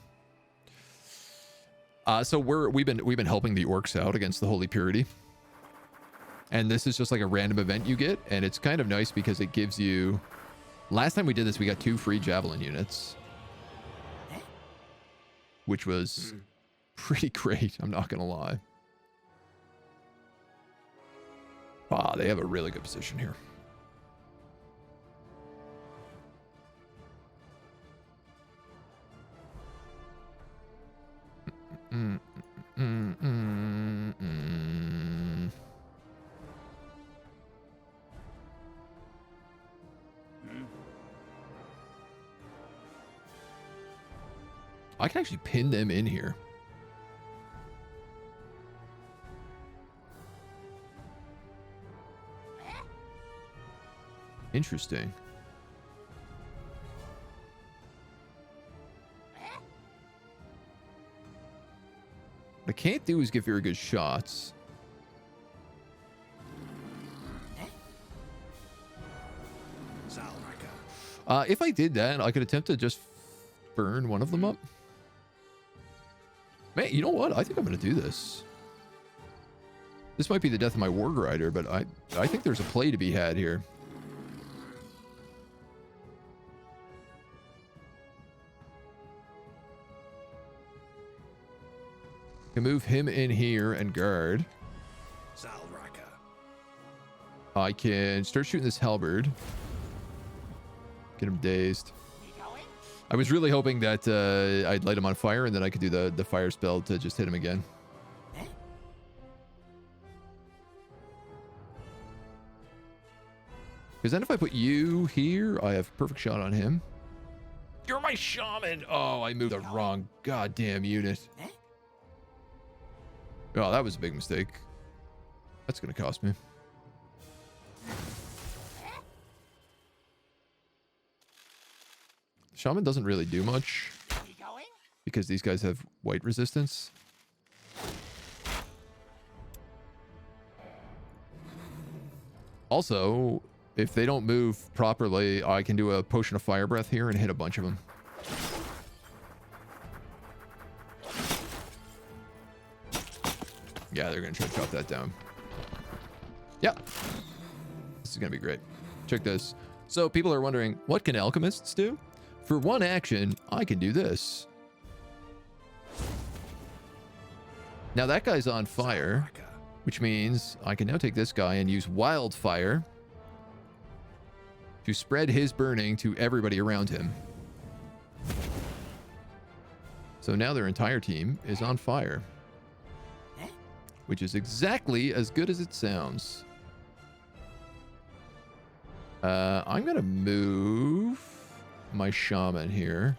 So we've been helping the orcs out against the Holy Purity. And this is just like a random event you get, and it's kind of nice because it gives you... Last time we did this, we got 2 free javelin units. Which was pretty great, I'm not gonna lie. Ah, they have a really good position here. I can actually pin them in here. Interesting. What I can't do is give very good shots. If I did that, I could attempt to just burn one of them up. Man, you know what? I think I'm going to do this. This might be the death of my Warg Rider, but I think there's a play to be had here. I can move him in here and guard. I can start shooting this halberd. Get him dazed. I was really hoping that I'd light him on fire and then I could do the fire spell to just hit him again. Because then if I put you here, I have a perfect shot on him. You're my shaman! Oh, I moved the wrong goddamn unit. Oh, that was a big mistake. That's going to cost me. Shaman doesn't really do much because these guys have white resistance. Also, if they don't move properly, I can do a potion of fire breath here and hit a bunch of them. Yeah, they're going to try to chop that down. Yeah. This is going to be great. Check this. So people are wondering, what can alchemists do? For one action, I can do this. Now that guy's on fire, which means I can now take this guy and use wildfire to spread his burning to everybody around him. So now their entire team is on fire, which is exactly as good as it sounds. I'm going to move my shaman here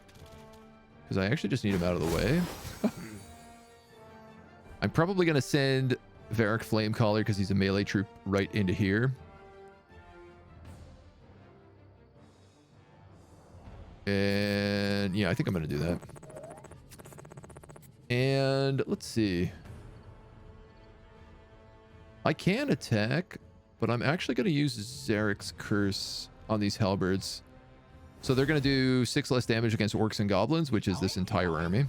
because I actually just need him out of the way. I'm probably going to send Varric Flamecaller because he's a melee troop right into here. And yeah, I think I'm going to do that. And let's see. I can attack, but I'm actually going to use Zarek's Curse on these halberds. So they're going to do 6 less damage against orcs and goblins, which is this entire army.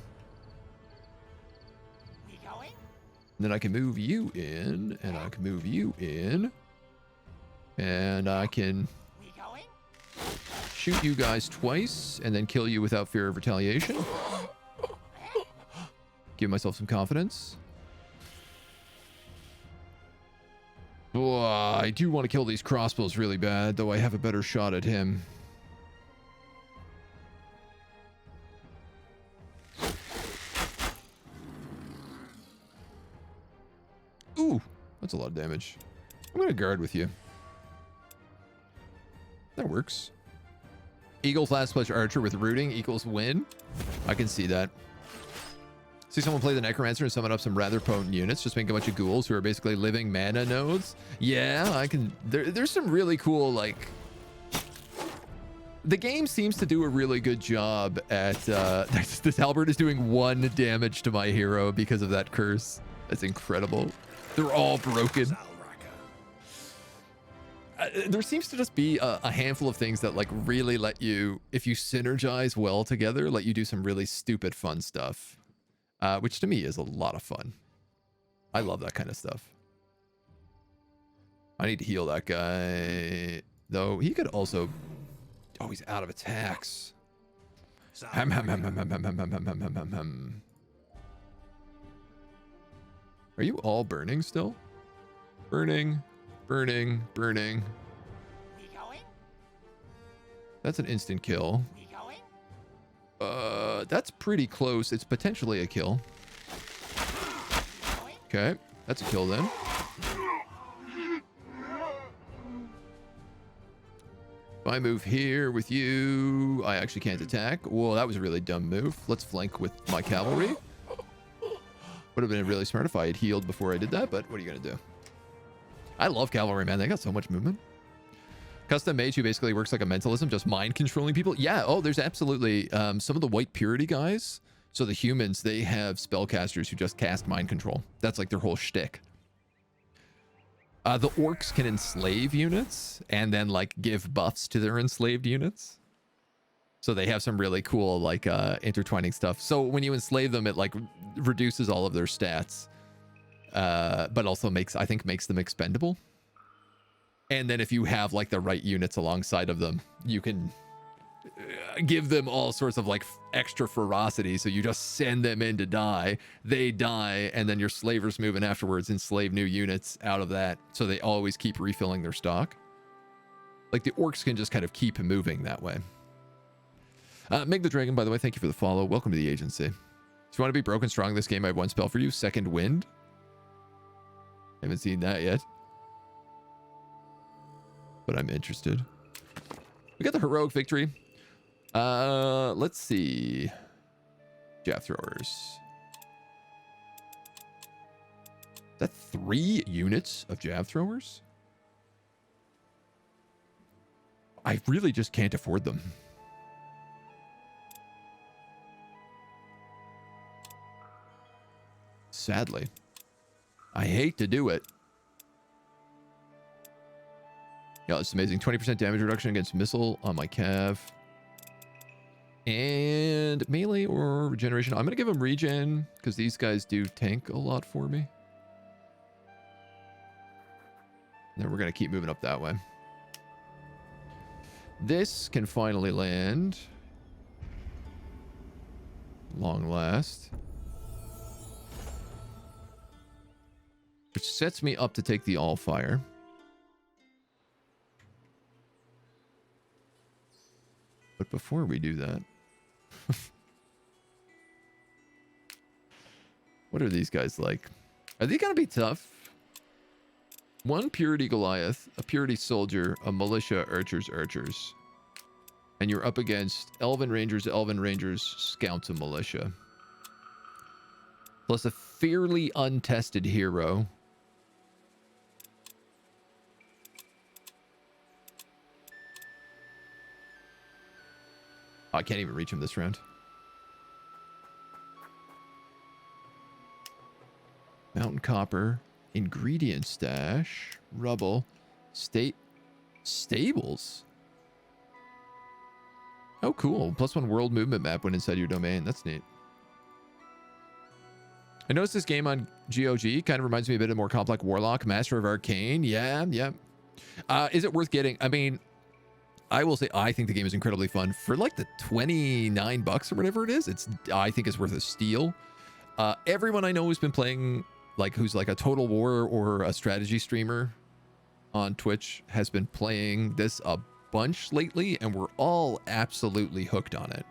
We going? And then I can move you in, and I can move you in. And I can We going? shoot you guys twice, and then kill you without fear of retaliation. Give myself some confidence. Oh, I do want to kill these crossbows really bad, though I have a better shot at him. Ooh, that's a lot of damage. I'm going to guard with you. That works. Eagle flash plus archer with rooting equals win. I can see that. See someone play the necromancer and summon up some rather potent units. Just make a bunch of ghouls who are basically living mana nodes. Yeah, I can. There's some really cool, like. The game seems to do a really good job at. This halberd is doing 1 damage to my hero because of that curse. That's incredible. They're all broken. There seems to just be a handful of things that like really let you, if you synergize well together, let you do some really stupid fun stuff. Which to me is a lot of fun. I love that kind of stuff. I need to heal that guy. Though he could also... Oh, he's out of attacks. Ham, ham, ham, ham, ham, ham, ham, ham, ham, ham, ham, ham. Are you all burning still? Burning, burning, burning. We going? That's an instant kill. We going? That's pretty close. It's potentially a kill. Going? Okay, that's a kill then. If I move here with you, I actually can't attack. Whoa, that was a really dumb move. Let's flank with my cavalry. Would have been really smart if I had healed before I did that, but what are you going to do? I love cavalry, man. They got so much movement. Custom mage who basically works like a mentalism, just mind controlling people. Yeah, oh, there's absolutely some of the white purity guys. So the humans, they have spellcasters who just cast mind control. That's like their whole shtick. The orcs can enslave units and then like give buffs to their enslaved units. So they have some really cool like intertwining stuff. So when you enslave them, it like reduces all of their stats, but also makes them expendable. And then if you have like the right units alongside of them, you can give them all sorts of like extra ferocity. So you just send them in to die, they die, and then your slavers move in afterwards, enslave new units out of that. So they always keep refilling their stock. Like the orcs can just kind of keep moving that way. Meg the Dragon, by the way, thank you for the follow. Welcome to the agency. If you want to be broken strong this game, I have 1 spell for you. Second Wind. Haven't seen that yet, but I'm interested. We got the heroic victory. Let's see. Jab throwers. Is that 3 units of jab throwers? I really just can't afford them. Sadly. I hate to do it. Yeah, it's amazing. 20% damage reduction against missile on my cav. And melee or regeneration. I'm going to give them regen because these guys do tank a lot for me. And then we're going to keep moving up that way. This can finally land. Long last. Which sets me up to take the Allfire. But before we do that... What are these guys like? Are they going to be tough? 1 Purity Goliath, a Purity Soldier, a Militia, Archers. And you're up against Elven Rangers, Scouts, and Militia. Plus a fairly untested hero. Oh, I can't even reach him this round. Mountain copper, ingredient stash, rubble, stables. Oh, cool. +1 world movement map when inside your domain. That's neat. I noticed this game on GOG kind of reminds me a bit of more complex Warlock, Master of Arcane. Yeah. Is it worth getting? I mean, I will say I think the game is incredibly fun. For like the $29 or whatever it is, I think it's worth a steal. Everyone I know who's been playing, like who's like a Total War or a strategy streamer on Twitch, has been playing this a bunch lately, and we're all absolutely hooked on it.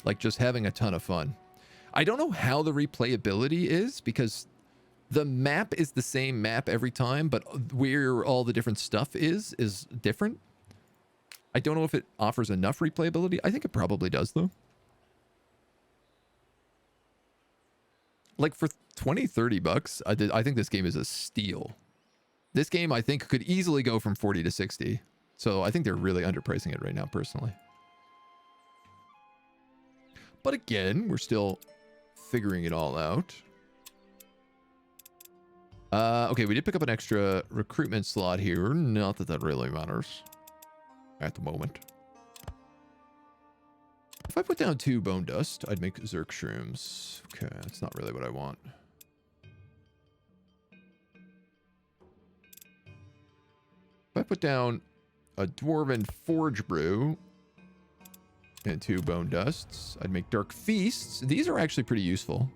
Like just having a ton of fun. I don't know how the replayability is, because the map is the same map every time, but where all the different stuff is different. I don't know if it offers enough replayability. I think it probably does, though. Like for 20, 30 bucks, I think this game is a steal. This game, I think, could easily go from 40 to 60. So I think they're really underpricing it right now, personally. But again, we're still figuring it all out. Okay, we did pick up an extra recruitment slot here. Not that that really matters at the moment. If I put down 2 bone dust, I'd make Zerk shrooms. Okay, that's not really what I want. If I put down a dwarven forge brew and 2 bone dusts, I'd make dark feasts. These are actually pretty useful.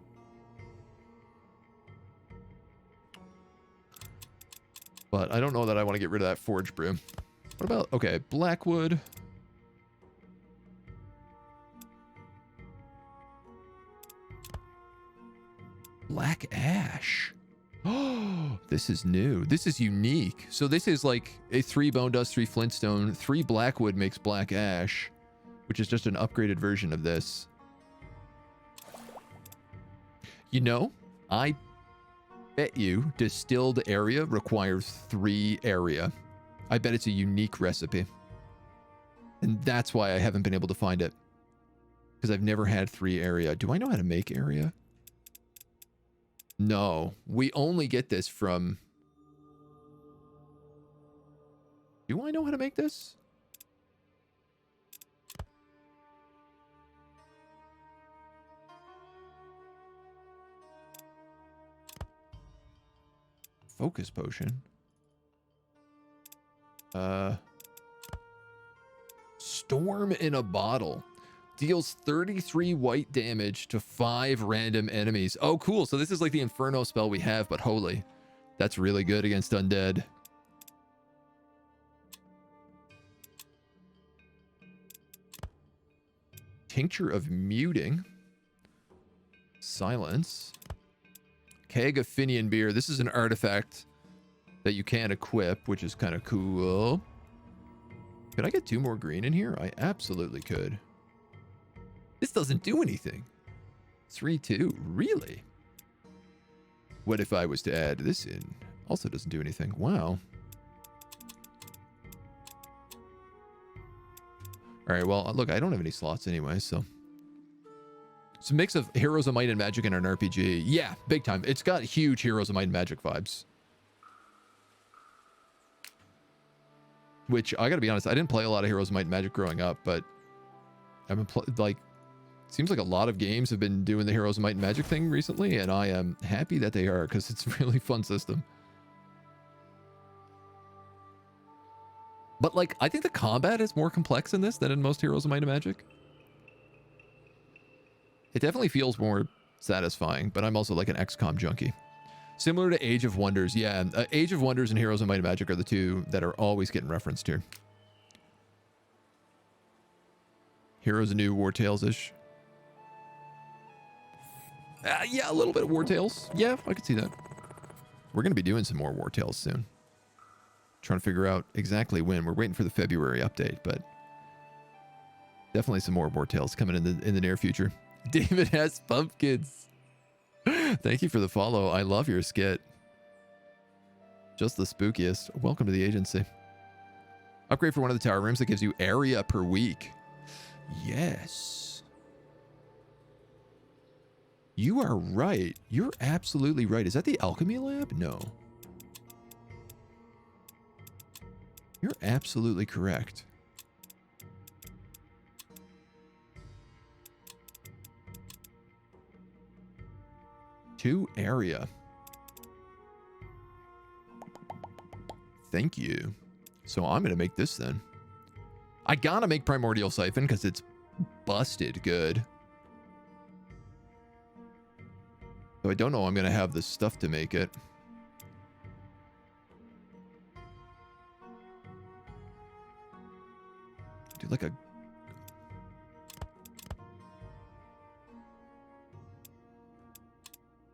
But I don't know that I want to get rid of that forge brew. What about, okay, Blackwood. Black ash. Oh, this is new. This is unique. So this is like a 3 bone dust, 3 flintstone, 3 Blackwood makes black ash, which is just an upgraded version of this. You know, I bet you distilled area requires 3 area. I bet it's a unique recipe. And that's why I haven't been able to find it. Because I've never had 3 area. Do I know how to make area? No. We only get this from... Do I know how to make this? Focus potion. Storm in a bottle. Deals 33 white damage to 5 random enemies. Oh, cool. So this is like the Inferno spell we have, but holy. That's really good against undead. Tincture of muting. Silence. Keg of Finian beer. This is an artifact that you can equip, which is kind of cool. Could I get 2 more green in here? I absolutely could. This doesn't do anything. 3-2. Really? What if I was to add this in? Also doesn't do anything. Wow. All right, well, look, I don't have any slots anyway, so... It's a mix of Heroes of Might and Magic and an RPG. Yeah, big time. It's got huge Heroes of Might and Magic vibes. Which, I gotta be honest, I didn't play a lot of Heroes of Might and Magic growing up, but... I've been like... Seems like a lot of games have been doing the Heroes of Might and Magic thing recently, and I am happy that they are, because it's a really fun system. But, like, I think the combat is more complex in this than in most Heroes of Might and Magic. It definitely feels more satisfying, but I'm also like an XCOM junkie. Similar to Age of Wonders. Yeah, Age of Wonders and Heroes of Might and Magic are the 2 that are always getting referenced here. Heroes of New War Tales-ish. Yeah, a little bit of War Tales. Yeah, I could see that. We're going to be doing some more War Tales soon. Trying to figure out exactly when. We're waiting for the February update, but definitely some more War Tales coming in the near future. David has pumpkins. Thank you for the follow. I love your skit. Just the spookiest. Welcome to the agency. Upgrade for one of the tower rooms that gives you area per week. Yes. You are right. You're absolutely right. Is that the alchemy lab? No. You're absolutely correct. To area. Thank you. So I'm going to make this then. I gotta make Primordial Siphon because it's busted good. So I don't know I'm going to have the stuff to make it. Do like a...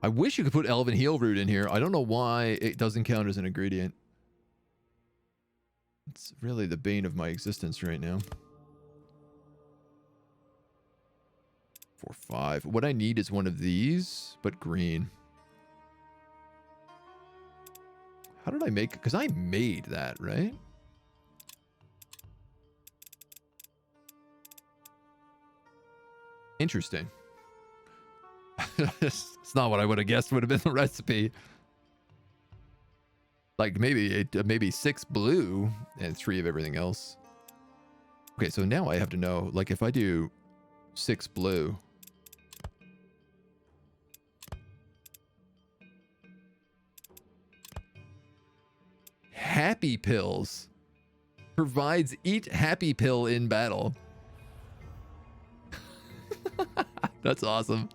I wish you could put Elven Heal Root in here. I don't know why it doesn't count as an ingredient. It's really the bane of my existence right now. 4, 5. What I need is one of these, but green. How did I make it? Because I made that, right? Interesting. It's not what I would have guessed would have been the recipe. Like maybe 6 blue and 3 of everything else. Okay, so now I have to know, like if I do 6 blue. Happy pills. Provides eat happy pill in battle. That's awesome.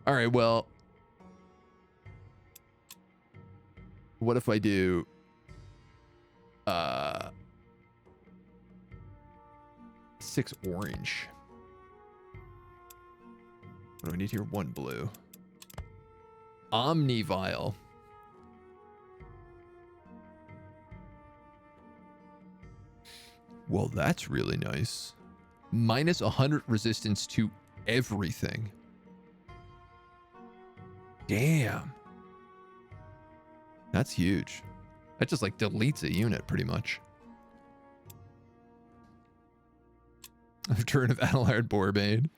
All right, well. What if I do 6 orange? What do I need here? 1 blue. Omnivile. Well, that's really nice. Minus 100 resistance to everything. Damn. That's huge. That just like deletes a unit pretty much. Return of Allfire Borbane.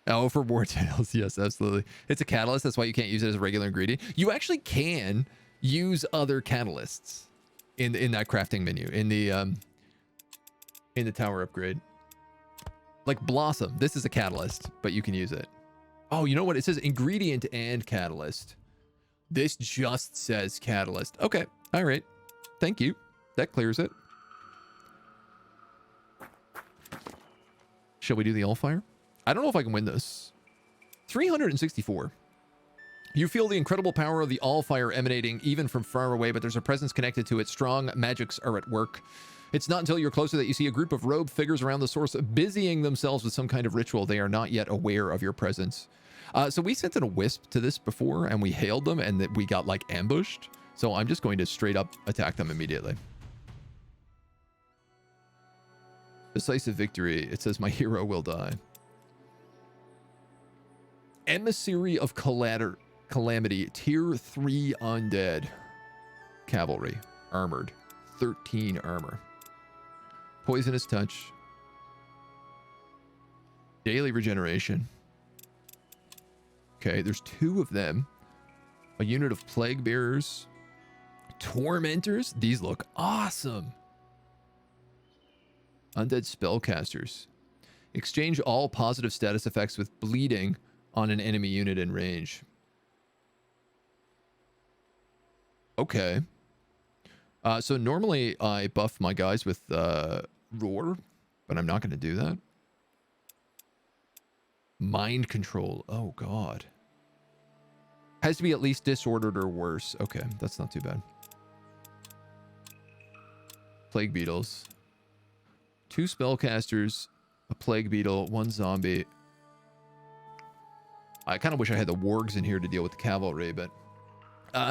Oh, for War Tales. Yes, absolutely. It's a catalyst. That's why you can't use it as a regular ingredient. You actually can use other catalysts in that crafting menu in the tower upgrade. Like Blossom. This is a catalyst, but you can use it. Oh, you know what? It says ingredient and catalyst. This just says catalyst. Okay. All right. Thank you. That clears it. Shall we do the Allfire? I don't know if I can win this. 364. You feel the incredible power of the Allfire emanating even from far away, but there's a presence connected to it. Strong magics are at work. It's not until you're closer that you see a group of robed figures around the source busying themselves with some kind of ritual. They are not yet aware of your presence. So we sent in a wisp to this before, and we hailed them, and that we got, like, ambushed. So I'm just going to straight up attack them immediately. Decisive victory. It says my hero will die. Emissary of Calamity. Tier 3 undead. Cavalry. Armored. 13 armor. Poisonous touch. Daily regeneration. Okay, there's 2 of them. A unit of plague bearers. Tormentors. These look awesome. Undead spellcasters. Exchange all positive status effects with bleeding on an enemy unit in range. Okay. So normally I buff my guys with roar, but I'm not going to do that. Mind control. Oh, God. Has to be at least disordered or worse. Okay, that's not too bad. Plague beetles. 2 spellcasters, a plague beetle, 1 zombie. I kind of wish I had the wargs in here to deal with the cavalry, but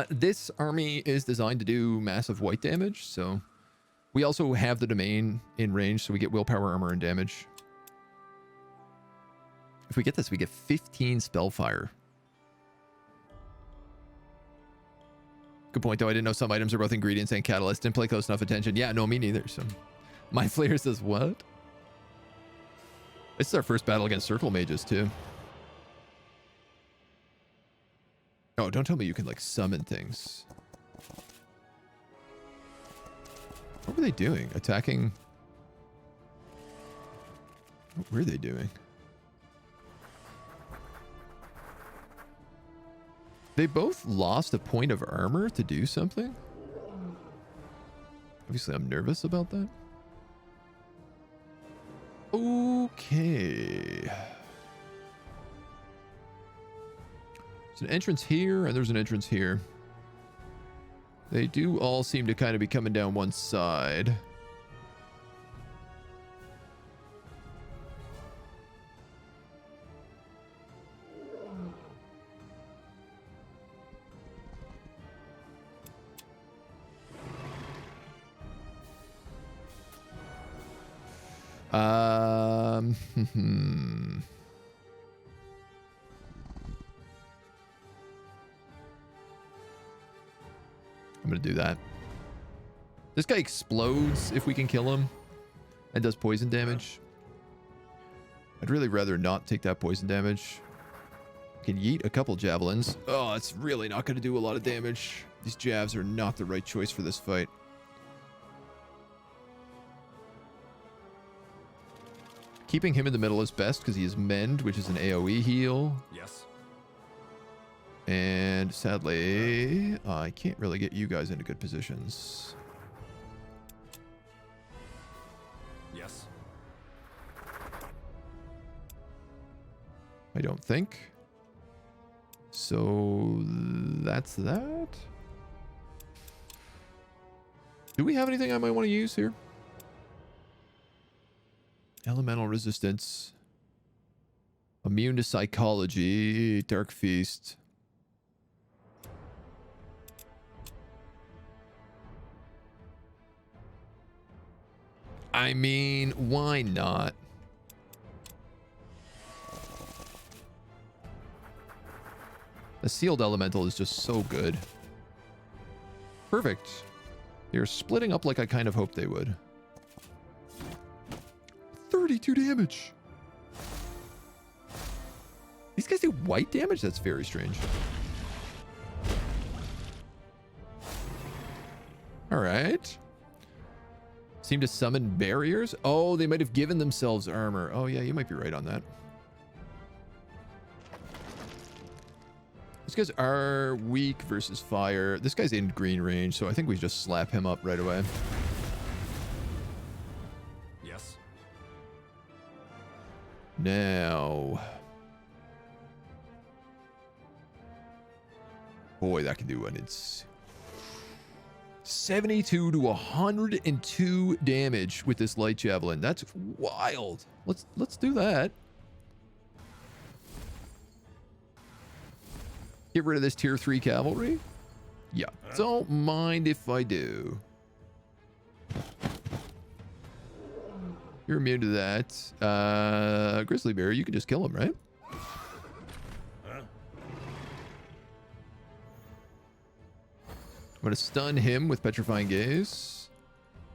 this army is designed to do massive white damage, so we also have the domain in range, so we get willpower, armor, and damage. If we get this, we get 15 Spellfire. Good point, though. I didn't know some items are both ingredients and catalysts. Didn't pay close enough attention. Yeah, no, me neither. So, my Flair says, what? This is our first battle against circle mages too. Oh, don't tell me you can like summon things. What were they doing? Attacking? What were they doing? They both lost a point of armor to do something? Obviously, I'm nervous about that. Okay. There's an entrance here, and there's an entrance here. They do all seem to kind of be coming down one side. I'm gonna do that. This guy explodes if we can kill him and does poison damage. I'd really rather not take that poison damage. Can yeet a couple javelins. Oh, it's really not gonna do a lot of damage. These jabs are not the right choice for this fight. Keeping him in the middle is best because he is Mend, which is an AoE heal. Yes. And sadly, I can't really get you guys into good positions. Yes. I don't think. So that's that. Do we have anything I might want to use here? Elemental resistance. Immune to psychology. Dark Feast. I mean, why not? The sealed elemental is just so good. Perfect. They're splitting up like I kind of hoped they would. 32 damage. These guys do white damage? That's very strange. All right. Seem to summon barriers. Oh, they might have given themselves armor. Oh, yeah, you might be right on that. These guys are weak versus fire. This guy's in green range, so I think we just slap him up right away. Yes. Now. Boy, that can do it. It's 72 to 102 damage with this light javelin. That's wild. Let's do that. Get rid of this tier 3 cavalry. Yeah, don't mind if I do. You're immune to that. Grizzly Bear, you can just kill him, right? I'm going to stun him with Petrifying Gaze.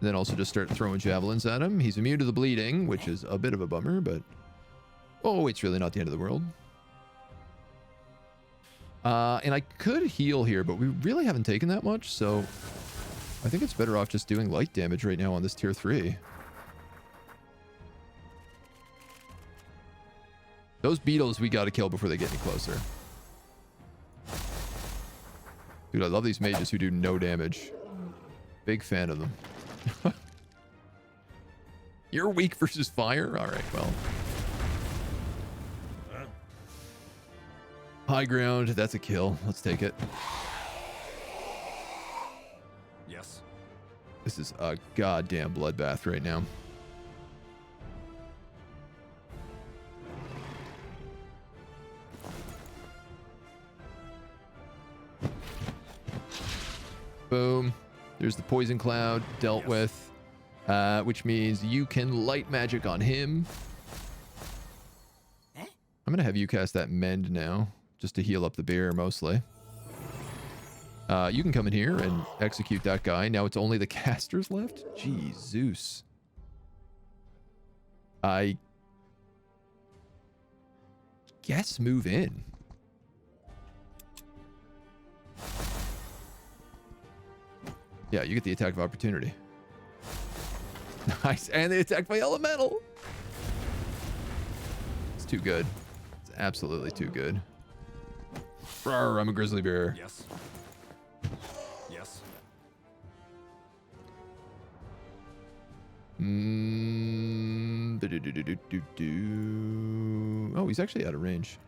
And then also just start throwing javelins at him. He's immune to the bleeding, which is a bit of a bummer, but... Oh, it's really not the end of the world. And I could heal here, but we really haven't taken that much, so... I think it's better off just doing light damage right now on this tier 3. Those beetles we gotta kill before they get any closer. Dude, I love these mages who do no damage. Big fan of them. You're weak versus fire? Alright, well. High ground, that's a kill. Let's take it. Yes. This is a goddamn bloodbath right now. Boom. There's the poison cloud dealt with, which means you can light magic on him. I'm going to have you cast that mend now, just to heal up the bear mostly. You can come in here and execute that guy. Now it's only the casters left? Jeez, Zeus. I guess move in. Yeah, you get the attack of opportunity. Nice. And they attacked by elemental. It's too good. It's absolutely too good. Rawr, I'm a grizzly bear. Yes. Yes. Oh, he's actually out of range.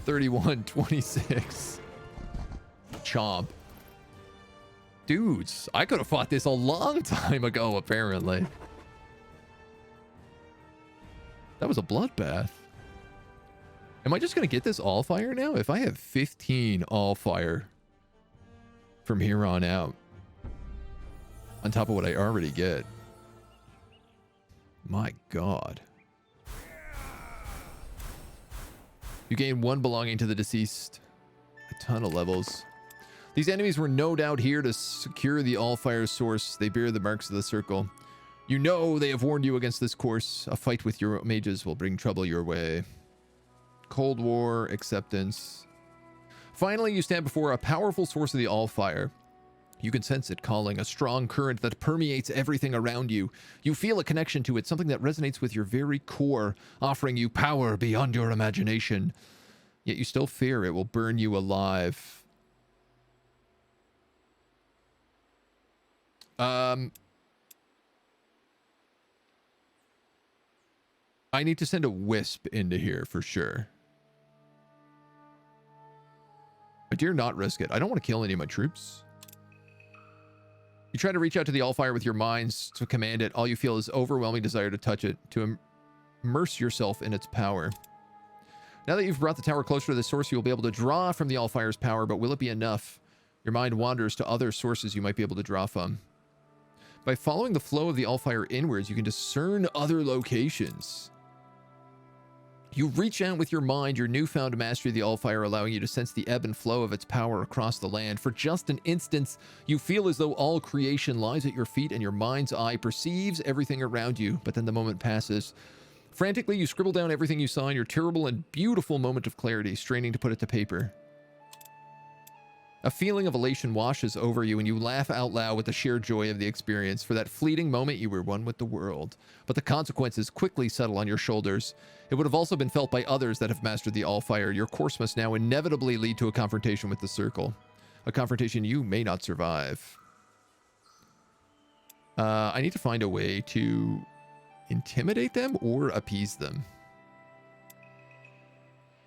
$31.26. Chomp. Dudes, I could have fought this a long time ago, apparently. That was a bloodbath. Am I just going to get this Allfire now? If I have 15 Allfire from here on out, on top of what I already get. My God. You gain 1 belonging to the deceased. A ton of levels. These enemies were no doubt here to secure the Allfire's source. They bear the marks of the circle. You know they have warned you against this course. A fight with your mages will bring trouble your way. Cold War, acceptance. Finally, you stand before a powerful source of the Allfire. You can sense it calling, a strong current that permeates everything around you. You feel a connection to it, something that resonates with your very core, offering you power beyond your imagination. Yet you still fear it will burn you alive. I need to send a wisp into here for sure. I dare not risk it. I don't want to kill any of my troops. You try to reach out to the Allfire with your minds to command it. All you feel is overwhelming desire to touch it, to immerse yourself in its power. Now that you've brought the tower closer to the source, you will be able to draw from the Allfire's power, but will it be enough? Your mind wanders to other sources you might be able to draw from. By following the flow of the Allfire inwards, you can discern other locations. You reach out with your mind, your newfound mastery of the Allfire, allowing you to sense the ebb and flow of its power across the land. For just an instant, you feel as though all creation lies at your feet and your mind's eye perceives everything around you, but then the moment passes. Frantically, you scribble down everything you saw in your terrible and beautiful moment of clarity, straining to put it to paper. A feeling of elation washes over you, and you laugh out loud with the sheer joy of the experience. For that fleeting moment, you were one with the world. But the consequences quickly settle on your shoulders. It would have also been felt by others that have mastered the Allfire. Your course must now inevitably lead to a confrontation with the Circle. A confrontation you may not survive. I need to find a way to intimidate them or appease them.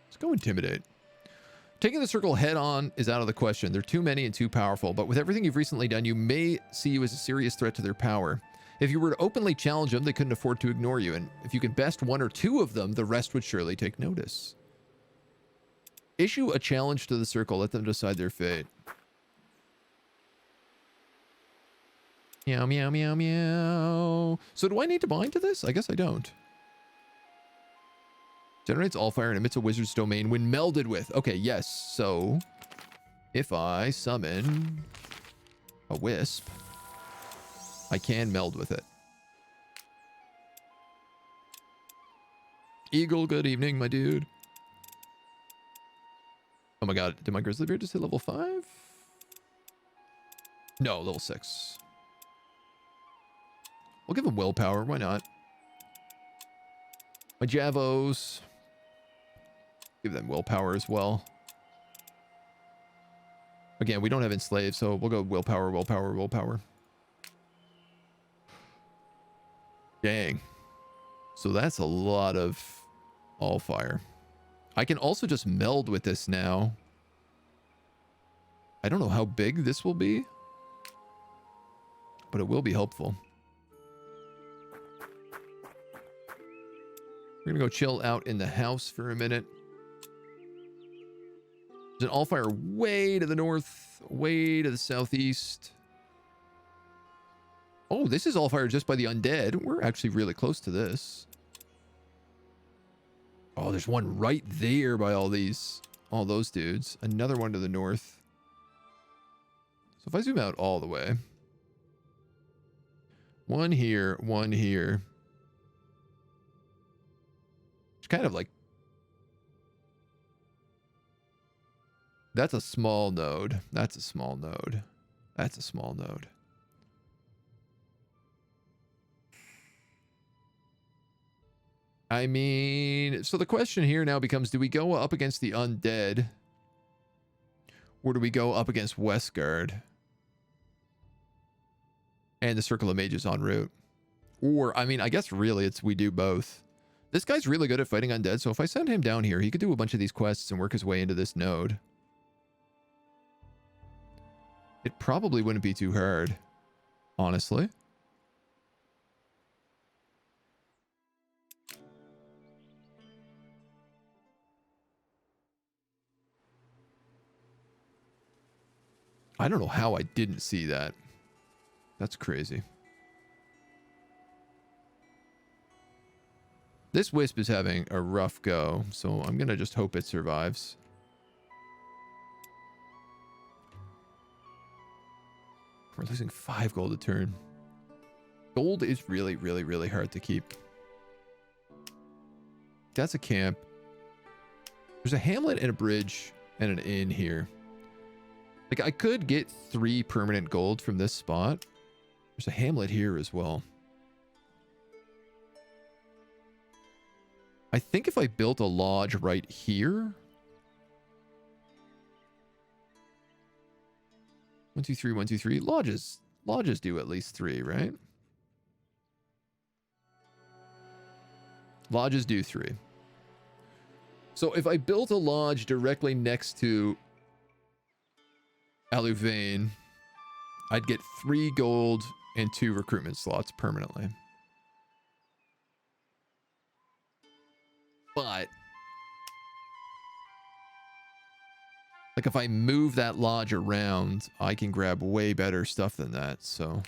Let's go intimidate. Taking the Circle head on is out of the question. They're too many and too powerful, but with everything you've recently done, you may see you as a serious threat to their power. If you were to openly challenge them, they couldn't afford to ignore you, and if you could best 1 or 2 of them, the rest would surely take notice. Issue a challenge to the Circle. Let them decide their fate. Meow, meow, meow, meow. So do I need to bind to this? I guess I don't. Generates Allfire and emits a wizard's domain when melded with. Okay, yes. So if I summon a wisp, I can meld with it. Eagle, good evening, my dude. Oh my god, did my grizzly bear just hit level 5? No, level 6. We'll give him willpower, why not? My Javos. Give them willpower as well. Again, we don't have enslave, so we'll go willpower, willpower, willpower. Dang. So that's a lot of Allfire. I can also just meld with this now. I don't know how big this will be, but it will be helpful. We're gonna go chill out in the house for a minute. There's an Allfire way to the north, way to the southeast. Oh, this is Allfire just by the undead. We're actually really close to this. Oh, there's one right there by all those dudes. Another one to the north. So if I zoom out all the way. One here, one here. kind of like... That's a small node. That's a small node. That's a small node. I mean, so the question here now becomes, do we go up against the undead? Or do we go up against Westguard? And the Circle of Mages en route? Or, I mean, I guess really it's we do both. This guy's really good at fighting undead, so if I send him down here, he could do a bunch of these quests and work his way into this node. It probably wouldn't be too hard, honestly. I don't know how I didn't see that. That's crazy. This Wisp is having a rough go, so I'm going to just hope it survives. We're losing 5 gold a turn. Gold is really, really, really hard to keep. That's a camp. There's a hamlet and a bridge and an inn here. Like, I could get 3 permanent gold from this spot. There's a hamlet here as well. I think if I built a lodge right here... 1, 2, 3, 1, 2, 3. Lodges do at least 3, right? Lodges do 3. So if I built a lodge directly next to Aluvane, I'd get 3 gold and 2 recruitment slots permanently. But like if I move that lodge around, I can grab way better stuff than that. So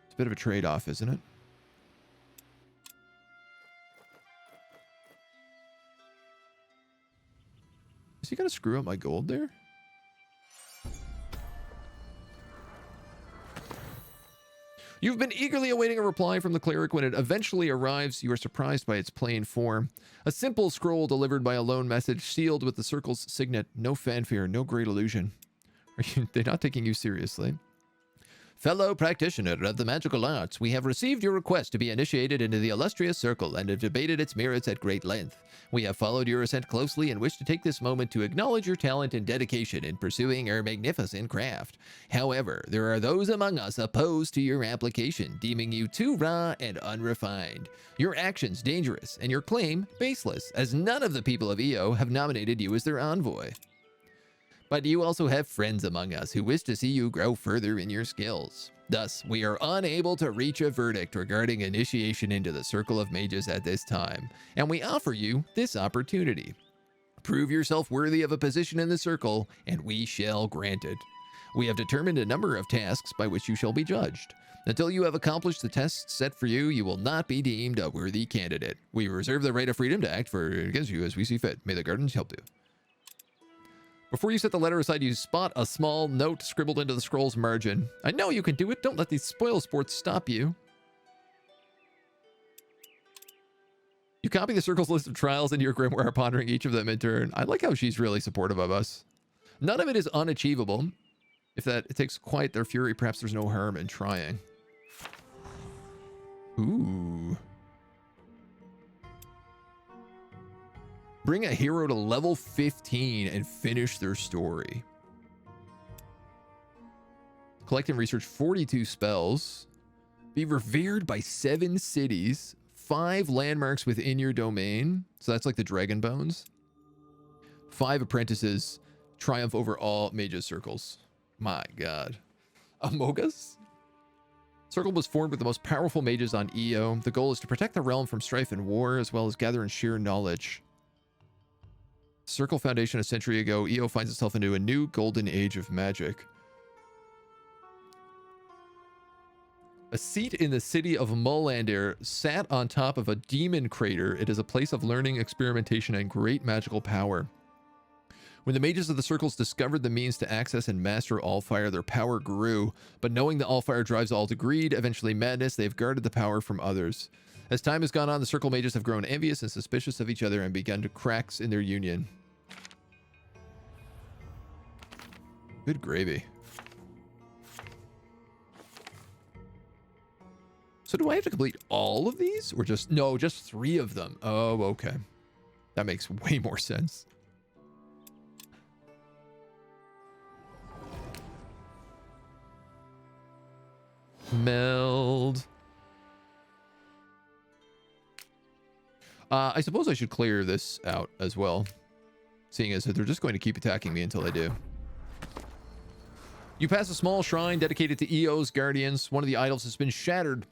it's a bit of a trade-off, isn't it? Is he gonna screw up my gold there? You've been eagerly awaiting a reply from the cleric. When it eventually arrives, you are surprised by its plain form. A simple scroll delivered by a lone message, sealed with the circle's signet. No fanfare, no great illusion. They're not taking you seriously. Fellow practitioner of the magical arts, we have received your request to be initiated into the illustrious circle and have debated its merits at great length. We have followed your ascent closely and wish to take this moment to acknowledge your talent and dedication in pursuing our magnificent craft. However, there are those among us opposed to your application, deeming you too raw and unrefined. Your actions dangerous and your claim baseless, as none of the people of EO have nominated you as their envoy. But you also have friends among us who wish to see you grow further in your skills. Thus, we are unable to reach a verdict regarding initiation into the Circle of Mages at this time, and we offer you this opportunity. Prove yourself worthy of a position in the Circle, and we shall grant it. We have determined a number of tasks by which you shall be judged. Until you have accomplished the tests set for you, you will not be deemed a worthy candidate. We reserve the right of freedom to act for against you as we see fit. May the guardians help you. Before you set the letter aside, you spot a small note scribbled into the scroll's margin. I know you can do it. Don't let these spoil sports stop you. You copy the circle's list of trials into your grimoire, pondering each of them in turn. I like how she's really supportive of us. None of it is unachievable. If that it takes quite their fury, perhaps there's no harm in trying. Ooh. Bring a hero to level 15 and finish their story. Collect and research 42 spells. Be revered by 7 cities. 5 landmarks within your domain. So that's like the dragon bones. 5 apprentices. Triumph over all mages circles. My god. Amogus? Circle was formed with the most powerful mages on EO. The goal is to protect the realm from strife and war, as well as gather and share knowledge. Circle Foundation a century ago, EO finds itself into a new golden age of magic. A seat in the city of Molander sat on top of a demon crater. It is a place of learning, experimentation, and great magical power. When the mages of the circles discovered the means to access and master Allfire, their power grew. But knowing that Allfire drives all to greed, eventually madness, they've guarded the power from others. As time has gone on, the circle mages have grown envious and suspicious of each other and begun to cracks in their union. Good gravy. So do I have to complete all of these? Or just... No, just 3 of them. Oh, okay. That makes way more sense. Meld. I suppose I should clear this out as well, seeing as they're just going to keep attacking me until I do. You pass a small shrine dedicated to Eo's guardians. One of the idols has been shattered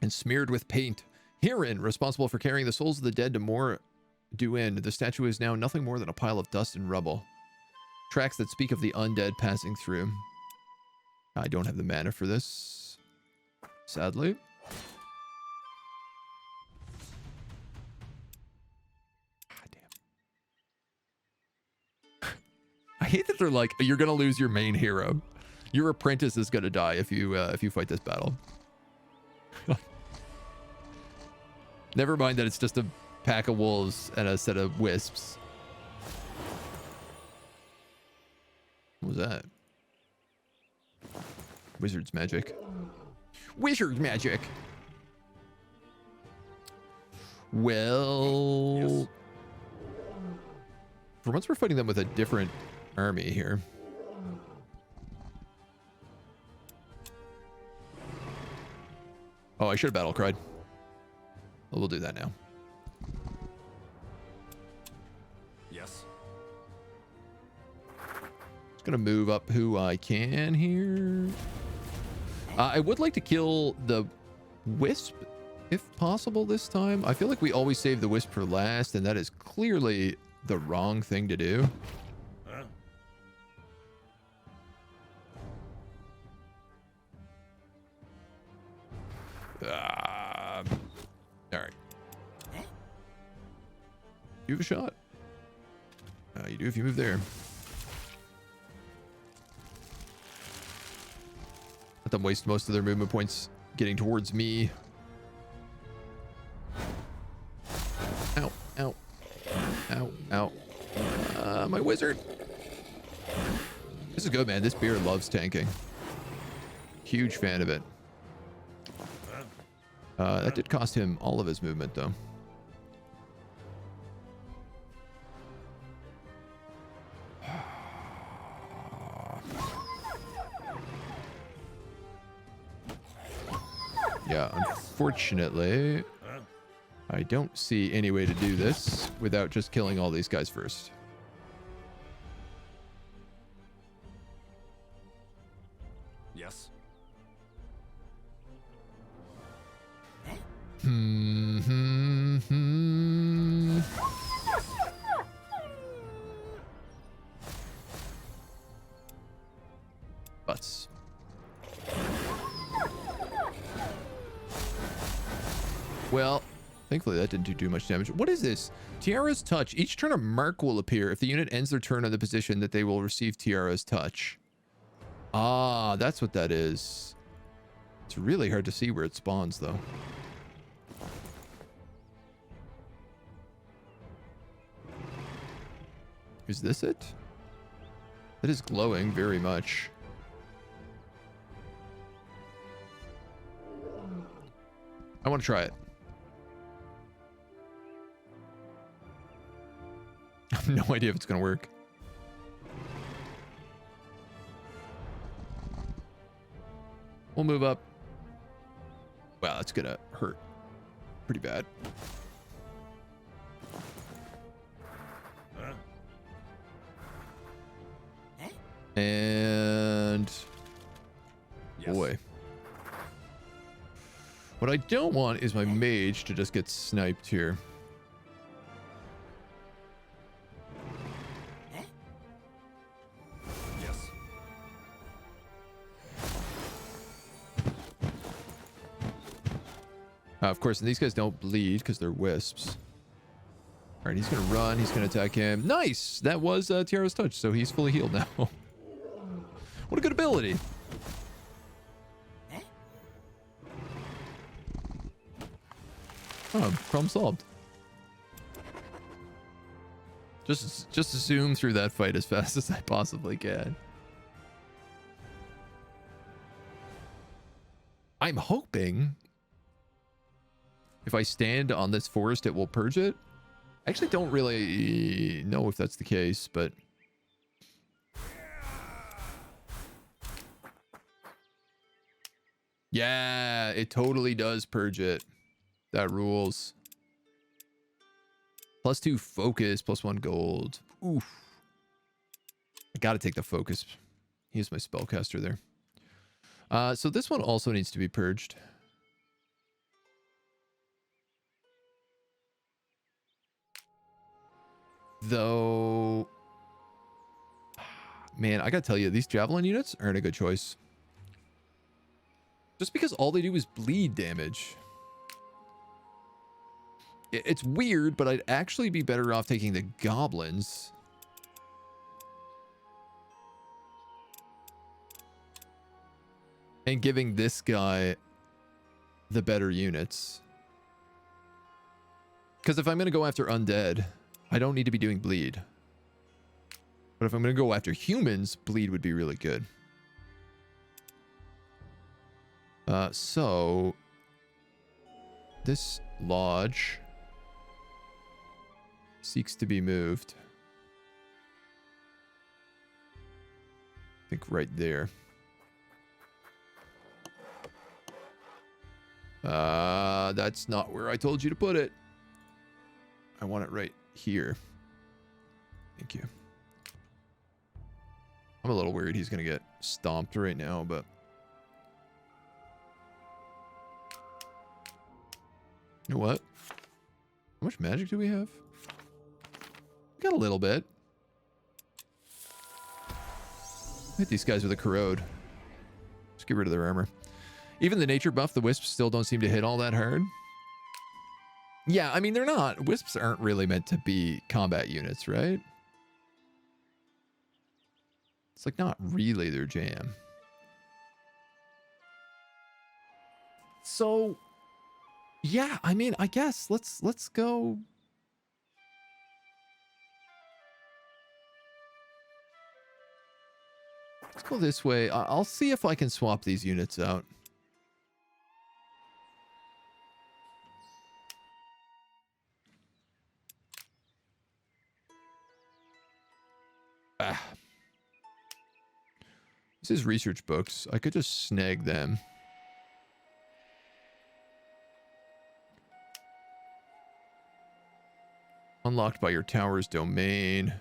and smeared with paint. Herein, responsible for carrying the souls of the dead to more due end, the statue is now nothing more than a pile of dust and rubble. Tracks that speak of the undead passing through. I don't have the mana for this, sadly. I hate that they're like, you're gonna lose your main hero. Your apprentice is gonna die if you fight this battle. Never mind that it's just a pack of wolves and a set of wisps. What was that? Wizard's magic. Wizard magic. Well, yes. For once we're fighting them with a different army here. Oh, I should have battle cried. Well, we'll do that now. Yes. Just gonna move up who I can here. I would like to kill the wisp if possible this time. I feel like we always save the wisp for last, and that is clearly the wrong thing to do. Huh? All right. You have a shot. You do if you move there. Let them waste most of their movement points getting towards me. Ow, ow, ow, ow. My wizard. This is good, man. This beer loves tanking. Huge fan of it. That did cost him all of his movement, though. Yeah, unfortunately, I don't see any way to do this without just killing all these guys first. Yes. Butts. Well, thankfully that didn't do too much damage. What is this? Tiara's Touch. Each turn a mark will appear. If the unit ends their turn on the position that they will receive Tiara's Touch. Ah, that's what that is. It's really hard to see where it spawns, though. Is this it? That is glowing very much. I want to try it. I have no idea if it's going to work. We'll move up. Wow, that's going to hurt pretty bad. And Yes. boy, what I don't want is my mage to just get sniped here. Yes. Of course, and these guys don't bleed because they're wisps. All right, he's gonna run. He's gonna attack him. Nice. That was Tiara's Touch, so he's fully healed now. What a good ability. Oh, problem solved. Just zoom through that fight as fast as I possibly can. I'm hoping if I stand on this forest, it will purge it. I actually don't really know if that's the case, but... Yeah, it totally does purge it. That rules. +2 focus, +1 gold. Oof. I gotta take the focus. He's my spellcaster there. So this one also needs to be purged. Though, man, I gotta tell you, these javelin units aren't a good choice. Just because all they do is bleed damage. It's weird, but I'd actually be better off taking the goblins. And giving this guy the better units. Because if I'm going to go after undead, I don't need to be doing bleed. But if I'm going to go after humans, bleed would be really good. So this lodge seeks to be moved. I think right there. That's not where I told you to put it. I want it right here. Thank you. I'm a little worried he's gonna get stomped right now, but you know what? How much magic do we have? We got a little bit. Hit these guys with a corrode. Let's get rid of their armor. Even the nature buff, the wisps still don't seem to hit all that hard. Yeah, I mean, they're not. Wisps aren't really meant to be combat units, right? It's like not really their jam. So, yeah, I mean, I guess let's go. Let's go this way. I'll see if I can swap these units out. This is research books. I could just snag them. Unlocked by your tower's domain.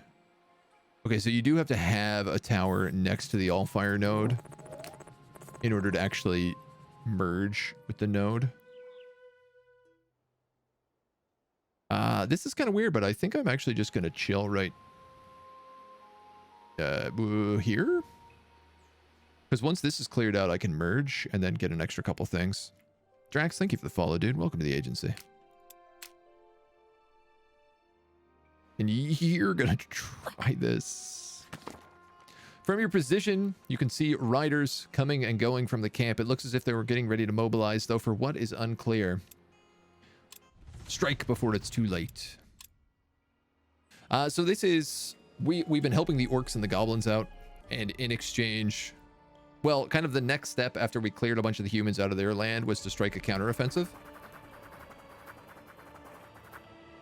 Okay, so you do have to have a tower next to the Allfire node in order to actually merge with the node. This is kind of weird, but I think I'm actually just going to chill right here. Because once this is cleared out, I can merge and then get an extra couple things. Drax, thank you for the follow, dude. Welcome to the agency. And you're going to try this. From your position, you can see riders coming and going from the camp. It looks as if they were getting ready to mobilize, though for what is unclear. Strike before it's too late. So this is... We've been helping the orcs and the goblins out. And in exchange... Well, kind of the next step after we cleared a bunch of the humans out of their land was to strike a counteroffensive.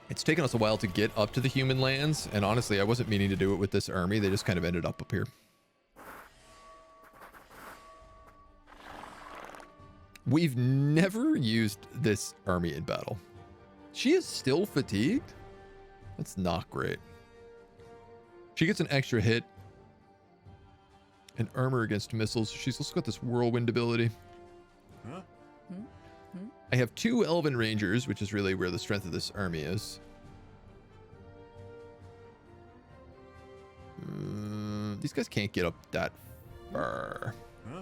It's taken us a while to get up to the human lands, and honestly, I wasn't meaning to do it with this army. They just kind of ended up here. We've never used this army in battle. She is still fatigued? That's not great. She gets an extra hit. And armor against missiles. She's also got this whirlwind ability. Huh? I have 2 elven rangers, which is really where the strength of this army is. These guys can't get up that far. Huh?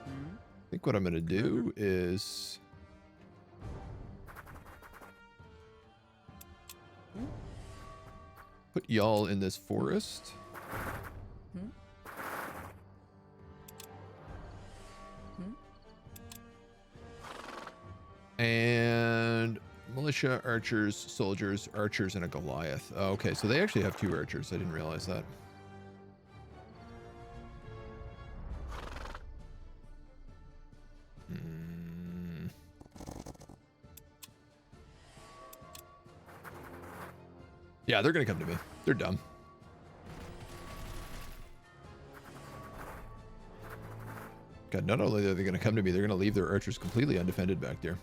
I think what I'm going to do is... put y'all in this forest. And militia, archers, soldiers, archers, and a Goliath. Oh, okay, so they actually have 2 archers. I didn't realize that. Yeah, they're going to come to me. They're dumb. God, not only are they going to come to me, they're going to leave their archers completely undefended back there.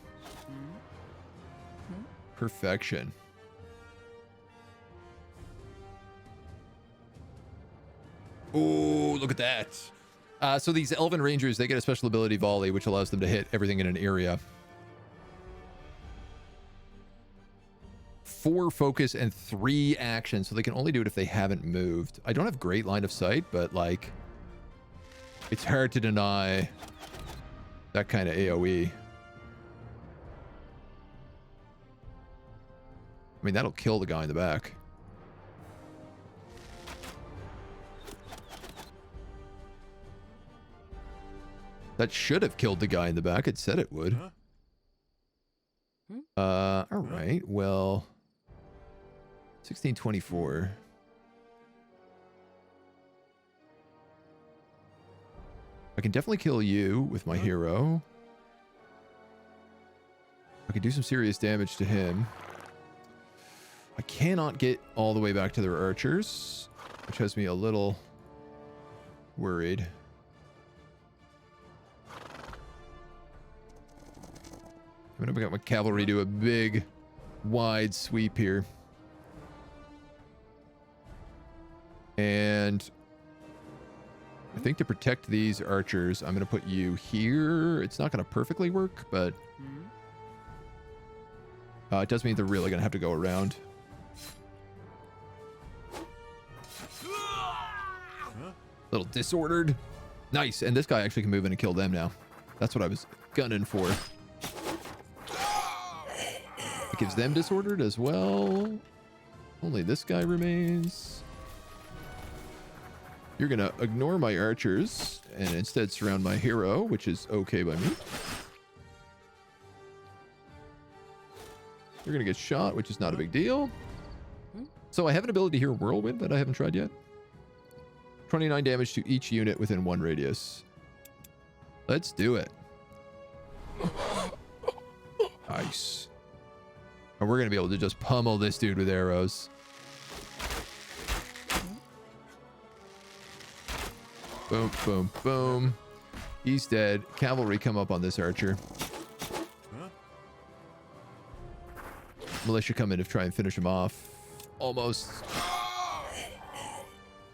Perfection. Oh, look at that. So these Elven Rangers, they get a special ability volley, which allows them to hit everything in an area. 4 focus and 3 action, so they can only do it if they haven't moved. I don't have great line of sight, but like, it's hard to deny that kind of AoE. I mean, that'll kill the guy in the back. That should have killed the guy in the back. It said it would. All right. Well, 1624. I can definitely kill you with my hero. I can do some serious damage to him. I cannot get all the way back to their archers, which has me a little worried. I'm gonna get my cavalry do a big, wide sweep here. And I think to protect these archers, I'm gonna put you here. It's not gonna perfectly work, but it does mean they're really gonna have to go around. Little disordered. Nice. And this guy actually can move in and kill them now. That's what I was gunning for. It gives them disordered as well. Only this guy remains. You're going to ignore my archers and instead surround my hero, which is okay by me. You're going to get shot, which is not a big deal. So I have an ability here, Whirlwind, that I haven't tried yet. 29 damage to each unit within 1 radius. Let's do it. Nice. And we're going to be able to just pummel this dude with arrows. Boom, boom, boom. He's dead. Cavalry come up on this archer. Militia come in to try and finish him off. Almost.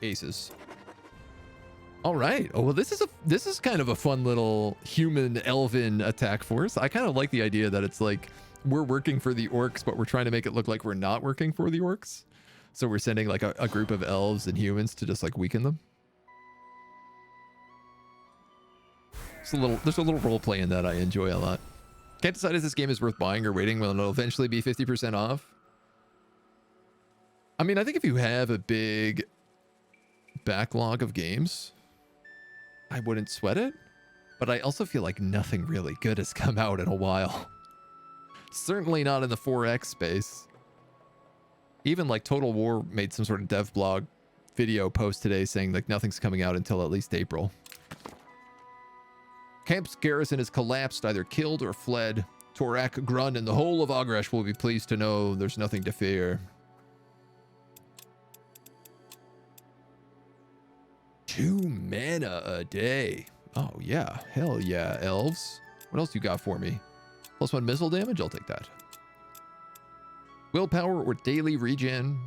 Aces. All right. Oh, well, this is kind of a fun little human elven attack force. I kind of like the idea that it's like we're working for the orcs, but we're trying to make it look like we're not working for the orcs. So we're sending like a group of elves and humans to just like weaken them. There's a little role play in that I enjoy a lot. Can't decide if this game is worth buying or waiting when it'll eventually be 50% off. I mean, I think if you have a big backlog of games, I wouldn't sweat it, but I also feel like nothing really good has come out in a while. Certainly not in the 4X space. Even like Total War made some sort of dev blog video post today saying like nothing's coming out until at least April. Camp's garrison has collapsed, either killed or fled. Torak, Grun, and the whole of Ogresh will be pleased to know there's nothing to fear. 2 mana a day. Oh, yeah. Hell yeah, elves. What else you got for me? +1 missile damage? I'll take that. Willpower or daily regen?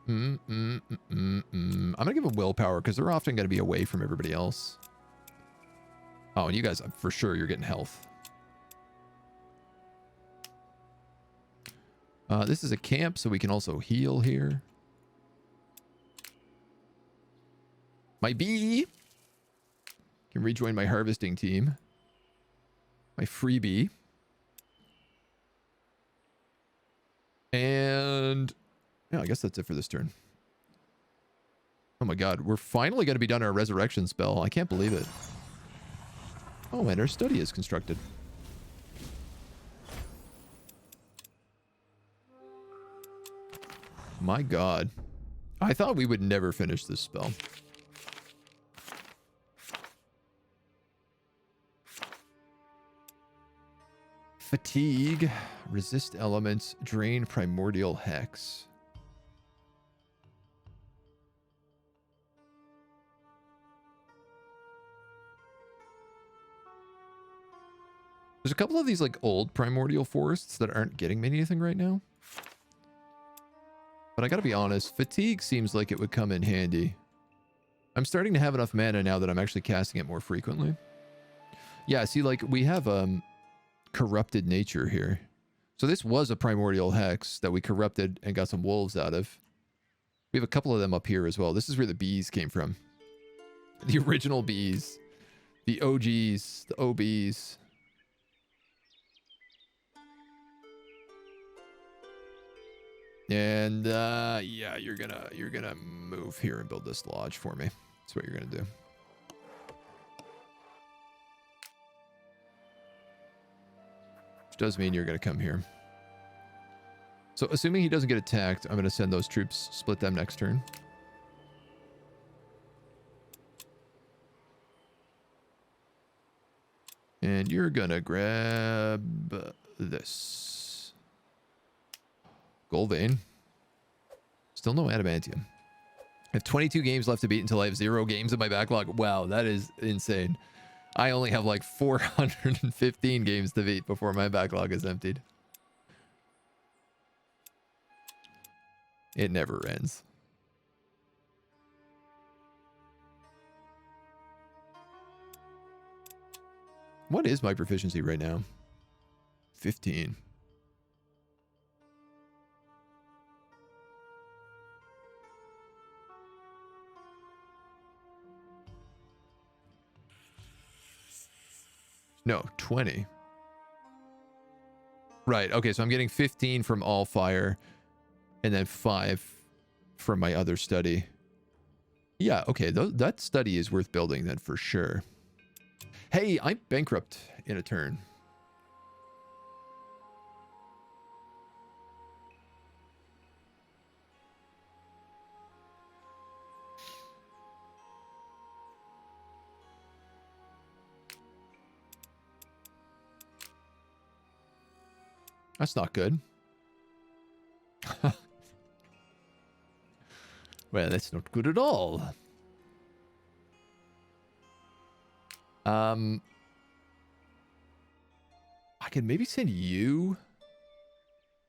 I'm going to give them willpower because they're often going to be away from everybody else. Oh, and you guys, for sure, you're getting health. This is a camp, so we can also heal here. My bee can rejoin my harvesting team. My freebie. And yeah, I guess that's it for this turn. Oh my god, we're finally going to be done our resurrection spell. I can't believe it. Oh, and our study is constructed. My god. I thought we would never finish this spell. Fatigue, resist elements, drain primordial hex. There's a couple of these like old primordial forests that aren't getting me anything right now. But I gotta be honest, fatigue seems like it would come in handy. I'm starting to have enough mana now that I'm actually casting it more frequently. Yeah, see, like, we have corrupted nature here. So this was a primordial hex that we corrupted and got some wolves out of. We have a couple of them up here as well. This is where the bees came from. The original bees. The OGs. The OBs. And yeah, you're gonna move here and build this lodge for me. That's what you're gonna do. Which does mean you're gonna come here. So assuming he doesn't get attacked, I'm gonna send those troops, split them next turn. And you're gonna grab this. Gold vein. Still no adamantium. I have 22 games left to beat until I have 0 games in my backlog. Wow, that is insane. I only have like 415 games to beat before my backlog is emptied. It never ends. What is my proficiency right now? 15. No, 20. Right, okay, so I'm getting 15 from Allfire, and then 5 from my other study. Yeah, okay, that study is worth building then for sure. Hey, I'm bankrupt in a turn. That's not good. Well, that's not good at all. I could maybe send you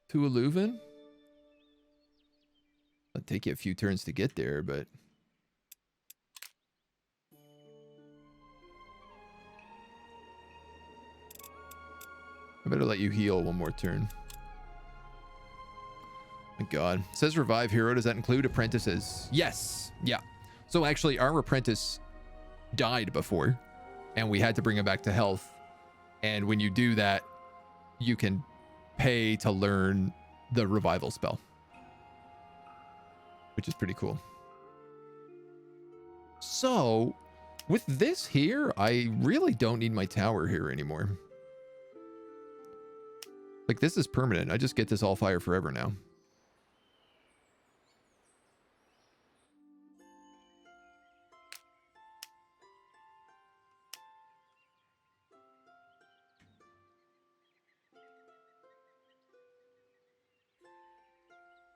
to Aluvan. It'll take you a few turns to get there, but... I better let you heal one more turn. My god. It says revive hero. Does that include apprentices? Yes. Yeah. So actually, our apprentice died before, and we had to bring him back to health. And when you do that, you can pay to learn the revival spell, which is pretty cool. So, with this here, I really don't need my tower here anymore. Like, this is permanent. I just get this Allfire forever now.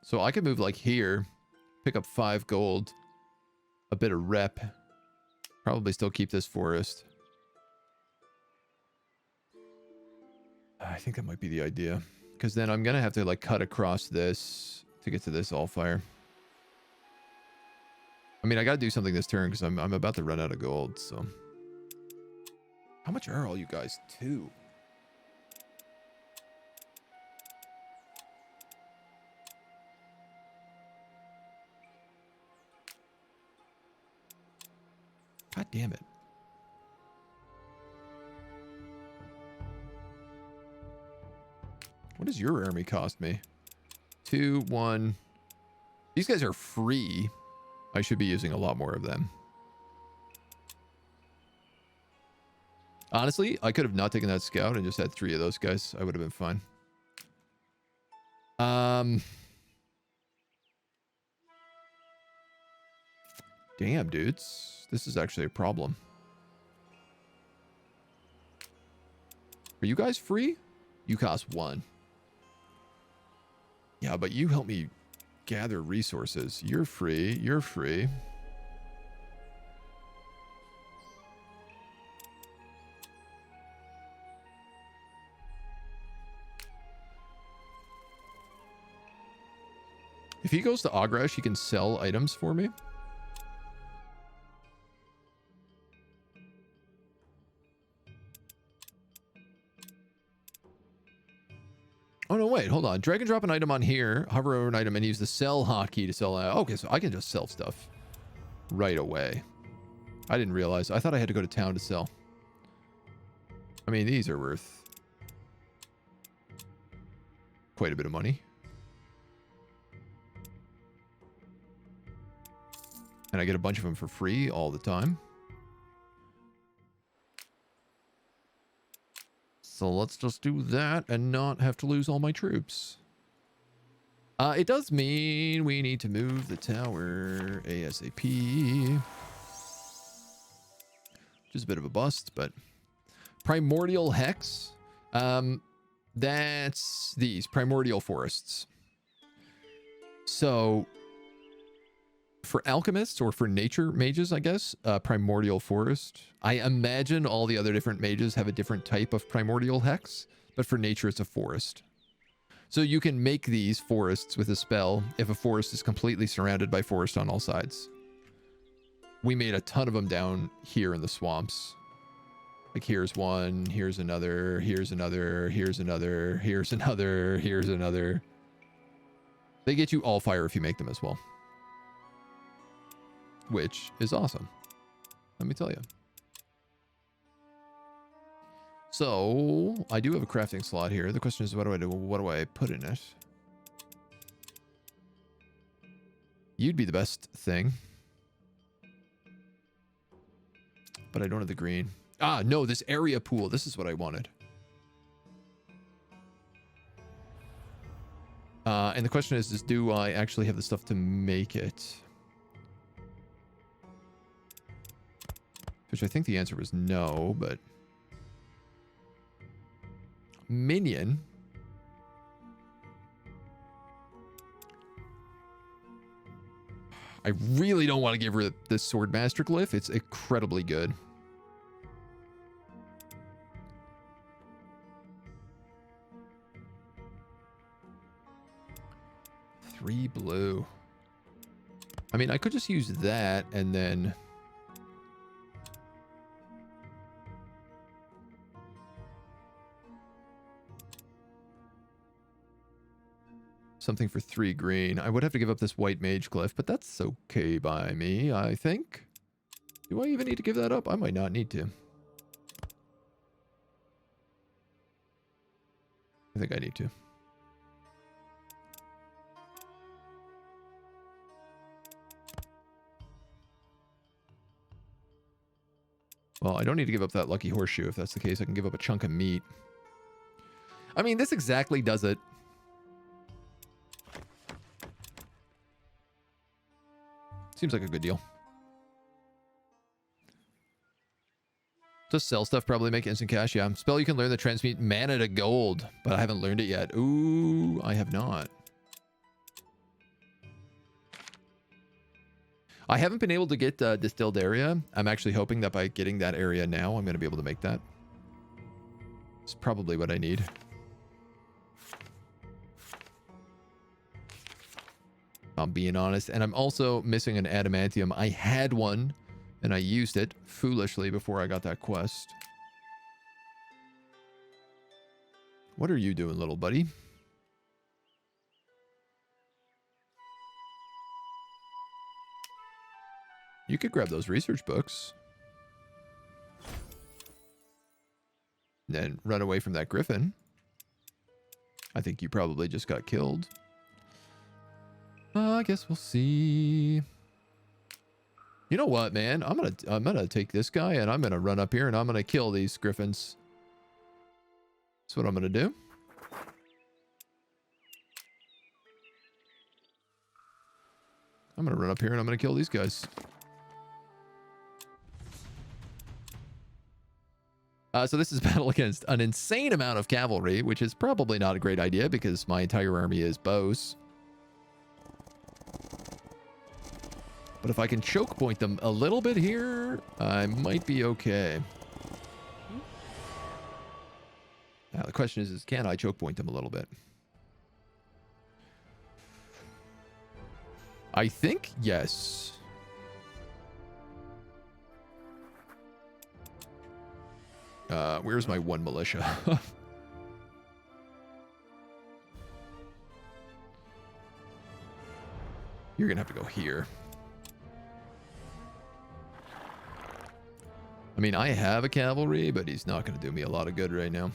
So I could move like here, pick up 5 gold, a bit of rep, probably still keep this forest. I think that might be the idea, because then I'm gonna have to like cut across this to get to this Allfire. I mean, I gotta do something this turn because I'm about to run out of gold. So, how much are all you guys? 2. God damn it. What does your army cost me? 2, 1. These guys are free. I should be using a lot more of them. Honestly, I could have not taken that scout and just had 3 of those guys. I would have been fine. Damn, dudes. This is actually a problem. Are you guys free? You cost 1. Yeah, but you help me gather resources. You're free. You're free. If he goes to Agrash, he can sell items for me. Oh, no, wait, hold on. Drag and drop an item on here, hover over an item, and use the sell hotkey to sell. Okay, so I can just sell stuff right away. I didn't realize. I thought I had to go to town to sell. I mean, these are worth quite a bit of money. And I get a bunch of them for free all the time. So let's just do that and not have to lose all my troops. It does mean we need to move the tower ASAP. Which is a bit of a bust, but... Primordial Hex. That's these. Primordial Forests. So... For alchemists, or for nature mages, I guess, primordial forest. I imagine all the other different mages have a different type of primordial hex, but for nature it's a forest. So you can make these forests with a spell if a forest is completely surrounded by forest on all sides. We made a ton of them down here in the swamps. Like here's one, here's another, here's another, here's another, here's another, here's another. They get you Allfire if you make them as well. Which is awesome. Let me tell you. So, I do have a crafting slot here. The question is, what do I do? What do I put in it? You'd be the best thing. But I don't have the green. Ah, no, this area pool. This is what I wanted. And the question is, do I actually have the stuff to make it? Which I think the answer was no, but... Minion. I really don't want to give her this Swordmaster glyph. It's incredibly good. Three blue. I mean, I could just use that and then... something for 3 green. I would have to give up this white mage glyph, but that's okay by me, I think. Do I even need to give that up? I might not need to. I think I need to. Well, I don't need to give up that lucky horseshoe. If that's the case, I can give up a chunk of meat. I mean, this exactly does it. Seems like a good deal. Just sell stuff, probably make instant cash. Yeah. Spell you can learn that transmute mana to gold, but I haven't learned it yet. Ooh, I have not. I haven't been able to get distilled area. I'm actually hoping that by getting that area now, I'm going to be able to make that. It's probably what I need. I'm being honest. And I'm also missing an adamantium. I had one and I used it foolishly before I got that quest. What are you doing, little buddy? You could grab those research books. Then run away from that griffin. I think you probably just got killed. I guess we'll see. You know what, man? I'm gonna take this guy and I'm gonna run up here and I'm gonna kill these griffins. That's what I'm gonna do. I'm gonna run up here and I'm gonna kill these guys. So this is battle against an insane amount of cavalry, which is probably not a great idea because my entire army is bows. But if I can choke point them a little bit here, I might be okay. Now the question is can I choke point them a little bit? I think yes. Where's my one militia? You're gonna have to go here. I mean, I have a cavalry, but he's not gonna do me a lot of good right now.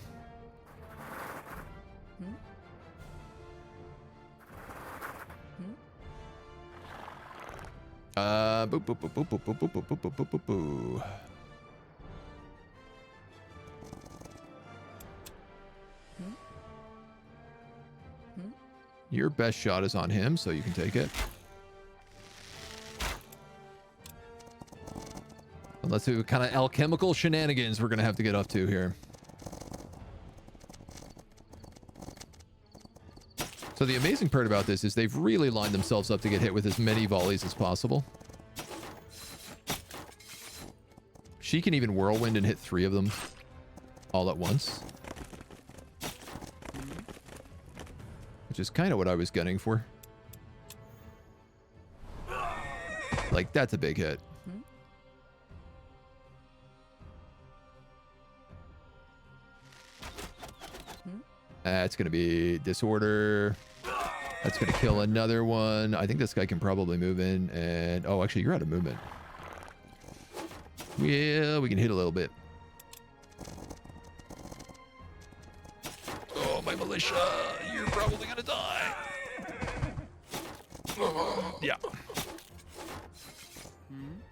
Boop, boop, boop, boop, boop, boop, boop, boop, boop, boop, boop, boop. Your best shot is on him, so you can take it. And let's see what kind of alchemical shenanigans we're going to have to get up to here. So the amazing part about this is they've really lined themselves up to get hit with as many volleys as possible. She can even whirlwind and hit 3 of them all at once. Which is kind of what I was gunning for. Like, that's a big hit. That's going to be disorder. That's going to kill another one. I think this guy can probably move in and... Oh, actually, you're out of movement. Yeah, we can hit a little bit. Oh, my militia. You're probably going to die. Yeah.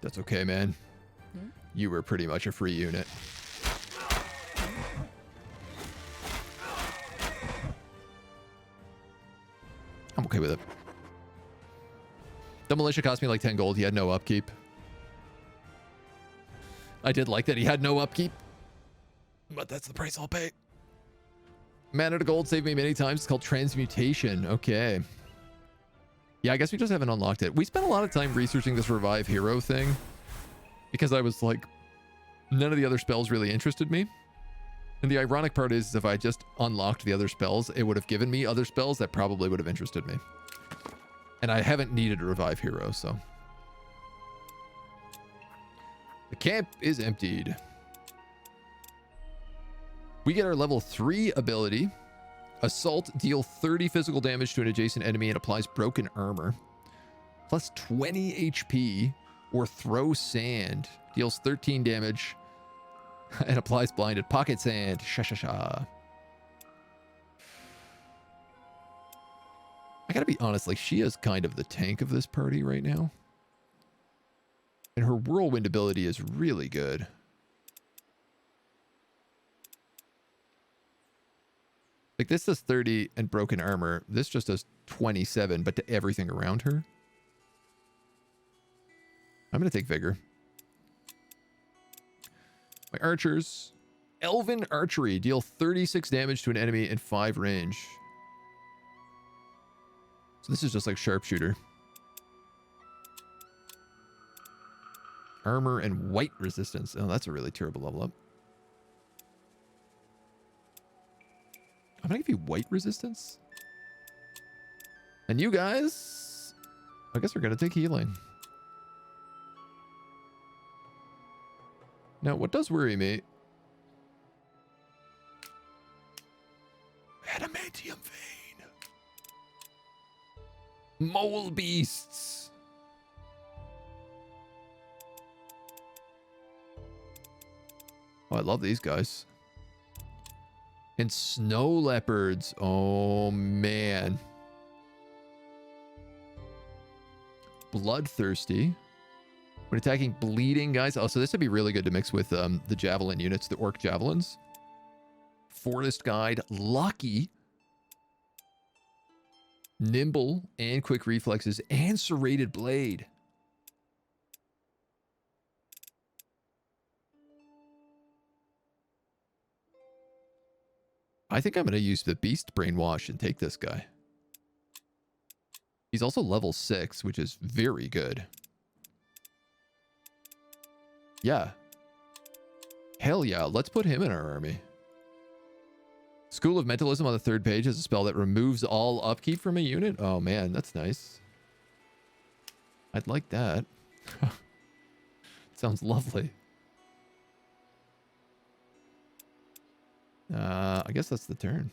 That's okay, man. You were pretty much a free unit. I'm okay with it. The militia cost me like 10 gold. He had no upkeep. I did like that he had no upkeep. But that's the price I'll pay. Mana to gold saved me many times. It's called transmutation. Okay. Yeah, I guess we just haven't unlocked it. We spent a lot of time researching this revive hero thing. Because I was like, none of the other spells really interested me. And the ironic part is if I just unlocked the other spells, it would have given me other spells that probably would have interested me. And I haven't needed a revive hero, so. The camp is emptied. We get our level 3 ability. Assault, deal 30 physical damage to an adjacent enemy and applies broken armor. Plus 20 HP or throw sand. Deals 13 damage and applies blinded pocket sand. Sha. I gotta be honest, like, she is kind of the tank of this party right now. And her whirlwind ability is really good. Like, this does 30 and broken armor. This just does 27, but to everything around her. I'm going to take Vigor. My archers. Elven Archery. Deal 36 damage to an enemy in 5 range. So this is just like Sharpshooter. Armor and white resistance. Oh, that's a really terrible level up. I'm going to give you white resistance. And you guys, I guess we're going to take healing. Now, what does worry me? Adamantium vein. Mole beasts. Oh, I love these guys. And snow leopards. Oh, man. Bloodthirsty. When attacking bleeding guys. Oh, so this would be really good to mix with the javelin units, the orc javelins. Forest guide. Lucky. Nimble and quick reflexes and serrated blade. I think I'm going to use the beast brainwash and take this guy. He's also level 6, which is very good. Yeah. Hell yeah, let's put him in our army. School of Mentalism on the 3rd page is a spell that removes all upkeep from a unit. Oh man, that's nice. I'd like that. Sounds lovely. I guess that's the turn.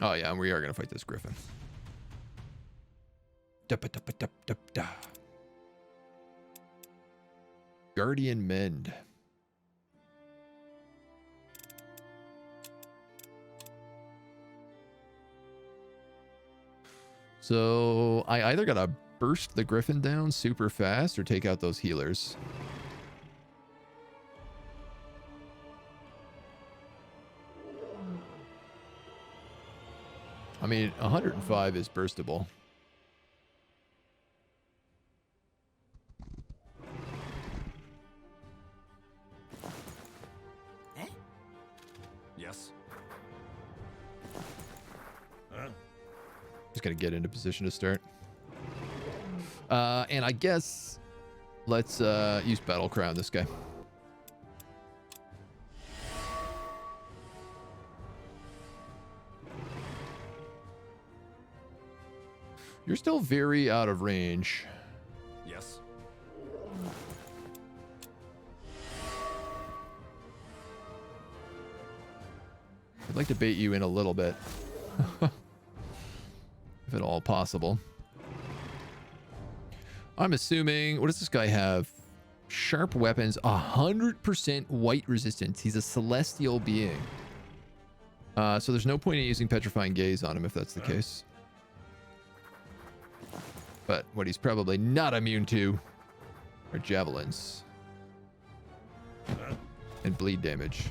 Oh yeah, we are going to fight this griffin. Da-ba-da-ba-da-ba-da. Guardian Mend. So I either gotta burst the griffin down super fast or take out those healers. I mean, 105 is burstable. Yes. Just gotta get into position to start. And I guess let's use Battle Crown this guy. You're still very out of range. Yes. I'd like to bait you in a little bit. If at all possible. I'm assuming, what does this guy have? Sharp weapons, 100% white resistance. He's a celestial being. So there's no point in using Petrifying Gaze on him if that's the case. But what he's probably not immune to are javelins. And bleed damage.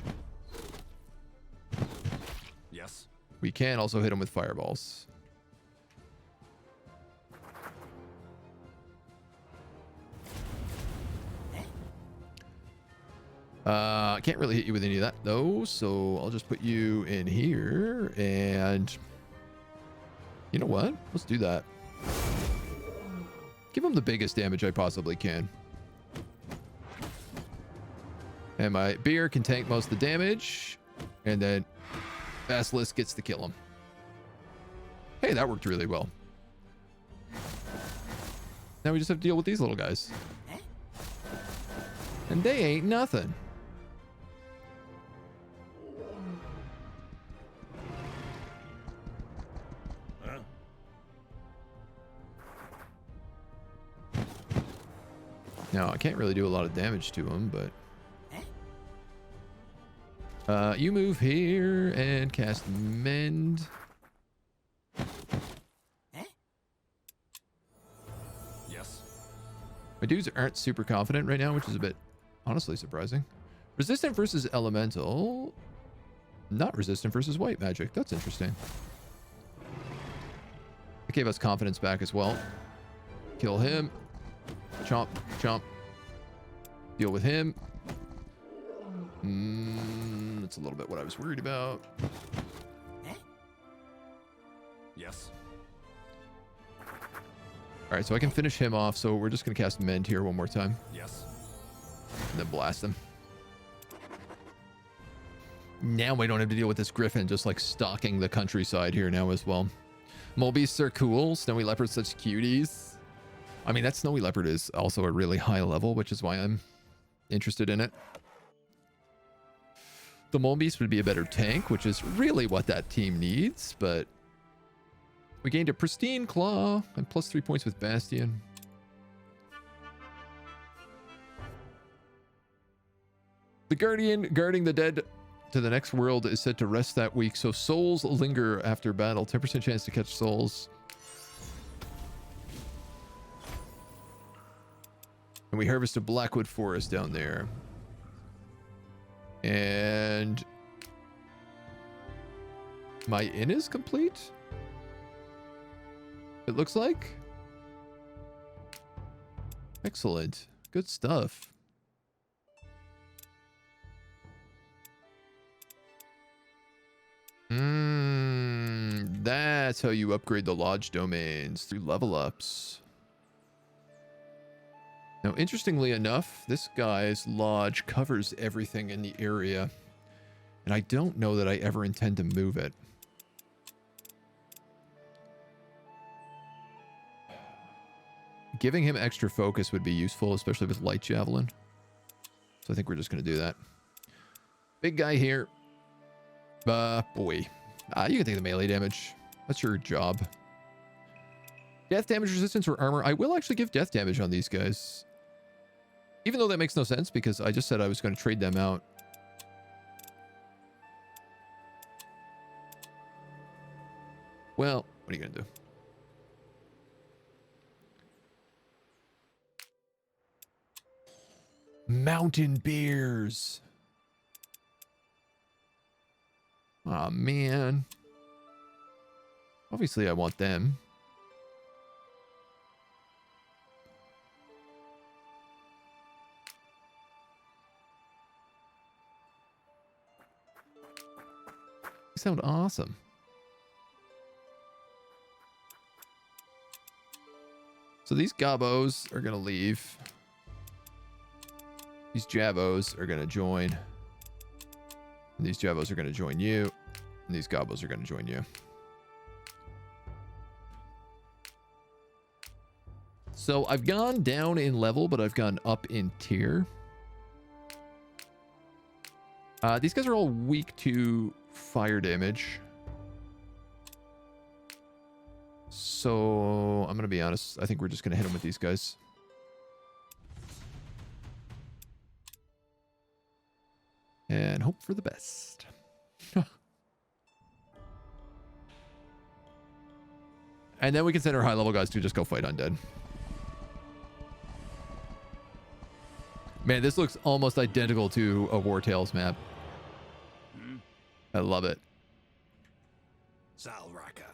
Yes. We can also hit him with fireballs. I can't really hit you with any of that though, so I'll just put you in here, and you know what? Let's do that. Give him the biggest damage I possibly can. And my beer can tank most of the damage, and then Basilisk gets to kill him. Hey, that worked really well. Now we just have to deal with these little guys. And they ain't nothing. Now, I can't really do a lot of damage to him, but... you move here and cast Mend. Yes. My dudes aren't super confident right now, which is a bit, honestly, surprising. Resistant versus Elemental. Not resistant versus White Magic. That's interesting. It gave us confidence back as well. Kill him. Chomp, chomp. Deal with him. That's a little bit what I was worried about. Yes. All right, so I can finish him off. So we're just going to cast Mend here one more time. Yes. And then blast him. Now we don't have to deal with this griffin just like stalking the countryside here now as well. Mole beasts are cool. Snowy leopards, such cuties. I mean, that snowy leopard is also a really high level, which is why I'm interested in it. The mole beast would be a better tank, which is really what that team needs, but we gained a pristine claw and plus 3 points with Bastion. The guardian guarding the dead to the next world is said to rest that week, so souls linger after battle. 10% chance to catch souls. And we harvest a Blackwood forest down there. And my inn is complete? It looks like. Excellent. Good stuff. that's how you upgrade the lodge domains, through level ups. Now, interestingly enough, this guy's lodge covers everything in the area. And I don't know that I ever intend to move it. Giving him extra focus would be useful, especially with light javelin. So I think we're just going to do that. Big guy here. Boy. You can take the melee damage. That's your job. Death damage resistance or armor. I will actually give death damage on these guys. Even though that makes no sense because I just said I was going to trade them out. Well, what are you going to do? Mountain bears. Aw, man. Obviously, I want them. They sound awesome. So these gobos are going to leave. These Javos are going to join. And these Javos are going to join you. And these Gobos are going to join you. So I've gone down in level, but I've gone up in tier. These guys are all weak to fire damage. So I'm going to be honest. I think we're just going to hit them with these guys. And hope for the best. And then we can send our high level guys to just go fight undead. Man, this looks almost identical to a War Tales map. I love it. Salraka.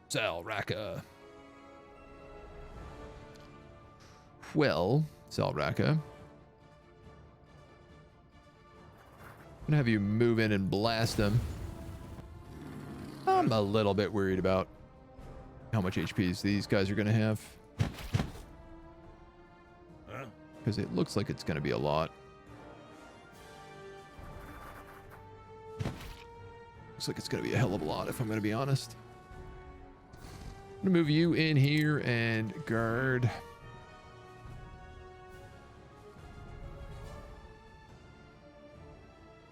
Salraka. Well, Salraka. I'm gonna have you move in and blast them. I'm a little bit worried about how much HPs these guys are gonna have. Because it looks like it's gonna be a lot. Looks like it's gonna be a hell of a lot if I'm gonna be honest. I'm gonna move you in here and guard.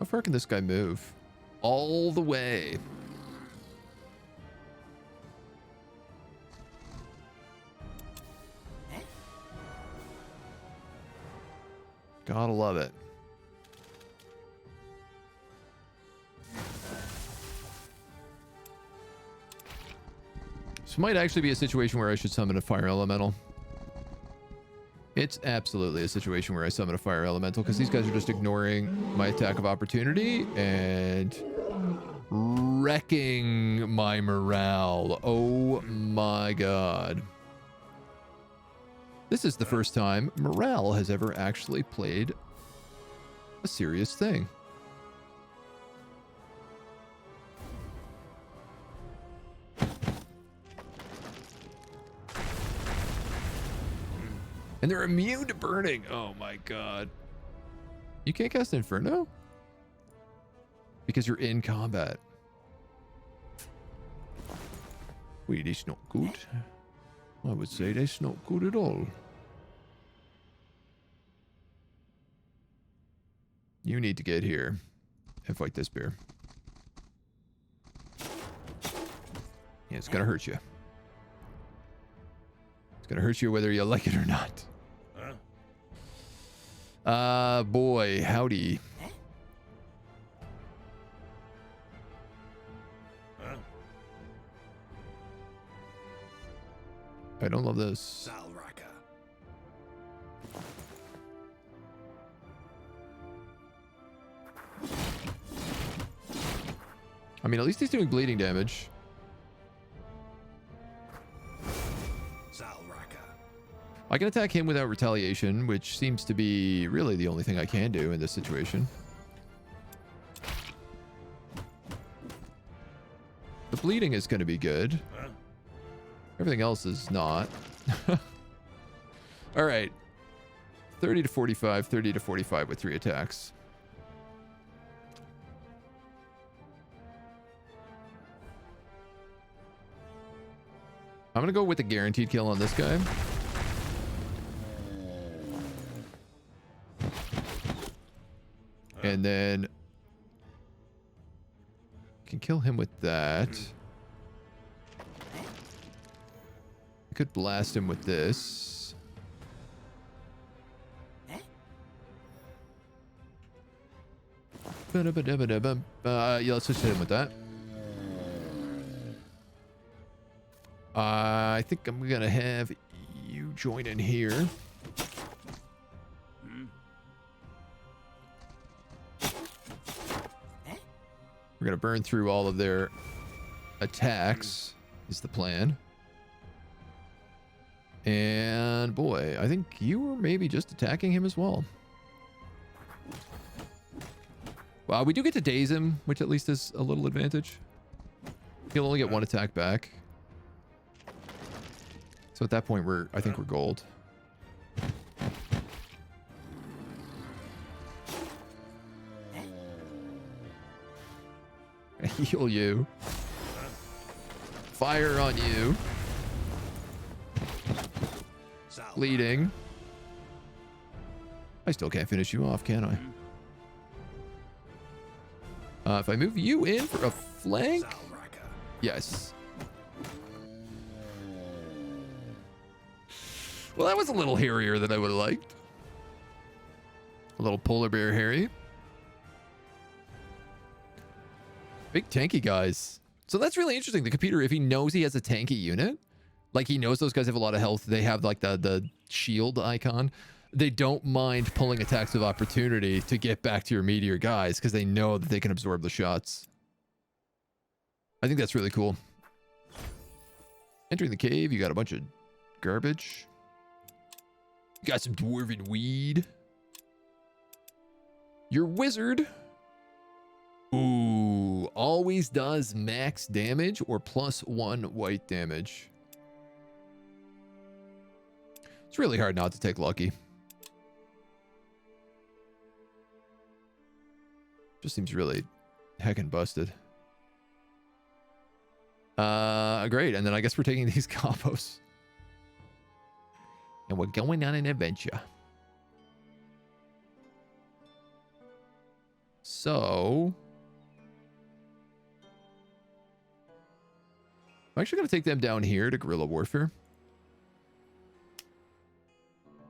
How far can this guy move? All the way. Gotta love it. This might actually be a situation where I should summon a fire elemental. It's absolutely a situation where I summon a fire elemental because these guys are just ignoring my attack of opportunity and wrecking my morale. Oh my god. This is the first time morale has ever actually played a serious thing. And they're immune to burning. Oh my god. You can't cast Inferno? Because you're in combat. Wait, it's not good. I would say that's not good at all. You need to get here and fight this bear. Yeah, it's gonna hurt you. It's gonna hurt you whether you like it or not. Boy, howdy. I don't love this. Salraka. I mean, at least he's doing bleeding damage. I can attack him without retaliation, which seems to be really the only thing I can do in this situation. The bleeding is going to be good. Everything else is not. All right. 30 to 45, 30 to 45 with 3 attacks. I'm going to go with a guaranteed kill on this guy. And then can kill him with that. I could blast him with this. Yeah, let's just hit him with that. I think I'm gonna have you join in here. We're gonna burn through all of their attacks, is the plan. And boy, I think you were maybe just attacking him as well. Wow, we do get to daze him, which at least is a little advantage. He'll only get 1 attack back. So at that point, I think we're gold. Heal you. Fire on you. Bleeding. I still can't finish you off, can I? If I move you in for a flank? Yes. Well, that was a little hairier than I would have liked. A little polar bear hairy. Big tanky guys. So that's really interesting. The computer, if he knows he has a tanky unit, like he knows those guys have a lot of health, they have like the shield icon, they don't mind pulling attacks of opportunity to get back to your meteor guys because they know that they can absorb the shots. I think that's really cool. Entering the cave, you got a bunch of garbage. You got some dwarven weed. Your wizard. Ooh, always does max damage or +1 white damage. It's really hard not to take lucky. Just seems really heckin' busted. Great. And then I guess we're taking these combos. And we're going on an adventure. So I'm actually going to take them down here to guerrilla warfare.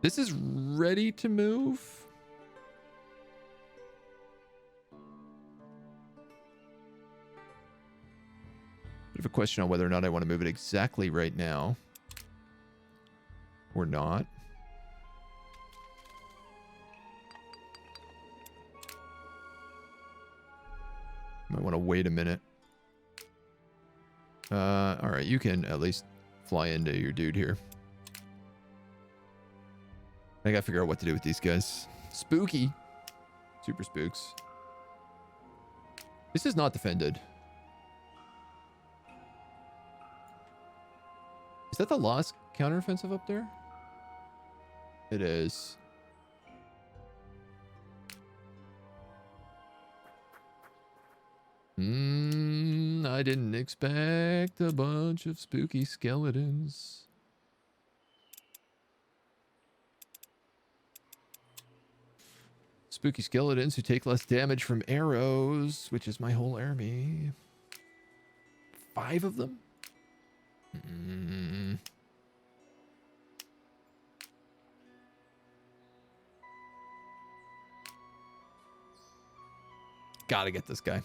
This is ready to move. Bit of a question on whether or not I want to move it exactly right now. Or not. Might want to wait a minute. All right, you can at least fly into your dude here. I gotta figure out what to do with these guys. Spooky. Super spooks. This is not defended. Is that the last counteroffensive up there? It is. I didn't expect a bunch of spooky skeletons. Spooky skeletons who take less damage from arrows, which is my whole army. 5 of them? Gotta get this guy.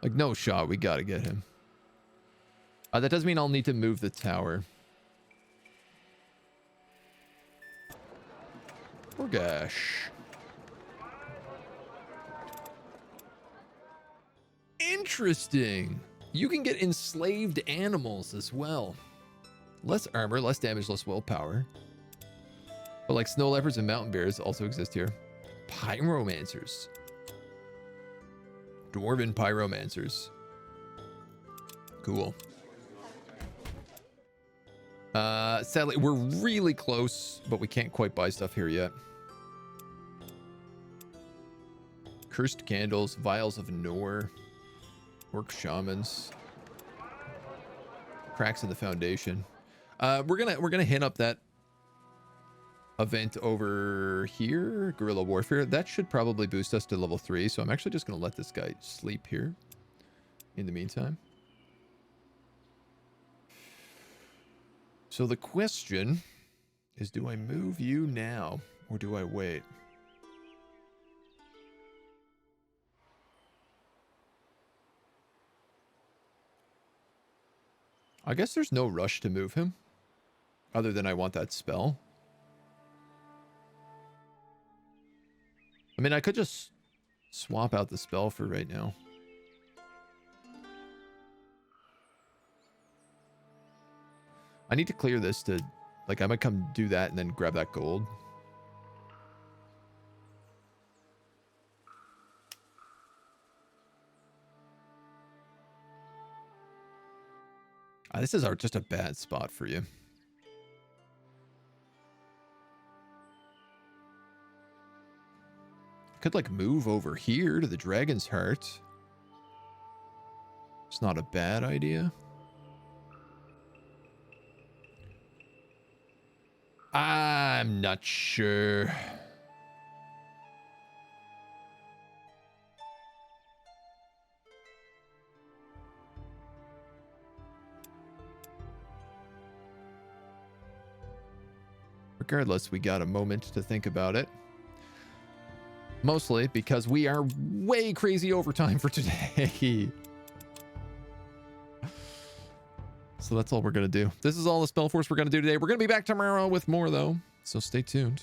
Like, no shot. We gotta get him. That does mean I'll need to move the tower. Poor gosh. Interesting. You can get enslaved animals as well. Less armor, less damage, less willpower. But like snow leopards and mountain bears also exist here. Pyromancers. Dwarven pyromancers. Cool. Sadly, we're really close, but we can't quite buy stuff here yet. Cursed candles, vials of Nor, orc shamans, cracks in the foundation. We're gonna hit up that event over here, guerrilla warfare. That should probably boost us to level 3. So I'm actually just gonna let this guy sleep here in the meantime. So the question is, do I move you now or do I wait? I guess there's no rush to move him other than I want that spell. I mean, I could just swap out the spell for right now. I need to clear this to, like, I might come do that and then grab that gold. This is just a bad spot for you. Could, like, move over here to the Dragon's Heart. It's not a bad idea. I'm not sure. Regardless, we got a moment to think about it. Mostly because we are way crazy overtime for today. So that's all we're going to do. This is all the Spellforce we're going to do today. We're going to be back tomorrow with more, though. So stay tuned.